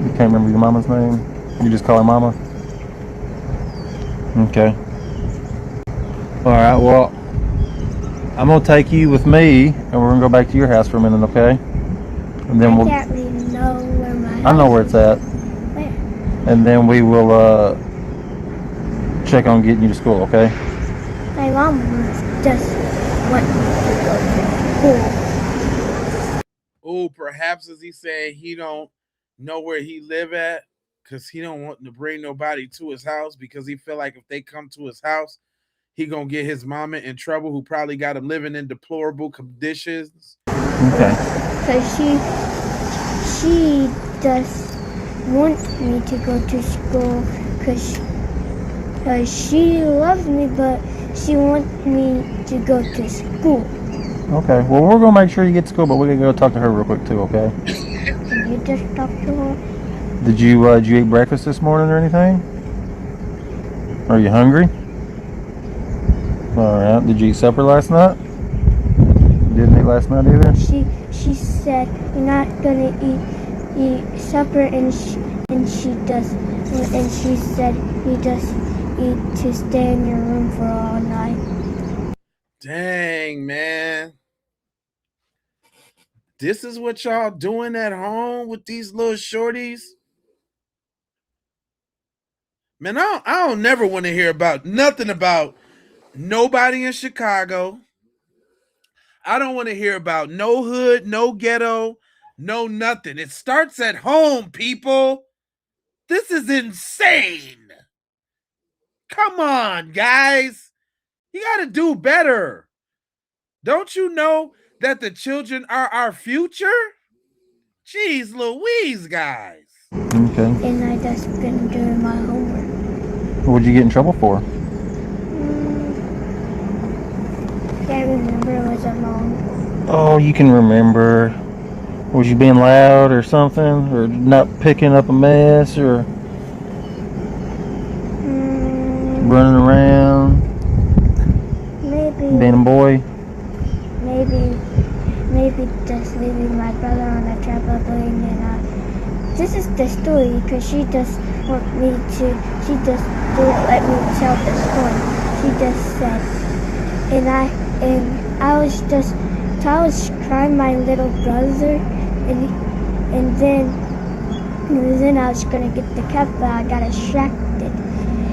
You can't remember your mama's name? You just call her mama? Okay. Alright, well, I'm going to take you with me, and we're going to go back to your house for a minute, okay? And then I can't really know where my house I know where it's at. Where? And then we will check on getting you to school, okay? My mom just want me to go to school. Oh, perhaps as he said, he don't know where he live at because he don't want to bring nobody to his house because he feel like if they come to his house, he gonna get his mama in trouble who probably got him living in deplorable conditions. Okay. Because she just want me to go to school because she loves me, but she wants me to go to school. Okay, well, we're going to make sure you get to school, but we're going to go talk to her real quick, too, okay? Can you just talk to her? Did you eat breakfast this morning or anything? Are you hungry? All right. Did you eat supper last night? Didn't eat last night either? She said you're not gonna eat supper, and she said you just eat to stay in your room for all night. Dang, man. This is what y'all doing at home with these little shorties? Man, I don't never want to hear about nothing about nobody in Chicago. I don't want to hear about no hood, no ghetto, no nothing. It starts at home, people. This is insane. Come on, guys. You got to do better. Don't you know that the children are our future? Jeez Louise, guys. Okay. And I just been doing my homework. What'd you get in trouble for? Can't remember, it was long. Oh, you can remember. Was you being loud or something? Or not picking up a mess? Or running around? Maybe. Being a boy? Maybe just leaving my brother on a trampoline, and this is the story because she just want me to. She just didn't let me tell the story. She just said, and I was crying my little brother, and then I was gonna get the cat, but I got distracted,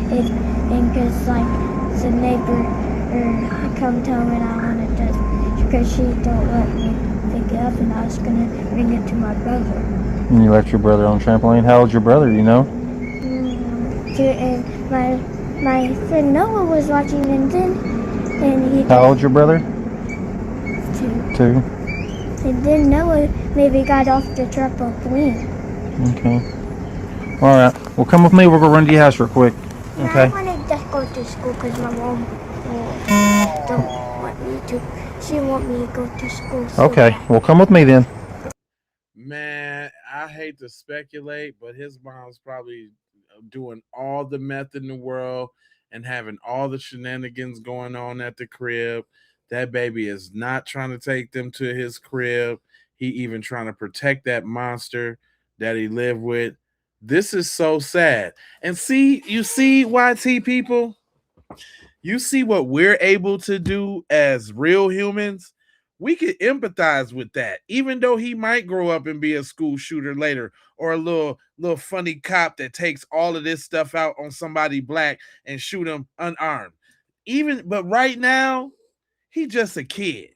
and because like the neighbor come tell me, and I wanted to. Because she don't let me pick it up, and I was gonna bring it to my brother. And you left your brother on the trampoline? How old's your brother, you know? And my friend Noah was watching, and he... How old's your brother? 2. 2? And then Noah maybe got off the trampoline. Okay. All right. Well, come with me. We're gonna run to your house real quick. No, Okay. I want to just go to school because my mom don't want me to. She want me to go to school. So Okay. bad. Well, come with me then. Man, I hate to speculate, but his mom's probably doing all the meth in the world and having all the shenanigans going on at the crib. That baby is not trying to take them to his crib. He even trying to protect that monster that he lived with. This is so sad. And see, you see, YT people, you see what we're able to do as real humans. We can empathize with that, even though he might grow up and be a school shooter later, or a little funny cop that takes all of this stuff out on somebody black and shoot him unarmed. But right now, he just a kid.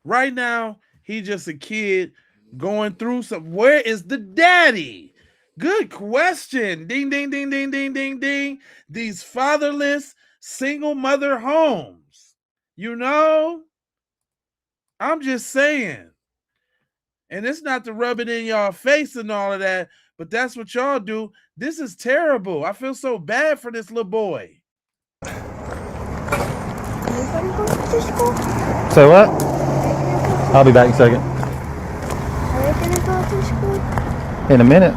Right now, he just a kid going through some. Where is the daddy? Good question. Ding, ding, ding, ding, ding, ding, ding. These fatherless single mother homes. You know, I'm just saying. And it's not to rub it in y'all face and all of that, but that's what y'all do. This is terrible. I feel so bad for this little boy. Are you gonna go to school? Say what? I'll be back in a second. Are you gonna go to school? In a minute.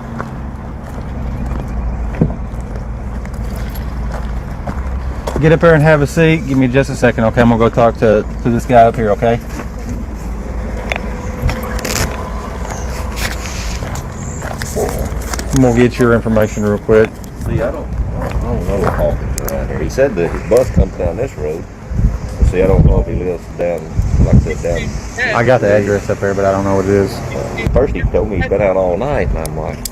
Get up here and have a seat. Give me just a second, okay? I'm gonna go talk to this guy up here, okay? I'm gonna get your information real quick. See, I don't know Hawkins around here. He said that his bus comes down this road. But see, I don't know if he lives down, like I said, down. I got the address up there, but I don't know what it is. First he told me he's been out all night, and I'm like,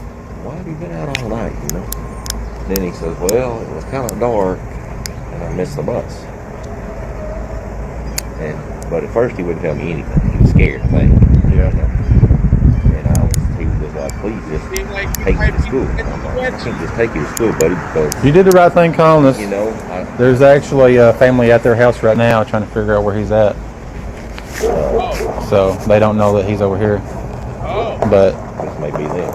why have you been out all night, you know? Then he says, well, it was kind of dark, and I missed the bus. But at first he wouldn't tell me anything. He was scared, I think. Yeah. He was like, please just take me to school. I'm like, I can't just take you to school, buddy, because You did the right thing calling us. you know, There's actually a family at their house right now trying to figure out where he's at. So they don't know that he's over here. But this may be them.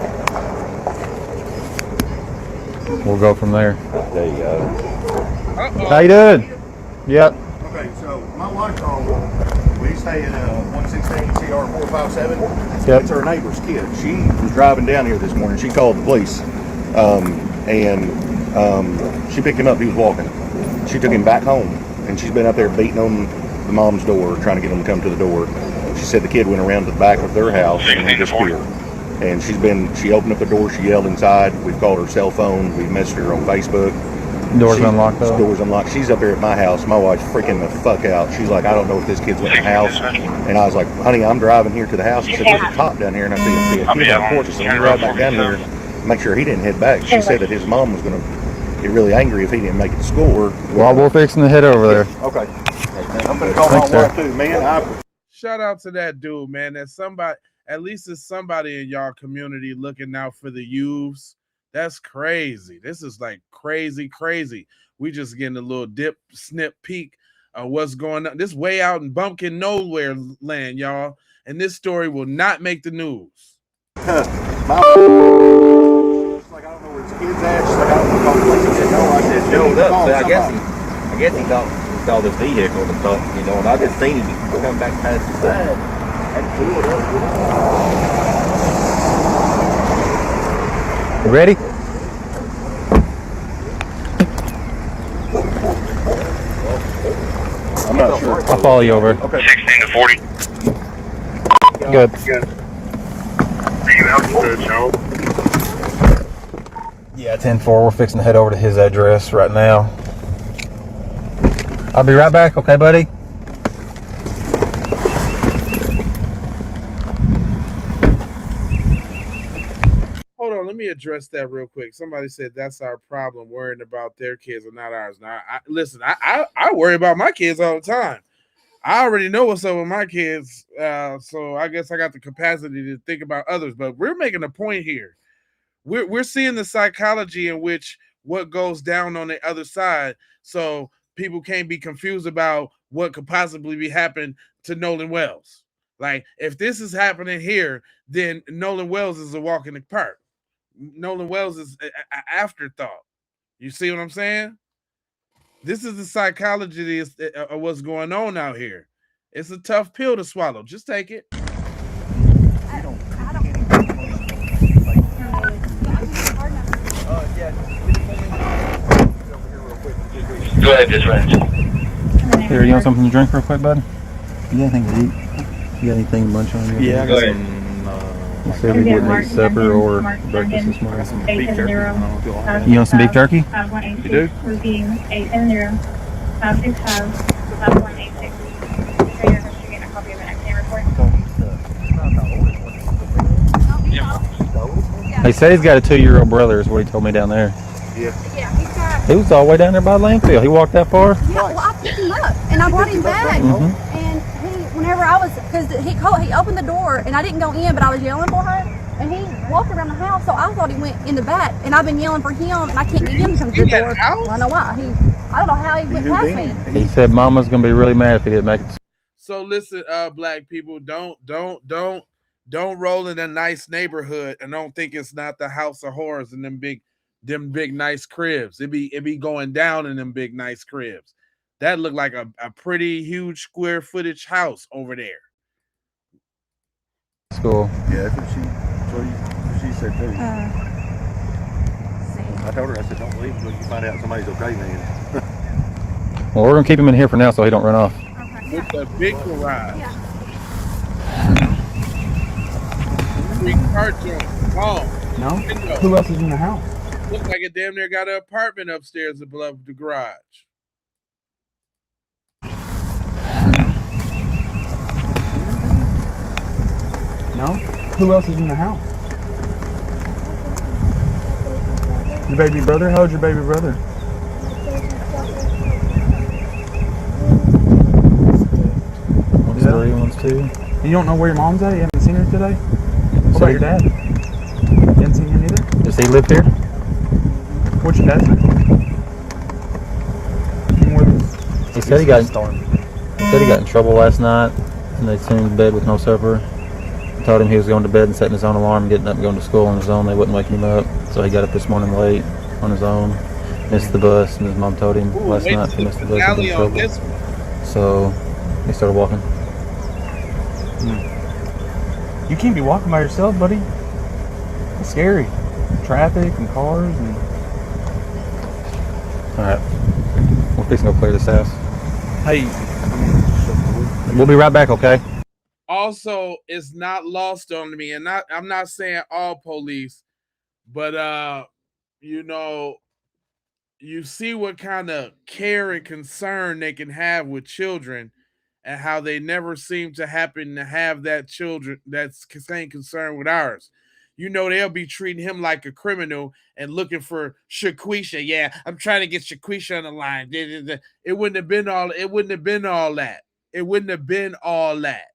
we'll go from there. There you go. How you doing? Yep. Okay, so my wife called. We stay in 116 CR 457. Yep. It's her neighbor's kid. She was driving down here this morning. She called the police, and she picked him up. He was walking. She took him back home, and she's been up there beating on the mom's door, trying to get him to come to the door. She said the kid went around to the back of their house and he disappeared. And she opened up the door. She yelled inside. We've called her cell phone. We've messaged her on Facebook. Doors unlocked though? Doors unlocked. She's up there at my house. My wife's freaking the fuck out. She's like, I don't know if this kid's went in the house. And I was like, honey, I'm driving here to the house. She said, there's a cop down here, and I see a kid on the porch. So we ride back down here, make sure he didn't head back. She said that his mom was going to get really angry if he didn't make it to school. Well, we're fixing to head over there. Okay. I'm going to call Thanks, my wife sir. too, man. Shout out to that dude, man. That's somebody, at least it's somebody in y'all community looking out for the youths. That's crazy. This is like crazy. We just getting a little snip peek of what's going on. This way out in bumpkin nowhere land, y'all. And this story will not make the news. She's like, I don't know where his kid's at. She's like, I don't know if I'm going to no. I said, Showed up. call So somebody. I guess he saw this vehicle and stuff, you know, and I just seen him come back past the side and pulled up. You ready? I'm not sure. I'll follow you over. Okay. 16 to 40. Good. Are you out to show? Yeah, 10-4. We're fixing to head over to his address right now. I'll be right back. Okay, buddy? Hold on, let me address that real quick. Somebody said that's our problem, worrying about their kids and not ours. Now, listen, I worry about my kids all the time. I already know what's up with my kids, so I guess I got the capacity to think about others. But we're making a point here. We're seeing the psychology in which what goes down on the other side. So people can't be confused about what could possibly be happening to Nolan Wells. Like, if this is happening here, then Nolan Wells is a walk in the park. Nolan Wells is an afterthought. You see what I'm saying? This is the psychology of what's going on out here. It's a tough pill to swallow. Just take it. Go ahead, dispatch. Here, you want something to drink real quick, bud? You got anything to eat? You got anything to munch on? Yeah, I got some. So we getting any supper or breakfast this morning? Some beef jerky. You want some beef jerky? You do? Repeating 8 in the room. 565 5186. Are you getting a copy of an accident report? They say he's got a 2-year-old brother, is what he told me down there. Yeah. He was all the way down there by the landfill. He walked that far? Yeah, well, I picked him up and I brought him back. And whenever I was, because he opened the door and I didn't go in, but I was yelling for her. And he walked around the house, so I thought he went in the back. And I've been yelling for him, and I can't get him to come to the door. I don't know why. I don't know how he went past me. He said Mama's gonna be really mad if he didn't make it. So listen, black people, don't roll in a nice neighborhood and don't think it's not the house of horrors and them big nice cribs. It be going down in them big nice cribs. That looked like a pretty huge square footage house over there. Cool. Yeah, that's what she said too. I told her, I said, don't leave until you find out somebody's okay, man. Well, we're gonna keep him in here for now so he don't run off. With the big garage. Big car joint. Oh. No? Who else is in the house? Looks like it damn near got an apartment upstairs above the garage. No? Who else is in the house? Your baby brother? How old's your baby brother? One's 3, one's 2. You don't know where your mom's at? You haven't seen her today? What about your dad? You haven't seen him either? Does he live here? What's your dad's name? He said he got in trouble last night and they sent him to bed with no supper. Told him he was going to bed and setting his own alarm and getting up and going to school on his own. They wouldn't wake him up. So he got up this morning late on his own. Missed the bus, and his mom told him last night he missed the bus. He got in trouble. So he started walking. You can't be walking by yourself, buddy. It's scary. Traffic and cars and... Alright. We're fixing to go clear this house. Hey. We'll be right back, okay? Also, it's not lost on me, and I'm not saying all police, but you see what kind of care and concern they can have with children, and how they never seem to happen to have that same concern with ours. They'll be treating him like a criminal and looking for Shaquisha. Yeah, I'm trying to get Shaquisha on the line. It wouldn't have been all that. It wouldn't have been all that.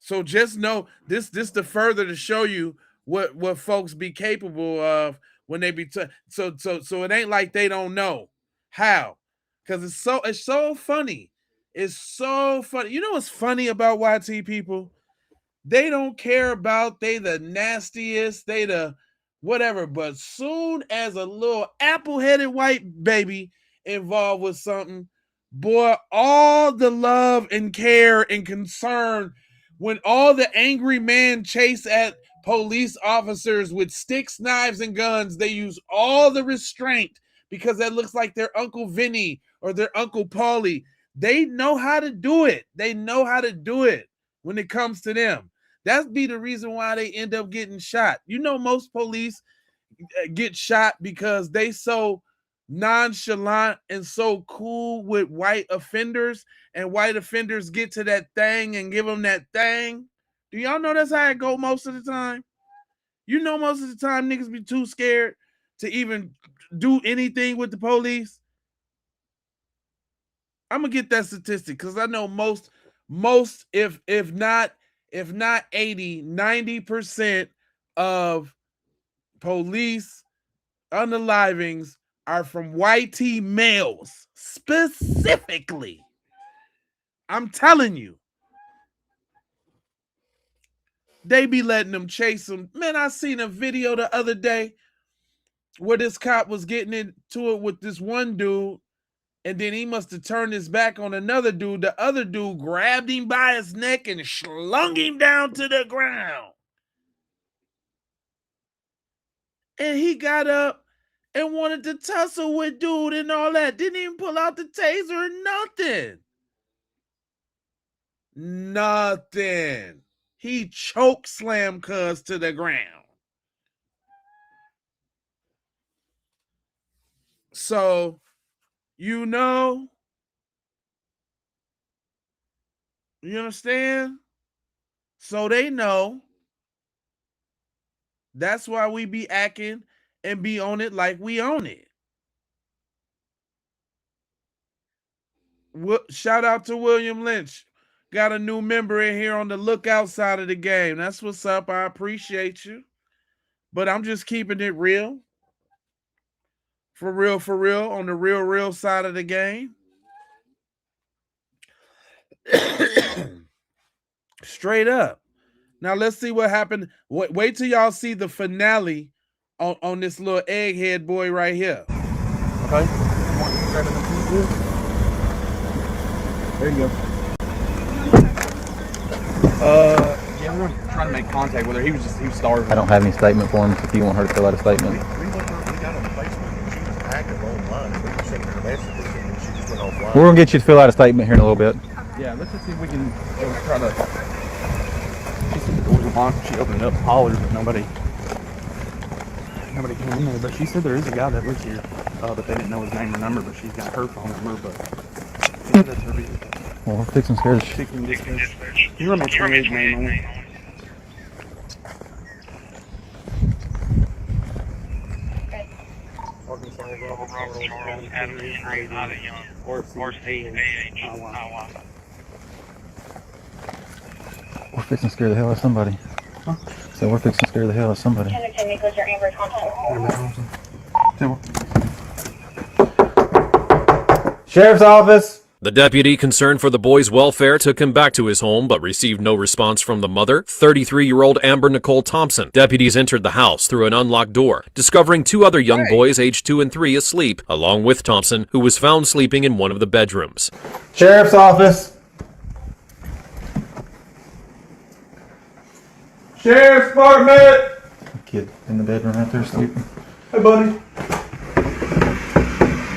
So just know this to further to show you what folks be capable of when they be so it ain't like they don't know how, because it's so funny. It's so funny. You know what's funny about YT people? They don't care about they the nastiest, they the whatever, but soon as a little apple-headed white baby involved with something, boy, all the love and care and concern. When all the angry men chase at police officers with sticks, knives, and guns, they use all the restraint because that looks like their Uncle Vinny or their Uncle Paulie. They know how to do it. They know how to do it when it comes to them. That's be the reason why they end up getting shot. Most police get shot because they so nonchalant and so cool with white offenders, and white offenders get to that thing and give them that thing. Do y'all know that's how it go most of the time? Most of the time niggas be too scared to even do anything with the police. I'm gonna get that statistic because I know most if not 80, 90% of police unalivings are from YT males specifically. I'm telling you. They be letting them chase them. Man, I seen a video the other day where this cop was getting into it with this one dude, and then he must have turned his back on another dude. The other dude grabbed him by his neck and slung him down to the ground. And he got up and wanted to tussle with dude and all that. Didn't even pull out the taser or nothing. Nothing. He choke slammed cuz to the ground. So, you understand? So they know. That's why we be acting and be on it like we own it. Shout out to William Lynch. Got a new member in here on the lookout side of the game. That's what's up. I appreciate you. But I'm just keeping it real. For real, on the real side of the game. Straight up. Now let's see what happened. Wait till y'all see the finale on this little egghead boy right here. Okay. There you go. Yeah, we were trying to make contact with her. He was starving. I don't have any statement for him if you want her to fill out a statement. We got on Facebook and she was active online and we were sending her messages and she just went offline. We're going to get you to fill out a statement here in a little bit. Yeah, let's just see if we can try to... She said the doors were locked. She opened it up, hollered, but nobody came in there. But she said there is a guy that lives here, but they didn't know his name or number, but she's got her phone number, but... Yeah, that's her vehicle. Well, we're fixing scared of shit. Can you run my 28 name on me? We're fixing to scare the hell out of somebody. Huh? So we're fixing to scare the hell out of somebody. Sheriff's office! The deputy concerned for the boy's welfare took him back to his home but received no response from the mother, 33-year-old Amber Nicole Thompson. Deputies entered the house through an unlocked door, discovering two other young boys aged 2 and 3 asleep, along with Thompson, who was found sleeping in one of the bedrooms. Sheriff's office! Sheriff's Department! Kid in the bedroom right there sleeping. Hey, buddy.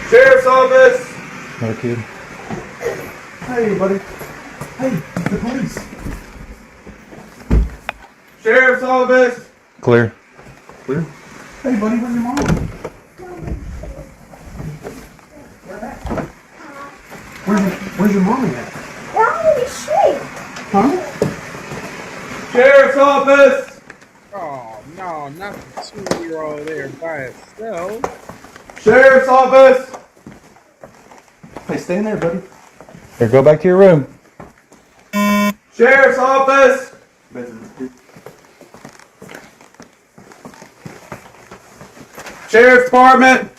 Sheriff's office! Another kid. Hey, buddy. Hey, the police. Sheriff's office. Clear. Clear. Hey, buddy, where's your mom? Where's your mommy at? They're on the street. Huh? Sheriff's office. Oh, no, not the 2-year-old there by itself. Sheriff's office. Hey, stay in there, buddy. Here, go back to your room. Sheriff's office. Sheriff's Department.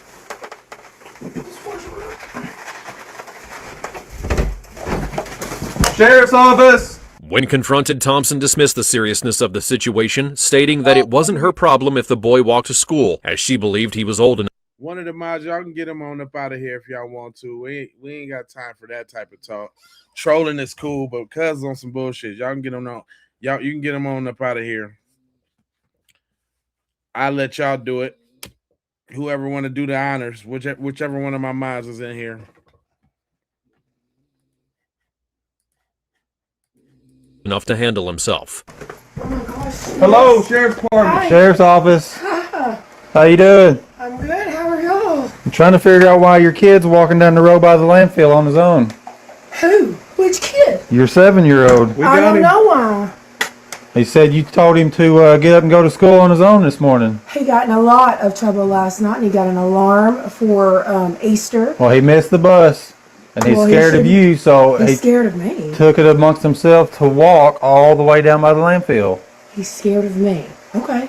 Sheriff's office. When confronted, Thompson dismissed the seriousness of the situation, stating that it wasn't her problem if the boy walked to school, as she believed he was old enough. One of the mods, y'all can get him on up out of here if y'all want to. We ain't got time for that type of talk. Trolling is cool, but cuz on some bullshit. Y'all can get him on. You can get him on up out of here. I'll let y'all do it. Whoever want to do the honors, whichever one of my mods is in here. Enough to handle himself. Hello, Sheriff's Department. Hi. Sheriff's office. How you doing? I'm good. How are y'all? I'm trying to figure out why your kid's walking down the road by the landfill on his own. Who? Which kid? Your 7-year-old. I don't know why. He said you told him to get up and go to school on his own this morning. He got in a lot of trouble last night, and he got an alarm for Easter. Well, he missed the bus, and he's scared of you, so He's scared of me. took it amongst himself to walk all the way down by the landfill. He's scared of me. Okay.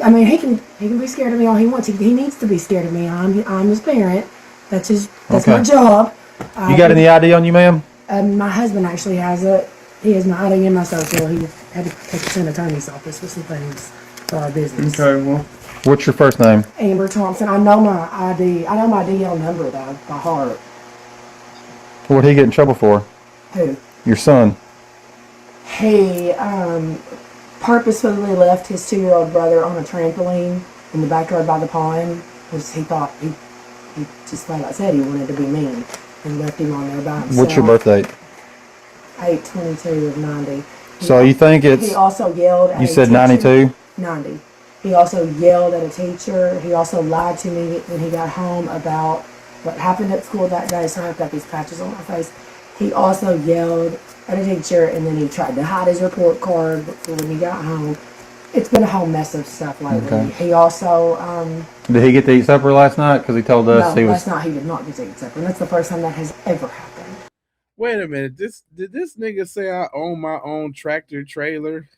I mean, he can be scared of me all he wants. He needs to be scared of me. I'm his parent. That's my job. You got any ID on you, ma'am? My husband actually has it. He has my ID and my social. He had to take it to an attorney's office with some things for our business. Okay, well. What's your first name? Amber Thompson. I know my ID. I know my DL number though by heart. What'd he get in trouble for? Who? Your son. He purposefully left his 2-year-old brother on a trampoline in the backyard by the pond because he thought he just like I said he wanted to be mean and left him on there by himself. What's your birth date? 8/22 of 90. So you think it's... He also yelled at You a said teacher. 92? 90. He also yelled at a teacher. He also lied to me when he got home about what happened at school that day. So I've got these patches on my face. He also yelled at a teacher, and then he tried to hide his report card when he got home. It's been a whole mess of stuff lately. Okay. He also... Did he get to eat supper last night? Because he told us he was... last night he did not get to eat supper. And that's the first time that has ever happened. Wait a minute. Did this nigga say I own my own tractor trailer?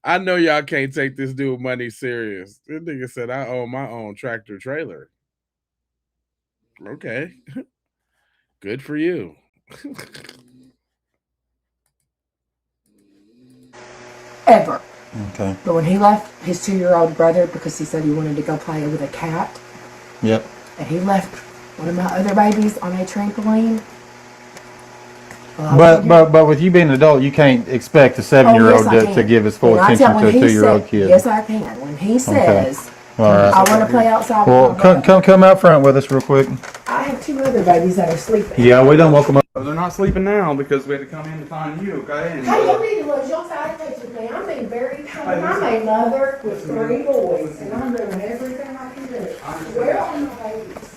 I know y'all can't take this dude money serious. This nigga said I own my own tractor trailer. Okay. Good for you. Ever. Okay. But when he left his 2-year-old brother because he said he wanted to go play with a cat, Yep. and he left one of my other babies on a trampoline. But with you being an adult, you can't expect a 7-year-old to give his full attention to a 2-year-old kid. Yes, I can. When he says, All right. I want to play outside Well, with my brother. come out front with us real quick. I have 2 other babies that are sleeping. Yeah, we don't welcome up. They're not sleeping now because we had to come in to find you, okay? And, Hey, you need to lose your side of with me. I'm being very kind. I'm a mother with 3 boys, and I'm doing everything I can do. Where are my babies?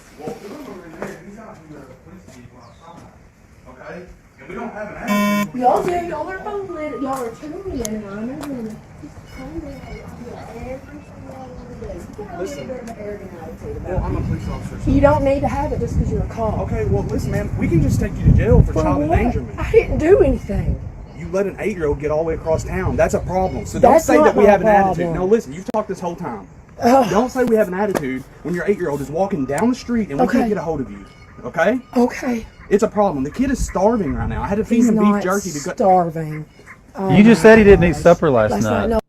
Okay? And we don't have an attitude. Y'all do. Y'all are both little. Y'all are 2 men. I'm a woman. Just calm down. I'll do everything y'all want to do. You got a little bit of an arrogant attitude about Well, I'm a it. police officer. You don't need to have it just because you're a cop. Okay, well, listen, man, we can just take you to jail for child what? endangerment. I didn't do anything. You let an 8-year-old get all the way across town. That's a problem. So That's don't say not that we my have an attitude. problem. No, listen, you've talked this whole time. Don't say we have an attitude when your 8-year-old is walking down the street and we Okay. can't get a hold of you. Okay? Okay. It's a problem. The kid is starving right now. I had to feed him beef jerky to go. Starving. You just said he didn't eat supper last night.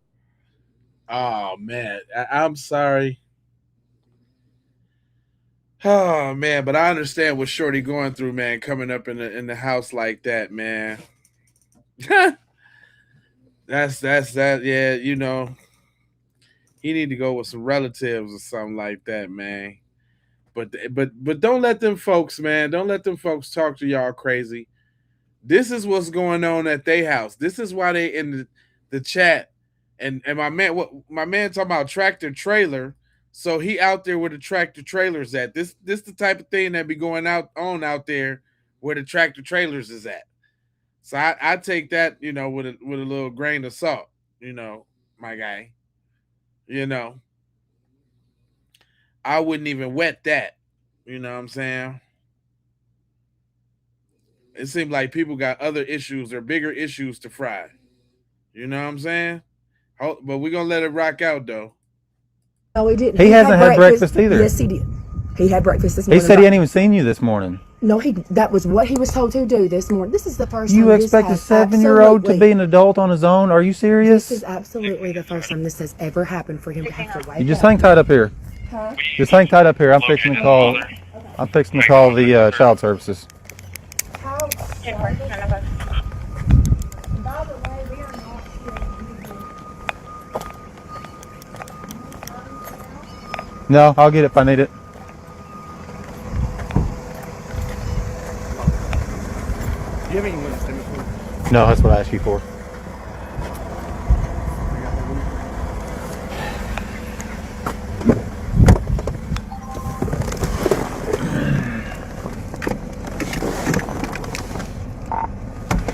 Oh man, I'm sorry. Oh man, but I understand what Shorty going through, man. Coming up in the house like that, man. that's that. Yeah, you know, he need to go with some relatives or something like that, man. But don't let them folks, man. Don't let them folks talk to y'all crazy. This is what's going on at their house. This is why they in the chat. And my man talking about tractor trailer. So he out there where the tractor trailers at. This the type of thing that be going out there where the tractor trailers is at. So I take that, you know, with a little grain of salt, you know, my guy. You know, I wouldn't even wet that. You know what I'm saying? It seems like people got other issues or bigger issues to fry. You know what I'm saying? But we're going to let it rock out, though. No, he didn't. He hasn't had breakfast either. Yes, he did. He had breakfast this He morning. said he hadn't even seen you this morning. No, that was what he was told to do this morning. This is the first time You this expect a has 7-year-old to absolutely- be an adult on his own? Are you serious? This is absolutely the first time this has ever happened for him to have to wake You just up. hang tight up here. Huh? Just hang tight up here. I'm fixing to call the child services. No, I'll get it if I need it. Do you have any limit statement for me? No, that's what I asked you for.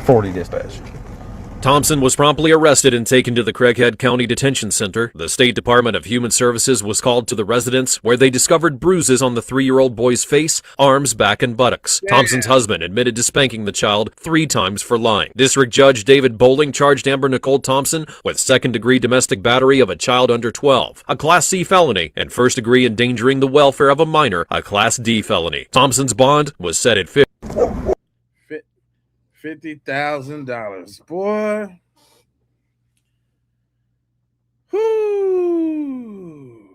$40 dispatch. Thompson was promptly arrested and taken to the Craighead County Detention Center. The State Department of Human Services was called to the residence, where they discovered bruises on the 3-year-old boy's face, arms, back, and buttocks. Thompson's husband admitted to spanking the child 3 times for lying. District Judge David Bowling charged Amber Nicole Thompson with second-degree domestic battery of a child under 12, a Class C felony, and first-degree endangering the welfare of a minor, a Class D felony. Thompson's bond was set at $50,000, boy. Whoo.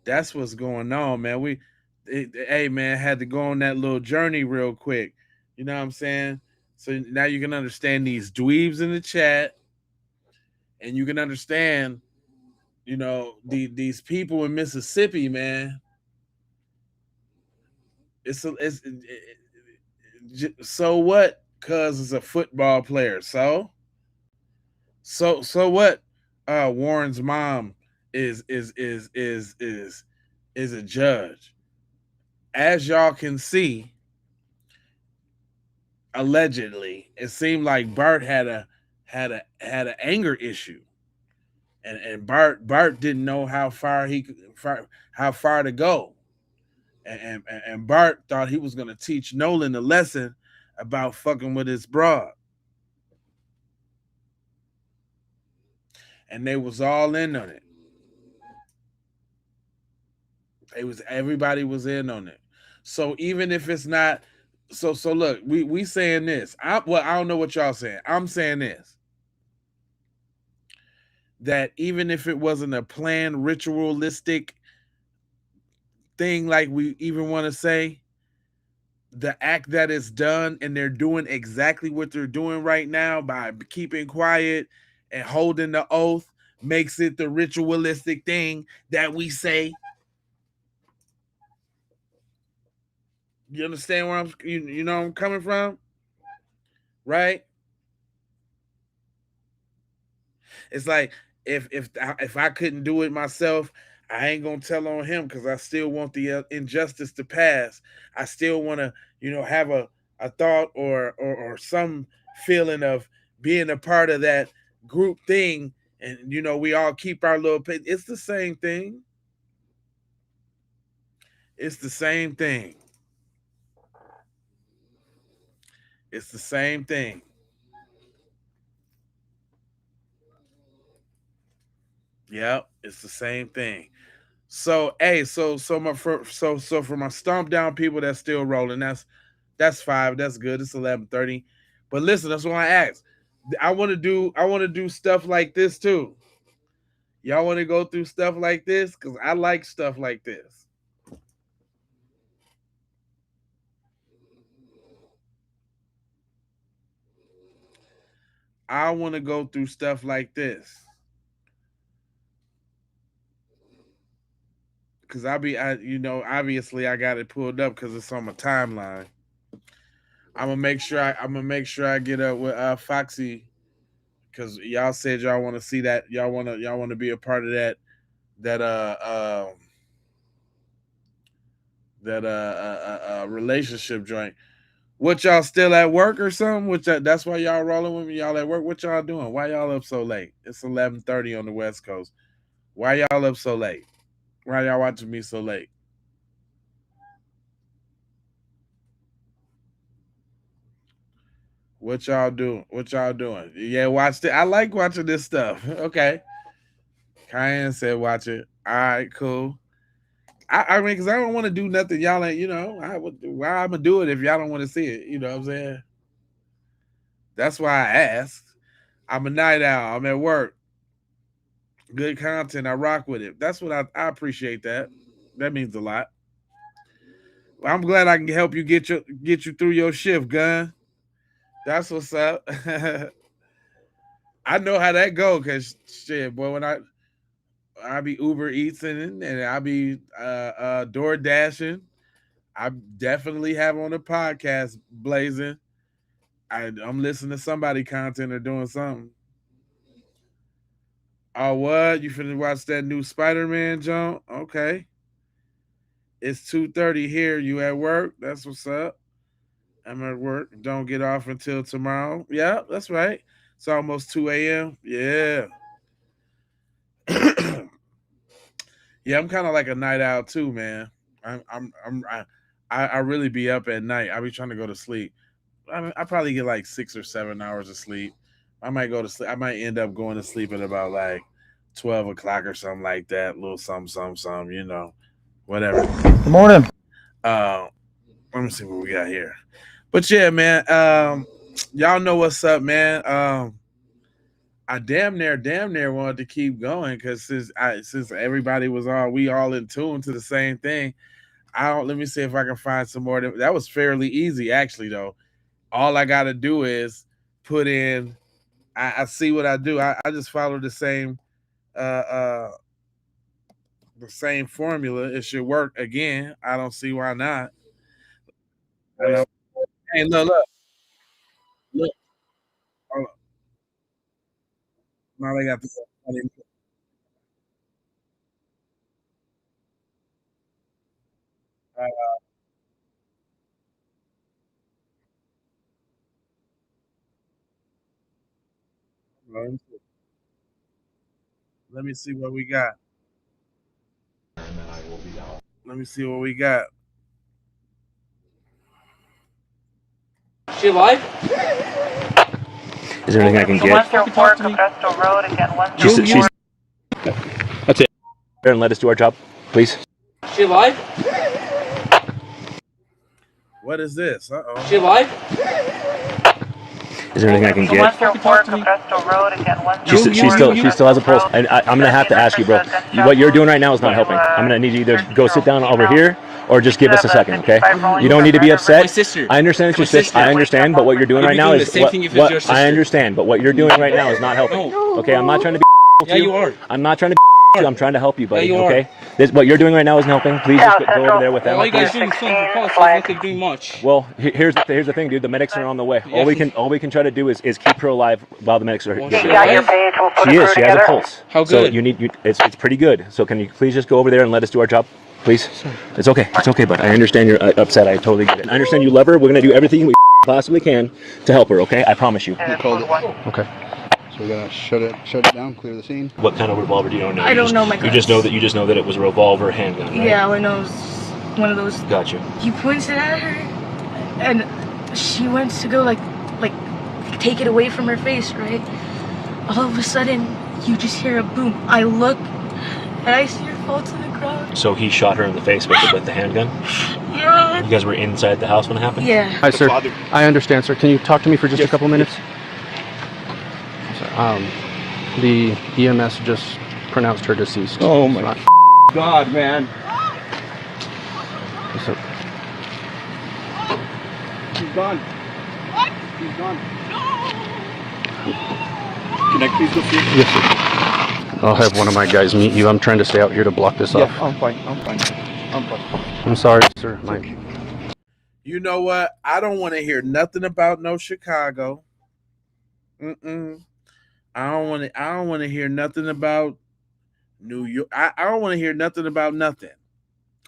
That's what's going on, man. Hey, man, had to go on that little journey real quick. You know what I'm saying? So now you can understand these dweebs in the chat, and you can understand, you know, these people in Mississippi, man. So what? Cuz it's a football player. So what? Warren's mom is a judge. As y'all can see, allegedly, it seemed like Bart had an anger issue, and Bart didn't know how far to go. And Bart thought he was going to teach Nolan a lesson about fucking with his broad. And they was all in on it. Everybody was in on it. So even if it's not, so look, we saying this. I don't know what y'all saying. I'm saying this. That even if it wasn't a planned ritualistic thing, like we even want to say, the act that is done, and they're doing exactly what they're doing right now by keeping quiet and holding the oath, makes it the ritualistic thing that we say. You understand where you know I'm coming from? Right? It's like if I couldn't do it myself, I ain't gonna tell on him, because I still want the injustice to pass. I still want to, you know, have a thought or some feeling of being a part of that group thing, and you know, we all keep our little. It's the same thing. It's the same thing. It's the same thing. Yep, it's the same thing. So, hey, so for my stomp down people that's still rolling, that's 5. That's good. It's 11:30. But listen, that's what I asked. I want to do stuff like this too. Y'all want to go through stuff like this? Because I like stuff like this. I want to go through stuff like this. Because obviously I got it pulled up because it's on my timeline. I'm gonna make sure I get up with Foxy, because y'all said y'all want to see that. Y'all want to be a part of that relationship joint. What, y'all still at work or something? That's why y'all rolling with me. Y'all at work. What y'all doing? Why y'all up so late? It's 11:30 on the West Coast. Why y'all up so late? Why y'all watching me so late? What y'all doing? Yeah, watch it. I like watching this stuff. Okay. Cayenne said watch it. All right, cool. I mean, because I don't want to do nothing y'all ain't, why I'm going to do it if y'all don't want to see it? You know what I'm saying? That's why I asked. I'm a night owl. I'm at work. Good content. I rock with it. That's what I appreciate that. That means a lot. Well, I'm glad I can help you get you through your shift, Gun. That's what's up. I know how that go, because shit, boy, when I be Uber Eatsing and I be Door Dashing, I definitely have on the podcast blazing. I'm listening to somebody content or doing something. Oh, what? You finna watch that new Spider-Man jump? Okay. It's 2:30 here. You at work? That's what's up. I'm at work. Don't get off until tomorrow. Yeah, that's right. It's almost 2 a.m. Yeah. Yeah, I'm kind of like a night owl too, man. I really be up at night. I be trying to go to sleep. I probably get like 6 or 7 hours of sleep. I might go to sleep. I might end up going to sleep at about like 12 o'clock or something like that. A little something, you know, whatever. Good morning. Let me see what we got here. But yeah, man, y'all know what's up, man. I damn near wanted to keep going because since everybody was we all in tune to the same thing. Let me see if I can find some more. That was fairly easy, actually, though. All I got to do is put in. I see what I do. I just follow the same formula. It should work again. I don't see why not. Hey, look. Hold on. Now they got the. Let me see what we got. Let me see what we got. She alive? Is there anything I can get? She's that's it. And let us do our job, please. She alive? What is this? Uh-oh. She alive? Is there anything I can get? She still has a pulse. And I'm gonna have to ask you, bro. What you're doing right now is not helping. I'm gonna need you to either go sit down over here or just give us a second, okay? You don't need to be upset. My sister. I understand it's your sister. I understand, but what you're doing right now is what I understand, but what you're doing right now is not helping. Okay, I'm not trying to be. Yeah, you are. I'm not trying to be. I'm trying to help you, buddy. Yeah, you okay, what you're doing right now isn't helping. Please just go over there with them. All you guys doing is filling for calls. Not like doing much. Well, here's the thing, dude. The medics are on the way. All we can try to do is keep her alive while the medics are here. She is. She has a pulse. How good? So it's pretty good. So can you please just go over there and let us do our job, please? It's okay. It's okay, but I understand you're upset. I totally get it. I understand you love her. We're gonna do everything we possibly can to help her. Okay, I promise you. Okay. So we're gonna shut it down, clear the scene. What kind of revolver do you know? I don't know my You just know that it was a revolver handgun, right? Yeah, I know it was one of those. Gotcha. He points it at her, and she went to go like take it away from her face, right? All of a sudden, you just hear a boom. I look, and I see her fall to the ground. So he shot her in the face with the handgun? Yeah. You guys were inside the house when it happened? Yeah. Hi, sir. I understand, sir. Can you talk to me for just a couple minutes? The EMS just pronounced her deceased. Oh my God, man. So, She's gone. She's gone. Can I please go see her? yes, sir. I'll have one of my guys meet you. I'm trying to stay out here to block this off. I'm fine. I'm sorry, sir. You know what? I don't want to hear nothing about no Chicago. I don't want to hear nothing about New York. I don't want to hear nothing about nothing.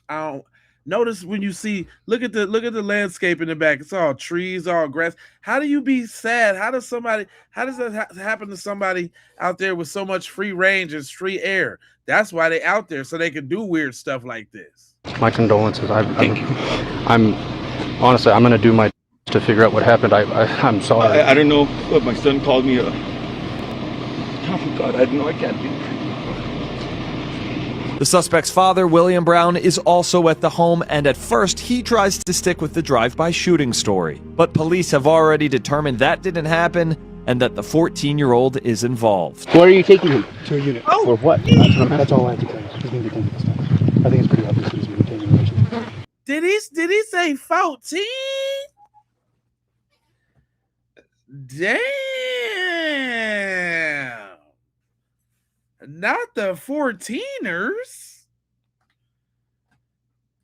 I don't notice when you see look at the landscape in the back. It's all trees, all grass. How do you be sad? How does that happen to somebody out there with so much free range and free air? That's why they out there, so they can do weird stuff like this. My condolences. I'm honestly, I'm gonna do my to figure out what happened. I'm sorry. I don't know what my son called me. Oh God, I know I can't be. The suspect's father, William Brown, is also at the home, and at first he tries to stick with the drive-by shooting story. But police have already determined that didn't happen and that the 14-year-old is involved. Where are you taking him? To a unit. Oh. For what? That's all I have to tell you. He's going to be taken this time. I think it's pretty obvious that he's going to be taken. Did he say 14? Damn. Not the 14ers.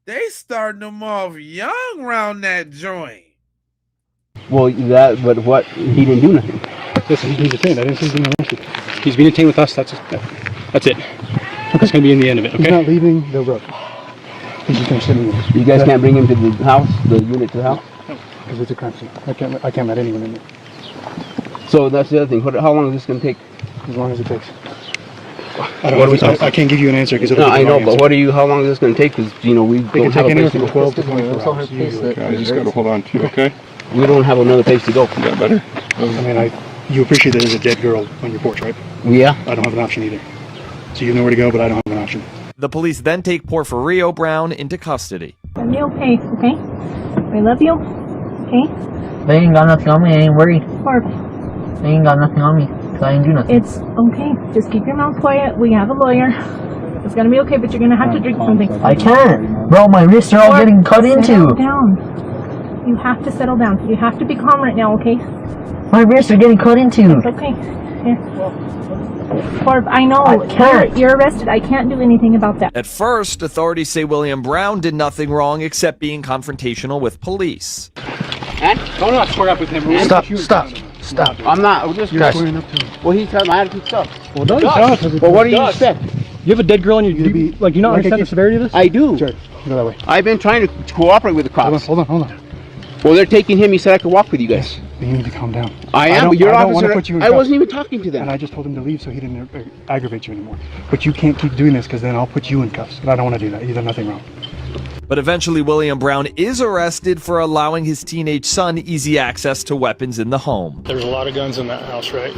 They starting them off young around that joint. Well, but what? He didn't do nothing. Listen, he's being detained. I didn't say he's being arrested. He's being detained with us. That's it. That's going to be in the end of it, okay? He's not leaving the road. He's just going to sit in the road. You guys can't bring him to the house, the unit to the house? Because it's a crime scene. I can't let anyone in there. So that's the other thing. How long is this going to take? As long as it takes. I can't give you an answer because no, I know, but how long is this going to take? Because we don't have a place to go. 12 to 24 hours. I just got to hold on to you, okay? We don't have another place to go. Is that better? You appreciate that there's a dead girl on your porch, right? Yeah. I don't have an option either. So you know where to go, but I don't have an option. The police then take Porfirio Brown into custody. I'll be okay, okay? I love you, okay? They ain't got nothing on me, I ain't worried. Barb. They ain't got nothing on me, because I ain't do nothing. It's okay. Just keep your mouth quiet. We have a lawyer. It's gonna be okay, but you're gonna have to drink something. I can't. Bro, my wrists are all getting cut into. Settle down. You have to settle down. You have to be calm right now, okay? My wrists are getting cut into. It's okay. Here. Barb, I know. I can't. You're arrested. I can't do anything about that. At first, authorities say William Brown did nothing wrong except being confrontational with police. And don't not square up with him. Stop. I'm not. I'm just squaring up to him. Well, he's telling my attitude stuff. Well, no, well, what do you expect? You have a dead girl in your. You not understand the severity of this? I do. Sure. Go that way. I've been trying to cooperate with the cops. Hold on. Well, they're taking him. He said I could walk with you guys. You need to calm down. I am, but your officer. I cuffs. wasn't even talking to them. And I just told him to leave so he didn't aggravate you anymore. But you can't keep doing this because then I'll put you in cuffs. And I don't want to do that. You've done nothing wrong. But eventually, William Brown is arrested for allowing his teenage son easy access to weapons in the home. There's a lot of guns in that house, right?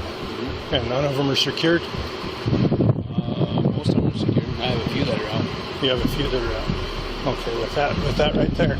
And none of them are secured? Most of them are secured. I have a few that are out. You have a few that are out. Okay, with that right there.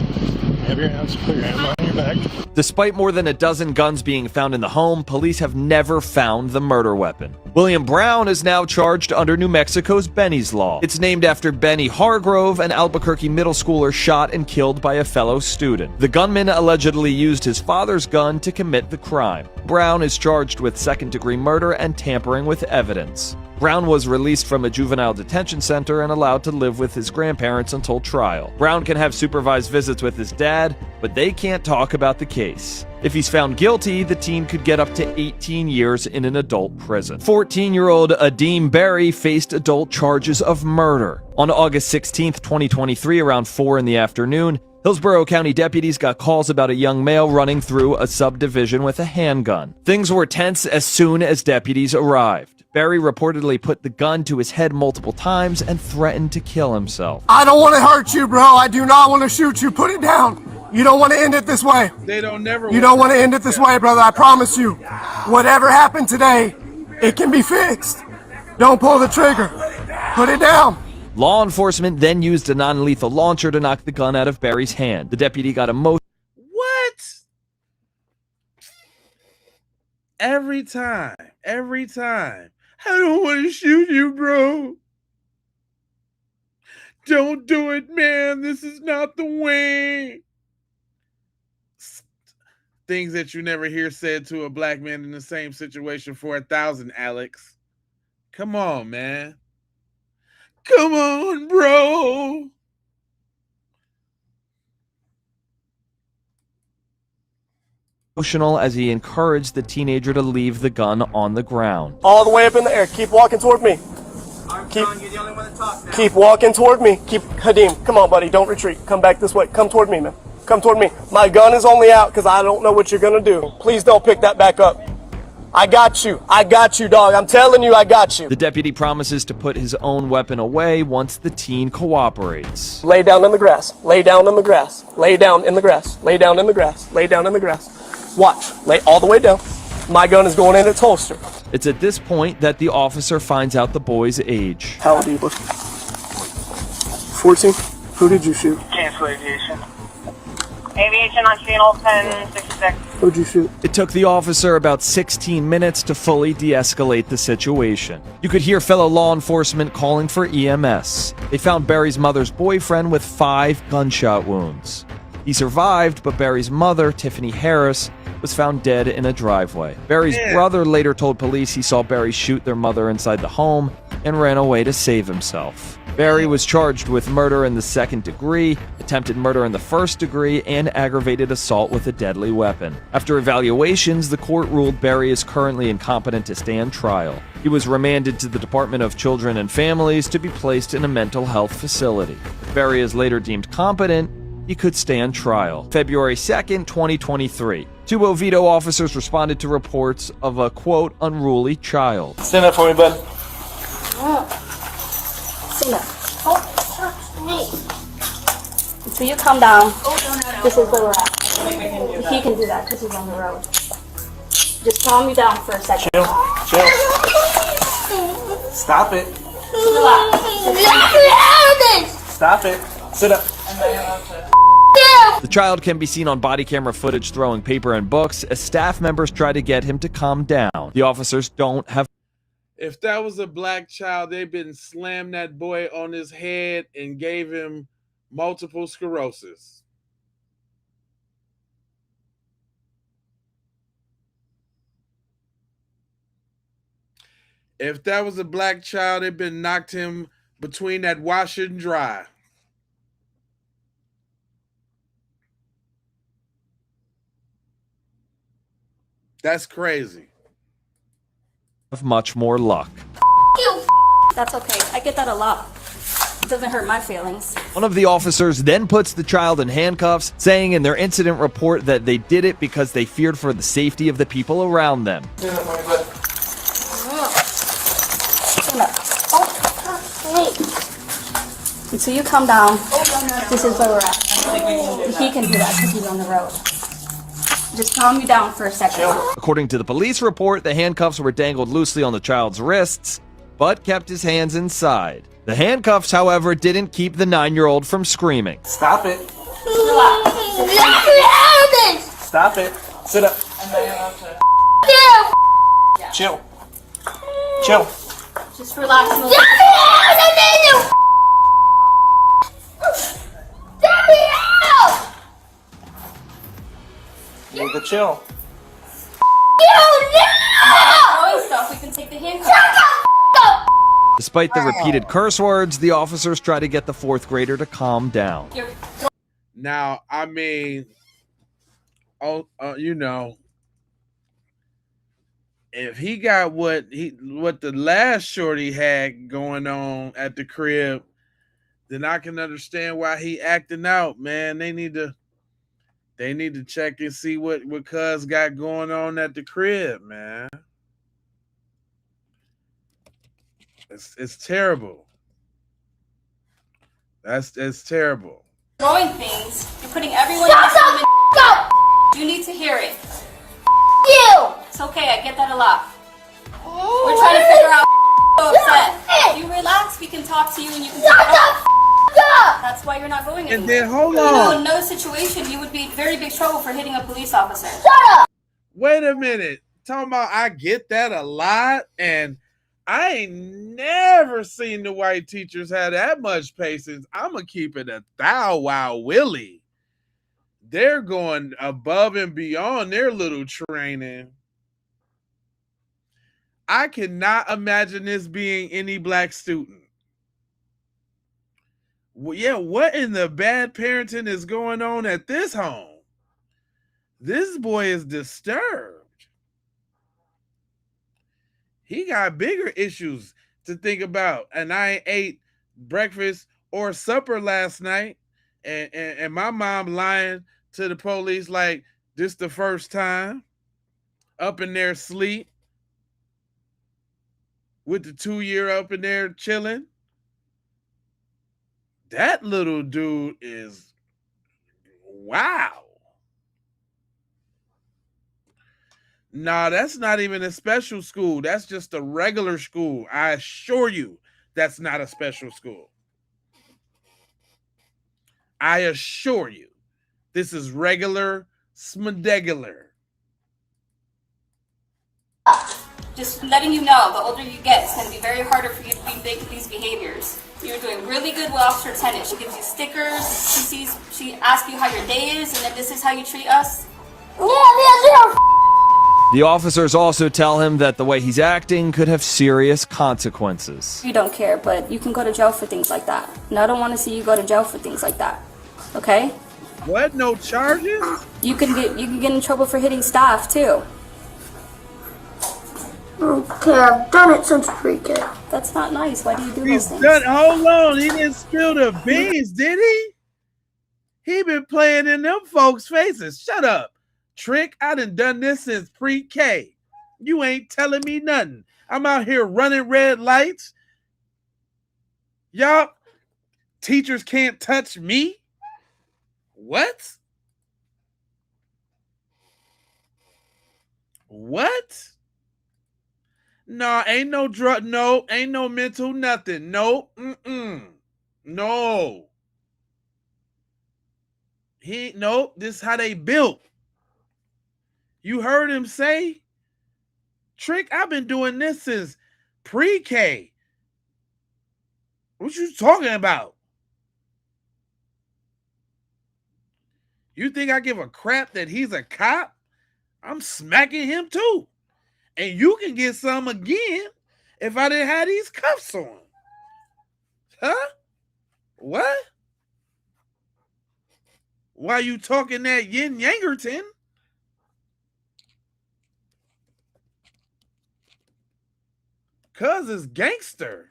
Have your hands, put your hand behind your back. Despite more than a dozen guns being found in the home, police have never found the murder weapon. William Brown is now charged under New Mexico's Benny's Law. It's named after Benny Hargrove, an Albuquerque middle schooler shot and killed by a fellow student. The gunman allegedly used his father's gun to commit the crime. Brown is charged with second-degree murder and tampering with evidence. Brown was released from a juvenile detention center and allowed to live with his grandparents until trial. Brown can have supervised visits with his dad, but they can't talk about the case. If he's found guilty, the teen could get up to 18 years in an adult prison. 14-year-old Adeem Berry faced adult charges of murder. On August 16, 2023, around 4 in the afternoon, Hillsborough County deputies got calls about a young male running through a subdivision with a handgun. Things were tense as soon as deputies arrived. Berry reportedly put the gun to his head multiple times and threatened to kill himself. I don't want to hurt you, bro. I do not want to shoot you. Put it down. You don't want to end it this way. They don't never. You don't want to end it this way, brother. I promise you. Whatever happened today, it can be fixed. Don't pull the trigger. Put it down. Law enforcement then used a non-lethal launcher to knock the gun out of Berry's hand. The deputy got emotional. What? Every time. I don't want to shoot you, bro. Don't do it, man. This is not the way. Things that you never hear said to a black man in the same situation for 1,000, Alex. Come on, man. Come on, bro. Emotional as he encouraged the teenager to leave the gun on the ground. All the way up in the air. Keep walking toward me. Keep walking toward me. Hadim, come on, buddy. Don't retreat. Come back this way. Come toward me, man. Come toward me. My gun is only out because I don't know what you're going to do. Please don't pick that back up. I got you, dog. I'm telling you, I got you. The deputy promises to put his own weapon away once the teen cooperates. Lay down in the grass. Lay down in the grass. Lay down in the grass. Lay down in the grass. Lay down in the grass. Watch. Lay all the way down. My gun is going in its holster. It's at this point that the officer finds out the boy's age. How old are you? 14? Who did you shoot? Cancel aviation. Aviation on channel 1066. Who'd you shoot? It took the officer about 16 minutes to fully de-escalate the situation. You could hear fellow law enforcement calling for EMS. They found Berry's mother's boyfriend with 5 gunshot wounds. He survived, but Berry's mother, Tiffany Harris, was found dead in a driveway. Berry's brother later told police he saw Berry shoot their mother inside the home and ran away to save himself. Berry was charged with murder in the 2nd degree, attempted murder in the 1st degree, and aggravated assault with a deadly weapon. After evaluations, the court ruled Berry is currently incompetent to stand trial. He was remanded to the Department of Children and Families to be placed in a mental health facility. Berry is later deemed competent. he could stand trial. February 2nd, 2023. Two Oviedo officers responded to reports of a, quote, unruly child. Stand up for me, bud. Stand up. Oh, hey. So you calm down. This is where we're at. He can do that because he's on the road. Just calm me down for a second. Chill. Stop it. Stop it. Sit up. The child can be seen on body camera footage throwing paper and books as staff members try to get him to calm down. The officers don't have. If that was a black child, they'd been slammed that boy on his head and gave him multiple sclerosis. If that was a black child, they'd been knocked him between that wash and dry. That's crazy. Much more luck. That's okay. I get that a lot. It doesn't hurt my feelings. One of the officers then puts the child in handcuffs, saying in their incident report that they did it because they feared for the safety of the people around them. Stand up. Oh, hey. So you calm down. This is where we're at. He can do that because he's on the road. Just calm me down for a second. According to the police report, the handcuffs were dangled loosely on the child's wrists, but kept his hands inside. The handcuffs, however, didn't keep the 9-year-old from screaming. Stop it. Stop it. Sit up. Chill. Just relax. You need to chill. Stuff. We can take the handcuffs. Despite the repeated curse words, the officers try to get the 4th grader to calm down. Now, I mean, you know, if he got what the last shorty had going on at the crib, then I can understand why he acting out, man. They need to check and see what cuz got going on at the crib, man. It's terrible. It's terrible. Throwing things. You're putting everyone in this room in. You need to hear it. You. It's okay. I get that a lot. We're trying to figure out so upset. If you relax, we can talk to you and you can take it off. That's why you're not going anywhere. And then hold You know, on. in another situation, you would be in very big trouble for hitting a police officer. Wait a minute. Talking about I get that a lot, and I ain't never seen the white teachers have that much patience. I'ma keep it 1,000 Willie. They're going above and beyond their little training. I cannot imagine this being any black student. Well, yeah, what in the bad parenting is going on at this home? This boy is disturbed. He got bigger issues to think about. And I ain't ate breakfast or supper last night. And my mom lying to the police like this the first time. Up in their sleep. With the 2-year up in there chilling. That little dude is wow. Nah, that's not even a special school. That's just a regular school. I assure you that's not a special school. I assure you this is regular smedegular. Just letting you know, the older you get, it's going to be very harder for you to be big with these behaviors. You're doing really good with Officer Tennant. She gives you stickers. She asks you how your day is, and then this is how you treat us. The officers also tell him that the way he's acting could have serious consequences. You don't care, but you can go to jail for things like that. And I don't want to see you go to jail for things like that. Okay? What? No charges? You can get in trouble for hitting staff too. Okay, I've done it since pre-K. That's not nice. Why do you do He's those things? done. Hold on, he didn't spill the beans, did he? He been playing in them folks' faces. Shut up. Trick, I done this since pre-K. You ain't telling me nothing. I'm out here running red lights. Y'all, teachers can't touch me? What? What? No, ain't no drug. No, ain't no mental nothing. No. No. Nope. This is how they built. You heard him say, Trick, I've been doing this since pre-K. What you talking about? You think I give a crap that he's a cop? I'm smacking him too. And you can get some again if I didn't have these cuffs on. Huh? What? Why you talking that yin yangerton? Cuz it's gangster.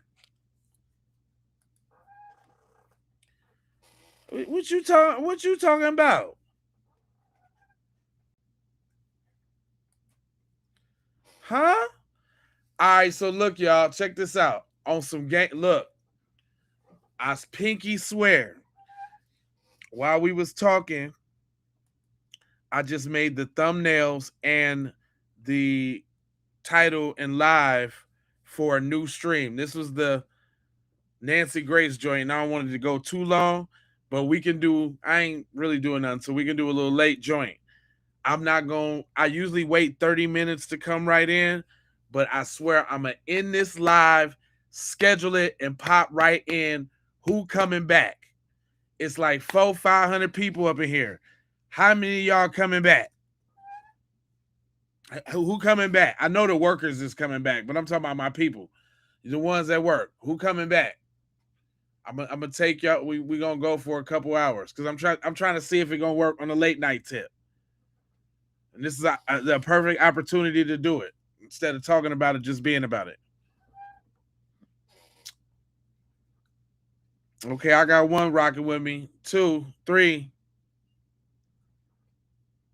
What you talking about? Huh? All right, so look, y'all, check this out. On some gang, look, I pinky swear, while we was talking, I just made the thumbnails and the title and live for a new stream. This was the Nancy Grace joint. Now I wanted to go too long, but we can do, I ain't really doing nothing, so we can do a little late joint. I usually wait 30 minutes to come right in, but I swear I'm going to end this live, schedule it, and pop right in. Who coming back? It's like 500 people up in here. How many of y'all coming back? Who coming back? I know the workers is coming back, but I'm talking about my people. The ones that work. Who coming back? I'm gonna take y'all. We gonna go for a couple hours because I'm trying to see if it's gonna work on a late night tip. And this is the perfect opportunity to do it instead of talking about it, just being about it. Okay, I got 1 rocking with me. 2, 3.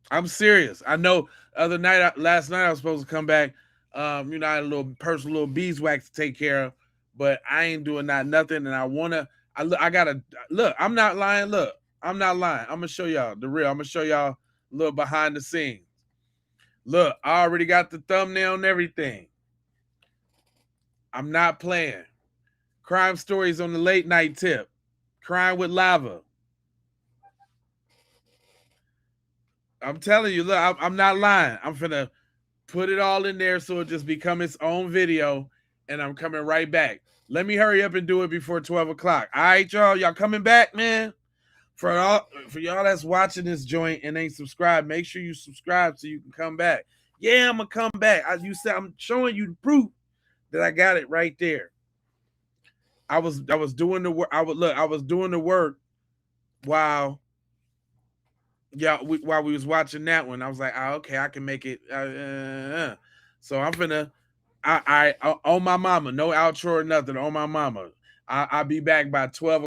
I'm serious. I know last night I was supposed to come back. I had a little personal beeswax to take care of, but I ain't doing nothing. And I gotta look. I'm not lying. Look, I'm not lying. I'm gonna show y'all the real. I'm gonna show y'all a little behind the scenes. Look, I already got the thumbnail and everything. I'm not playing. Crime stories on the late night tip. Crime with lava. I'm telling you, look, I'm not lying. I'm finna put it all in there so it just become its own video, and I'm coming right back. Let me hurry up and do it before 12 o'clock. All right, y'all. Y'all coming back, man? For y'all that's watching this joint and ain't subscribed, make sure you subscribe so you can come back. Yeah, I'm gonna come back. As you said, I'm showing you the proof that I got it right there. I was doing the work. I was doing the work while while we was watching that one. I was like, okay, I can make it. So I'm finna. I on my mama, no outro or nothing. On my mama, I'll be back by 12.